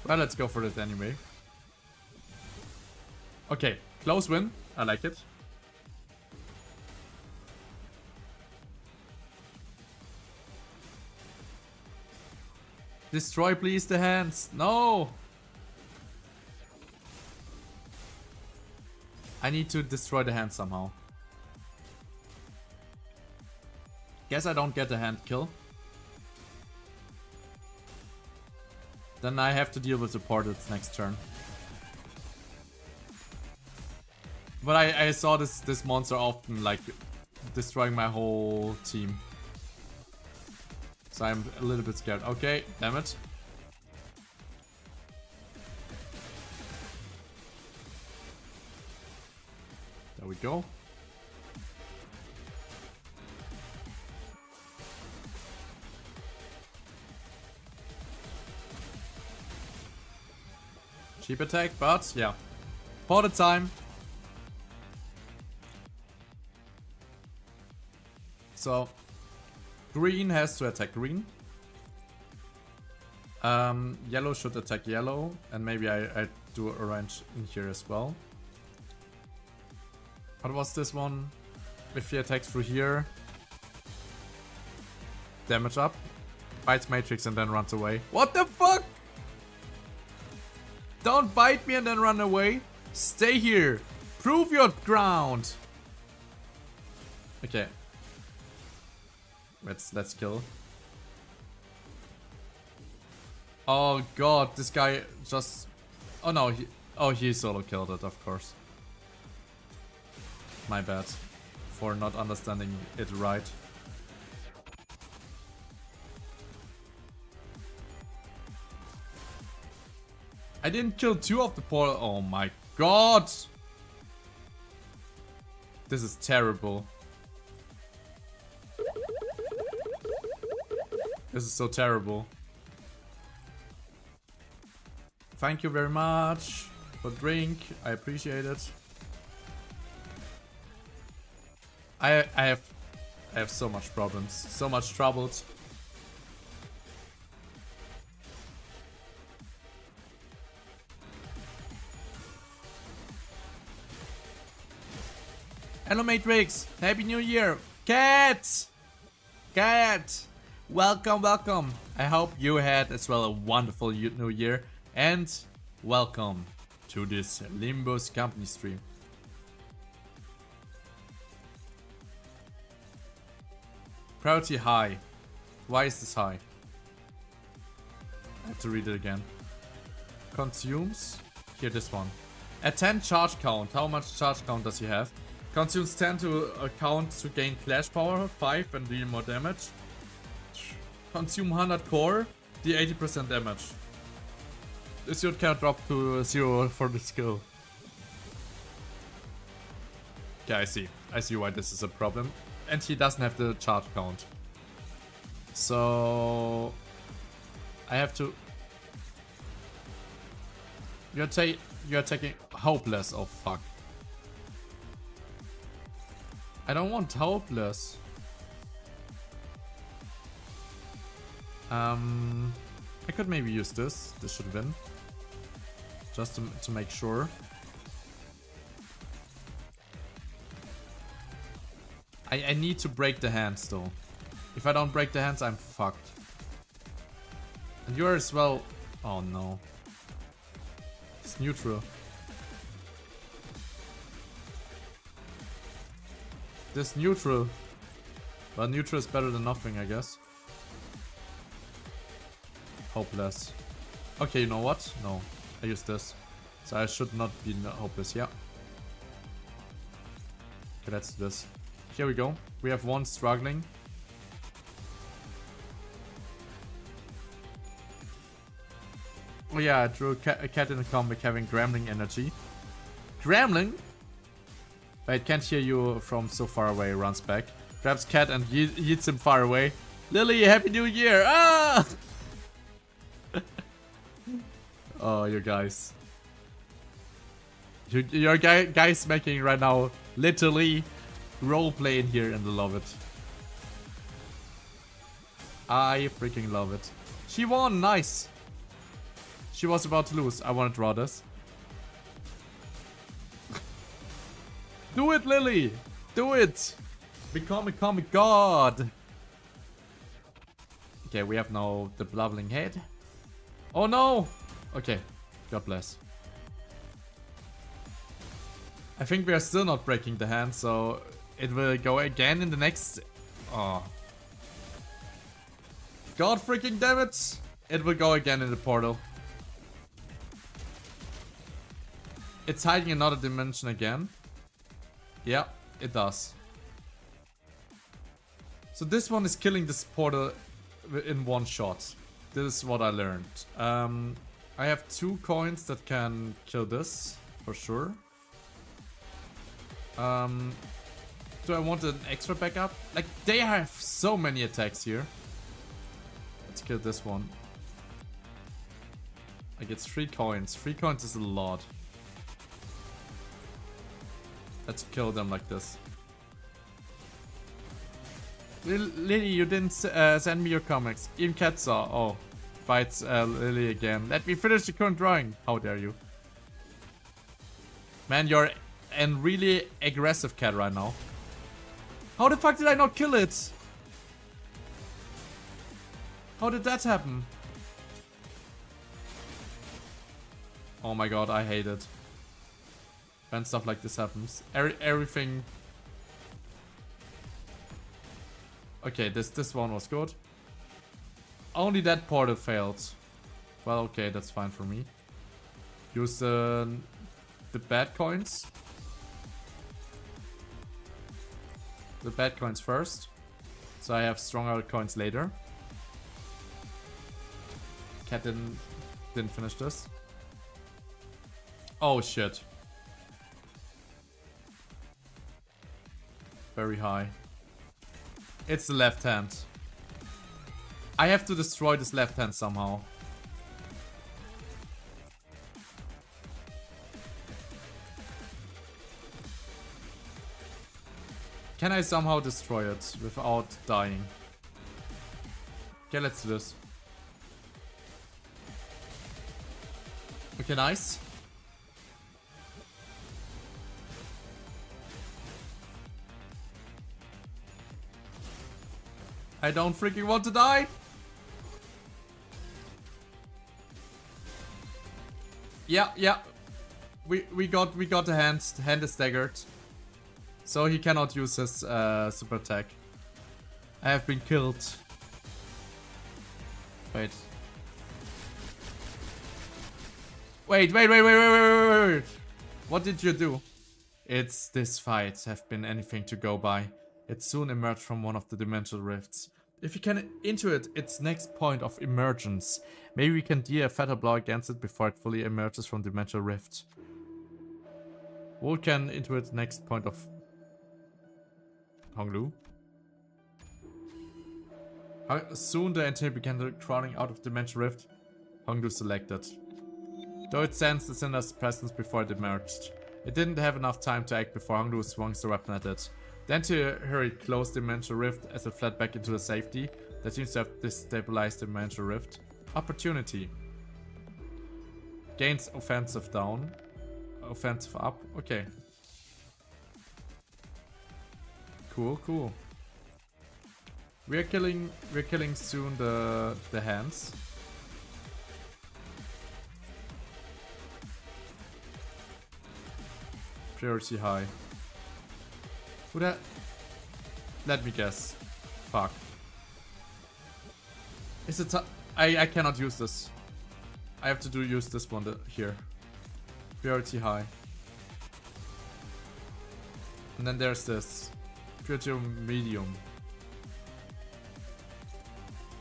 Well, let's go for it anyway. Okay, close win. I like it. Destroy please the hands. No! I need to destroy the hand somehow. Guess I don't get a hand kill. Then I have to deal with the portals next turn. But I saw this monster often like destroying my whole team. So I'm a little bit scared. Okay, damn it. There we go. Cheap attack, but yeah. For the time. So, green has to attack green. Yellow should attack yellow. And maybe I do orange in here as well. What was this one? If he attacks through here. Damage up. Bites Matrix and then runs away. What the fuck? Don't bite me and then run away. Stay here. Prove your ground. Okay. Let's kill. Oh god, this guy just... Oh no, he solo killed it, of course. My bad. For not understanding it right. I didn't kill 2 of the portal. Oh my god! This is terrible. This is so terrible. Thank you very much for the drink. I appreciate it. I have so much problems, so much troubles. Hello Matrix, Happy New Year. Cat! Cat! Welcome, welcome. I hope you had as well a wonderful new year. And welcome to this Limbus company stream. Priority high. Why is this high? I have to read it again. Consumes. Here, this one. At 10 charge count. How much charge count does he have? Consumes 10 to account to gain flash power, 5 and deal more damage. Consume 100 core, deal 80% damage. This unit can drop to 0 for the skill. Okay, I see. I see why this is a problem. And he doesn't have the charge count. So... I have to... You're taking hopeless. Oh fuck. I don't want hopeless. I could maybe use this. This should win. Just to make sure. I need to break the hands though. If I don't break the hands, I'm fucked. And you're as well. Oh no. It's neutral. This neutral. But neutral is better than nothing, I guess. Hopeless. Okay, you know what? No. I use this. So I should not be hopeless, yeah. Okay, let's do this. Here we go. We have one struggling. Oh yeah, I drew a cat in a comic having Gremlin energy. Gremlin? Wait, can't hear you from so far away, runs back. Grabs cat and yeets him far away. Lily, Happy New Year! Ah! Oh, you guys. Your guys making right now literally roleplay in here and I love it. I freaking love it. She won, nice. She was about to lose. I want to draw this. Do it, Lily! Do it! Become a comic god! Okay, we have now the blubbling head. Oh no! Okay, God bless. I think we are still not breaking the hand, so it will go again in the next... Oh. God freaking damn it! It will go again in the portal. It's hiding another dimension again. Yeah, it does. So this one is killing this portal in one shot. This is what I learned. I have 2 coins that can kill this, for sure. Do I want an extra backup? Like, they have so many attacks here. Let's kill this one. I get 3 coins. 3 coins is a lot. Let's kill them like this. Lily, you didn't send me your comics. Iam Cat saw. Oh, fights Lily again. Let me finish the current drawing. How dare you? Man, you're a really aggressive cat right now. How the fuck did I not kill it? How did that happen? Oh my god, I hate it. When stuff like this happens. Everything... Okay, this one was good. Only that portal failed. Well, okay, that's fine for me. Use the bad coins. The bad coins first. So I have stronger coins later. Cat didn't finish this. Oh shit. Very high. It's the left hand. I have to destroy this left hand somehow. Can I somehow destroy it without dying? Okay, let's do this. Okay, nice. I don't freaking want to die. Yeah. We got the hand. The hand is staggered. So he cannot use his super attack. I have been killed. Wait. Wait. What did you do? It's this fight have been anything to go by. It soon emerged from one of the dimensional rifts. If you can intuit its next point of emergence, maybe we can deal a fatal blow against it before it fully emerges from the dimensional rift. Who can intuit next point of Honglu? Soon the entity began crawling out of the dimensional rift. Honglu selected. Though it sensed the Cinder's presence before it emerged. It didn't have enough time to act before Honglu swung the weapon at it. Then to hurried closed the dimensional rift as it fled back into the safety that seems to have destabilized the dimensional rift. Opportunity. Gains offensive down. Offensive up. Okay. Cool. We're killing soon the hands. Priority high. Who that? Let me guess. Fuck. Is it? I cannot use this. I have to use this one here. Priority high. And then there's this. Priority medium.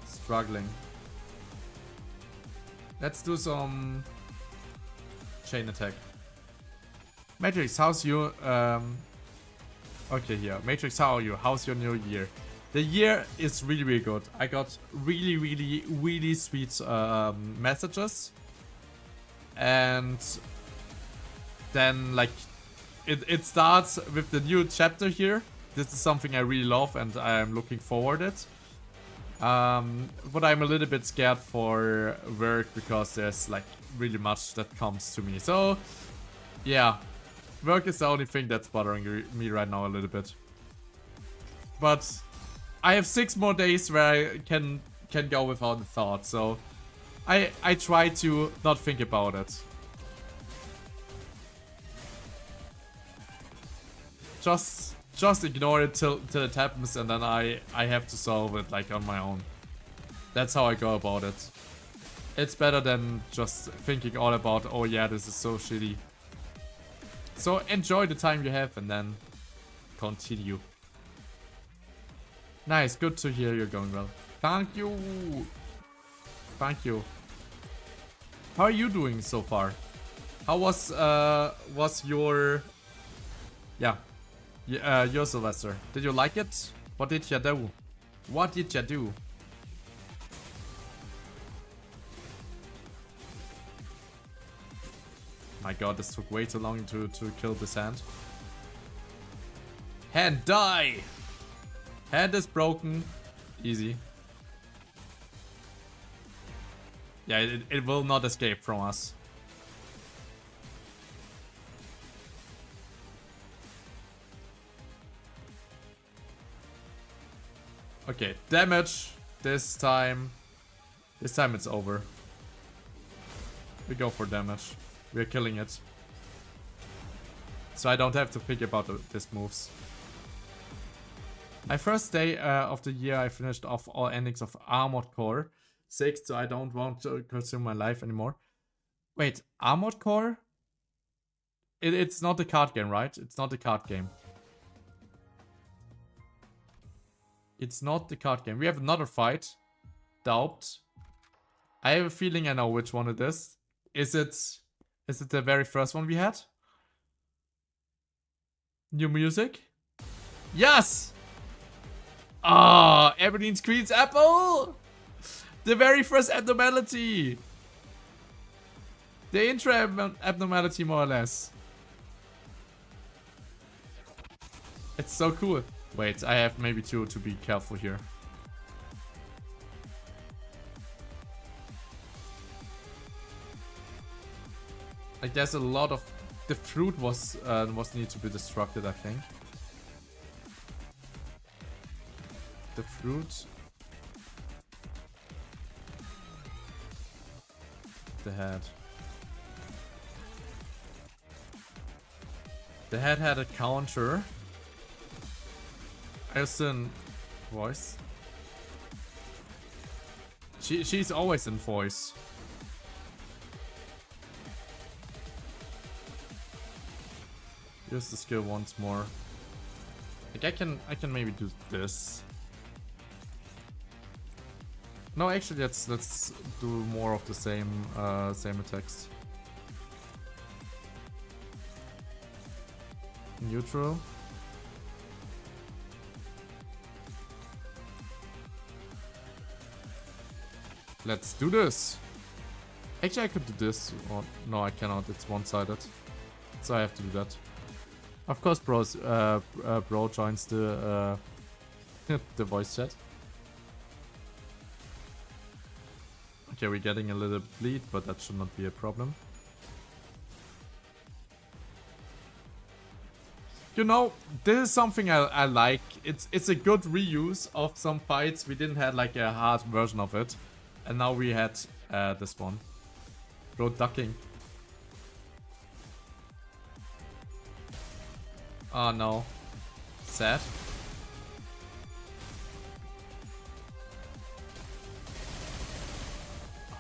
Struggling. Let's do some chain attack. Matrix, how's you? Okay, here. Matrix, how are you? How's your new year? The year is really good. I got really sweet messages. And then, like, it starts with the new chapter here. This is something I really love and I'm looking forward to it. But I'm a little bit scared for work because there's, like, really much that comes to me. So, yeah. Work is the only thing that's bothering me right now a little bit. But I have 6 more days where I can go without a thought, so I try to not think about it. Just ignore it till it happens and then I have to solve it like on my own. That's how I go about it. It's better than just thinking all about, oh yeah, this is so shitty. So enjoy the time you have and then continue. Nice, good to hear you're going well. Thank you. Thank you. How are you doing so far? How was your your Sylvester? Did you like it? What did you do? What did you do? My god, this took way too long to kill this hand. Hand, die! Hand is broken. Easy. Yeah, it will not escape from us. Okay, damage. This time it's over. We go for damage. We're killing it. So I don't have to think about these moves. My first day of the year I finished off all endings of Armored Core. sake, so I don't want to consume my life anymore. Wait, Armored Core? It's not a card game, right? It's not a card game. It's not the card game. We have another fight. Doubt. I have a feeling I know which one it is. Is it the very first one we had? New music? Yes! Ah, Aberdeen Queen's Apple! The very first abnormality! The intro abnormality, more or less. It's so cool. Wait, I have maybe to be careful here. Like there's a lot of the fruit was need to be destructed, I think. The fruit. The head. The head had a counter. Alison voice. She's always in voice. Use the skill once more. Like I can maybe do this. No, actually let's do more of the same attacks. Neutral. Let's do this. Actually, I could do this. Or, no, I cannot. It's one-sided. So I have to do that. Of course, bro joins the the voice chat. Okay, we're getting a little bleed, but that should not be a problem. You know, this is something I like. It's a good reuse of some fights. We didn't have like a hard version of it. And now we had this one. Bro ducking. Oh no. Sad.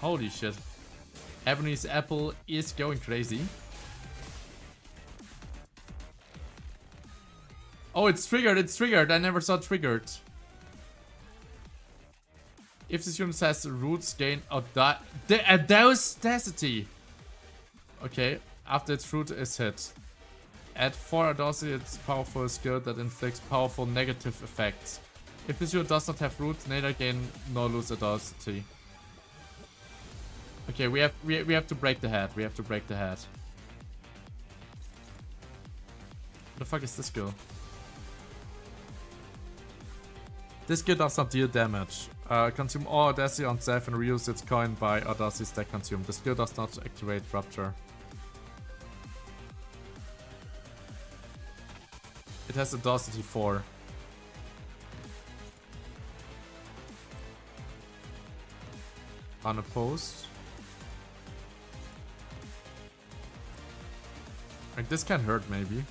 Holy shit. Ebony's apple is going crazy. Oh, it's triggered. I never saw it triggered. If this unit has roots, gain audacity. Okay, after its root is hit. Add 4 audacity, its powerful skill that inflicts powerful negative effects. If this unit does not have roots, neither gain nor lose audacity. Okay, we have to break the head. We have to break the head. What the fuck is this skill? This skill does not deal damage. Consume all Audacity on self and reuse its coin by Audacity stack consumed. The skill does not activate Rupture. It has Audacity 4. Unopposed. Like this can hurt maybe.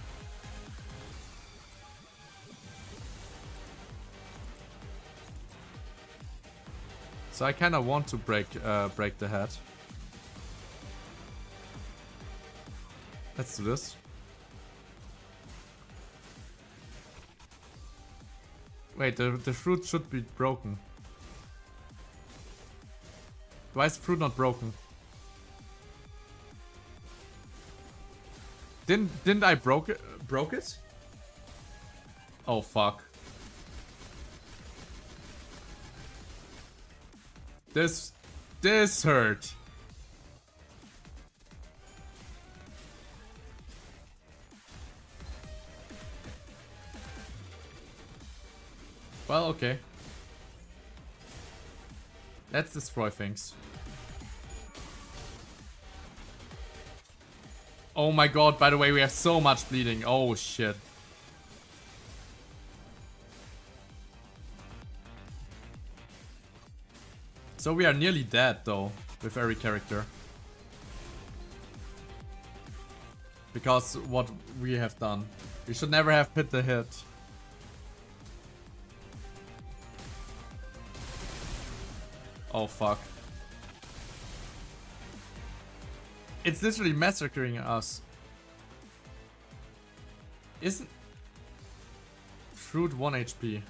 So I kind of want to break the head. Let's do this. Wait, the fruit should be broken. Why is the fruit not broken? Didn't I broke it? Oh fuck. This hurt. Well, okay. Let's destroy things. Oh my god, by the way, we have so much bleeding. Oh shit. So we are nearly dead though, with every character. Because what we have done. We should never have hit the hit. Oh fuck. It's literally massacring us. Isn't... Fruit 1 HP.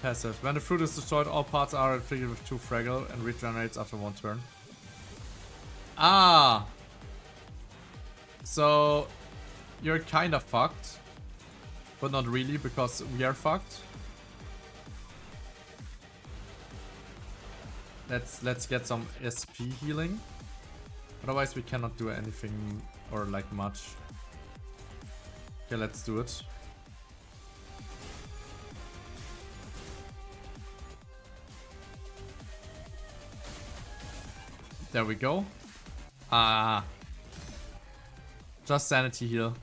Passive. When the fruit is destroyed, all parts are afflicted with 2 fragile and regenerates after 1 turn. Ah! So... You're kinda fucked. But not really, because we are fucked. Let's get some SP healing. Otherwise we cannot do anything or like much. Okay, let's do it. There we go. Ah. Just sanity heal.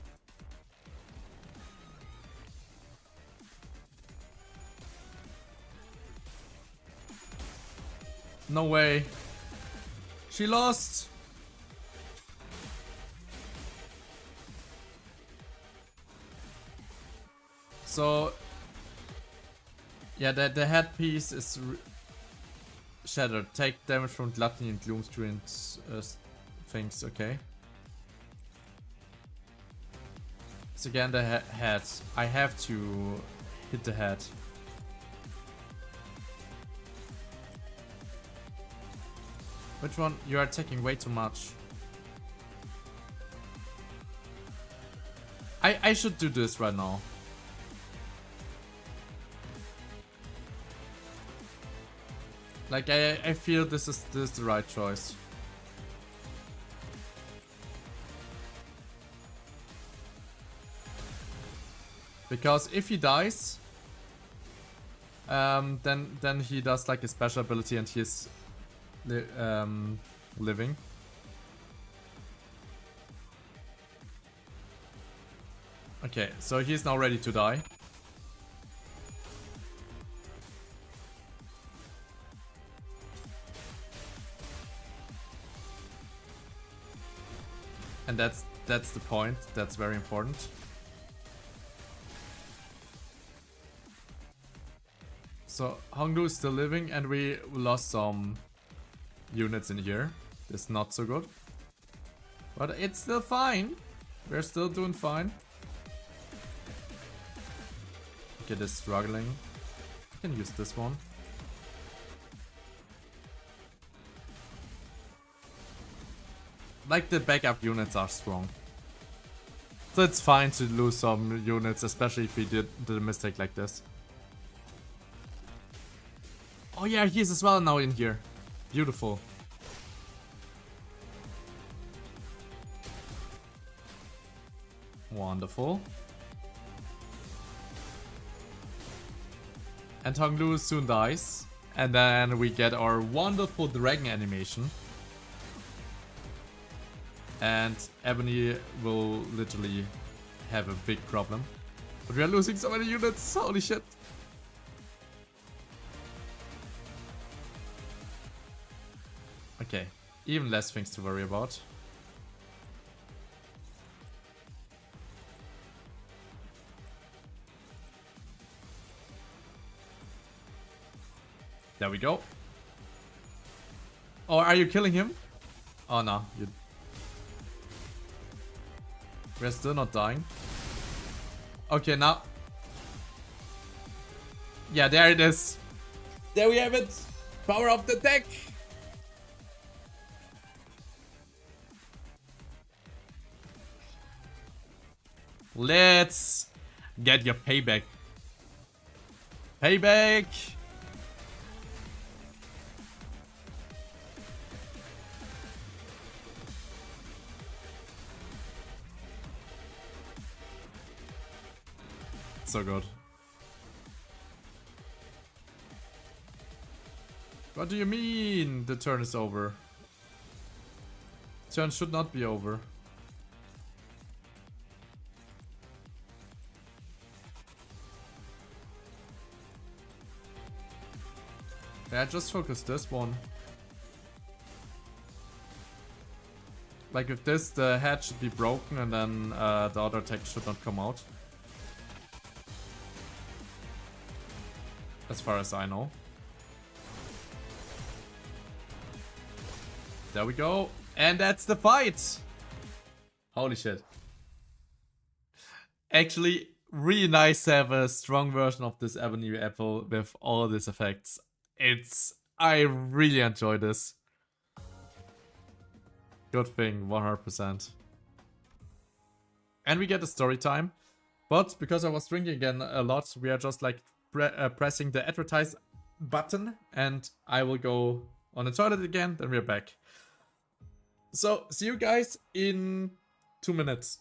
No way. She lost. So, yeah, the headpiece is shattered. Take damage from gluttony and gloom stream things. Okay. So again, the head. I have to hit the head. Which one? You are taking way too much. I should do this right now. Like I feel this is the right choice. Because if he dies, then he does like a special ability and he's living. Okay, so he's now ready to die. And that's the point. That's very important. So Honglu is still living and we lost some units in here. That's not so good. But it's still fine. We're still doing fine. Okay, they're struggling. I can use this one. Like the backup units are strong. So it's fine to lose some units, especially if we did a mistake like this. Oh yeah, he is as well now in here. Beautiful. Wonderful. And Honglu soon dies. And then we get our wonderful dragon animation. And Ebony will literally have a big problem. But we are losing so many units, holy shit. Okay, even less things to worry about. There we go. Oh, are you killing him? Oh no, you... We're still not dying. Okay, now... Yeah, there it is. There we have it. Power of the deck. Let's get your payback. Payback. So good. What do you mean the turn is over? Turn should not be over. Yeah, just focus this one. Like with this, the head should be broken and then the other attack should not come out. As far as I know. There we go. And that's the fight. Holy shit. Actually, really nice to have a strong version of this Ebony Apple with all these effects. I really enjoy this. Good thing, 100%. And we get a story time. But because I was drinking again a lot, we are just like pressing the advertise button. And I will go on the toilet again, then we're back. So, see you guys in 2 minutes.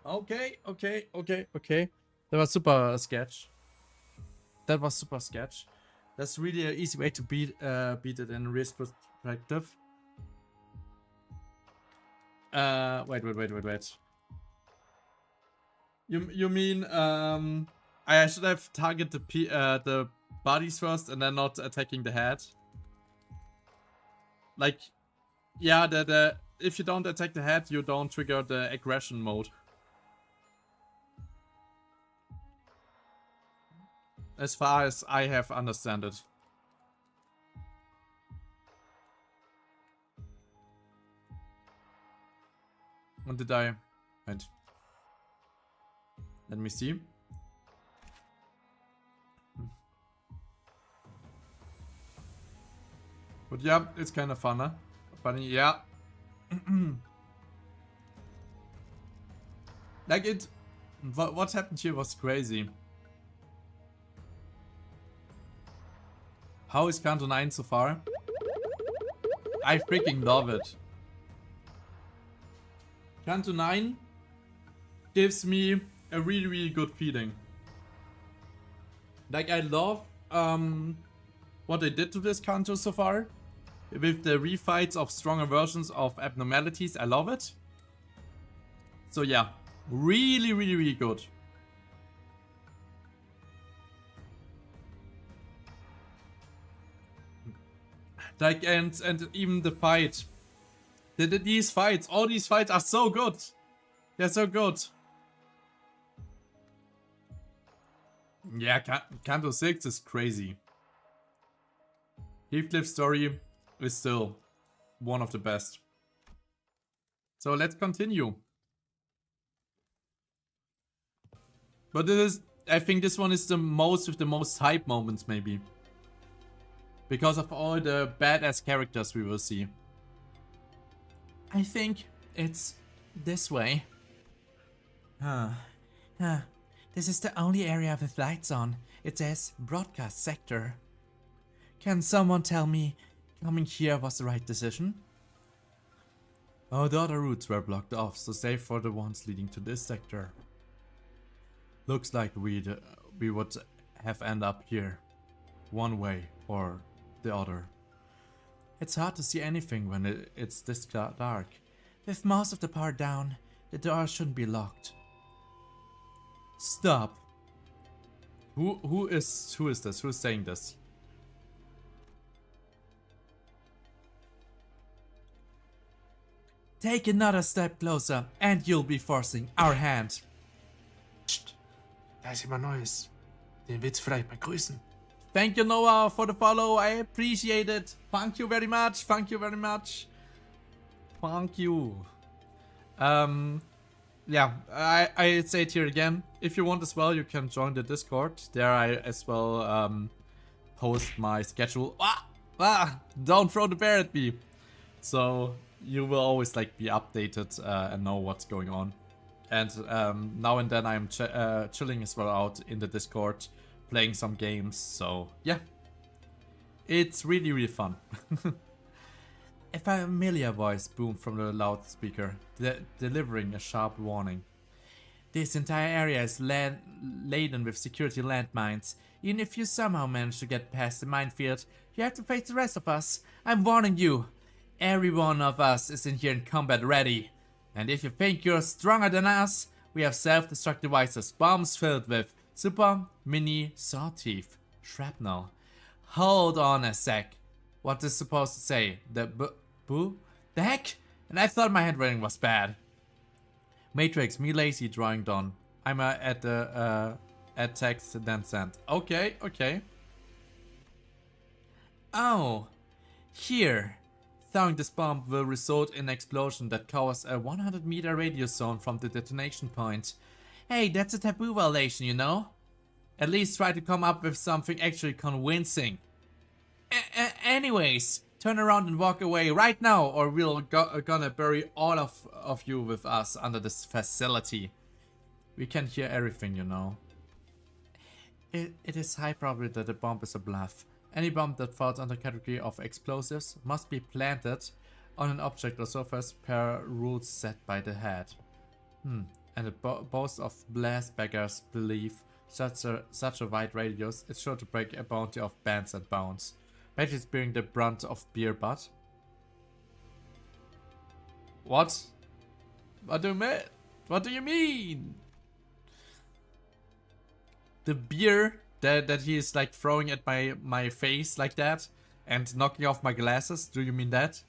Okay. That was super sketch. That's really an easy way to beat it in risk perspective. Wait. You mean I should have targeted the bodies first and then not attacking the head? Like, yeah, if you don't attack the head, you don't trigger the aggression mode. As far as I have understood it. What did I... Wait. Let me see. But yeah, it's kind of fun, huh? Funny, yeah. Like it... What happened here was crazy. How is Canto 9 so far? I freaking love it. Canto 9 gives me a really good feeling. Like I love what they did to this Canto so far. With the refights of stronger versions of abnormalities, I love it. So yeah, really good. Like and even the fight, these fights, all these fights are so good. They're so good. Yeah, Canto 6 is crazy. Heathcliff's story is still one of the best. So let's continue. But I think this one is the most with the most hype moments maybe. Because of all the badass characters we will see. I think it's this way. This is the only area with lights on. It says broadcast sector. Can someone tell me coming here was the right decision? Oh, the other routes were blocked off, so save for the ones leading to this sector. Looks like we would have end up here. One way or the other. It's hard to see anything when it's this dark. With most of the power down, the door shouldn't be locked. Stop. Who is this? Who's saying this? Take another step closer and you'll be forcing our hand. Psst, da ist jemand Neues. Den willst du vielleicht mal grüßen. Thank you, Noah, for the follow. I appreciate it. Thank you very much. Thank you very much. Thank you. Yeah, I say it here again. If you want as well, you can join the Discord. There I as well post my schedule. Don't throw the bear at me. So you will always like be updated and know what's going on. And now and then I'm chilling as well out in the Discord, playing some games. So yeah, it's really, really fun. A familiar voice boomed from the loudspeaker, delivering a sharp warning. This entire area is laden with security landmines. Even if you somehow manage to get past the minefield, you have to face the rest of us. I'm warning you. Every one of us is in here in combat ready. And if you think you're stronger than us, we have self-destruct devices, bombs filled with super mini sawteeth, shrapnel. Hold on a sec. What is supposed to say? The boo? The heck? And I thought my handwriting was bad. Matrix, me lazy drawing done. I'm at the at text then sent. Okay, okay. Oh, here. Throwing this bomb will result in an explosion that covers a 100-meter radius zone from the detonation point. Hey, that's a taboo violation, you know? At least try to come up with something actually convincing. Anyways, turn around and walk away right now, or we're gonna bury all of you with us under this facility. We can hear everything, you know. It is high probability that the bomb is a bluff. Any bomb that falls under category of explosives must be planted on an object or surface per rules set by the head. And the boast of blast baggers believe such a wide radius is sure to break a bounty of bands and bounds. Batteries bearing the brunt of beer butt. What? What do you mean? The beer that he is like throwing at my face like that and knocking off my glasses, do you mean that?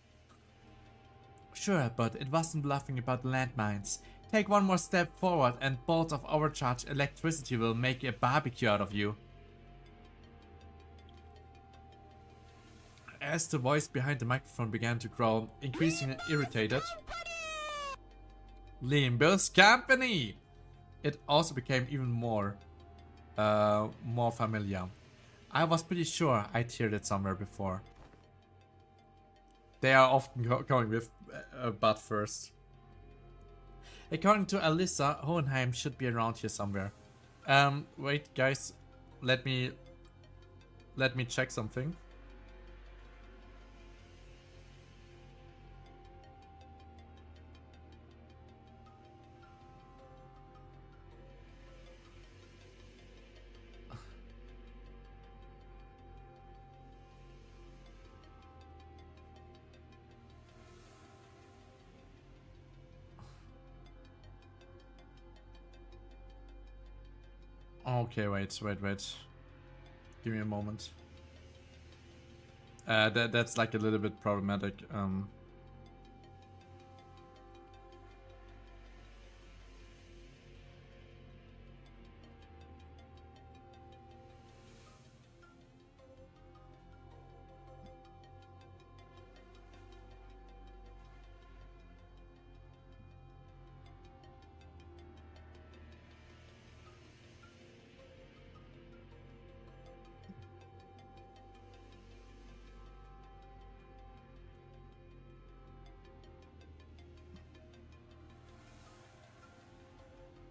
Sure, but it wasn't bluffing about landmines. Take one more step forward and bolts of overcharged electricity will make a barbecue out of you. As the voice behind the microphone began to growl, increasingly irritated. Limbus Company! It also became even more familiar. I was pretty sure I'd heard it somewhere before. They are often going with but first. According to Alyssa, Hohenheim should be around here somewhere. Wait guys, let me check something. Okay, wait. Give me a moment. That's like a little bit problematic.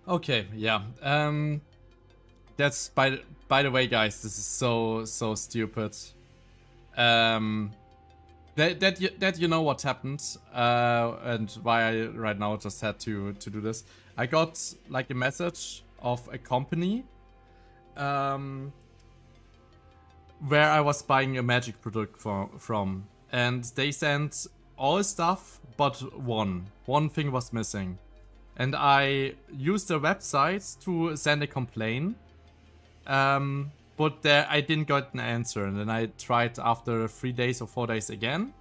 Okay, yeah. That's by the way, guys. This is so stupid. That you know what happened, and why I right now just had to do this. I got like a message of a company, where I was buying a magic product from, and they sent all stuff but one thing was missing. and I used the website to send a complaint. But I didn't get an answer, and then I tried after 3 days or 4 days again.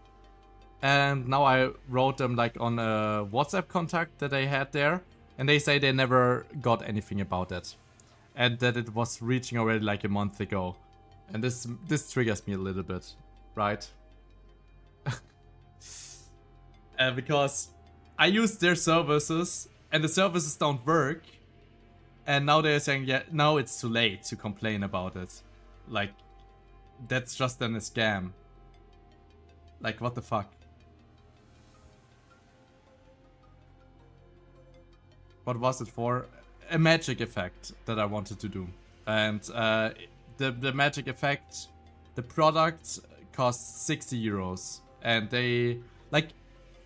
And now I wrote them like on a WhatsApp contact that I had there, and they say they never got anything about it, and that it was reaching already like a month ago. And this triggers me a little bit, right? Because I use their services and the services don't work, and now they're saying, yeah, now it's too late to complain about it. Like, that's just then a scam. Like, what the fuck? What was it for? A magic effect that I wanted to do. And the magic effect, the product costs 60 euros. And they, like,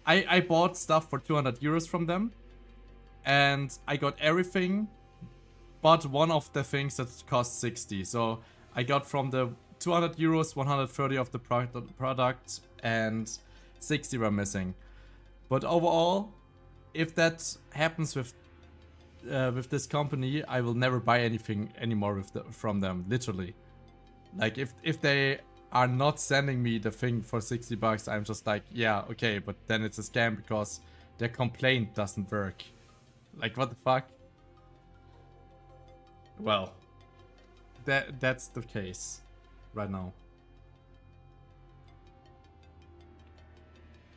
I bought stuff for 200 euros from them. And I got everything but one of the things that cost 60. So I got from the 200 euros, 130 of the product, and 60 were missing. But overall, if that happens with this company, I will never buy anything anymore from them, literally. Like, if they are not sending me the thing for 60 bucks, I'm just like, yeah, okay, but then it's a scam because their complaint doesn't work. Like, what the fuck? Well, that's the case right now.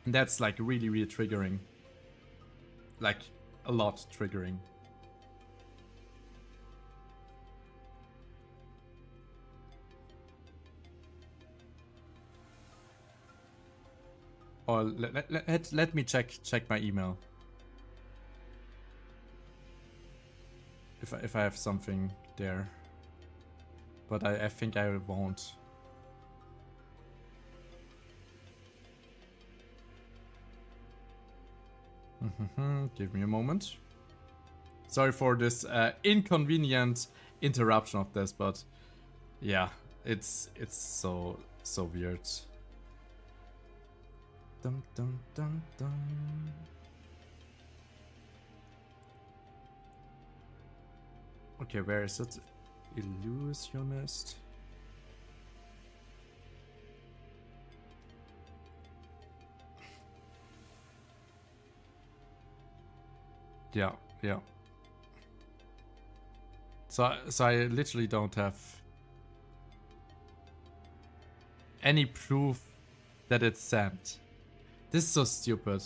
And that's like really, really triggering. Like, a lot triggering. Or let me check my email. If I have something there. But I think I won't. Give me a moment. Sorry for this inconvenient interruption of this, but yeah, it's so weird. Dum dum dum dum. Okay, where is it? Illusionist. Yeah. So I literally don't have any proof that it's sent. This is so stupid.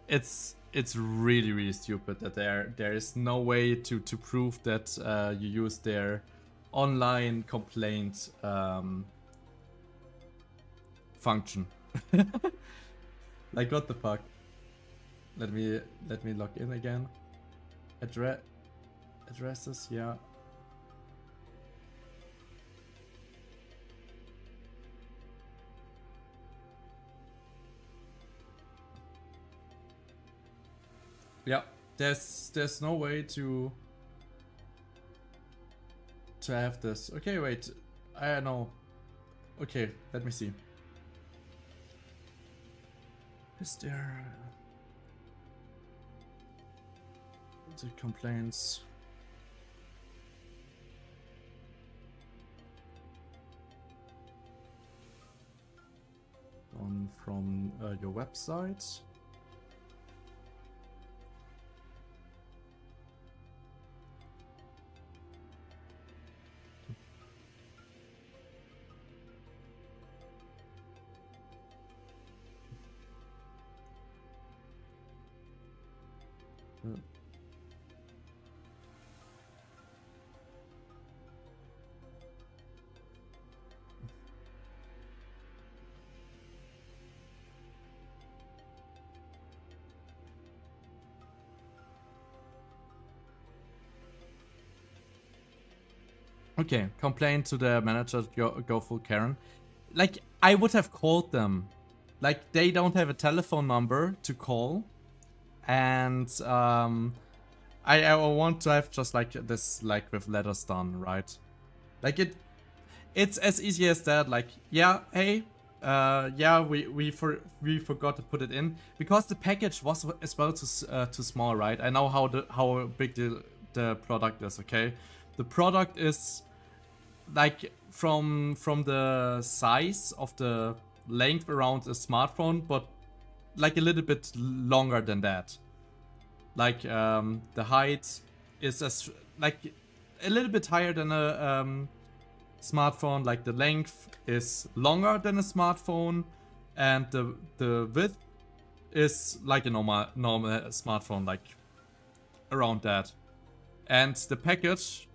It's really, really stupid that there is no way to prove that you use their online complaint function. Like, what the fuck? Let me log in again. Addresses, yeah. Yeah, there's no way to have this. Okay, wait. I know. Okay, let me see. Is there the complaints? From your website. Okay, complain to the manager, go full Karen. Like, I would have called them. Like, they don't have a telephone number to call. And I want to have just like this, like with letters done, right? Like, it's as easy as that. Like, yeah, hey, Yeah, we forgot to put it in because the package was as well too small, right? I know how big the product is. Okay, the product is like from the size of the length around a smartphone, but like a little bit longer than that. Like the height is as like a little bit higher than a smartphone. Like the length is longer than a smartphone, and the width is like a normal smartphone, like around that. And the package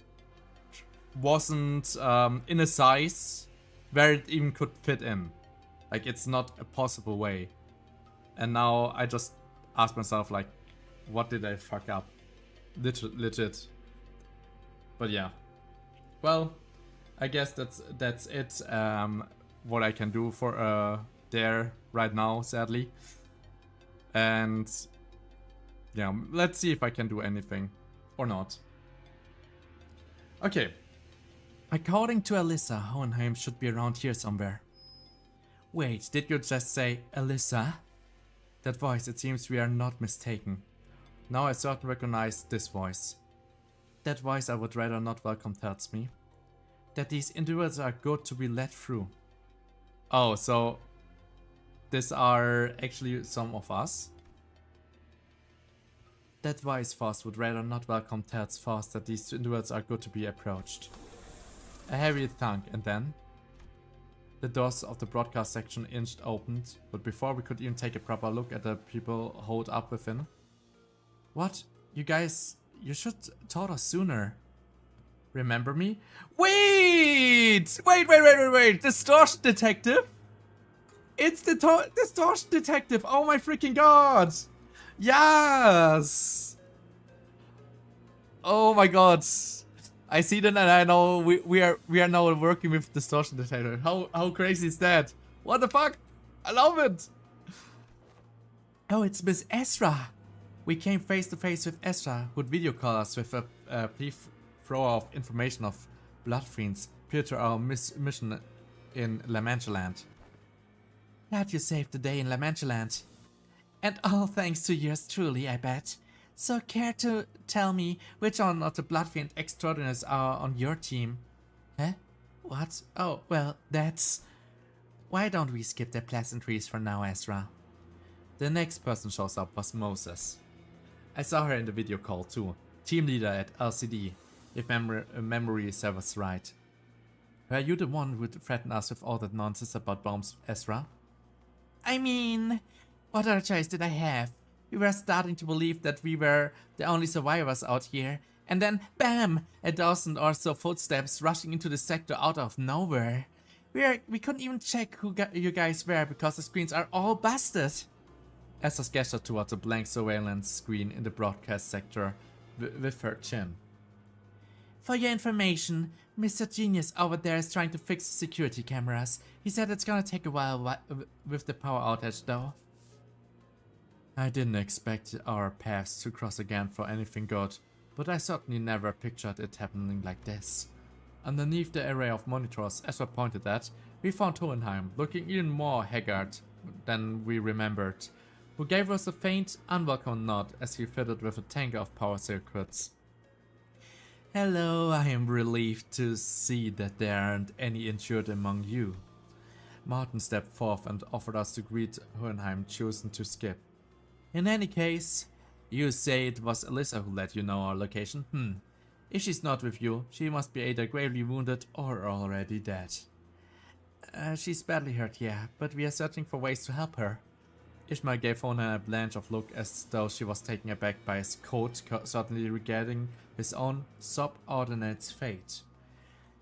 wasn't in a size where it even could fit in. Like it's not a possible way. And now I just ask myself like, what did I fuck up? Legit. But yeah. Well, I guess that's it. What I can do for there right now, sadly. And yeah, let's see if I can do anything or not. Okay. According to Alyssa, Hohenheim should be around here somewhere. Wait, did you just say Alyssa? That voice, it seems we are not mistaken. Now I certainly recognize this voice. That voice I would rather not welcome tells me that these individuals are good to be let through. Oh, so these are actually some of us? That voice Faust would rather not welcome tells Faust that these individuals are good to be approached. A heavy thunk, and then the doors of the broadcast section inched opened, but before we could even take a proper look at the people holed up within. What? You guys, you should told us sooner. Remember me? Wait! Distortion detective? It's the distortion detective! Oh my freaking god! Yes! Oh my god! I see that, and I know we are now working with distortion detector. How crazy is that? What the fuck? I love it! Oh, it's Miss Ezra. We came face to face with Ezra, Would video call us with a brief throw of information of blood fiends prior to our mission in La Mancha Land. Glad you saved the day in La Mancha Land. And all thanks to yours truly, I bet. So care to tell me which one of the Bloodfiend extraordinaries are on your team? Huh? What? Oh, well, that's... Why don't we skip the pleasantries for now, Ezra? The next person shows up was Moses. I saw her in the video call too. Team leader at LCD, if memory serves right. Were you the one who threatened us with all that nonsense about bombs, Ezra? I mean, what other choice did I have? We were starting to believe that we were the only survivors out here, and then BAM! A dozen or so footsteps rushing into the sector out of nowhere. We couldn't even check who you guys were because the screens are all busted. Ezra gestured towards a blank surveillance screen in the broadcast sector with her chin. For your information, Mr. Genius over there is trying to fix the security cameras. He said it's gonna take a while with the power outage though. I didn't expect our paths to cross again for anything good, but I certainly never pictured it happening like this. Underneath the array of monitors Ezra pointed at, we found Hohenheim, looking even more haggard than we remembered, who gave us a faint, unwelcome nod as he fitted with a tank of power circuits. Hello, I am relieved to see that there aren't any injured among you. Martin stepped forth and offered us to greet Hohenheim, choosing to skip. In any case, you say it was Alyssa who let you know our location? If she's not with you, she must be either gravely wounded or already dead. She's badly hurt, yeah, but we are searching for ways to help her. Ishmael gave Hohenheim a blanch of look as though she was taken aback by his coat, certainly regarding his own subordinate's fate.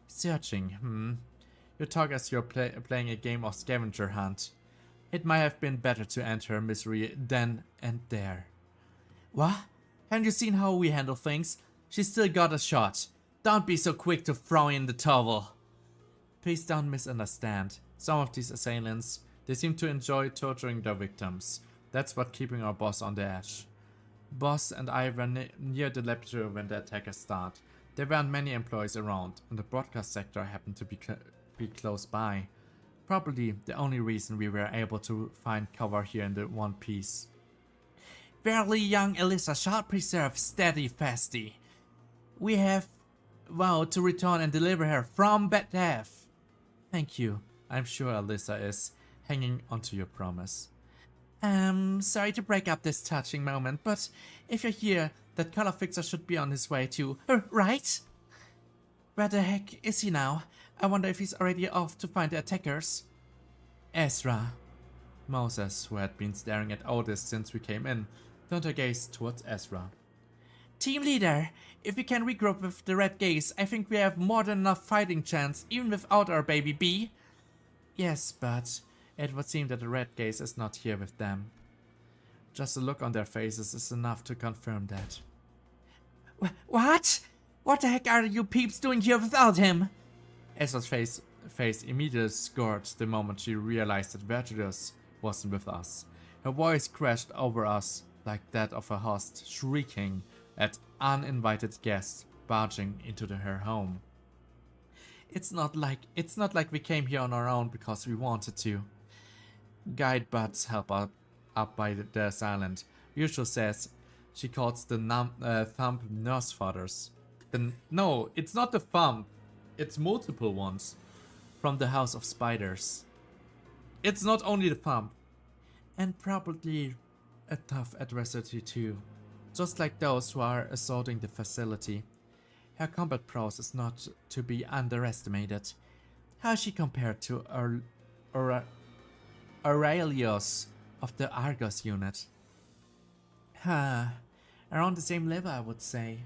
Searching, You talk as you're playing a game of scavenger hunt. It might have been better to enter Mistery then and there. What? Haven't you seen how we handle things? She still got a shot. Don't be so quick to throw in the towel. Please don't misunderstand. Some of these assailants, they seem to enjoy torturing their victims. That's what keeping our boss on the edge. Boss and I were near the laboratory when the attackers started. There weren't many employees around, and the broadcast sector happened to be close by. Probably the only reason we were able to find cover here in the One Piece. Verily, young Alyssa shall preserve steady fasty. We have vowed to return and deliver her from bad death. Thank you. I'm sure Alyssa is hanging onto your promise. Sorry to break up this touching moment, but if you're here, that color fixer should be on his way too, right? Where the heck is he now? I wonder if he's already off to find the attackers. Ezra. Moses, who had been staring at Otis since we came in, turned her gaze towards Ezra. Team leader, if we can regroup with the Red Gaze, I think we have more than enough fighting chance, even without our baby B. Yes, but it would seem that the Red Gaze is not here with them. Just a look on their faces is enough to confirm that. What? What the heck are you peeps doing here without him? Ezra's face immediately scored the moment she realized that Virtuous wasn't with us. Her voice crashed over us like that of a host shrieking at uninvited guests barging into her home. It's not like we came here on our own because we wanted to. Guide Buds help up by the island. Usual says she calls the thumb nurse fathers. No, it's not the thumb. It's multiple ones. From the House of Spiders. It's not only the thumb. And probably a tough adversary too. Just like those who are assaulting the facility. Her combat prowess is not to be underestimated. How is she compared to Aurelius of the Argos unit? Around the same level, I would say.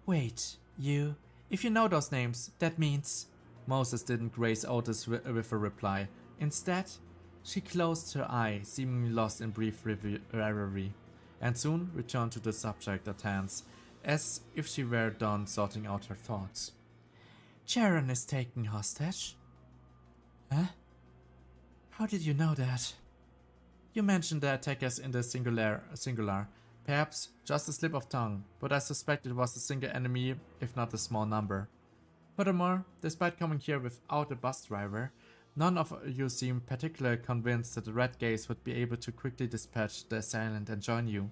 Wait, if you know those names, that means... Moses didn't grace Otis with a reply. Instead, she closed her eye, seemingly lost in brief reverie, and soon returned to the subject at hand, as if she were done sorting out her thoughts. Charon is taken hostage? Huh? How did you know that? You mentioned the attackers in the singular. Perhaps just a slip of tongue, but I suspect it was a single enemy, if not a small number. Furthermore, despite coming here without a bus driver, none of you seem particularly convinced that the Red Gaze would be able to quickly dispatch the assailant and join you.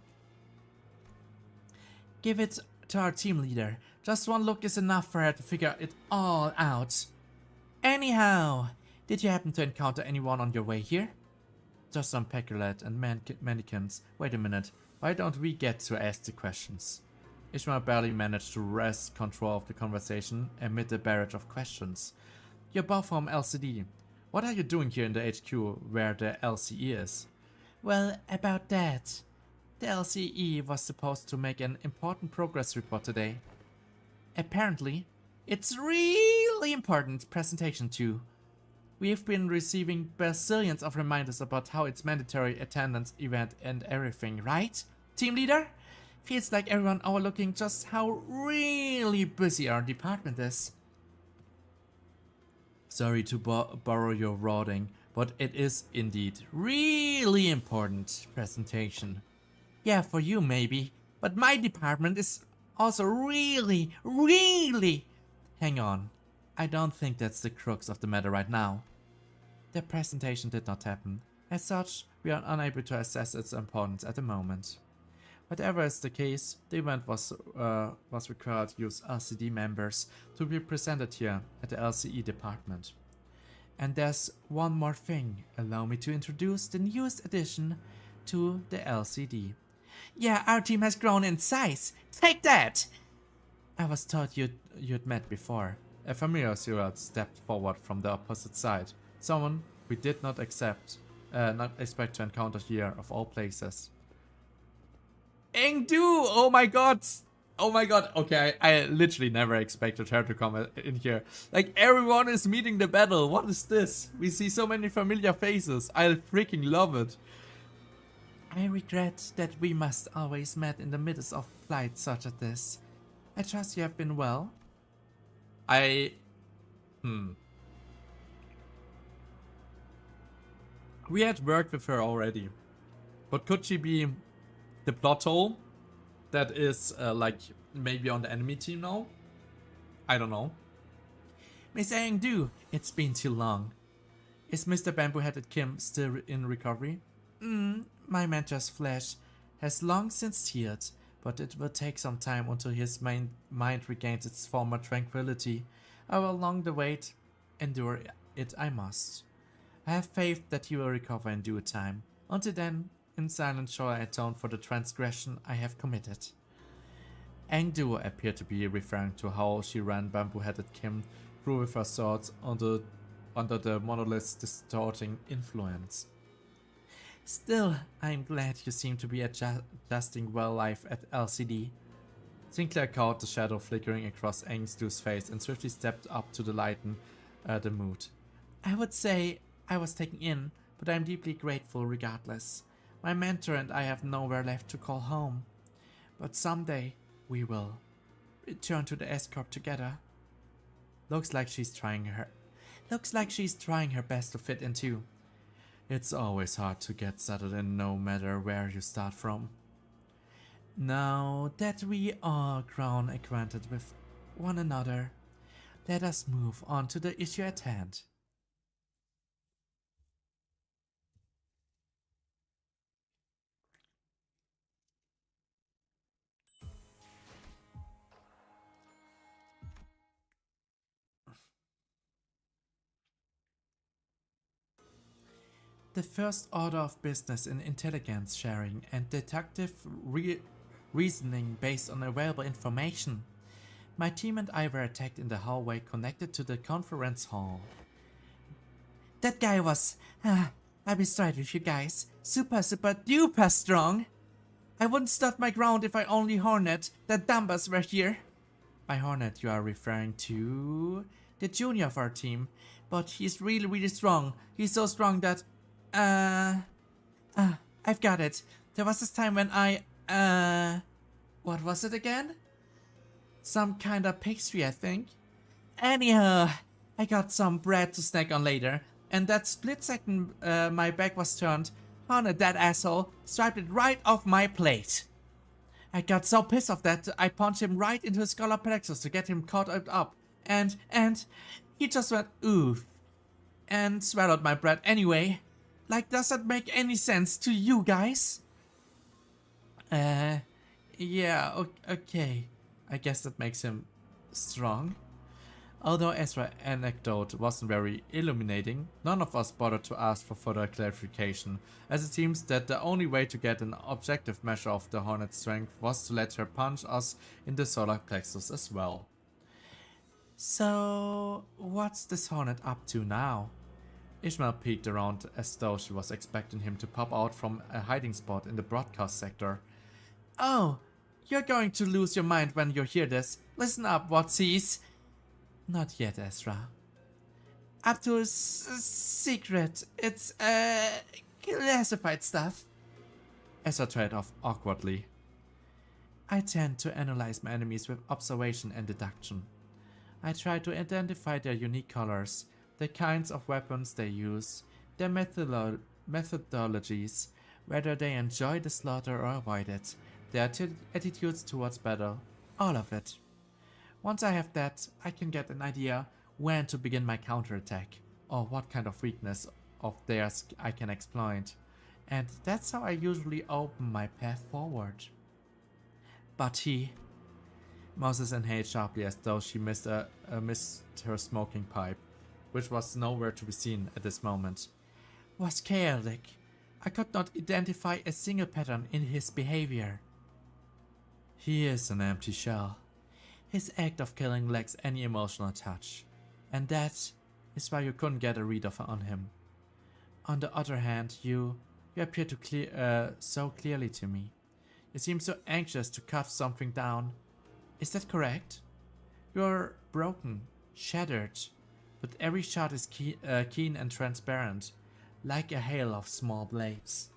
Give it to our team leader. Just one look is enough for her to figure it all out. Anyhow, did you happen to encounter anyone on your way here? Just some peculate and mannequins. Wait a minute, why don't we get to ask the questions? Ishmael barely managed to wrest control of the conversation amid the barrage of questions. You're both from LCD. What are you doing here in the HQ where the LCE is? Well, about that. The LCE was supposed to make an important progress report today. Apparently, it's really important presentation too. We've been receiving bazillions of reminders about how it's mandatory attendance event and everything, right? Team leader? Feels like everyone overlooking just how really busy our department is. Sorry to borrow your wording, but it is indeed really important presentation. Yeah, for you maybe, but my department is also really... Hang on, I don't think that's the crux of the matter right now. The presentation did not happen. As such, we are unable to assess its importance at the moment. Whatever is the case, the event was required to use LCD members to be presented here at the LCE department. And there's one more thing. Allow me to introduce the newest addition to the LCD. Yeah, our team has grown in size. Take that! I was told you'd met before. A familiar silhouette stepped forward from the opposite side. Someone we did not expect to encounter here of all places. Engdu! Oh my god! Oh my god. Okay, I literally never expected her to come in here. Like, everyone is meeting the battle. What is this? We see so many familiar faces. I freaking love it. I regret that we must always meet in the midst of flights such as this. I trust you have been well. We had worked with her already. But could she be the plot hole that is like maybe on the enemy team now? I don't know. Miss Angdu, it's been too long. Is Mr. Bamboo-Headed Kim still in recovery? My mentor's flesh has long since healed, but it will take some time until his mind regains its former tranquility. However long the wait, endure it I must. I have faith that he will recover in due time. Until then, in silence shall I atone for the transgression I have committed. Angdu appeared to be referring to how she ran Bamboo-Headed Kim through with her swords under the monolith's distorting influence. Still, I am glad you seem to be adjusting well life at LCD. Sinclair caught the shadow flickering across Angdu's face and swiftly stepped up to lighten the mood. I would say I was taken in, but I am deeply grateful regardless. My mentor and I have nowhere left to call home. But someday we will return to the S-Corp together. Looks like she's trying her best to fit in too. It's always hard to get settled in no matter where you start from. Now that we are grown acquainted with one another, let us move on to the issue at hand. The first order of business in intelligence sharing and deductive reasoning based on available information. My team and I were attacked in the hallway connected to the conference hall. That guy was, I'll be straight with you guys, super duper strong. I wouldn't stand my ground if I only Hornet that Dumbas were here. By Hornet you are referring to the junior of our team, but he's really strong. He's so strong that I've got it. There was this time when what was it again? Some kind of pastry, I think. Anyhow, I got some bread to snack on later, and that split second my back was turned, Hornet, that asshole, swiped it right off my plate. I got so pissed off that I punched him right into his scholar plexus to get him caught up, and he just went oof, and swallowed my bread anyway. Like, does that make any sense to you guys? Yeah, okay. I guess that makes him strong. Although Ezra's anecdote wasn't very illuminating, none of us bothered to ask for further clarification, as it seems that the only way to get an objective measure of the Hornet's strength was to let her punch us in the solar plexus as well. So, what's this Hornet up to now? Ishmael peeked around as though she was expecting him to pop out from a hiding spot in the broadcast sector. Oh, you're going to lose your mind when you hear this. Listen up, Watsies. Not yet, Ezra. Up to secret. It's, classified stuff. Ezra tried off awkwardly. I tend to analyze my enemies with observation and deduction. I try to identify their unique colors, the kinds of weapons they use, their methodologies, whether they enjoy the slaughter or avoid it, their attitudes towards battle, all of it. Once I have that, I can get an idea when to begin my counterattack, or what kind of weakness of theirs I can exploit, and that's how I usually open my path forward. But he... Moses inhaled sharply as though she missed her smoking pipe, which was nowhere to be seen at this moment. Was chaotic. I could not identify a single pattern in his behavior. He is an empty shell. His act of killing lacks any emotional touch, and that is why you couldn't get a read on him. On the other hand, you appear to so clearly to me. You seem so anxious to cut something down. Is that correct? You're broken, shattered, but every shot is keen and transparent, like a hail of small blades.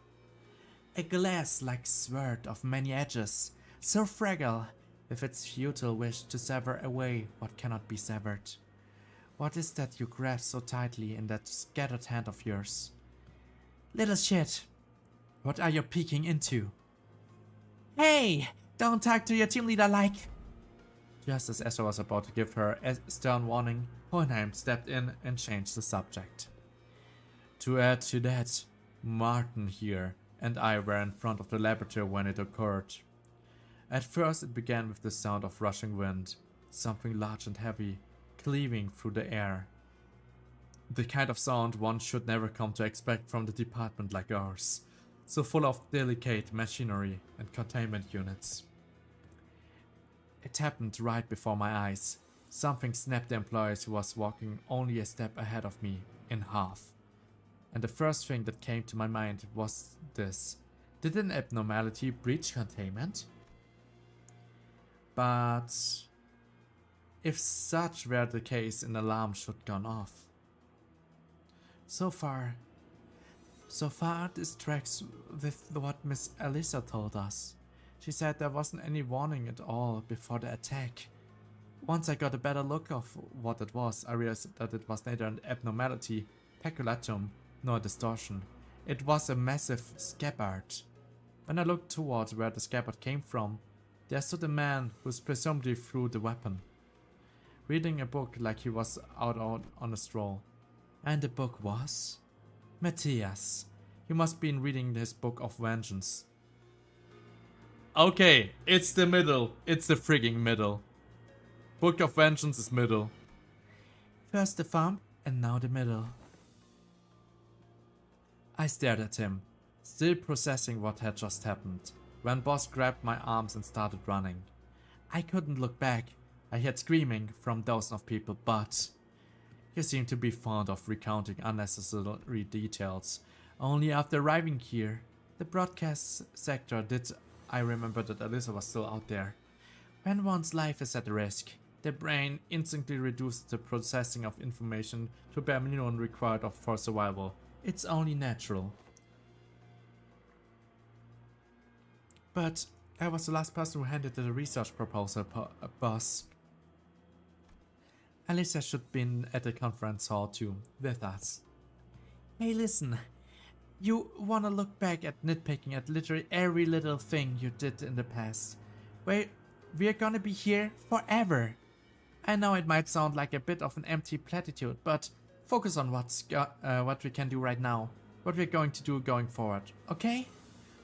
A glass-like sword of many edges, so fragile, with its futile wish to sever away what cannot be severed. What is that you grasp so tightly in that scattered hand of yours? Little shit, what are you peeking into? Hey, don't talk to your team leader like... Just as Ezra was about to give her a stern warning, Hohenheim stepped in and changed the subject. To add to that, Martin here and I were in front of the laboratory when it occurred. At first it began with the sound of rushing wind, something large and heavy, cleaving through the air. The kind of sound one should never come to expect from the department like ours, so full of delicate machinery and containment units. It happened right before my eyes. Something snapped the employee who was walking only a step ahead of me in half. And the first thing that came to my mind was this. Did an abnormality breach containment? But if such were the case, an alarm should gone off. So far this tracks with what Miss Alyssa told us. She said there wasn't any warning at all before the attack. Once I got a better look of what it was, I realized that it was neither an abnormality, peculatum, nor distortion. It was a massive scabbard. When I looked towards where the scabbard came from, there stood a man who presumably threw the weapon, reading a book like he was out on a stroll. And the book was? Matthias. He must have been reading his book of vengeance. Okay, it's the middle. It's the frigging middle. Book of Vengeance is middle. First the thumb, and now the middle. I stared at him, still processing what had just happened, when Boss grabbed my arms and started running. I couldn't look back. I heard screaming from dozens of people, but he seemed to be fond of recounting unnecessary details. Only after arriving here, the broadcast sector, did I remember that Alyssa was still out there. When one's life is at risk, the brain instantly reduces the processing of information to bare minimum required for survival. It's only natural. But I was the last person who handed the research proposal, boss. Alyssa should have been at the conference hall too, with us. Hey, listen. You wanna look back at nitpicking at literally every little thing you did in the past. We're gonna be here forever. I know it might sound like a bit of an empty platitude, but focus on what we can do right now. What we're going to do going forward, okay?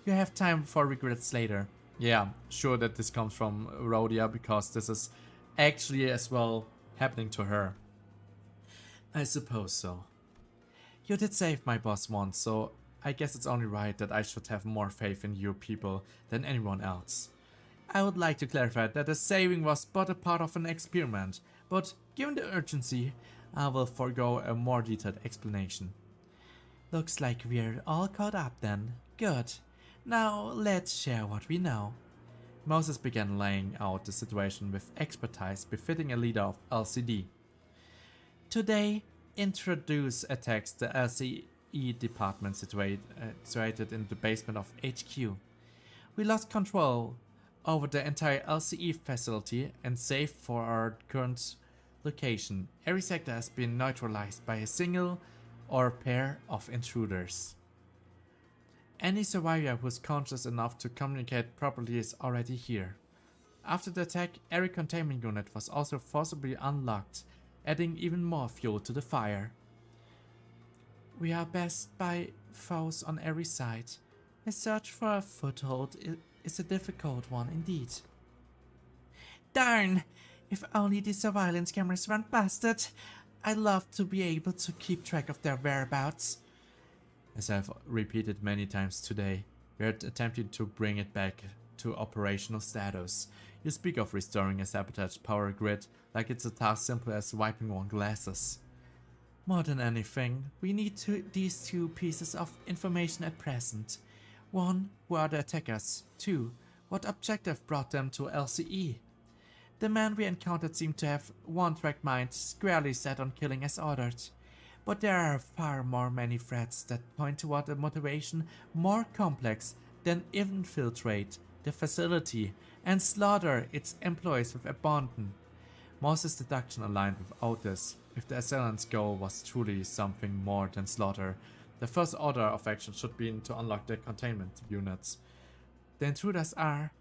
You have time for regrets later. Yeah, sure that this comes from Rhodia, because this is actually as well happening to her. I suppose so. You did save my boss once, so I guess it's only right that I should have more faith in you people than anyone else. I would like to clarify that the saving was but a part of an experiment, but given the urgency, I will forego a more detailed explanation. Looks like we're all caught up then. Good. Now let's share what we know. Moses began laying out the situation with expertise befitting a leader of LCD. Today, introduce attacks the LCE department situated in the basement of HQ. We lost control over the entire LCE facility, and save for our current location, every sector has been neutralized by a single or pair of intruders. Any survivor who is conscious enough to communicate properly is already here. After the attack, every containment unit was also forcibly unlocked, adding even more fuel to the fire. We are backed by foes on every side. The search for a foothold is a difficult one indeed. Darn! If only the surveillance cameras weren't busted, I'd love to be able to keep track of their whereabouts. As I've repeated many times today, we are attempting to bring it back to operational status. You speak of restoring a sabotaged power grid like it's a task simple as wiping one's glasses. More than anything, we need these two pieces of information at present. 1. Who are the attackers? 2. What objective brought them to LCE? The man we encountered seemed to have one track mind squarely set on killing as ordered. But there are far more many threats that point toward a motivation more complex than infiltrate the facility and slaughter its employees with abandon. Moses' deduction aligned with Otis. If the assailant's goal was truly something more than slaughter, the first order of action should be to unlock the containment units. The intruders are,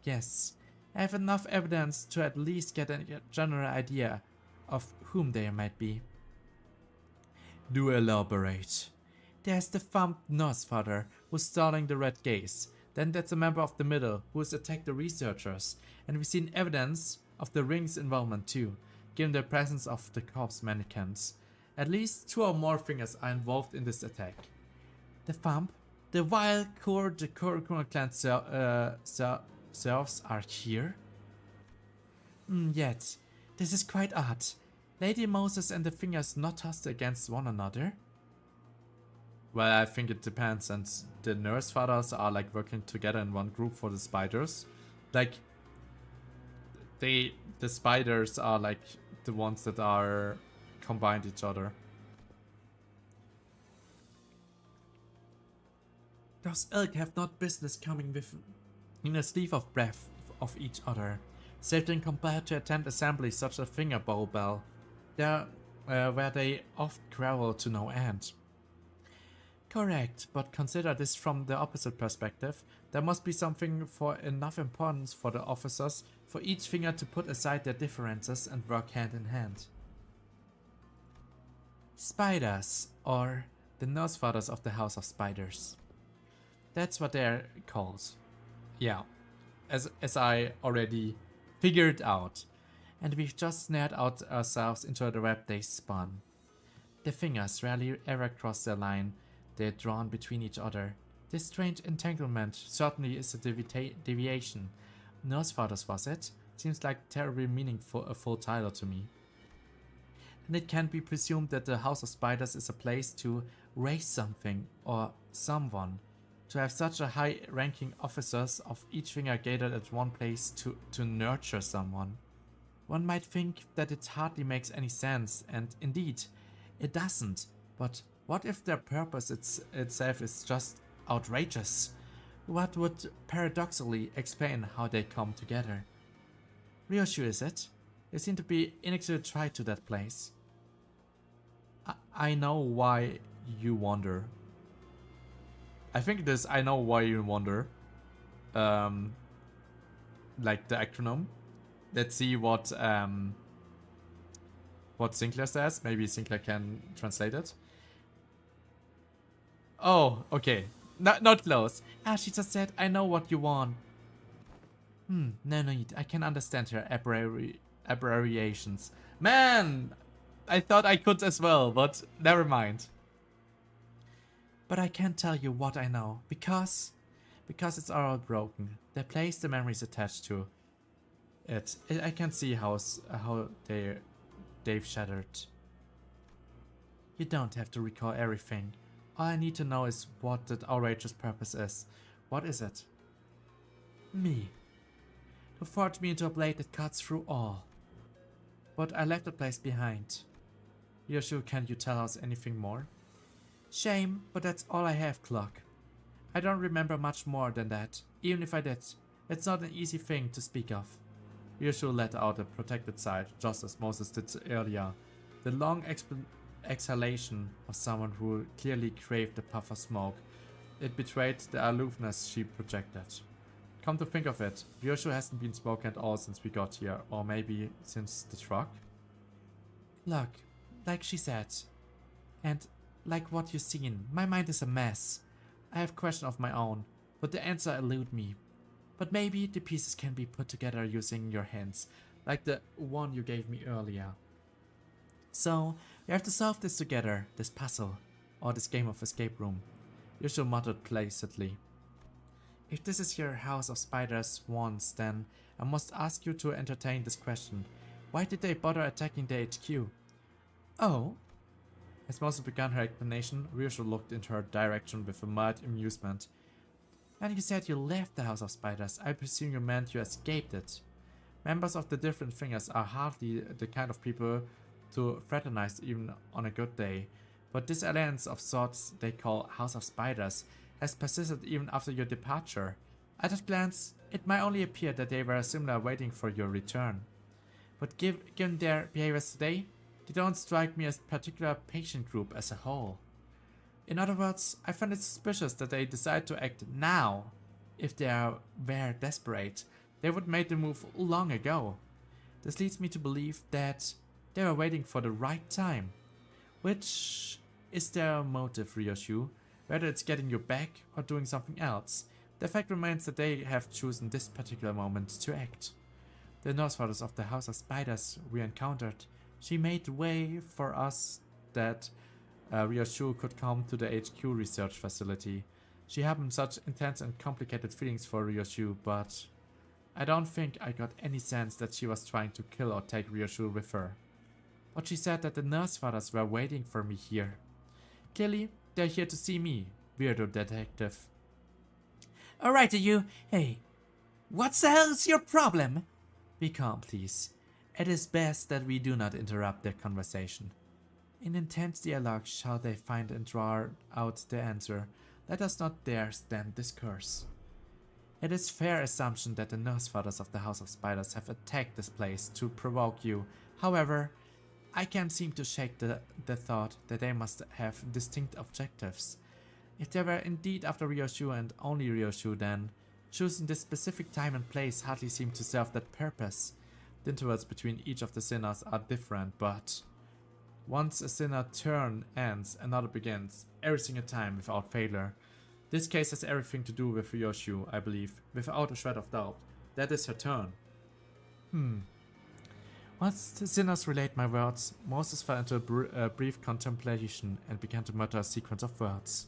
yes, I have enough evidence to at least get a general idea of whom they might be. Do elaborate. There's the thumped nurse father who's stalling the red gaze. Then there's a member of the middle who has attacked the researchers. And we've seen evidence of the ring's involvement too, given the presence of the corpse mannequins. At least 2 or more fingers are involved in this attack. The thump, the vile core the Kurokuma clan serves are here? Yet, this is quite odd. Lady Moses and the fingers not tossed against one another? Well, I think it depends, and the nurse fathers are like working together in one group for the spiders. Like, the spiders are like the ones that are combined each other. Those ilk have not business coming within a sleeve of breath of each other, save when compared to attend assemblies such as Finger Bowl Bell, there where they oft growl to no end. Correct, but consider this from the opposite perspective. There must be something for enough importance for the officers for each finger to put aside their differences and work hand in hand. Spiders, or the nurse fathers of the House of Spiders. That's what they're called. Yeah, as I already figured out. And we've just snared out ourselves into the web they spun. The fingers rarely ever cross the line they're drawn between each other. This strange entanglement certainly is a deviation. Nurse fathers, was it? Seems like terribly meaningful a full title to me. And it can be presumed that the House of Spiders is a place to raise something or someone. To have such a high-ranking officers of each finger gathered at one place to nurture someone. One might think that it hardly makes any sense, and indeed, it doesn't. But what if their purpose itself is just outrageous? What would paradoxically explain how they come together? Ryoshu, is it? You seem to be inexorably tied to that place. I know why you wonder. I think it is I know why you wonder. Like the acronym. Let's see what Sinclair says. Maybe Sinclair can translate it. Oh, okay. Not close. She just said, I know what you want. No need. I can understand her abbreviations. Man! I thought I could as well, but never mind. But I can't tell you what I know, because it's all broken. The place the memories attached to it. I can see how they've shattered. You don't have to recall everything. All I need to know is what that outrageous purpose is. What is it? Me. To forge me into a blade that cuts through all. But I left the place behind. Yoshu, can you tell us anything more? Shame, but that's all I have, Clock. I don't remember much more than that. Even if I did, it's not an easy thing to speak of. Yoshu let out a protected sigh, just as Moses did earlier. The long exhalation of someone who clearly craved a puff of smoke. It betrayed the aloofness she projected. Come to think of it, Yoshu hasn't been smoking at all since we got here, or maybe since the truck? Look, like she said, and like what you've seen, my mind is a mess. I have questions of my own, but the answer elude me. But maybe the pieces can be put together using your hands, like the one you gave me earlier. So, we have to solve this together, this puzzle, or this game of escape room. Yoshu muttered placidly. If this is your House of Spiders once, then I must ask you to entertain this question. Why did they bother attacking the HQ? Oh? As Moses began her explanation, Ryoshu looked into her direction with a mild amusement. When you said you left the House of Spiders, I presume you meant you escaped it. Members of the different fingers are hardly the kind of people to fraternize even on a good day, but this alliance of sorts they call House of Spiders has persisted even after your departure. At a glance, it might only appear that they were similar waiting for your return. But given their behaviors today, they don't strike me as a particular patient group as a whole. In other words, I find it suspicious that they decide to act now, if they were desperate, They would made the move long ago. This leads me to believe that they were waiting for the right time. Which is their motive, Ryoshu? Whether it's getting you back or doing something else. The fact remains that they have chosen this particular moment to act. The Nurse Fathers of the House of Spiders we encountered. She made way for us that Ryoshu could come to the HQ research facility. She had such intense and complicated feelings for Ryoshu, but I don't think I got any sense that she was trying to kill or take Ryoshu with her. But she said that the Nurse Fathers were waiting for me here. Clearly, they're here to see me, weirdo detective. Alright, you. Hey, what the hell's your problem? Be calm, please. It is best that we do not interrupt their conversation. In intense dialogue shall they find and draw out the answer. Let us not dare stand discourse. It is fair assumption that the Nurse Fathers of the House of Spiders have attacked this place to provoke you. However, I can't seem to shake the thought that they must have distinct objectives. If they were indeed after Ryoshu and only Ryoshu, then choosing this specific time and place hardly seemed to serve that purpose. The intervals between each of the sinners are different, but once a sinner turn ends, another begins, every single time without failure. This case has everything to do with Ryoshu, I believe, without a shred of doubt. That is her turn. Once the sinners relate my words, Moses fell into a brief contemplation and began to mutter a sequence of words.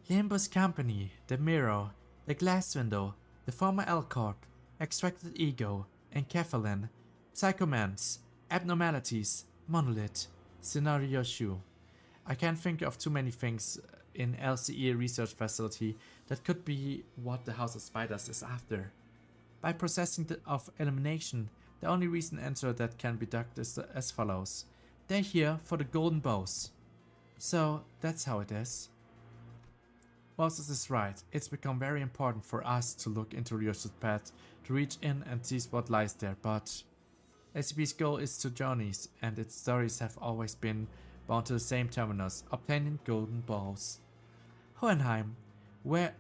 Limbus Company, the mirror, the glass window, the former L-Corp, extracted ego, enkephalin, psychomance, abnormalities, monolith, scenario shoe. I can't think of too many things in LCE research facility that could be what the House of Spiders is after. By processing of elimination, the only recent answer that can be deducted is as follows. They're here for the golden bows. So that's how it is. Moses is right. It's become very important for us to look into Ryoshu's path, to reach in and seize what lies there, but SCP's goal is to journeys, and its stories have always been bound to the same terminus, obtaining golden balls. Hohenheim, where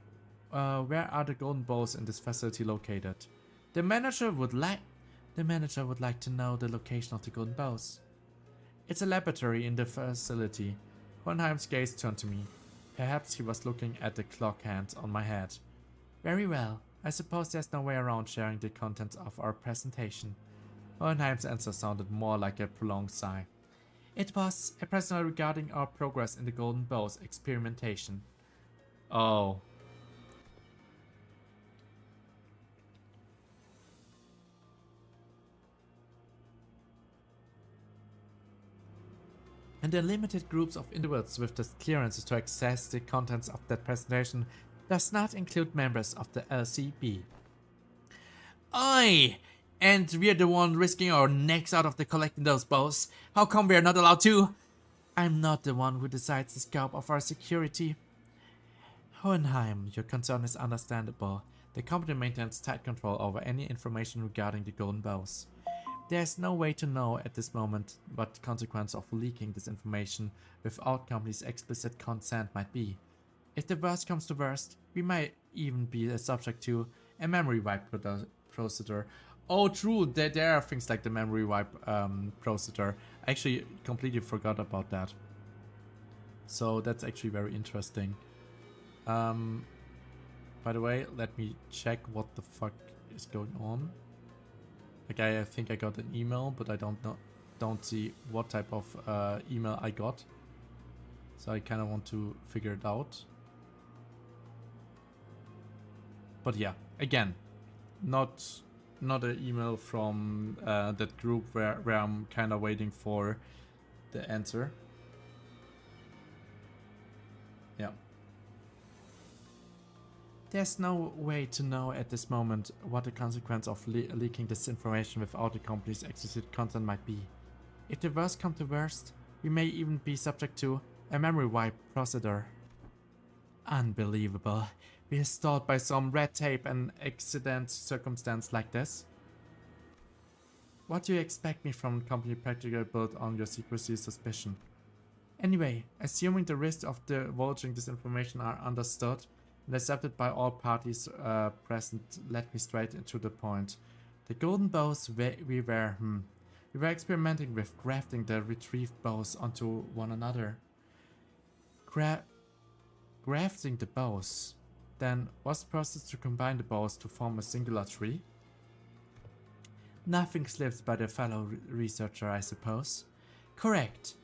are the golden balls in this facility located? The manager would like to know the location of the golden balls. It's a laboratory in the facility. Hohenheim's gaze turned to me. Perhaps he was looking at the clock hand on my head. Very well. I suppose there's no way around sharing the contents of our presentation. Hohenheim's answer sounded more like a prolonged sigh. It was a personal regarding our progress in the Golden Bows experimentation. Oh. And the limited groups of individuals with the clearances to access the contents of that presentation does not include members of the LCB. Oi! And we're the one risking our necks out of the collecting those bows. How come we're not allowed to? I'm not the one who decides the scope of our security. Hohenheim, your concern is understandable. The company maintains tight control over any information regarding the golden bows. There's no way to know at this moment what the consequence of leaking this information without company's explicit consent might be. If the worst comes to worst, we might even be subject to a memory wipe procedure. Oh, true, there are things like the memory wipe procedure. I actually completely forgot about that. So that's actually very interesting. By the way, let me check what the fuck is going on. Like I think I got an email, but I don't see what type of email I got. So I kind of want to figure it out. But yeah, again, not an email from that group where I'm kind of waiting for the answer. Yeah. There's no way to know at this moment what the consequence of leaking this information without the company's explicit consent might be. If the worst comes to worst, we may even be subject to a memory wipe procedure. Unbelievable. We're stalled by some red tape and accident circumstance like this. What do you expect me from a company practically built on your secrecy suspicion? Anyway, assuming the risks of divulging this information are understood, and accepted by all parties present led me straight into the point. The golden bows we were experimenting with grafting the retrieved bows onto one another. Grafting the bows, then was the process to combine the bows to form a singular tree? Nothing slips by the fellow researcher, I suppose. Correct.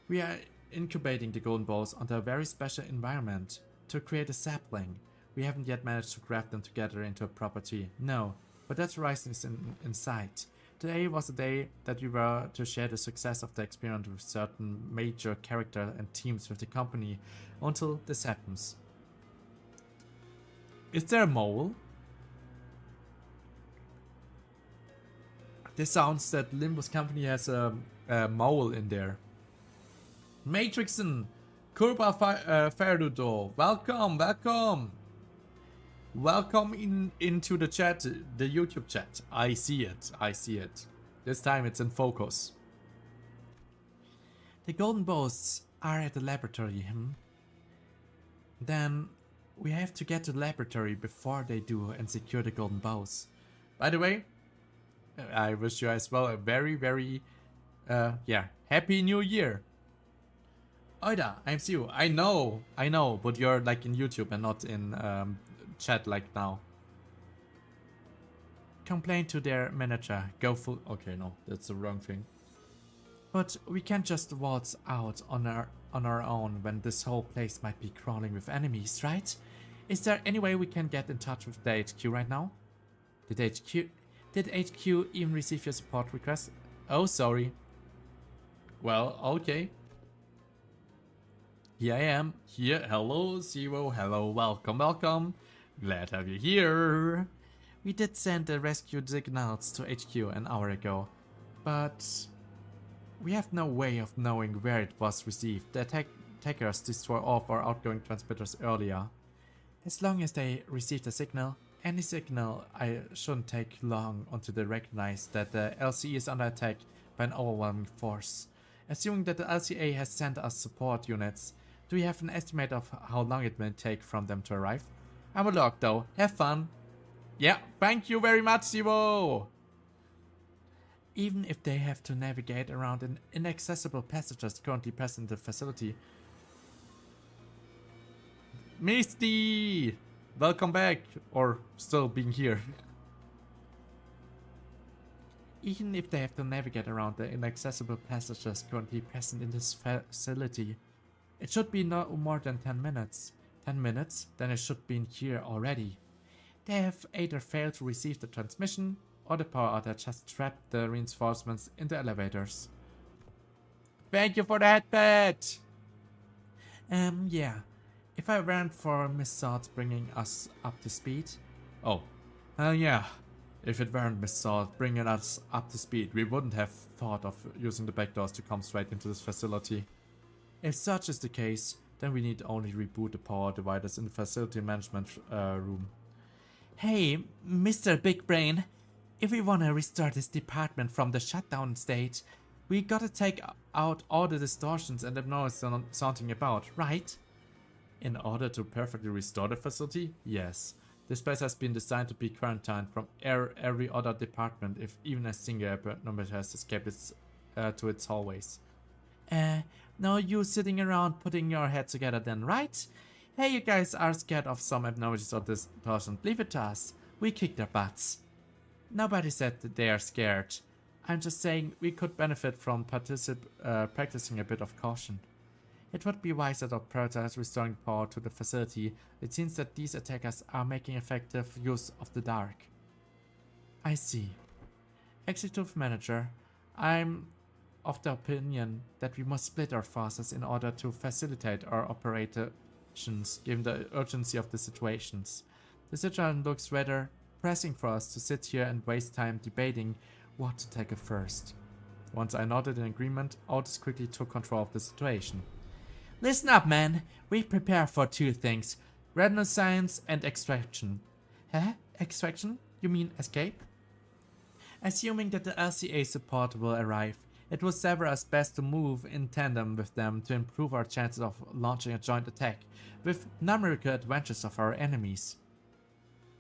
We are incubating the golden bows under a very special environment to create a sapling. We haven't yet managed to graft them together into a proper tree. No, but that horizon is in sight. Today was the day that we were to share the success of the experiment with certain major characters and teams with the company until this happens. Is there a mole? This sounds that Limbus company has a mole in there. Matrixen, Kurba Ferdudo, welcome. Welcome into the chat, the YouTube chat. I see it. This time it's in focus. The golden bows are at the laboratory, Then we have to get to the laboratory before they do and secure the golden bows. By the way, I wish you as well a very, very, Happy New Year. Oida, I'm Siu. I know, but you're like in YouTube and not in chat like now. Complain to their manager. Go full. Okay, no, that's the wrong thing. But we can't just waltz out on our own when this whole place might be crawling with enemies, right? Is there any way we can get in touch with the HQ right now? Did HQ even receive your support request? Oh, sorry. Well, okay. Here I am. Here. Hello, Zero. Hello, welcome. Glad to have you here. We did send the rescue signals to HQ an hour ago, but we have no way of knowing where it was received. The attackers destroyed all of our outgoing transmitters earlier. As long as they received a signal, any signal, I shouldn't take long until they recognize that the LCE is under attack by an overwhelming force. Assuming that the LCA has sent us support units, do we have an estimate of how long it may take from them to arrive? I'm a log though, have fun! Yeah, thank you very much, Zero! Even if they have to navigate around in inaccessible passages currently present in the facility. Misty! Welcome back! Or still being here. Even if they have to navigate around the inaccessible passages currently present in this facility, it should be no more than 10 minutes. 10 minutes? Then it should be in here already. They have either failed to receive the transmission, or the power outage has trapped the reinforcements in the elevators. Thank you for the headpad! Yeah. If I weren't for Miss Salt bringing us up to speed... Oh. Yeah. If it weren't Miss Salt bringing us up to speed, we wouldn't have thought of using the back doors to come straight into this facility. If such is the case, then we need only reboot the power dividers in the facility management room. Hey, Mr. Big Brain, if we want to restore this department from the shutdown state, we gotta take out all the distortions and abnormalities sounding about, right? In order to perfectly restore the facility? Yes. This place has been designed to be quarantined from every other department if even a single abnormality has escaped to its hallways. No use sitting around putting your head together then, right? Hey, you guys are scared of some abnormalities or distortion. Leave it to us. We kick their butts. Nobody said that they are scared. I'm just saying we could benefit from practicing a bit of caution. It would be wiser to prioritize restoring power to the facility. It seems that these attackers are making effective use of the dark. I see. Executive Manager, I'm of the opinion that we must split our forces in order to facilitate our operations given the urgency of the situations. The situation looks rather pressing for us to sit here and waste time debating what to tackle first. Once I nodded in agreement, Otis quickly took control of the situation. Listen up, man. We prepare for two things. Renaissance and extraction. Huh? Extraction? You mean escape? Assuming that the LCA support will arrive, It would serve us best to move in tandem with them to improve our chances of launching a joint attack with numerical advantages of our enemies.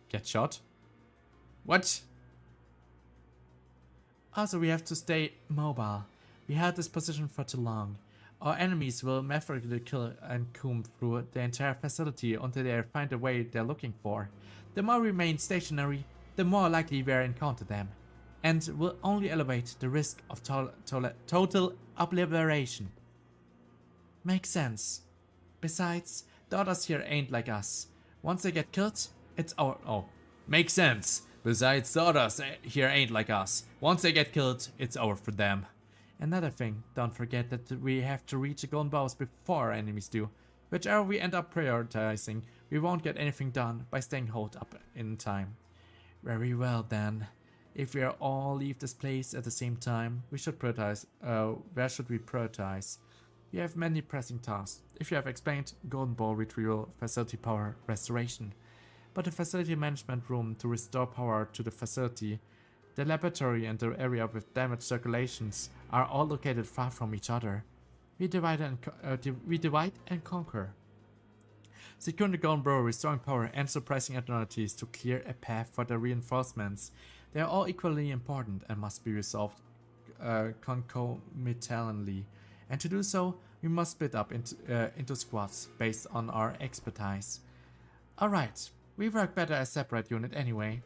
Get shot? What? Also, we have to stay mobile. We held this position for too long. Our enemies will methodically kill and comb through the entire facility until they find the way they're looking for. The more we remain stationary, the more likely we are to encounter them, and will only elevate the risk of total obliteration. Makes sense. Besides, the others here ain't like us. Once they get killed, it's our— Oh, makes sense. Besides, the others here ain't like us. Once they get killed, it's over for them. Another thing, don't forget that we have to reach the golden bows before our enemies do. Whichever we end up prioritizing, we won't get anything done by staying holed up in time. Very well then. If we all leave this place at the same time, we should prioritize. Where should we prioritize? We have many pressing tasks. If you have explained, golden bow retrieval, facility power restoration. But the facility management room to restore power to the facility, the laboratory and the area with damaged circulations are all located far from each other. We divide and conquer. Securing the golden bow, restoring power and suppressing abnormalities to clear a path for the reinforcements. They are all equally important and must be resolved concomitantly. And to do so, we must split up into squads based on our expertise. Alright, we work better as a separate unit anyway.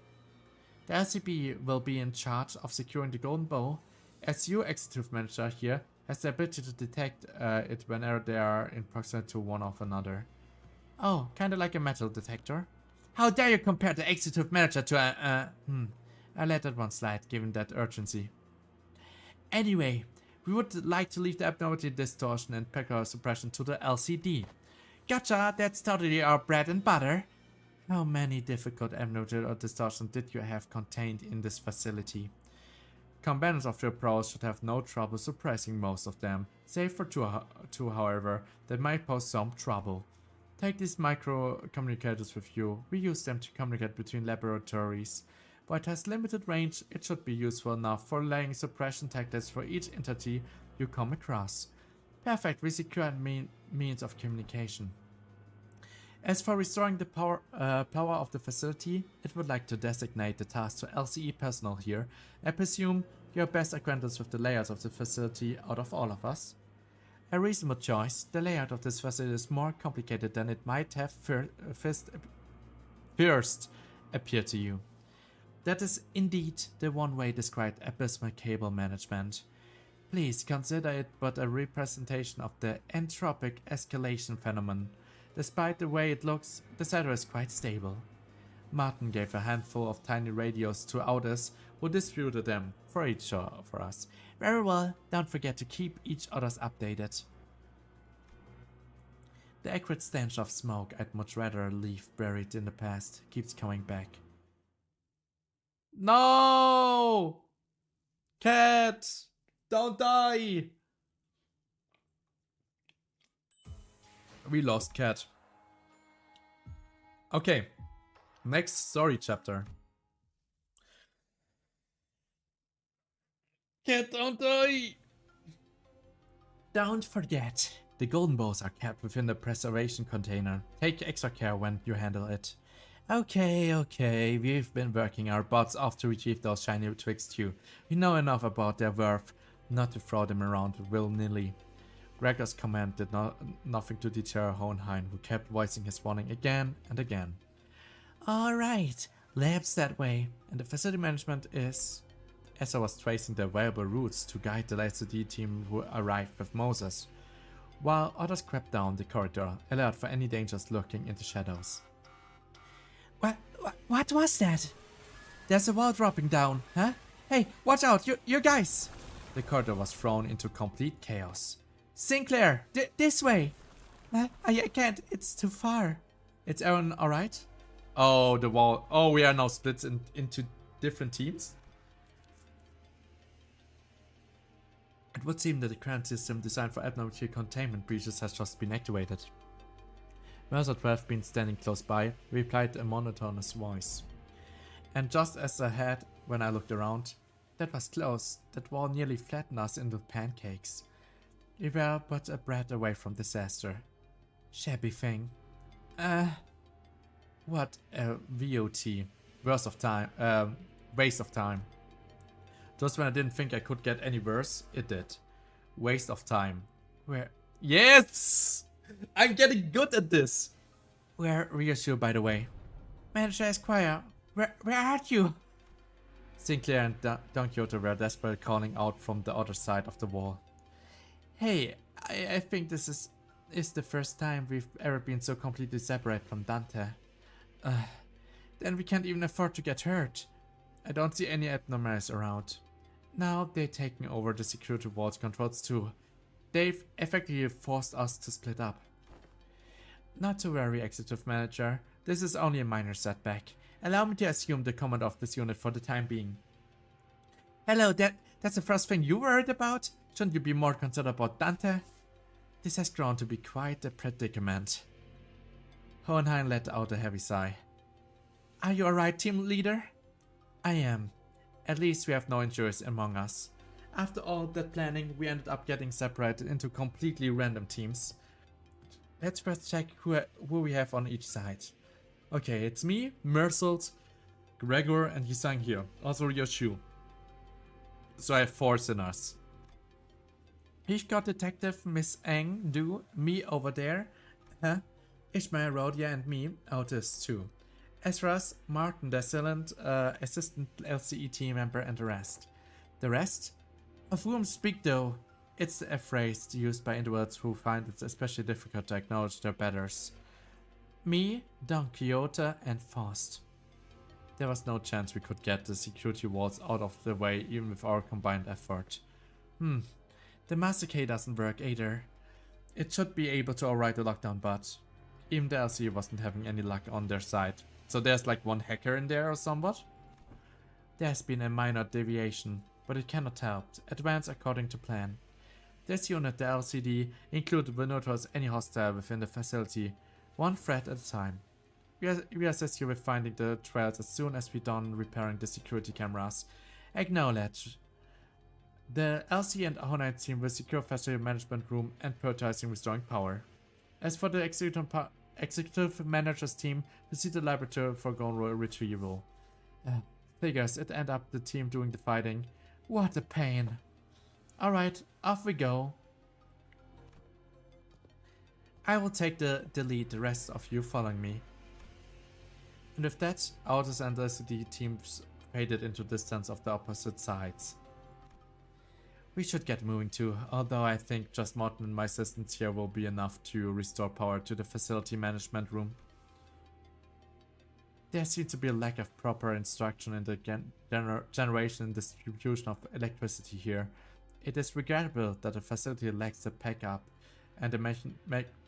The LCB will be in charge of securing the golden bow, as your executive manager here has the ability to detect it whenever they are in proximity to one of another. Oh, kinda like a metal detector. How dare you compare the executive manager to I let that one slide, given that urgency. Anyway, we would like to leave the abnormality distortion and peculiar suppression to the LCD. Gotcha, that's totally our bread and butter. How many difficult abnormality or distortions did you have contained in this facility? Combatants of your pros should have no trouble suppressing most of them, save for two however, that might pose some trouble. Take these micro communicators with you. We use them to communicate between laboratories. While it has limited range, it should be useful enough for laying suppression tactics for each entity you come across. Perfect, we secure means of communication. As for restoring the power of the facility, it would like to designate the task to LCE personnel here. I presume you are best acquainted with the layout of the facility out of all of us. A reasonable choice. The layout of this facility is more complicated than it might have first appeared to you. That is indeed the one way described abysmal cable management. Please consider it but a representation of the entropic escalation phenomenon. Despite the way it looks, the center is quite stable. Martin gave a handful of tiny radios to others who distributed them for us. Very well, don't forget to keep each other's updated. The acrid stench of smoke I'd much rather leave buried in the past keeps coming back. No! Cat! Don't die! We lost Cat. Okay. Next story chapter. Cat, don't die! Don't forget, the golden bows are kept within the preservation container. Take extra care when you handle it. Okay, we've been working our butts off to retrieve those shiny twigs too. We know enough about their worth not to throw them around willy-nilly. Gregor's command did nothing to deter Hohenheim, who kept voicing his warning again and again. Alright, labs that way, and the facility management is... As I was tracing the available routes to guide the LCD team who arrived with Moses, while others crept down the corridor, alert for any dangers lurking in the shadows. What was that? There's a wall dropping down, huh? Hey, watch out, you guys! The corridor was thrown into complete chaos. Sinclair, this way! I can't, it's too far. It's Aaron alright? Oh, the wall. Oh, we are now split into different teams? It would seem that the current system designed for abnormality containment breaches has just been activated. Mercer 12 been standing close by, replied a monotonous voice. And just as I had when I looked around, That was close. That wall nearly flattened us into pancakes. We were but a breath away from disaster. Shabby thing. What a VOT. Waste of time. Just when I didn't think I could get any worse, it did. Waste of time. Where? Yes! I'm getting good at this! Where reassured, by the way. Manager Esquire, where are you? Sinclair and Don Quixote were desperately calling out from the other side of the wall. Hey, I think this is the first time we've ever been so completely separate from Dante. Then we can't even afford to get hurt. I don't see any abnormalities around. Now they're taking over the security vault controls too. They've effectively forced us to split up. Not to worry, Executive Manager. This is only a minor setback. Allow me to assume the command of this unit for the time being. Hello, that's the first thing you worried about? Shouldn't you be more concerned about Dante? This has grown to be quite a predicament. Hohenheim let out a heavy sigh. Are you alright, team leader? I am. At least we have no injuries among us. After all that planning, we ended up getting separated into completely random teams. Let's first check who we have on each side. Okay, it's me, Merselt, Gregor, and Yisang here. Also Ryoshu. So I have 4 sinners. We've got Detective Miss Eng, Du, me over there, Ishmael, Rhodia, and me, Otis too. Ezra's, Martin, the silent assistant LCE team member, and the rest. The rest? Of whom speak though? It's a phrase used by individuals who find it especially difficult to acknowledge their betters. Me, Don Quixote, and Faust. There was no chance we could get the security walls out of the way even with our combined effort. The master key doesn't work either. It should be able to override the lockdown, but even the LCE wasn't having any luck on their side. So there's like one hacker in there or somewhat. There's been a minor deviation, but it cannot help. Advance according to plan. This unit, the LCD, included will neutralize any hostile within the facility, one threat at a time. We assist you with finding the trails as soon as we're done repairing the security cameras. Acknowledge. The LC and Hohenheim team will secure facility management room and prioritizing restoring power. As for the executive manager's team, proceed the laboratory for gun retrieval. Figures it end up the team doing the fighting. What a pain. Alright, off we go. I will take the lead, the rest of you following me. And with that, Autos and the LCD teams faded into distance of the opposite sides. We should get moving too, although I think just Martin and my assistants here will be enough to restore power to the facility management room. There seems to be a lack of proper instruction in the generation and distribution of electricity here. It is regrettable that the facility lacks the backup and the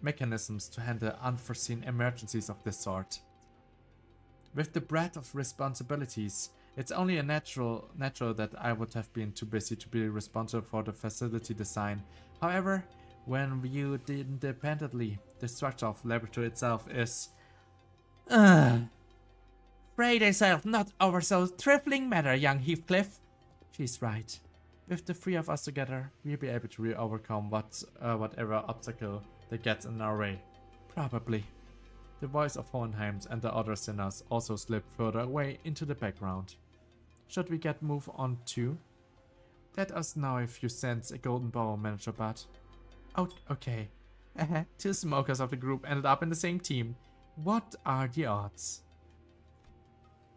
mechanisms to handle unforeseen emergencies of this sort. With the breadth of responsibilities, it's only natural that I would have been too busy to be responsible for the facility design. However, when viewed independently, the structure of the laboratory itself is... Pray thyself not over so trifling matter, young Heathcliff. She's right. With the 3 of us together, we'll be able to overcome whatever obstacle that gets in our way. Probably. The voice of Hohenheim and the other sinners also slipped further away into the background. Should we move on too? Let us know if you sense a golden bowl, Manager Bud. Oh, okay. 2 smokers of the group ended up in the same team. What are the odds?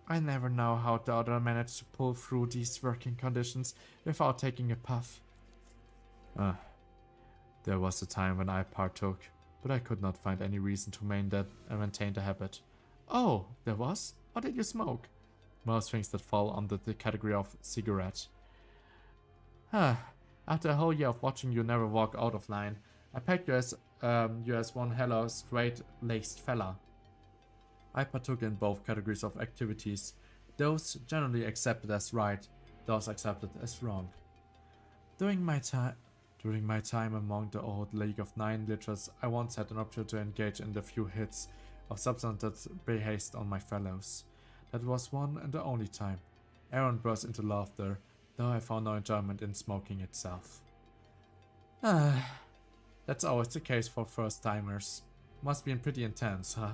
I never know how the other managed to pull through these working conditions without taking a puff. There was a time when I partook, but I could not find any reason to maintain the habit. Oh, there was? What did you smoke? Most things that fall under the category of cigarette. After a whole year of watching you never walk out of line, I pegged you as one hello straight-laced fella. I partook in both categories of activities, those generally accepted as right, those accepted as wrong. During my time among the old League of Nine Litters, I once had an opportunity to engage in the few hits of substance that behazed on my fellows. That was one and the only time. Aaron burst into laughter. though I found no enjoyment in smoking itself. That's always the case for first-timers. Must be pretty intense, huh?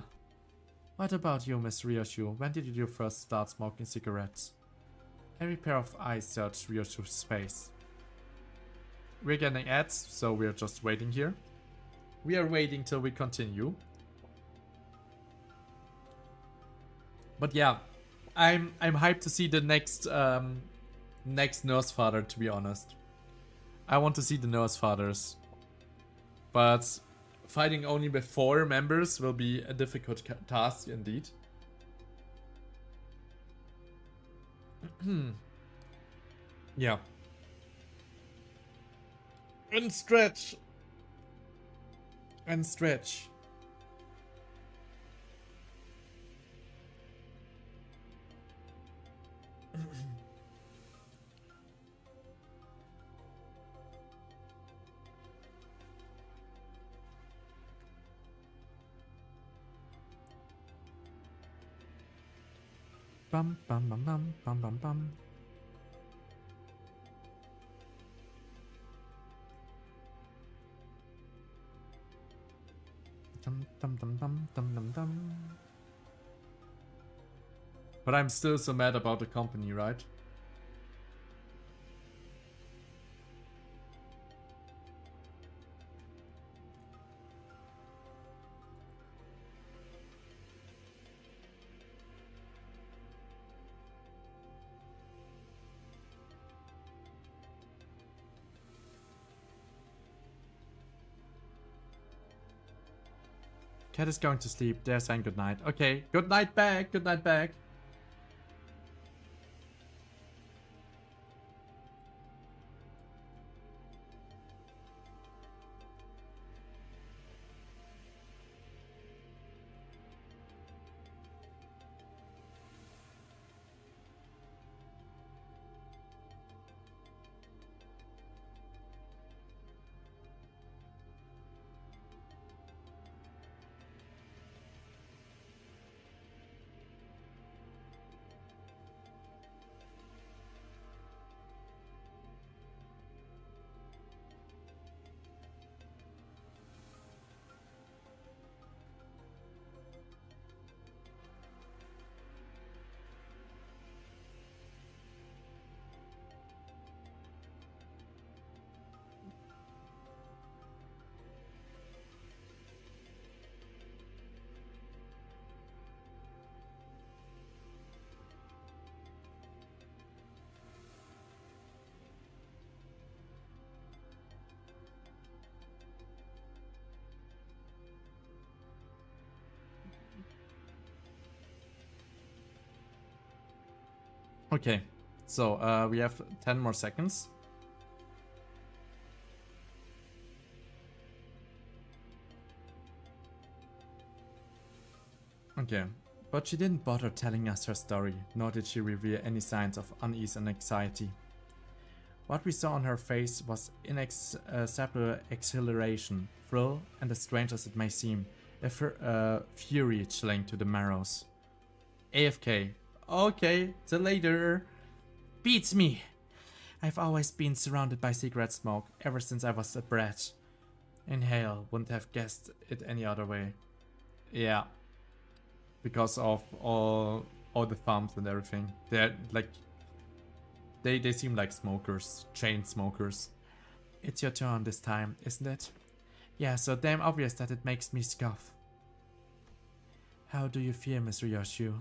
What about you, Miss Ryoshu? When did you first start smoking cigarettes? Every pair of eyes searched Ryoshu's face. We're getting ads, so we're just waiting here. We are waiting till we continue. But yeah, I'm hyped to see the next nurse father, to be honest. I want to see the nurse fathers. But fighting only with 4 members will be a difficult task indeed. Yeah. And stretch. And stretch. Bum bum bum bum bum bum bum. Dum dum dum dum dum dum dum. But I'm still so mad about the company, right? Cat is going to sleep. They're saying goodnight. Okay, good night back. Good night back. Okay, so we have 10 more seconds. Okay, but she didn't bother telling us her story, nor did she reveal any signs of unease and anxiety. What we saw on her face was inexpressible exhilaration, thrill, and as strange as it may seem, a fury chilling to the marrows. AFK. Okay, till later. Beats me. I've always been surrounded by cigarette smoke ever since I was a brat. Inhale, wouldn't have guessed it any other way. Yeah. Because of all the thumbs and everything. They're like... They seem like smokers. Chain smokers. It's your turn this time, isn't it? Yeah, so damn obvious that it makes me scoff. How do you feel, Miss Ryoshu?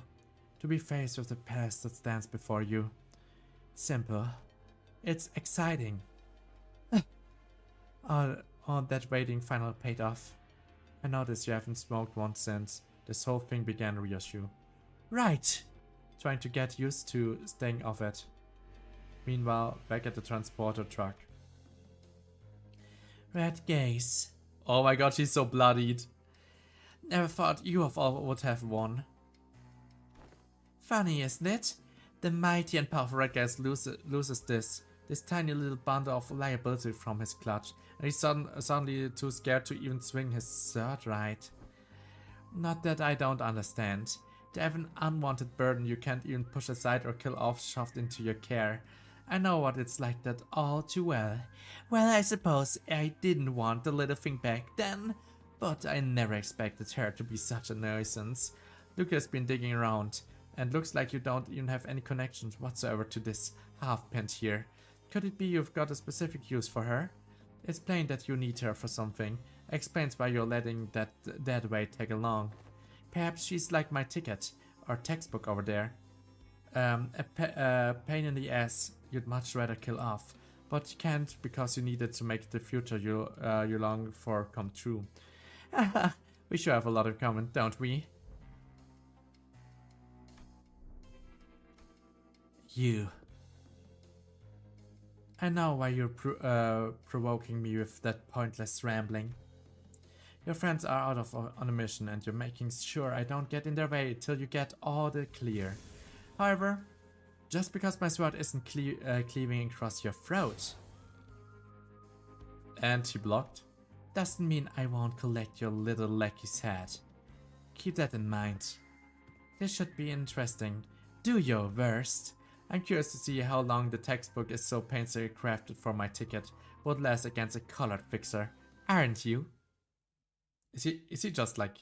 To be faced with the past that stands before you. Simple. It's exciting. all that waiting finally paid off. I noticed you haven't smoked once since this whole thing began, Ryoshu. Right. Trying to get used to staying off it. Meanwhile, back at the transporter truck. Red gaze. Oh my god, she's so bloodied. Never thought you of all would have won. Funny, isn't it? The mighty and powerful red guy loses this tiny little bundle of liability from his clutch, and he's suddenly too scared to even swing his sword right. Not that I don't understand. To have an unwanted burden you can't even push aside or kill off shoved into your care. I know what it's like that all too well. Well, I suppose I didn't want the little thing back then, but I never expected her to be such a nuisance. Luke has been digging around, and looks like you don't even have any connections whatsoever to this half-pint here. Could it be you've got a specific use for her? It's plain that you need her for something. Explains why you're letting that dead weight tag along. Perhaps she's like my ticket, or textbook over there. A pain in the ass you'd much rather kill off, but you can't because you need it to make the future you long for come true. We sure have a lot in common, don't we? You. I know why you're provoking me with that pointless rambling. Your friends are out on a mission and you're making sure I don't get in their way till you get all the clear. However, just because my sword isn't cleaving across your throat, and he blocked, doesn't mean I won't collect your little lackey's head. Keep that in mind. This should be interesting. Do your worst. I'm curious to see how long the textbook is so painstakingly crafted for my ticket would last against a colored fixer, aren't you? Is he just like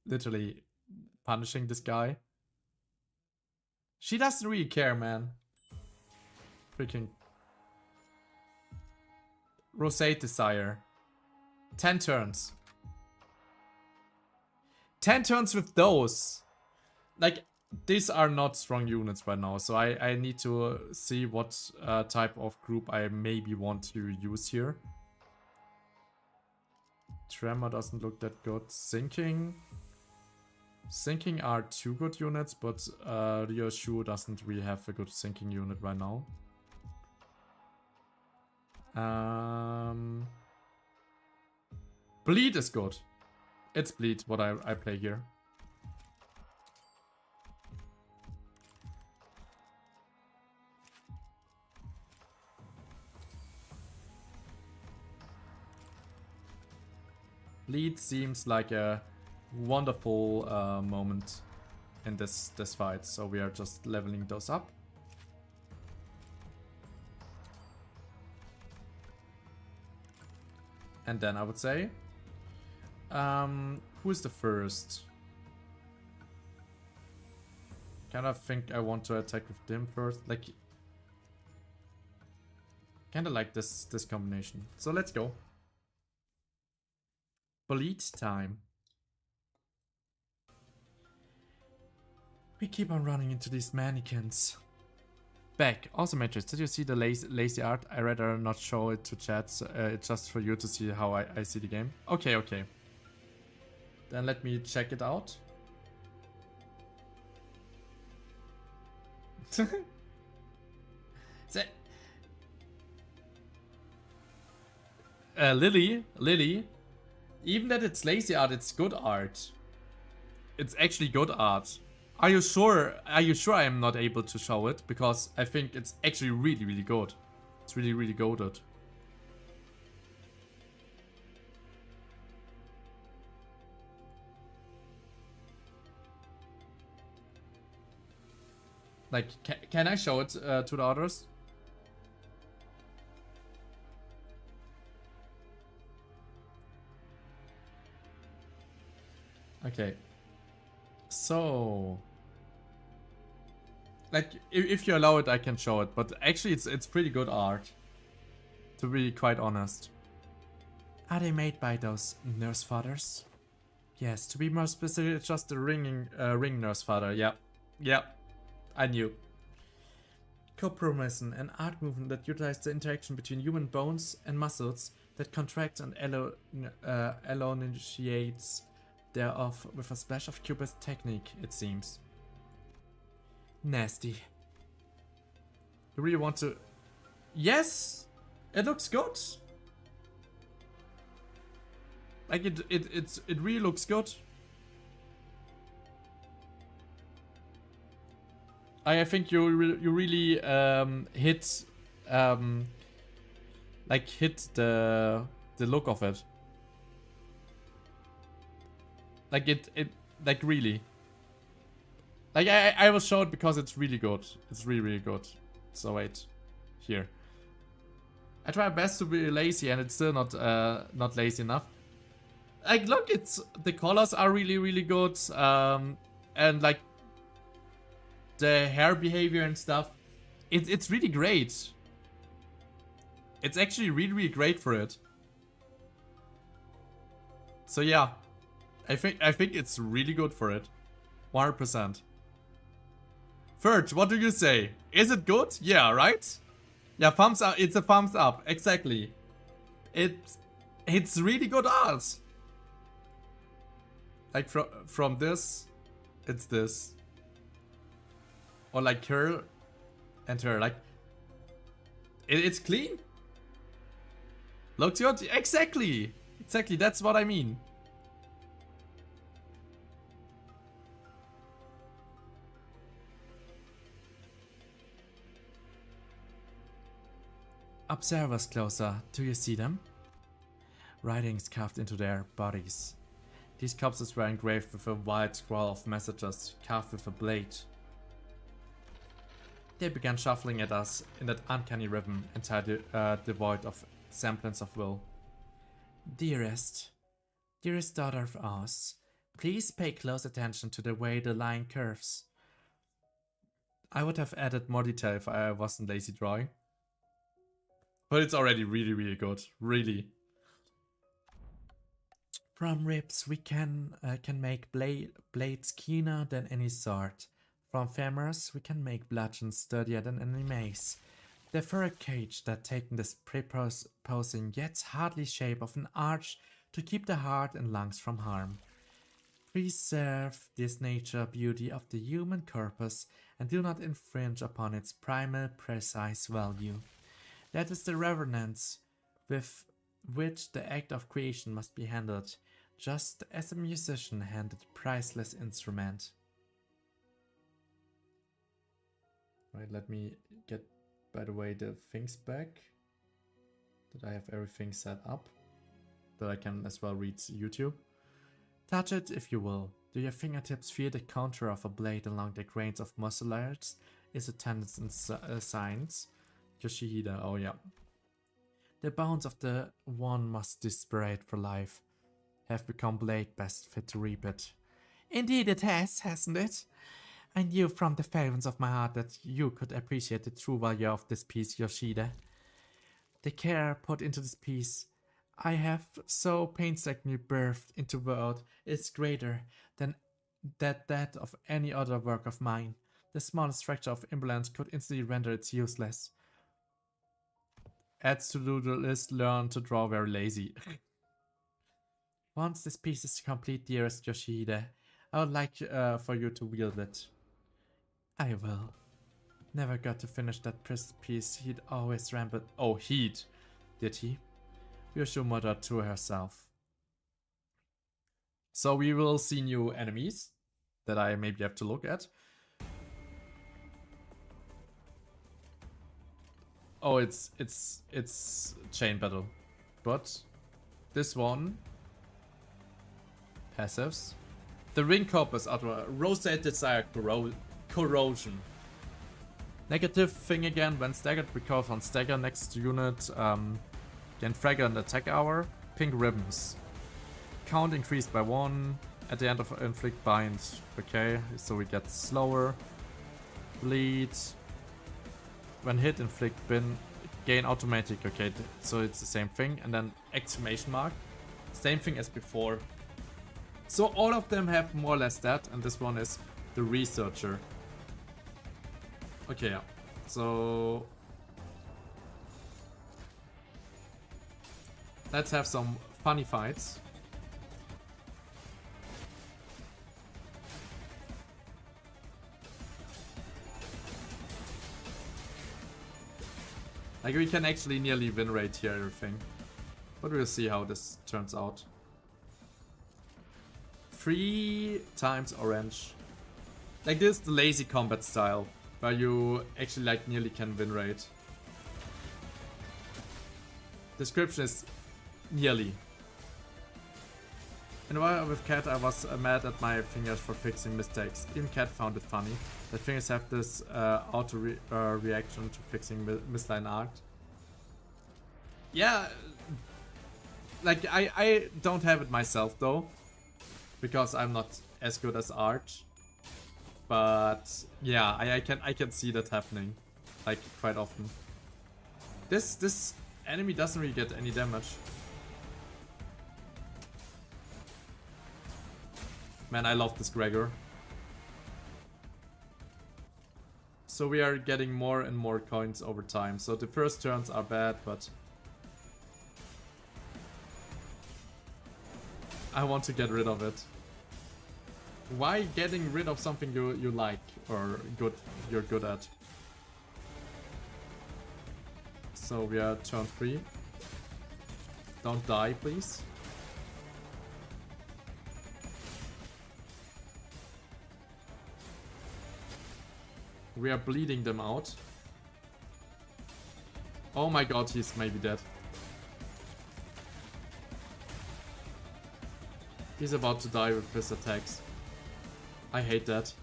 literally punishing this guy? She doesn't really care, man. Freaking Rosate Desire. 10 turns. 10 turns with those. Like, these are not strong units right now, so I need to see what type of group I maybe want to use here. Tremor doesn't look that good. Sinking. Sinking are 2 good units, but Rio Shu doesn't really have a good sinking unit right now. Bleed is good. It's bleed what I play here. Bleed seems like a wonderful moment in this fight, so we are just leveling those up. And then I would say, who's the first? Kind of think I want to attack with them first, like, kind of like this combination. So let's go. Bleed time. We keep on running into these mannequins. Back. Also, Matrix, did you see the lazy art? I rather not show it to chat. So, it's just for you to see how I see the game. Okay, okay. Then let me check it out. Lily. Even that it's lazy art, it's good art. It's actually good art. Are you sure? Are you sure I am not able to show it? Because I think it's actually really, really good. It's really, really goated. Like, can I show it to the others? Okay. So, like, if you allow it, I can show it. But actually, it's pretty good art, to be quite honest. Are they made by those nurse fathers? Yes, to be more specific, it's just the ring nurse father. Yeah, I knew. Copromison, an art movement that utilizes the interaction between human bones and muscles that contracts and elongates thereof with a splash of cubist technique, it seems. Nasty. You really want to... Yes! It looks good! Like, it really looks good. I think you really hit... like, hit the look of it. Like like really. Like I will show it because it's really good. It's really, really good. So wait. here. I try my best to be lazy and it's still not lazy enough. Like, look, the colors are really good, and like the hair behavior and stuff, it's really great. It's actually really great for it. So yeah, I think it's really good for it, 100%. Ferg, what do you say? Is it good? Yeah, right? Yeah, thumbs up. It's a thumbs up, exactly. It's really good art. Like from this, it's this. Or like her and her, like it's clean. Looks good. Exactly, that's what I mean. Observe us closer. Do you see them? Writings carved into their bodies. These corpses were engraved with a wide scroll of messages, carved with a blade. They began shuffling at us in that uncanny rhythm, entirely devoid of semblance of will. Dearest daughter of ours, please pay close attention to the way the line curves. I would have added more detail if I wasn't lazy drawing. But it's already really good, really. From ribs we can make blades keener than any sword. From femurs we can make bludgeons sturdier than any mace. The furrow cage that taken this preposing yet hardly shape of an arch to keep the heart and lungs from harm. Preserve this nature beauty of the human corpus and do not infringe upon its primal precise value. That is the reverence with which the act of creation must be handled, just as a musician handled a priceless instrument. Right, let me get, by the way, the things back. That I have everything set up. That I can as well read YouTube. Touch it if you will. Do your fingertips feel the contour of a blade along the grains of muscle layers? Is a tendency in science. Yoshihide, oh yeah. The bones of the one most desperate for life have become blade best fit to reap it. Indeed it has, hasn't it? I knew from the fervence of my heart that you could appreciate the true value of this piece, Yoshida. The care put into this piece I have so painstakingly birthed into the world is greater than that of any other work of mine. The smallest fracture of imbalance could instantly render it useless. Adds to the list, learn to draw very lazy. Once this piece is complete, dearest Yoshida, I would like for you to wield it. I will. Never got to finish that piece. He'd always rambled. Oh, he'd. Did he? Yoshimoto to herself. So we will see new enemies that I maybe have to look at. Oh, it's chain battle. But this one passives. The ring corpus utter rotate desire corrosion. Negative thing again, when staggered, recover on stagger next unit. Gain fragrant attack hour. Pink ribbons. Count increased by 1. At the end of inflict bind. Okay, so we get slower. Bleed. When hit, inflict bin. Gain automatic. Okay, so it's the same thing. And then exclamation mark. Same thing as before. So all of them have more or less that. And this one is the researcher. Okay, yeah. So let's have some funny fights. Like, we can actually nearly win rate here, everything. But we'll see how this turns out. 3 times orange. Like, this is the lazy combat style, where you actually like nearly can win rate. Description is nearly. In a while with Cat, I was mad at my fingers for fixing mistakes. Even Cat found it funny that fingers have this auto reaction to fixing misline art. Yeah, like I don't have it myself though, because I'm not as good as art. But yeah, I can see that happening, like quite often. This enemy doesn't really get any damage. Man, I love this Gregor. So we are getting more and more coins over time. So the first turns are bad, but I want to get rid of it. Why getting rid of something you like or you're good at? So we are turn 3. Don't die, please. We are bleeding them out. Oh my god, he's maybe dead. He's about to die with his attacks. I hate that.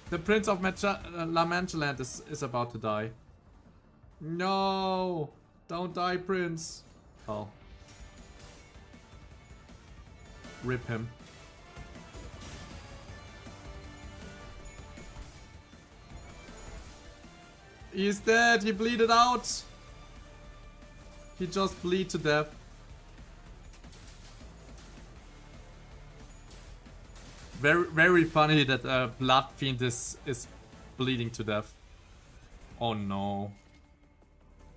The Prince of La Manchaland is about to die. No! Don't die, Prince! Oh. Rip him. He's dead! He bleeded out! He just bleed to death. Very funny that Blood Fiend is bleeding to death. Oh no.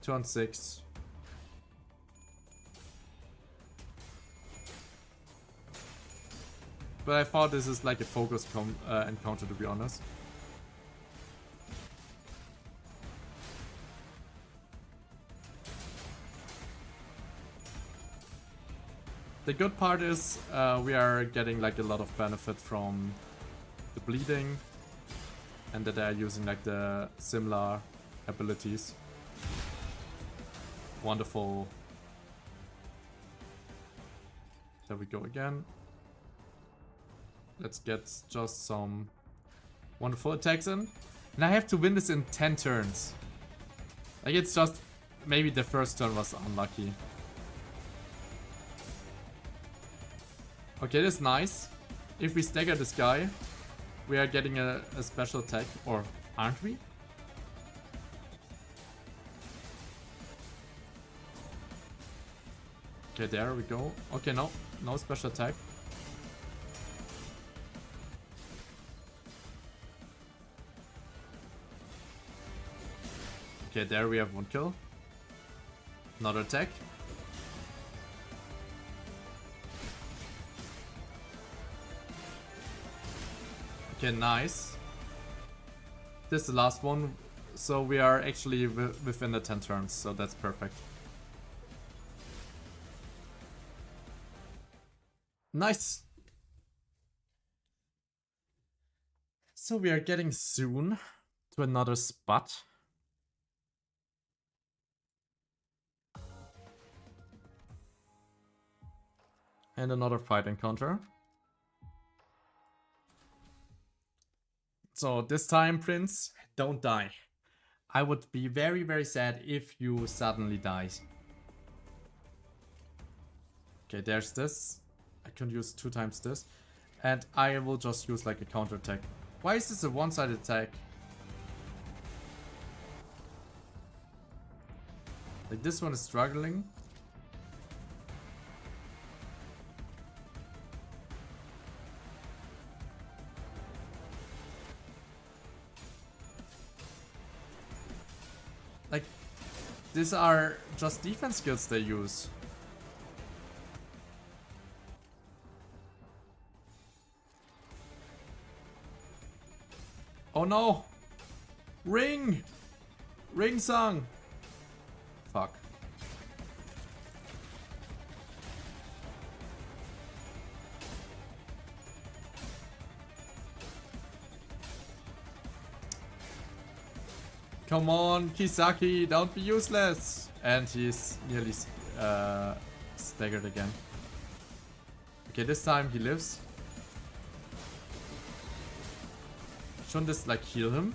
Turn 6. But I thought this is like a focus encounter, to be honest. The good part is we are getting like a lot of benefit from the bleeding, and that they are using like the similar abilities. Wonderful. There we go again. Let's get just some wonderful attacks in. And I have to win this in 10 turns. Like it's just, maybe the first turn was unlucky. Okay, that's nice. If we stagger this guy, we are getting a special attack, or aren't we? Okay, there we go. Okay, no special attack. Okay, there we have 1 kill. Another attack. Okay, nice. This is the last one, so we are actually within the 10 turns, so that's perfect. Nice! So we are getting soon to another spot. And another fight encounter. So this time, Prince, don't die. I would be very, very sad if you suddenly die. Okay, there's this. I can use 2 times this. And I will just use like a counter attack. Why is this a one-sided attack? Like this one is struggling. Like, these are just defense skills they use. Oh no! Ring! Ring song! Fuck. Come on, Kisaki, don't be useless! And he's nearly staggered again. Okay, this time he lives. Shouldn't this like heal him?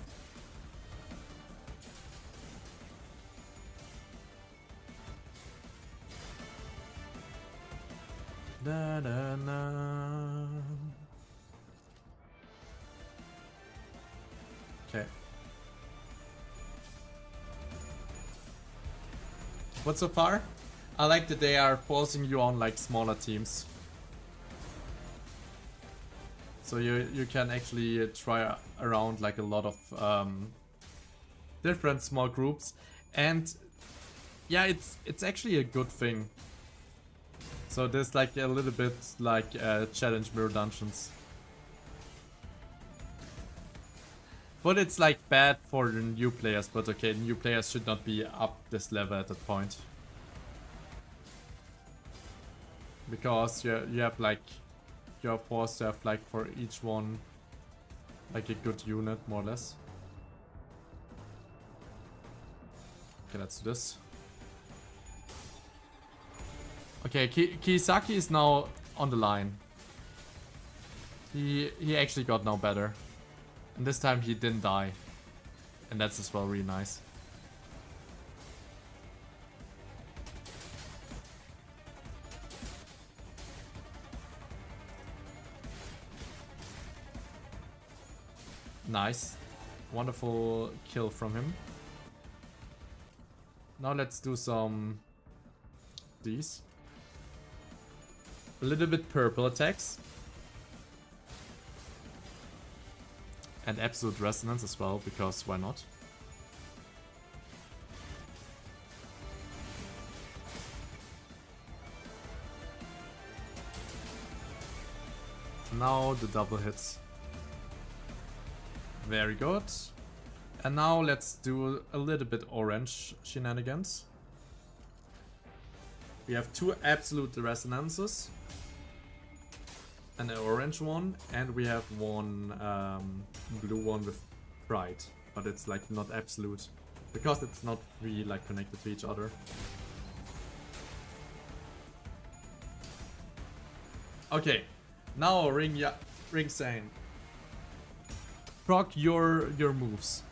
Da, da, na. Okay. But so far, I like that they are forcing you on like smaller teams. So you can actually try around like a lot of different small groups, and yeah, it's actually a good thing. So there's like a little bit like challenge mirror dungeons, but it's like bad for the new players. But okay, new players should not be up this level at that point, because you have like. You're forced to have like for each one like a good unit, more or less. Okay, let's do this. Okay, Kisaki is now on the line. He actually got now better. And this time he didn't die. And that's as well really nice. Nice. Wonderful kill from him. Now let's do some these. A little bit purple attacks. And absolute resonance as well, because why not? Now the double hits. Very good. And now let's do a little bit orange shenanigans. We have 2 absolute resonances. And an orange one. And we have one blue one with pride. But it's like not absolute. Because it's not really like connected to each other. Okay. Now Ring Sane. Proc your moves.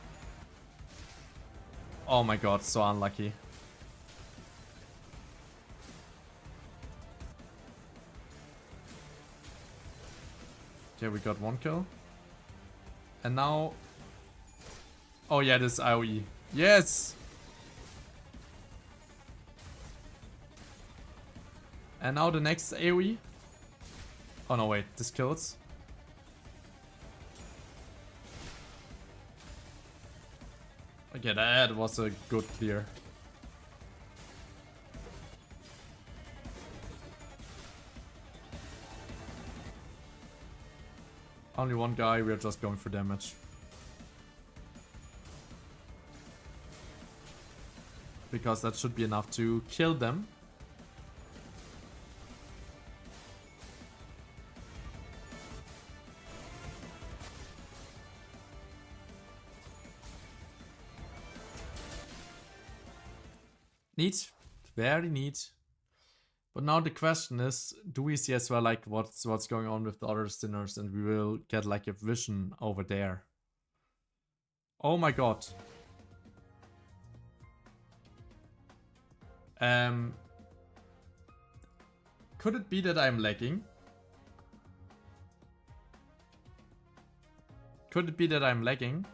Oh my god, so unlucky. Okay, we got 1 kill. And now... Oh yeah, this AoE. Yes! And now the next AoE. Oh no, wait, this kills. Okay, that was a good clear. Only one guy, we're just going for damage. Because that should be enough to kill them. Neat, very neat. But now the question is, do we see as well like what's going on with the other sinners, and we will get like a vision over there. Oh my god. Could it be that I'm lagging? Could it be that I'm lagging?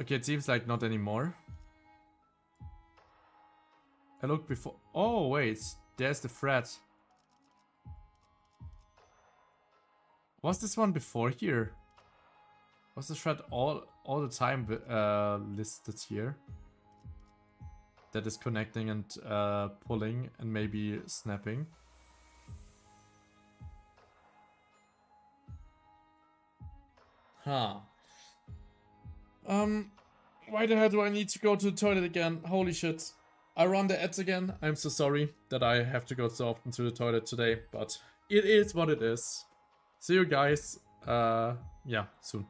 Okay, it seems like not anymore. I looked before. Oh wait, there's the thread. Was this one before here? Was the thread all the time listed here? That is connecting and pulling and maybe snapping. Huh. Why the hell do I need to go to the toilet again? Holy shit. I run the ads again. I'm so sorry that I have to go so often to the toilet today, but it is what it is. See you guys, yeah, soon.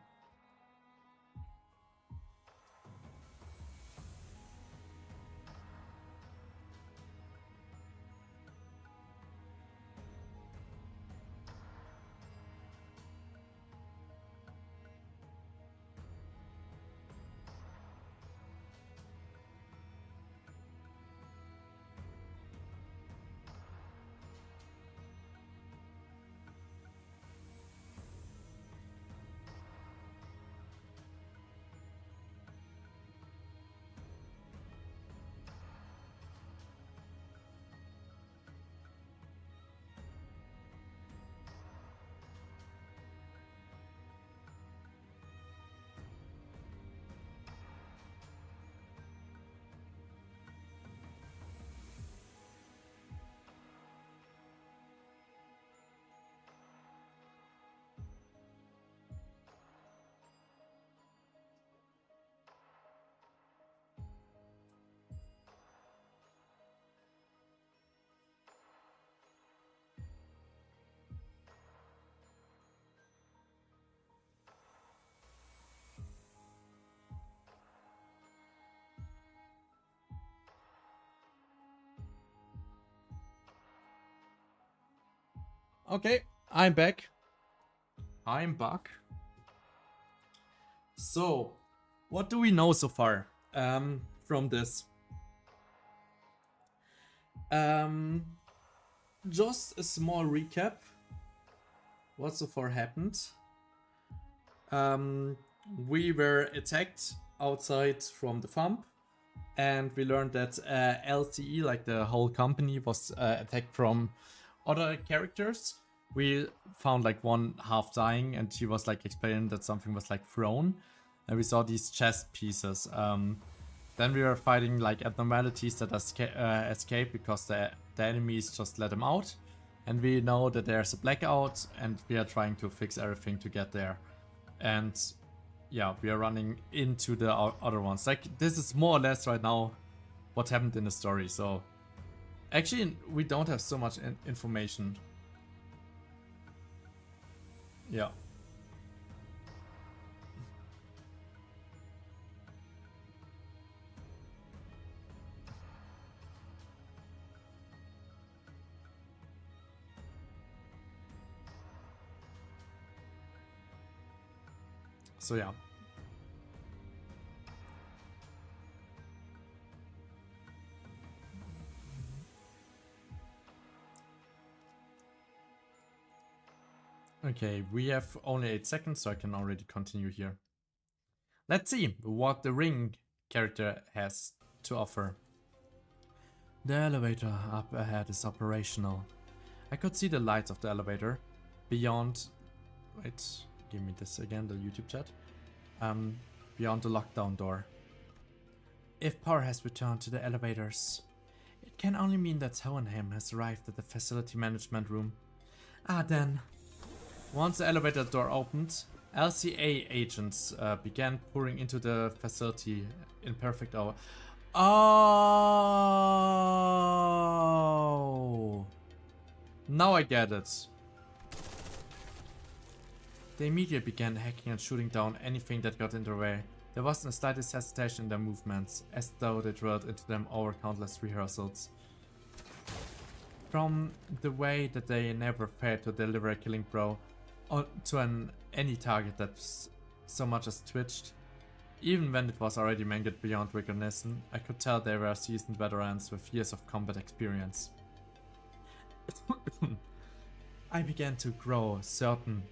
Okay, I'm back. I'm back. So, what do we know so far from this? Just a small recap. What so far happened? We were attacked outside from the farm, and we learned that LTE, like the whole company, was attacked from other characters. We found like one half dying, and she was like explaining that something was like thrown, and we saw these chest pieces. Then we were fighting like abnormalities that escape because the enemies just let them out, and we know that there's a blackout, and we are trying to fix everything to get there. And yeah, we are running into the other ones. Like, this is more or less right now what happened in the story. So actually, we don't have so much information. Yeah. So yeah. Okay, we have only 8 seconds, so I can already continue here. Let's see what the ring character has to offer. The elevator up ahead is operational. I could see the lights of the elevator beyond... Wait, give me this again, the YouTube chat. Beyond the lockdown door. If power has returned to the elevators, it can only mean that Hohenheim has arrived at the facility management room. Then. Once the elevator door opened, LCA agents began pouring into the facility in perfect order. Oh! Now I get it. They immediately began hacking and shooting down anything that got in their way. There wasn't the slightest hesitation in their movements, as though they drilled into them over countless rehearsals. From the way that they never failed to deliver a killing blow to any target that so much as twitched. Even when it was already mangled beyond recognition, I could tell they were seasoned veterans with years of combat experience. I began to grow certain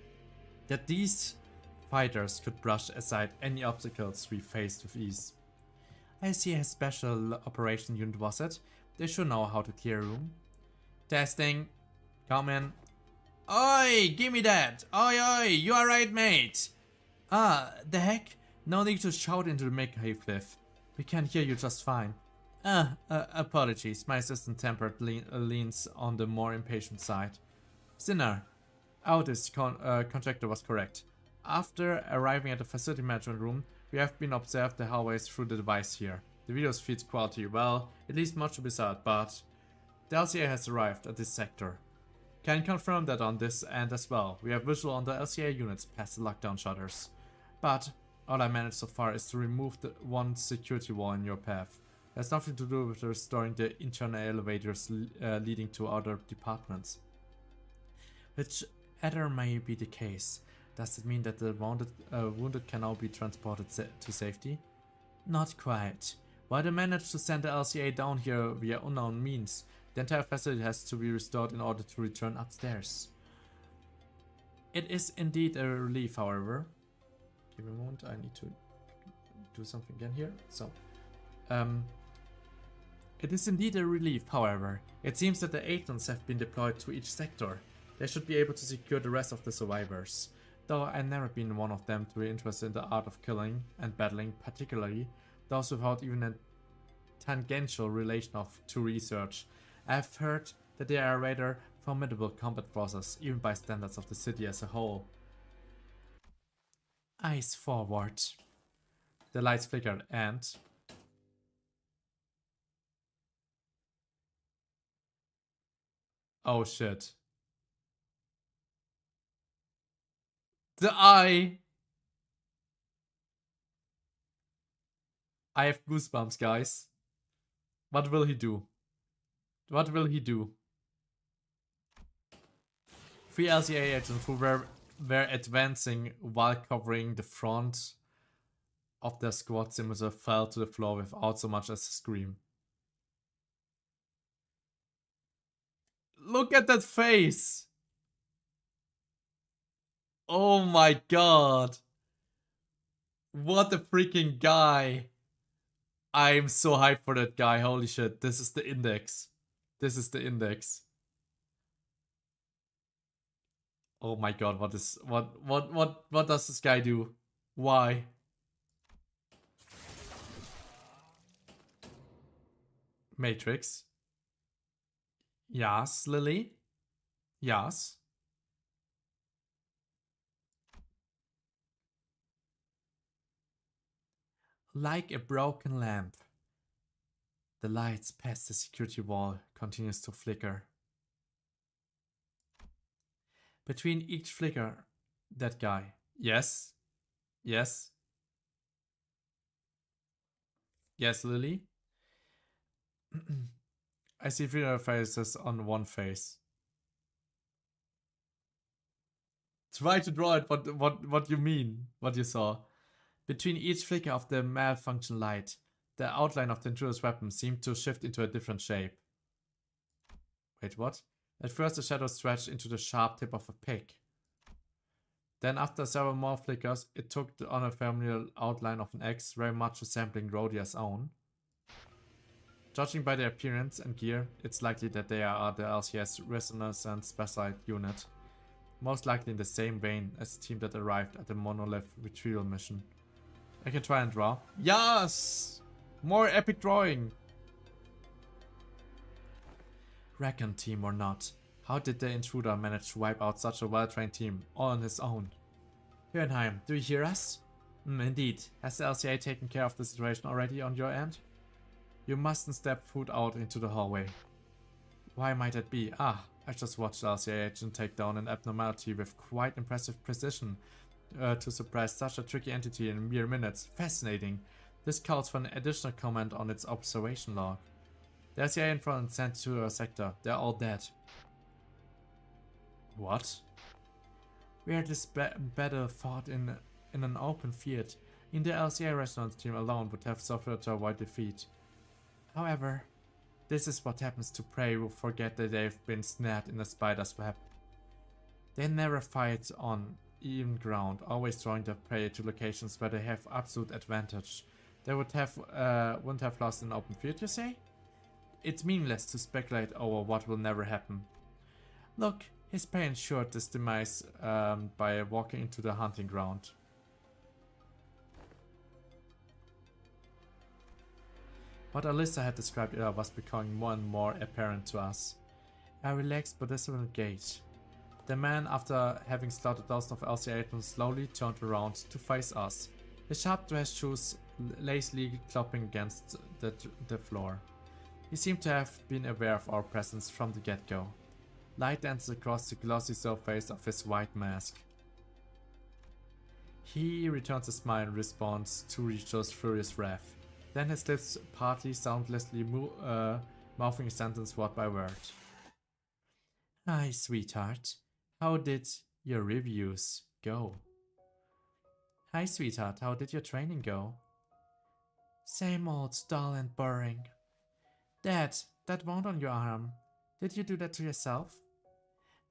that these fighters could brush aside any obstacles we faced with ease. I see a special operation unit, was it? They should know how to clear a room. Testing. Come in. Oi, give me that! Oi, oi, you are right, mate! The heck? No need to shout into the make-cave cliff. We can hear you just fine. Apologies, my assistant tempered leans on the more impatient side. Sinner. This contractor was correct. After arriving at the facility management room, we have been observed the hallways through the device here. The video's feed quality, well, at least much to be said, but the LCA has arrived at this sector. Can confirm that on this end as well. We have visual on the LCA units past the lockdown shutters. But all I managed so far is to remove the one security wall in your path. It has nothing to do with restoring the internal elevators leading to other departments. Whichever may be the case, does it mean that the wounded can now be transported to safety? Not quite. While they managed to send the LCA down here via unknown means, the entire facility has to be restored in order to return upstairs. It is indeed a relief, however. Give me a moment, I need to do something again here. So, it is indeed a relief, however. It seems that the agents have been deployed to each sector. They should be able to secure the rest of the survivors. Though I've never been one of them to be interested in the art of killing and battling, particularly those without even a tangential relation to research. I've heard that they are rather formidable combat forces, even by standards of the city as a whole. Eyes forward. The lights flickered and... Oh shit. The eye! I have goosebumps, guys. What will he do? What will he do? 3 LCA agents who were advancing while covering the front of their squad simulator fell to the floor without so much as a scream. Look at that face! Oh my god! What a freaking guy! I'm so hyped for that guy, holy shit. This is the index. This is the index. Oh my god, what does this guy do? Why? Matrix. Yes, Lily. Yes. Like a broken lamp, the lights past the security wall continues to flicker. Between each flicker, that guy. Yes. Yes. Yes, Lily. I see 3 faces on one face. Try to draw it what you mean, what you saw. Between each flicker of the malfunction light, the outline of the intruder's weapon seemed to shift into a different shape. Wait, what? At first the shadow stretched into the sharp tip of a pick. Then after several more flickers, it took on a familiar outline of an X, very much resembling Rhodia's own. Judging by their appearance and gear, it's likely that they are the LCS Reconnaissance Specialist Unit. Most likely in the same vein as the team that arrived at the Monolith retrieval mission. I can try and draw. Yes! More epic drawing! Recon team or not, how did the intruder manage to wipe out such a well-trained team all on his own? Hirnheim, do you hear us? Indeed. Has the LCA taken care of the situation already on your end? You mustn't step foot out into the hallway. Why might that be? Ah, I just watched the LCA agent take down an abnormality with quite impressive precision to suppress such a tricky entity in mere minutes. Fascinating. This calls for an additional comment on its observation log. The LCA influence sent to a sector. They're all dead. What? We had this battle fought in an open field. In the LCA resonance team alone would have suffered a wide defeat. However, this is what happens to prey who forget that they've been snared in a spider's web. They never fight on even ground, always drawing their prey to locations where they have absolute advantage. They wouldn't have lost an open field, you say? It's meaningless to speculate over what will never happen. Look, his prey ensured this demise by walking into the hunting ground. What Alyssa had described earlier was becoming more and more apparent to us. A relaxed but disciplined gait. The man, after having slaughtered dozens of LCA agents, slowly turned around to face us. His sharp dress shoes lazily clopping against the floor. He seemed to have been aware of our presence from the get-go. Light dances across the glossy surface of his white mask. He returns a smile in response to Richo's furious wrath. Then his lips partly soundlessly mouthing a sentence word by word. Hi, sweetheart. How did your reviews go? Hi, sweetheart. How did your training go? Same old, dull and boring. Dad, that wound on your arm. Did you do that to yourself?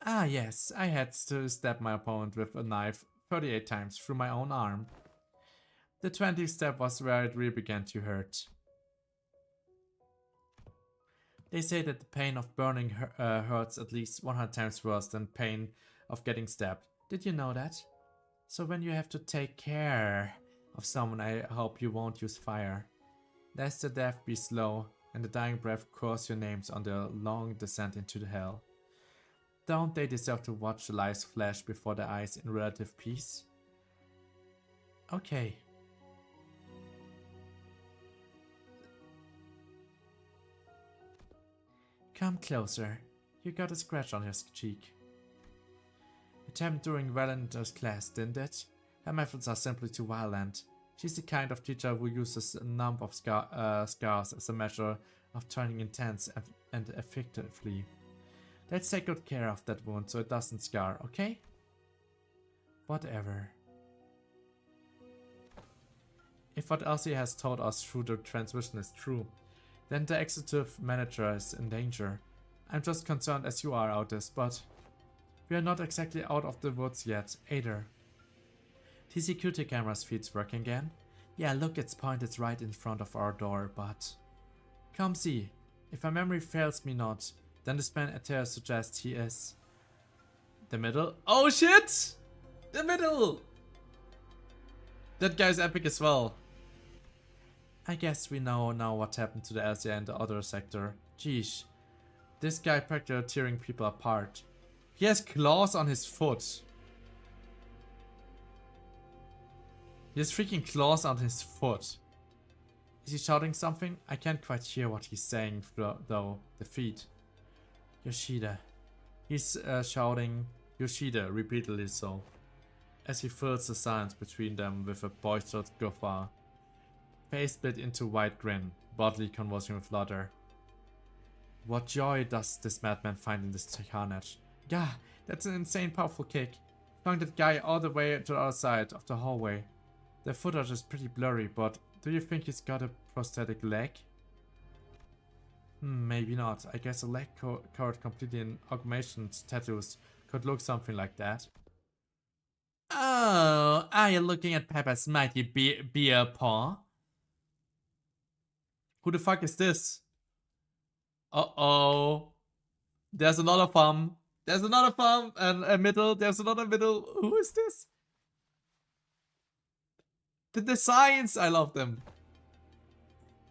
Ah, yes. I had to stab my opponent with a knife 38 times through my own arm. The 20th step was where it really began to hurt. They say that the pain of burning hurts at least 100 times worse than pain of getting stabbed. Did you know that? So when you have to take care of someone, I hope you won't use fire. Lest the death be slow and the dying breath curse your names on the long descent into the hell. Don't they deserve to watch the lives flash before their eyes in relative peace? Okay. Come closer. You got a scratch on your cheek. It happened during Valentin's class, didn't it? Her methods are simply too violent. She's the kind of teacher who uses a number of scars as a measure of training intense and effectively. Let's take good care of that wound so it doesn't scar, okay? Whatever. If what Elsie has told us through the transmission is true, then the executive manager is in danger. I'm just concerned as you are, Otis, but we are not exactly out of the woods yet, either. The security camera's feed's working again? Yeah, look, it's pointed right in front of our door, but... Come see. If my memory fails me not, then this man Atea suggests he is... The middle? Oh shit! The middle! That guy's epic as well. I guess we know now what happened to the LCA in the other sector. Jeez. This guy practically tearing people apart. He has claws on his foot. He has freaking claws on his foot. Is he shouting something? I can't quite hear what he's saying though. The feet. Yoshida. He's shouting Yoshida repeatedly so. As he fills the silence between them with a boisterous guffaw. Face split into wide grin, bodily convulsing with laughter. What joy does this madman find in this carnage? Gah, that's an insane powerful kick. Flung that guy all the way to the other side of the hallway. The footage is pretty blurry, but do you think he's got a prosthetic leg? Maybe not. I guess a leg covered completely in augmented tattoos could look something like that. Oh, are you looking at Peppa's mighty beer paw? Who the fuck is this? Uh-oh. There's another farm. There's another farm and a middle. There's another middle. Who is this? The designs, I love them.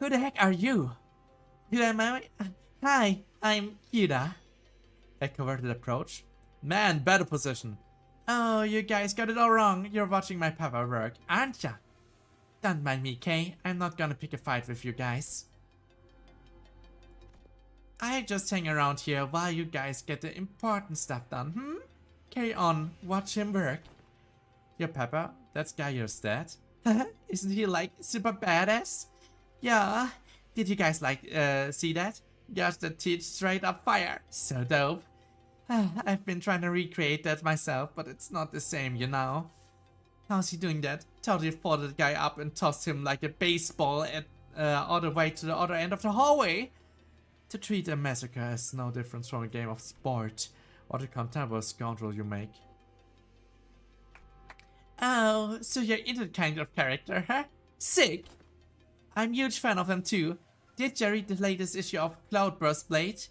Who the heck are you? Who am I? Hi, I'm Kira. A coveted approach. Man, better position. Oh, you guys got it all wrong. You're watching my papa work, aren't ya? Don't mind me, Kay. I'm not gonna pick a fight with you guys. I just hang around here while you guys get the important stuff done, Carry on, watch him work. Your papa? That's guy your dad? Isn't he like super badass? Yeah. Did you guys like see that? Just the teeth straight up fire. So dope. I've been trying to recreate that myself, but it's not the same, you know. How's he doing that? Totally folded the guy up and tossed him like a baseball at all the way to the other end of the hallway. To treat a massacre is no different from a game of sport. What a contemptible scoundrel you make. Oh, so you're into that kind of character, huh? Sick! I'm a huge fan of them too. Did you read the latest issue of Cloudburst Blade?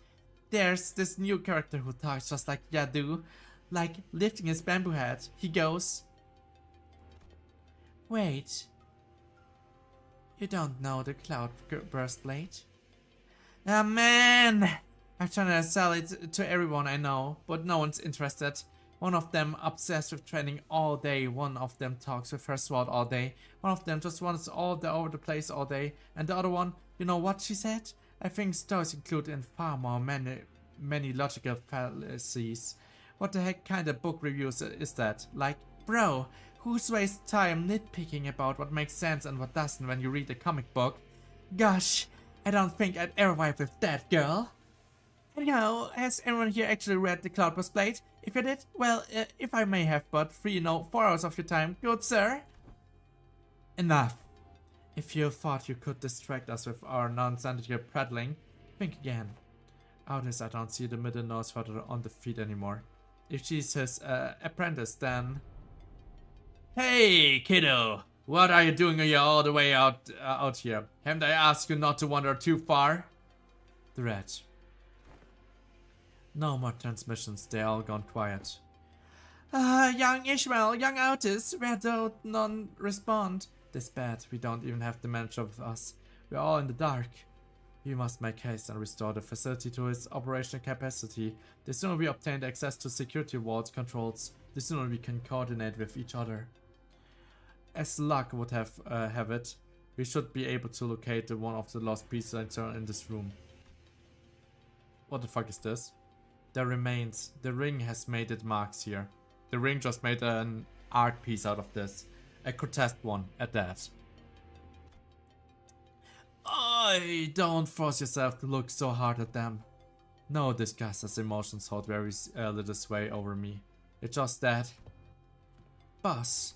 There's this new character who talks just like Yadu. Like lifting his bamboo hat. He goes... Wait. You don't know the Cloudburst Blade? Ah man! I'm trying to sell it to everyone I know, but no one's interested. One of them obsessed with training all day, one of them talks with her sword all day, one of them just wants all over the place all day, and the other one, you know what she said? I think stories include in far more many logical fallacies. What the heck kind of book reviews is that? Like, bro, who's wastes time nitpicking about what makes sense and what doesn't when you read a comic book? Gosh, I don't think I'd ever wipe with that girl. Anyhow, has anyone here actually read the Cloudburst Blade? If you did, well, if I may have but 4 hours of your time, good sir. Enough. If you thought you could distract us with our nonsensical prattling, think again. Otis, I don't see the middle nose further on the feet anymore. If she's his apprentice, then... Hey, kiddo! What are you doing here all the way out here? Haven't I asked you not to wander too far? The rat. No more transmissions, they're all gone quiet. Young Ishmael, young Otis, where don't none respond? This bad, we don't even have the manager with us. We're all in the dark. We must make haste and restore the facility to its operational capacity. The sooner we obtain access to security vault controls, the sooner we can coordinate with each other. As luck would have it, we should be able to locate one of the lost pieces in this room. What the fuck is this? The remains. The ring has made its marks here. The ring just made an art piece out of this. A grotesque one at that. Oh, don't force yourself to look so hard at them. No disgust as emotions hold very little sway over me. It's just that... Boss,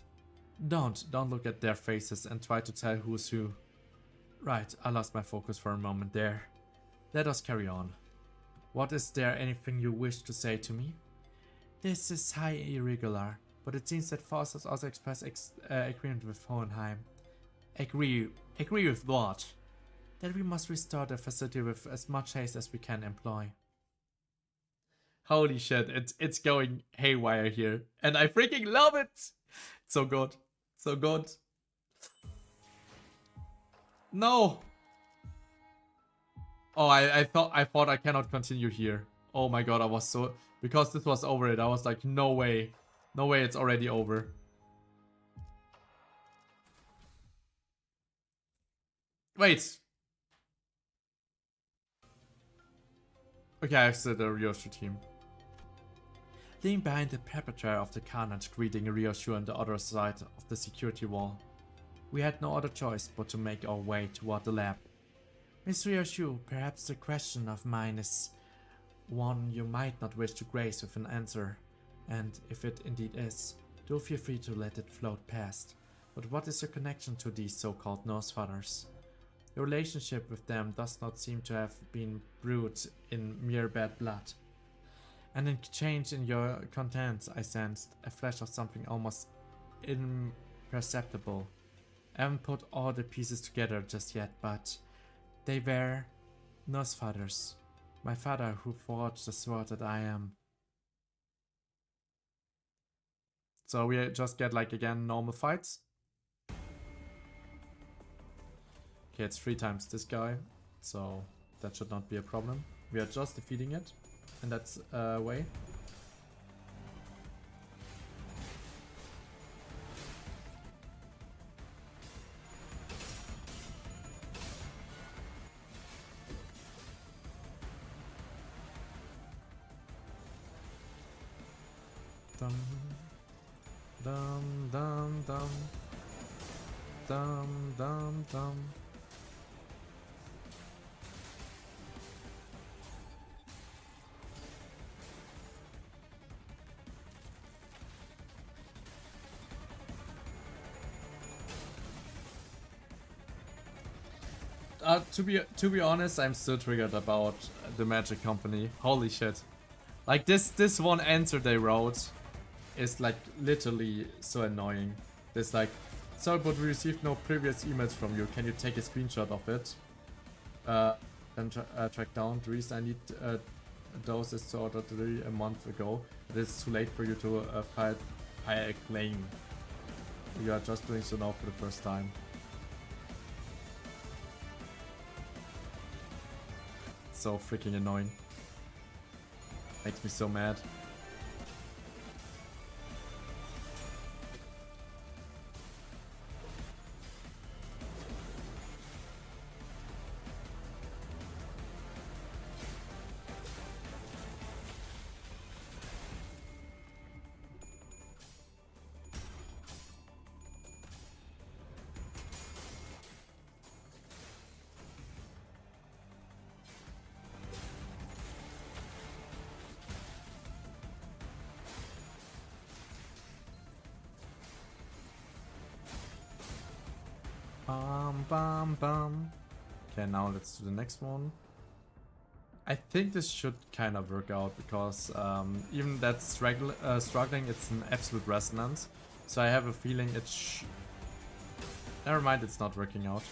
don't look at their faces and try to tell who's who. Right, I lost my focus for a moment there. Let us carry on. What is there anything you wish to say to me? This is highly irregular, but it seems that Faust also expressed agreement with Hohenheim. Agree with what? That we must restore the facility with as much haste as we can employ. Holy shit, it's going haywire here. And I freaking love it! It's so good. So good. No! Oh, I thought I cannot continue here. Oh my god, I was so... Because this was over it, I was like, no way. No way it's already over. Wait. Okay, I've set a Ryoshu team. Leaning behind the perpetrator of the carnage, greeting Ryoshu on the other side of the security wall. We had no other choice but to make our way toward the lab. Miss Ryoshu, perhaps the question of mine is one you might not wish to grace with an answer, and if it indeed is, do feel free to let it float past. But what is your connection to these so-called Nose Fathers? Your relationship with them does not seem to have been brewed in mere bad blood. And in change in your contents, I sensed a flash of something almost imperceptible. I haven't put all the pieces together just yet, but they were Nose Fathers. My father who forged the sword that I am. So we just get like again normal fights. Okay, it's 3 times this guy, so that should not be a problem. We are just defeating it, and that's a way. Dum dum dum dum dum dum dum. To be honest, I'm still triggered about the Magic Company. Holy shit! Like this one answer they wrote is like literally so annoying. There's like, sorry, but we received no previous emails from you. Can you take a screenshot of it? And track down. The reason I need those is to order 3 a month ago. It is too late for you to file a claim. You are just doing so now for the first time. So freaking annoying. Makes me so mad. Bam bam. Okay, now let's do the next one. I think this should kind of work out because even that struggling, it's an absolute resonance. So I have a feeling it never mind, it's not working out.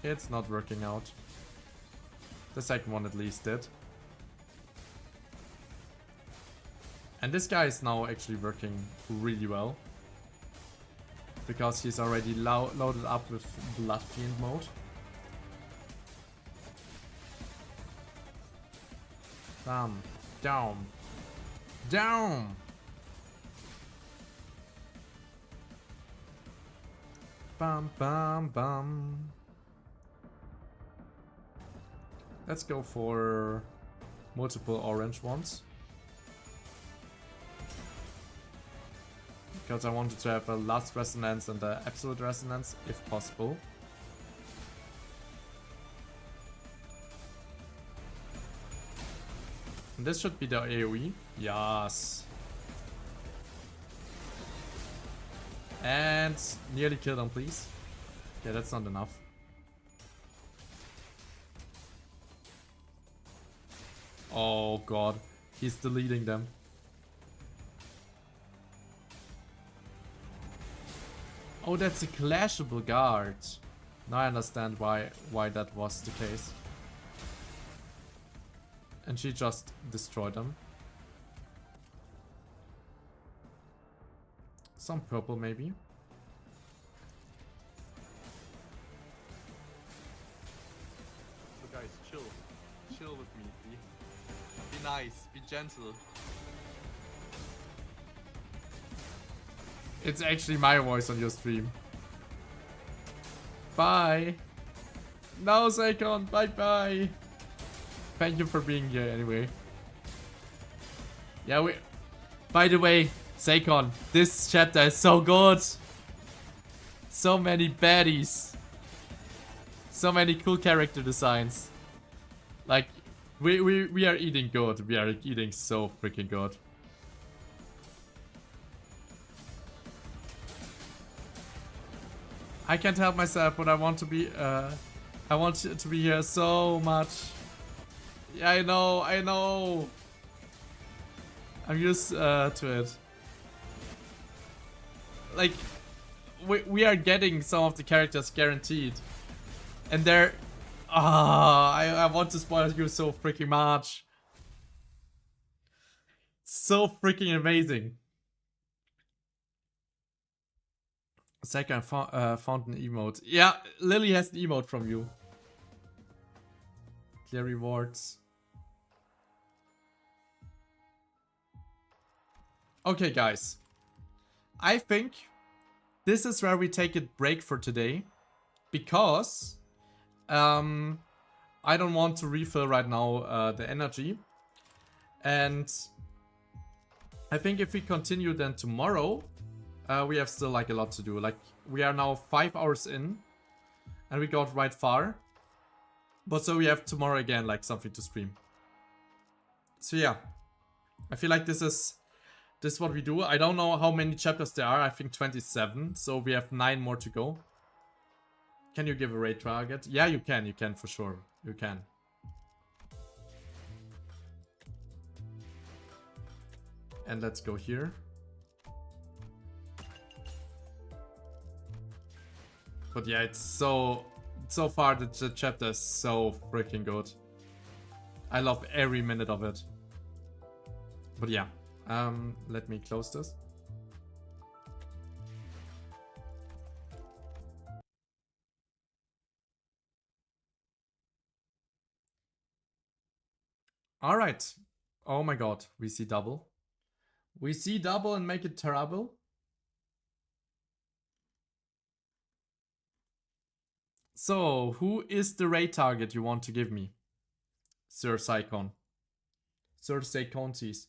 It's not working out. The second one at least did. And this guy is now actually working really well. Because he's already loaded up with Blood Fiend mode. Bam. Down. Down! Bam bam bam. Let's go for multiple orange ones. Because I wanted to have a last resonance and the absolute resonance, if possible. This should be the AoE. Yes. And nearly kill them, please. Yeah, that's not enough. Oh god, he's deleting them. Oh, that's a clashable guard. Now I understand why that was the case. And she just destroyed them. Some purple maybe. So guys, chill. Chill with me. Be nice. Be gentle. It's actually my voice on your stream. Bye. No, Saikon. Bye bye. Thank you for being here anyway. Yeah, by the way, Saikon, this chapter is so good. So many baddies. So many cool character designs. Like, we are eating good. We are eating so freaking good. I can't help myself, but I want to be, I want to be here so much. Yeah, I know. I'm used to it. Like, we are getting some of the characters guaranteed. And they're... I want to spoil you so freaking much. So freaking amazing. Second, found an emote. Yeah, Lily has an emote from you. Clear rewards. Okay, guys. I think this is where we take a break for today. Because I don't want to refill right now the energy. And I think if we continue then tomorrow, we have still like a lot to do. Like, we are now 5 hours in and we got right far. But so we have tomorrow again like something to stream. So yeah, I feel like this is what we do. I don't know how many chapters there are. I think 27. So we have 9 more to go. Can you give a raid target? Yeah, you can for sure. You can. And let's go here. But yeah, it's so far the chapter is so freaking good. I love every minute of it. But yeah, let me close this. All right. Oh my god, we see double. We see double and make it terrible. So, who is the raid target you want to give me? Sir Saikon. Sir Saikontis.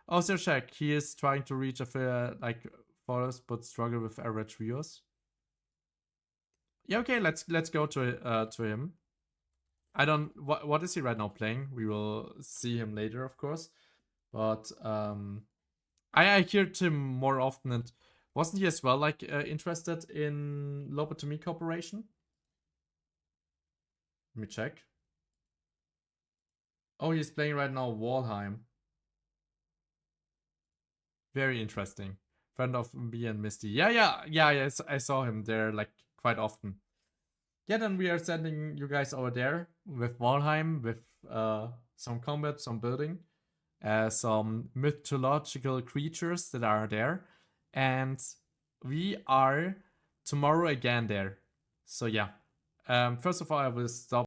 Oh, Sir Shaq, he is trying to reach a fair, like, forest, but struggle with average viewers. Yeah, okay, let's go to him. I don't... What is he right now playing? We will see him later, of course. But, I heard him more often, and wasn't he as well, like, interested in Lobotomy Corporation? Let me check. Oh, he's playing right now Walheim. Very interesting. Friend of me and Misty. Yeah, I saw him there like quite often. Yeah, then we are sending you guys over there with Walheim, with some combat, some building, some mythological creatures that are there. And we are tomorrow again there. So yeah. First of all, I will stop